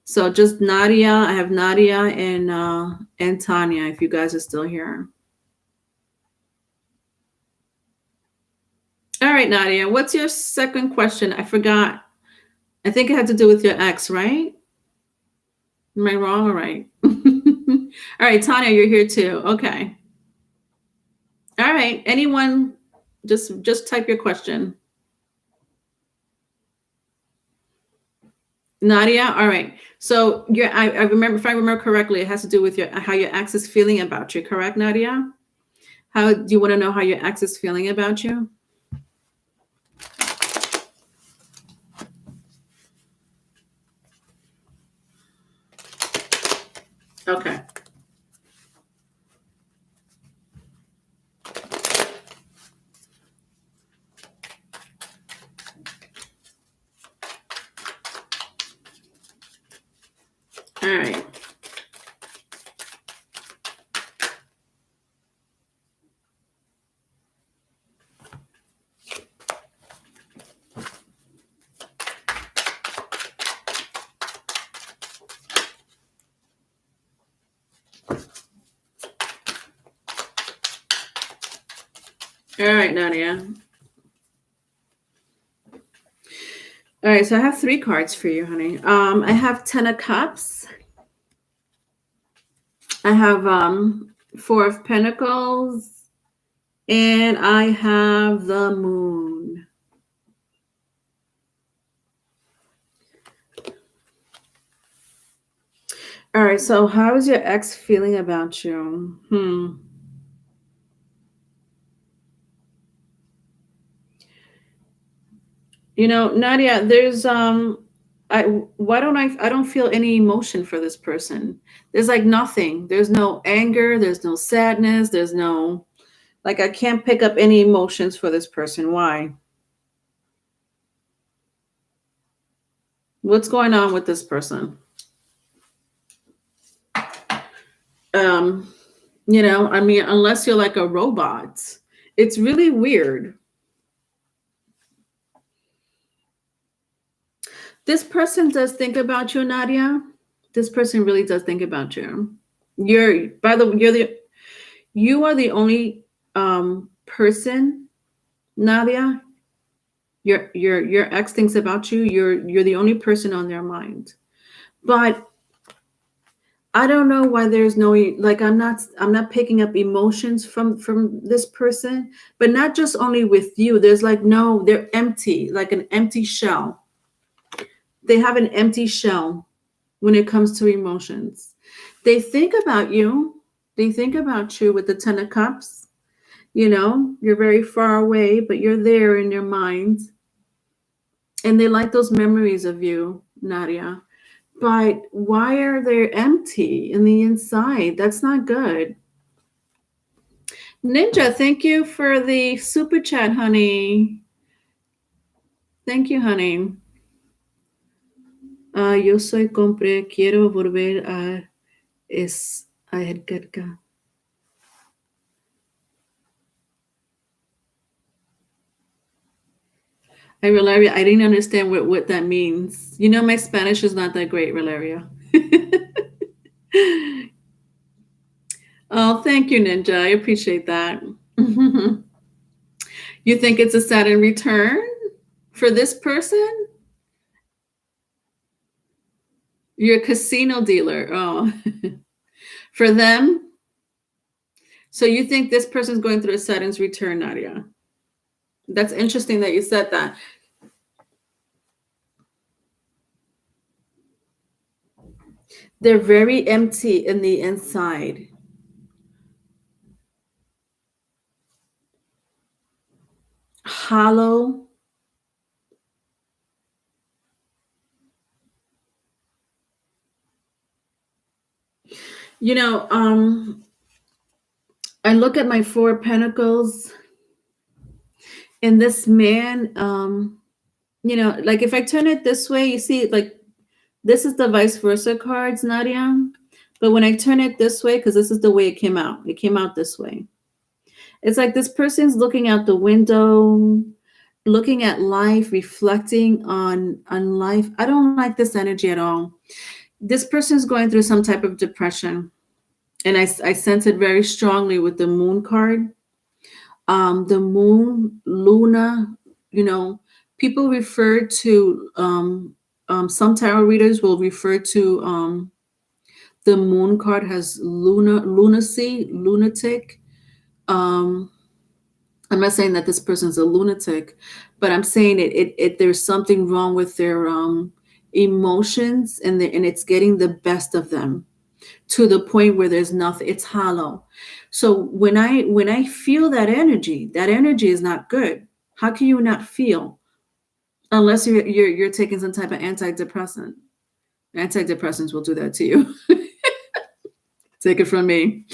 So just Nadia. I have Nadia and Tanya. If you guys are still here. All right, Nadia. What's your second question? I forgot. I think it had to do with your ex, right? Am I wrong or right? All right, Tanya, you're here too. Okay. All right. Anyone? Just type your question. Nadia, all right. So I remember, if I remember correctly, it has to do with how your ex is feeling about you, correct, Nadia? How do you want to know how your ex is feeling about you? Okay. All right. All right, Nadia. All right, so I have 3 cards for you, honey. I have 10 of Cups. I have 4 of Pentacles, and I have the Moon. All right, so how is your ex feeling about you? You know, Nadia, there's I don't feel any emotion for this person. There's like nothing. There's no anger, there's no sadness, there's no, like, I can't pick up any emotions for this person. Why? What's going on with this person? You know, I mean, unless you're like a robot, it's really weird. This person does think about you, Nadia. This person really does think about you. You are the only person, Nadia. Your ex thinks about you. You're the only person on their mind. But I don't know why there's no, like, I'm not picking up emotions from this person, but not just only with you. There's like, no, they're empty, like an empty shell. They have an empty shell when it comes to emotions. They think about you. They think about you with the 10 of Cups. You know, you're very far away, but you're there in their mind. And they like those memories of you, Nadia. But why are they empty in the inside? That's not good. Ninja, thank you for the super chat, honey. Thank you, honey. Yo soy compre, quiero volver a Edgar. Valeria, I didn't understand what that means. You know, my Spanish is not that great, Valeria. Oh, thank you, Ninja. I appreciate that. You think it's a Saturn return for this person? You're a casino dealer. Oh, for them? So you think this person's going through a Saturn's return, Nadia? That's interesting that you said that. They're very empty in the inside. Hollow. You know, I look at my four of pentacles and this man, like if I turn it this way, you see, like this is the vice versa cards, Nadia. But when I turn it this way, because this is the way it came out this way. It's like this person's looking out the window, looking at life, reflecting on life. I don't like this energy at all. This person's going through some type of depression, and I sense it very strongly with the moon card. The moon, Luna, people refer to some tarot readers will refer to the moon card has lunacy, lunatic. Um, I'm not saying that this person's a lunatic, but I'm saying there's something wrong with their emotions, and it's getting the best of them to the point where there's nothing. It's hollow. So when I feel that energy is not good. How can you not feel unless you're taking some type of antidepressant? Antidepressants will do that to you. Take it from me.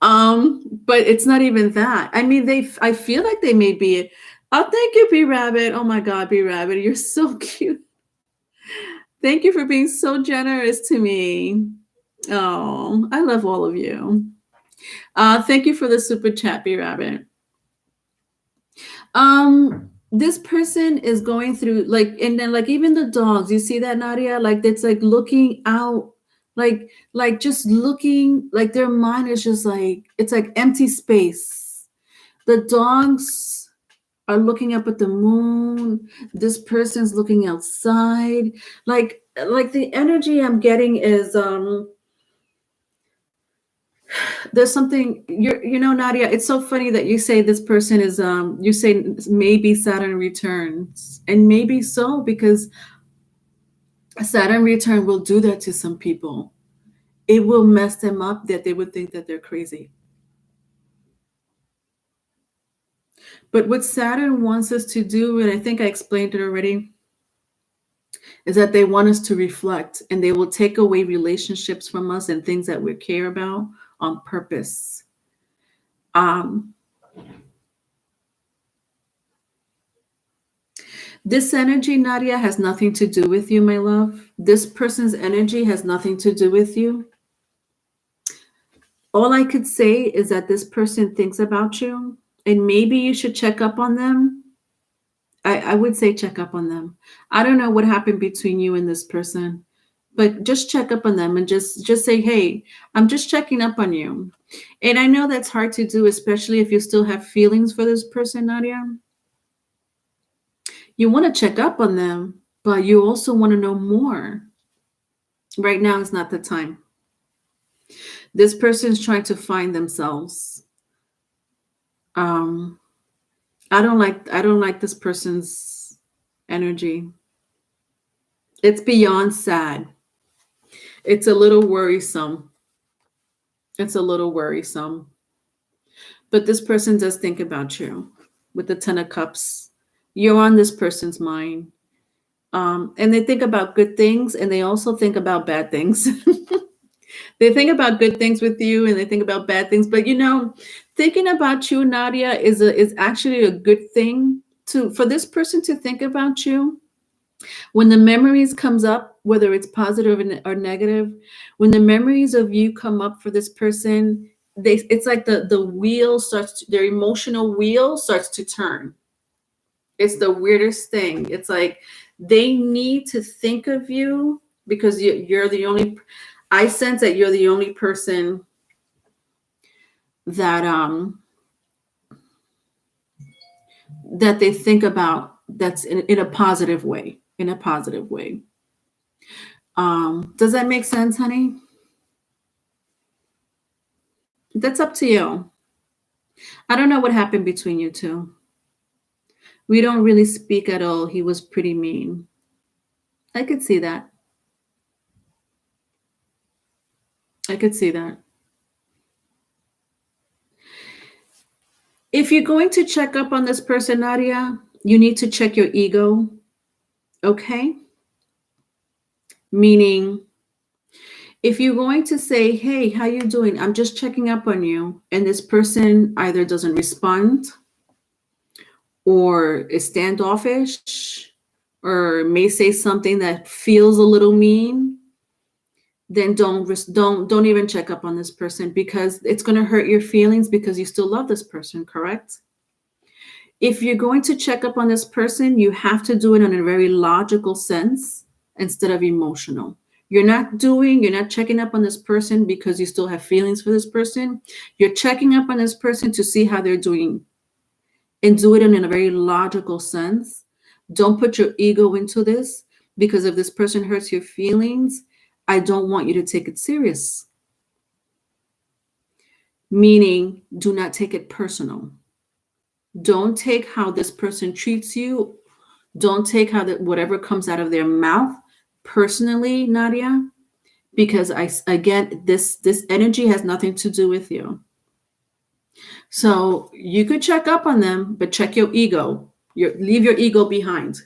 But it's not even that. I mean, I feel like they may be. Oh, thank you, B Rabbit. Oh my God, B Rabbit, you're so cute. Thank you for being so generous to me. Oh, I love all of you. Thank you for the super chat, B Rabbit. This person is going through and then even the dogs. You see that, Nadia? Like it's like looking out, like just looking, like their mind is just like it's like empty space. The dogs are looking up at the moon. This person's looking outside. Like the energy I'm getting is there's something Nadia, it's so funny that you say this person is you say maybe Saturn returns, and maybe so, because Saturn return will do that to some people. It will mess them up that they would think that they're crazy. But what Saturn wants us to do, and I think I explained it already, is that they want us to reflect, and they will take away relationships from us and things that we care about on purpose. This energy, Nadia, has nothing to do with you, my love. This person's energy has nothing to do with you. All I could say is that this person thinks about you, and maybe you should check up on them. I would say check up on them. I don't know what happened between you and this person, but just check up on them and just say, hey, I'm just checking up on you. And I know that's hard to do, especially if you still have feelings for this person, Nadia. You want to check up on them, but you also want to know more. Right now is not the time. This person is trying to find themselves. I don't like this person's energy. It's beyond sad. It's a little worrisome. It's a little worrisome. But this person does think about you with the 10 of Cups. You're on this person's mind. And they think about good things, and they also think about bad things. They think about good things with you, and they think about bad things. But thinking about you, Nadia, is actually a good thing for this person to think about you. When the memories comes up, whether it's positive or negative, when the memories of you come up for this person, it's like the wheel starts, their emotional wheel starts to turn. It's the weirdest thing. It's like they need to think of you because you're the only. I sense that you're the only person that that they think about, that's in a positive way. In a positive way. Does that make sense, honey? That's up to you. I don't know what happened between you two. We don't really speak at all. He was pretty mean. I could see that. I could see that. If you're going to check up on this person, Nadia, you need to check your ego, okay? Meaning, if you're going to say, hey, how you doing? I'm just checking up on you, and this person either doesn't respond or is standoffish or may say something that feels a little mean, then don't even check up on this person, because it's going to hurt your feelings, because you still love this person, correct? If you're going to check up on this person, you have to do it in a very logical sense instead of emotional. You're not checking up on this person because you still have feelings for this person. You're checking up on this person to see how they're doing, and do it in a very logical sense. Don't put your ego into this, because if this person hurts your feelings, I don't want you to take it serious. Meaning, do not take it personal. Don't take how this person treats you. Don't take whatever comes out of their mouth personally, Nadia, because again, this energy has nothing to do with you. So you could check up on them, but check your ego. Leave your ego behind.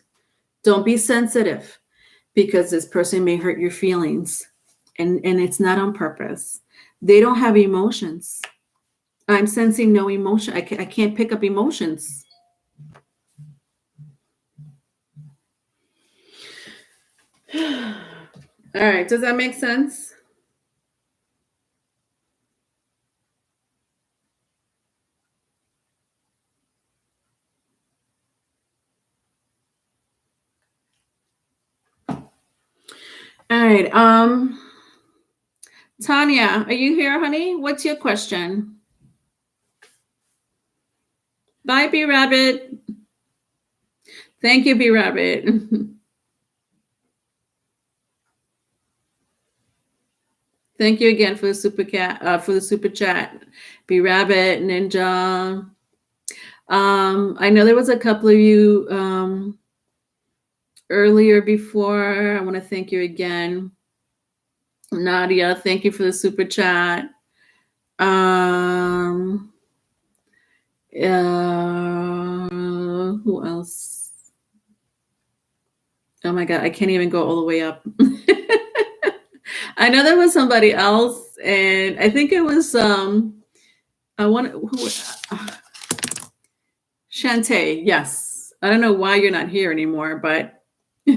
Don't be sensitive, because this person may hurt your feelings, and it's not on purpose. They don't have emotions. I'm sensing no emotion. I can't pick up emotions. All right. Does that make sense? All right. Tanya, are you here, honey? What's your question? Bye, B Rabbit. Thank you, B Rabbit. Thank you again for the super chat, B Rabbit, Ninja. I know there was a couple of you earlier before. I want to thank you again. Nadia, thank you for the super chat. Who else? Oh my God, I can't even go all the way up. I know there was somebody else, and I think it was Shantae. Yes, I don't know why you're not here anymore, but all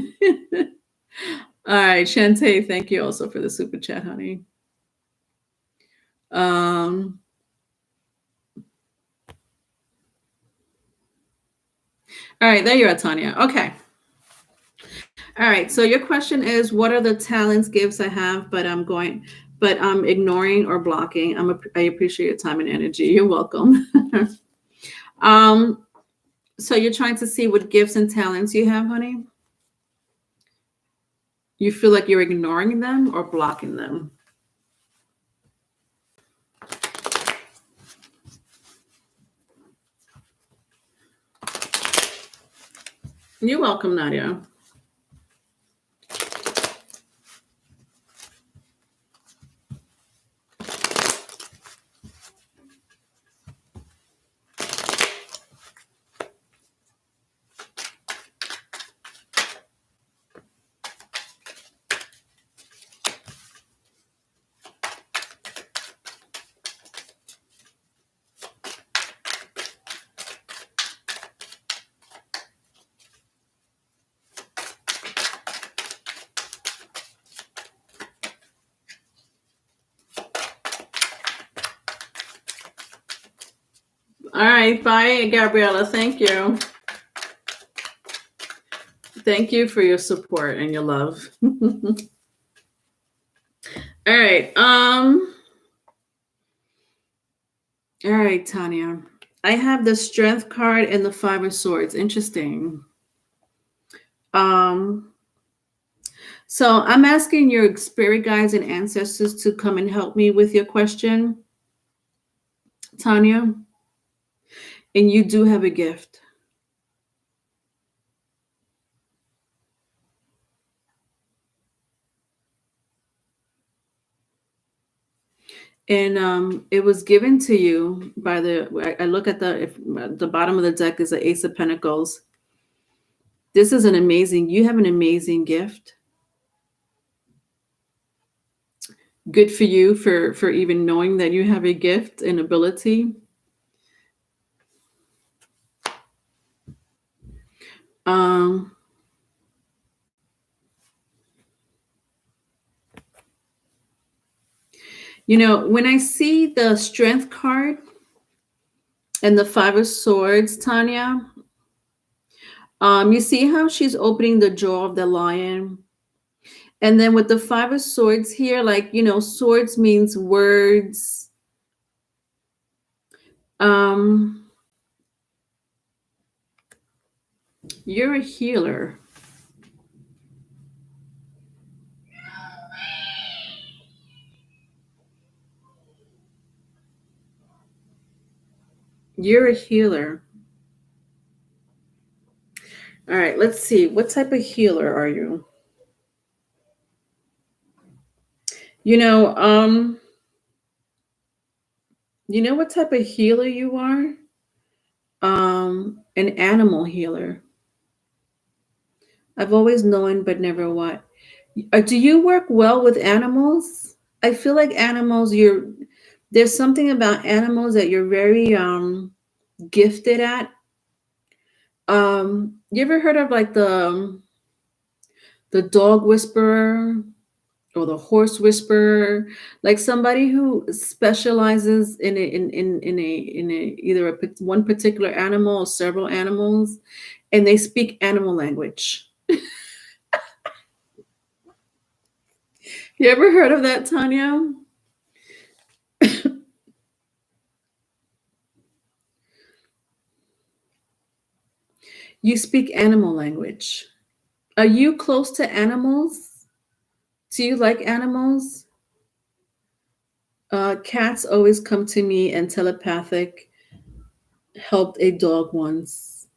right, Shantae, thank you also for the super chat, honey. All right, there you are, Tanya. Okay. All right. So your question is, what are the talents, gifts I have, but I'm ignoring or blocking? I appreciate your time and energy. You're welcome. So you're trying to see what gifts and talents you have, honey? You feel like you're ignoring them or blocking them? You're welcome, Nadia. All right. Bye, Gabriella. Thank you. Thank you for your support and your love. All right. All right, Tanya. I have the Strength card and the Five of Swords. Interesting. So I'm asking your spirit guides and ancestors to come and help me with your question, Tanya. And you do have a gift. And it was given to you by I look at the bottom of the deck is the Ace of Pentacles. This is you have an amazing gift. Good for you for even knowing that you have a gift and ability. Um, when I see the Strength card and the Five of Swords, Tanya, you see how she's opening the jaw of the lion? And then with the Five of Swords here, like, swords means words. You're a healer. You're a healer. All right, let's see. What type of healer are you? You know what type of healer you are? An animal healer. I've always known, but never what. Do you work well with animals? I feel like animals, there's something about animals that you're very gifted at. You ever heard of like the dog whisperer or the horse whisperer, like somebody who specializes in either one particular animal or several animals, and they speak animal language. You ever heard of that, Tanya? You speak animal language. Are you close to animals? Do you like animals? Cats always come to me and telepathic helped a dog once.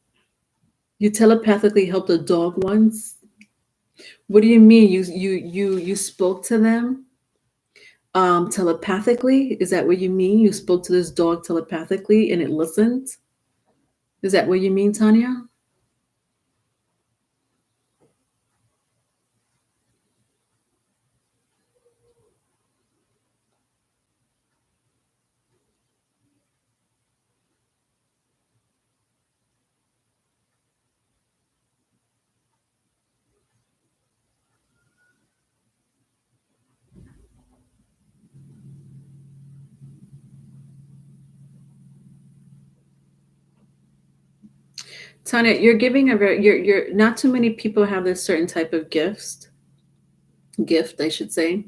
You telepathically helped a dog once? What do you mean? You spoke to them telepathically? Is that what you mean? You spoke to this dog telepathically and it listened? Is that what you mean, Tanya? Tanya, you're giving a very you're not too many people have this certain type of gift, I should say.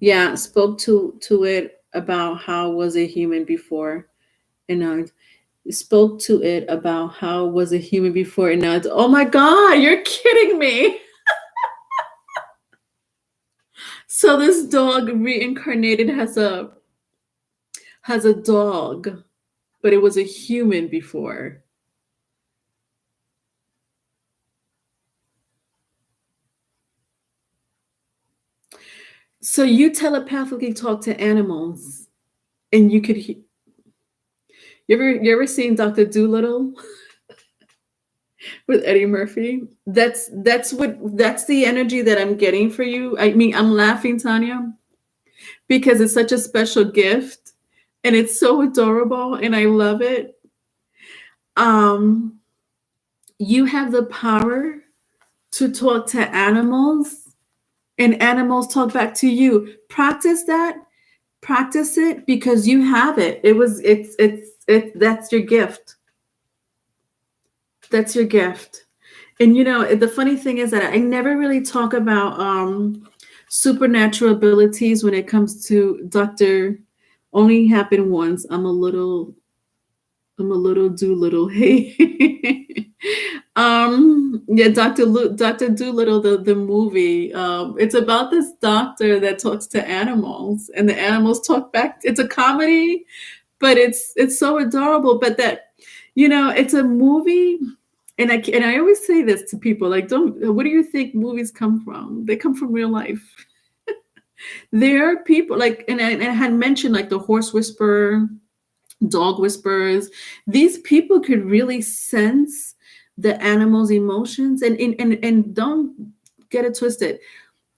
Yeah, spoke to it about how was a human before, and now spoke to it about how was a human before, and now it's, oh my God, you're kidding me. So this dog reincarnated has a dog, but it was a human before. So you telepathically talk to animals, and you could. You ever seen Dr. Doolittle with Eddie Murphy? That's the energy that I'm getting for you. I mean, I'm laughing, Tanya, because it's such a special gift, and it's so adorable, and I love it. Um, you have the power to talk to animals, and animals talk back to you. Practice that. Practice it because you have it. That's your gift. That's your gift. And the funny thing is that I never really talk about supernatural abilities when it comes to Dr. Only happened once. I'm a little Doolittle. Hey. Yeah, Dr. Doolittle, the movie. It's about this doctor that talks to animals, and the animals talk back. It's a comedy, but it's so adorable. But it's a movie, and I always say this to people, like, don't. What do you think movies come from? They come from real life. There are people like, and I had mentioned like the horse whisperer, dog whisperers. These people could really sense the animal's emotions, and don't get it twisted.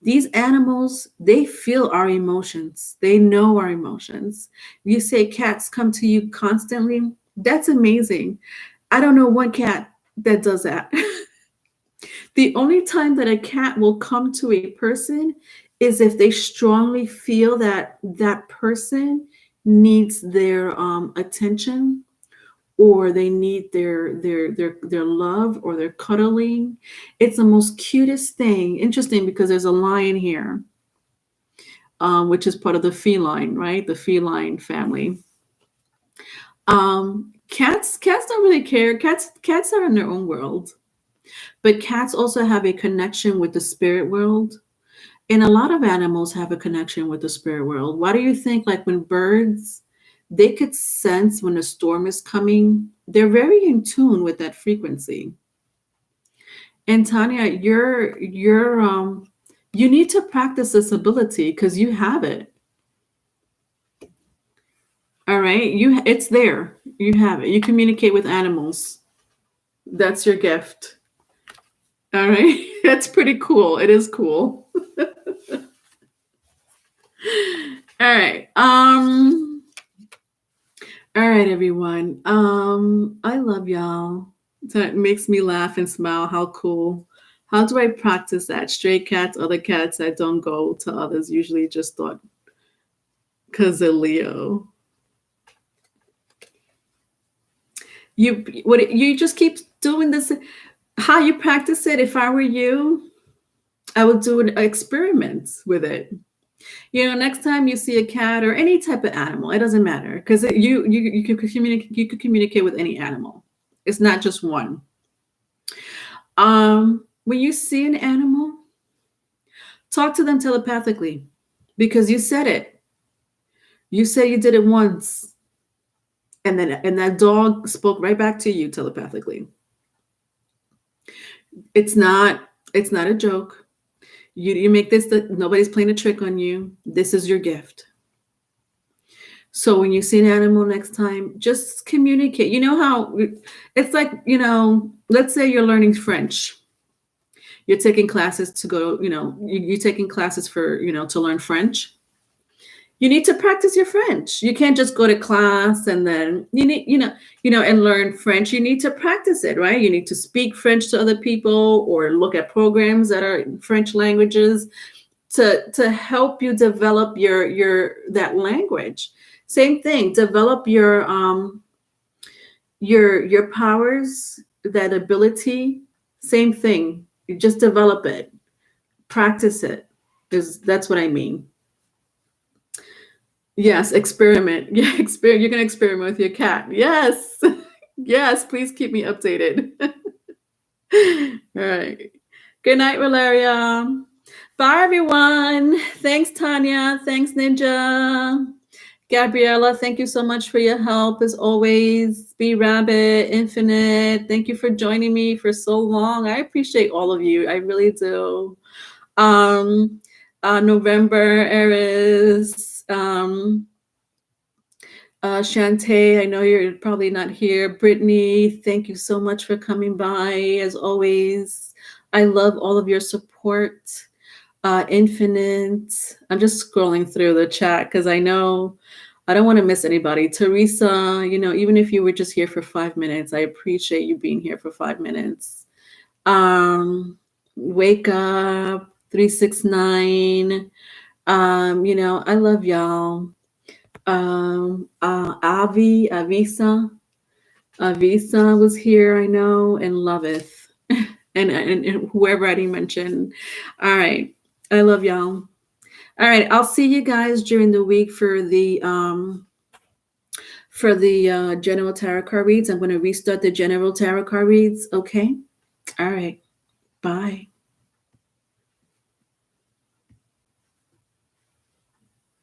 These animals, they feel our emotions. They know our emotions. You say cats come to you constantly. That's amazing. I don't know one cat that does that. The only time that a cat will come to a person is if they strongly feel that that person needs their attention, or they need their love or their cuddling. It's the most cutest thing. Interesting because there's a lion here, which is part of the feline, right? The feline family. Cats don't really care. Cats are in their own world, but cats also have a connection with the spirit world. And a lot of animals have a connection with the spirit world. Why do you think, like when birds, they could sense when a storm is coming? They're very in tune with that frequency. And Tanya, you need to practice this ability because you have it. All right, it's there. You have it. You communicate with animals. That's your gift. All right, that's pretty cool. It is cool. All right. All right, everyone. I love y'all. That makes me laugh and smile. How cool. How do I practice that? Stray cats, other cats that don't go to others, usually just thought because they're Leo. You just keep doing this. How you practice it? If I were you, I would do an experiment with it. Next time you see a cat or any type of animal, it doesn't matter because you could communicate. You could communicate with any animal. It's not just one. When you see an animal, talk to them telepathically because you said it. You said you did it once, and that dog spoke right back to you telepathically. It's not a joke. You make this that nobody's playing a trick on you. This is your gift. So when you see an animal next time, just communicate. You know how it's like, let's say you're learning French. You're taking classes to go, you're taking classes for, to learn French. You need to practice your French. You can't just go to class and then you need, and learn French. You need to practice it, right? You need to speak French to other people or look at programs that are French languages to help you develop that language. Same thing, develop your powers, that ability. Same thing. You just develop it. Practice it. That's what I mean. Yes, experiment. Yeah, you can experiment with your cat. Yes. Yes, please keep me updated. All right. Good night, Valeria. Bye, everyone. Thanks, Tanya. Thanks, Ninja. Gabriella, thank you so much for your help as always. Be Rabbit, Infinite, thank you for joining me for so long. I appreciate all of you. I really do. November, Eris, Shantae, I know you're probably not here. Brittany, thank you so much for coming by as always. I love all of your support. Infinite. I'm just scrolling through the chat because I know I don't want to miss anybody. Teresa, even if you were just here for 5 minutes, I appreciate you being here for 5 minutes. Wake Up, 369. I love y'all. Avisa was here, I know, and Loveth. and whoever I didn't mention. All right. I love y'all. All right, I'll see you guys during the week for the general tarot card reads. I'm going to restart the general tarot card reads. Okay. All right. Bye.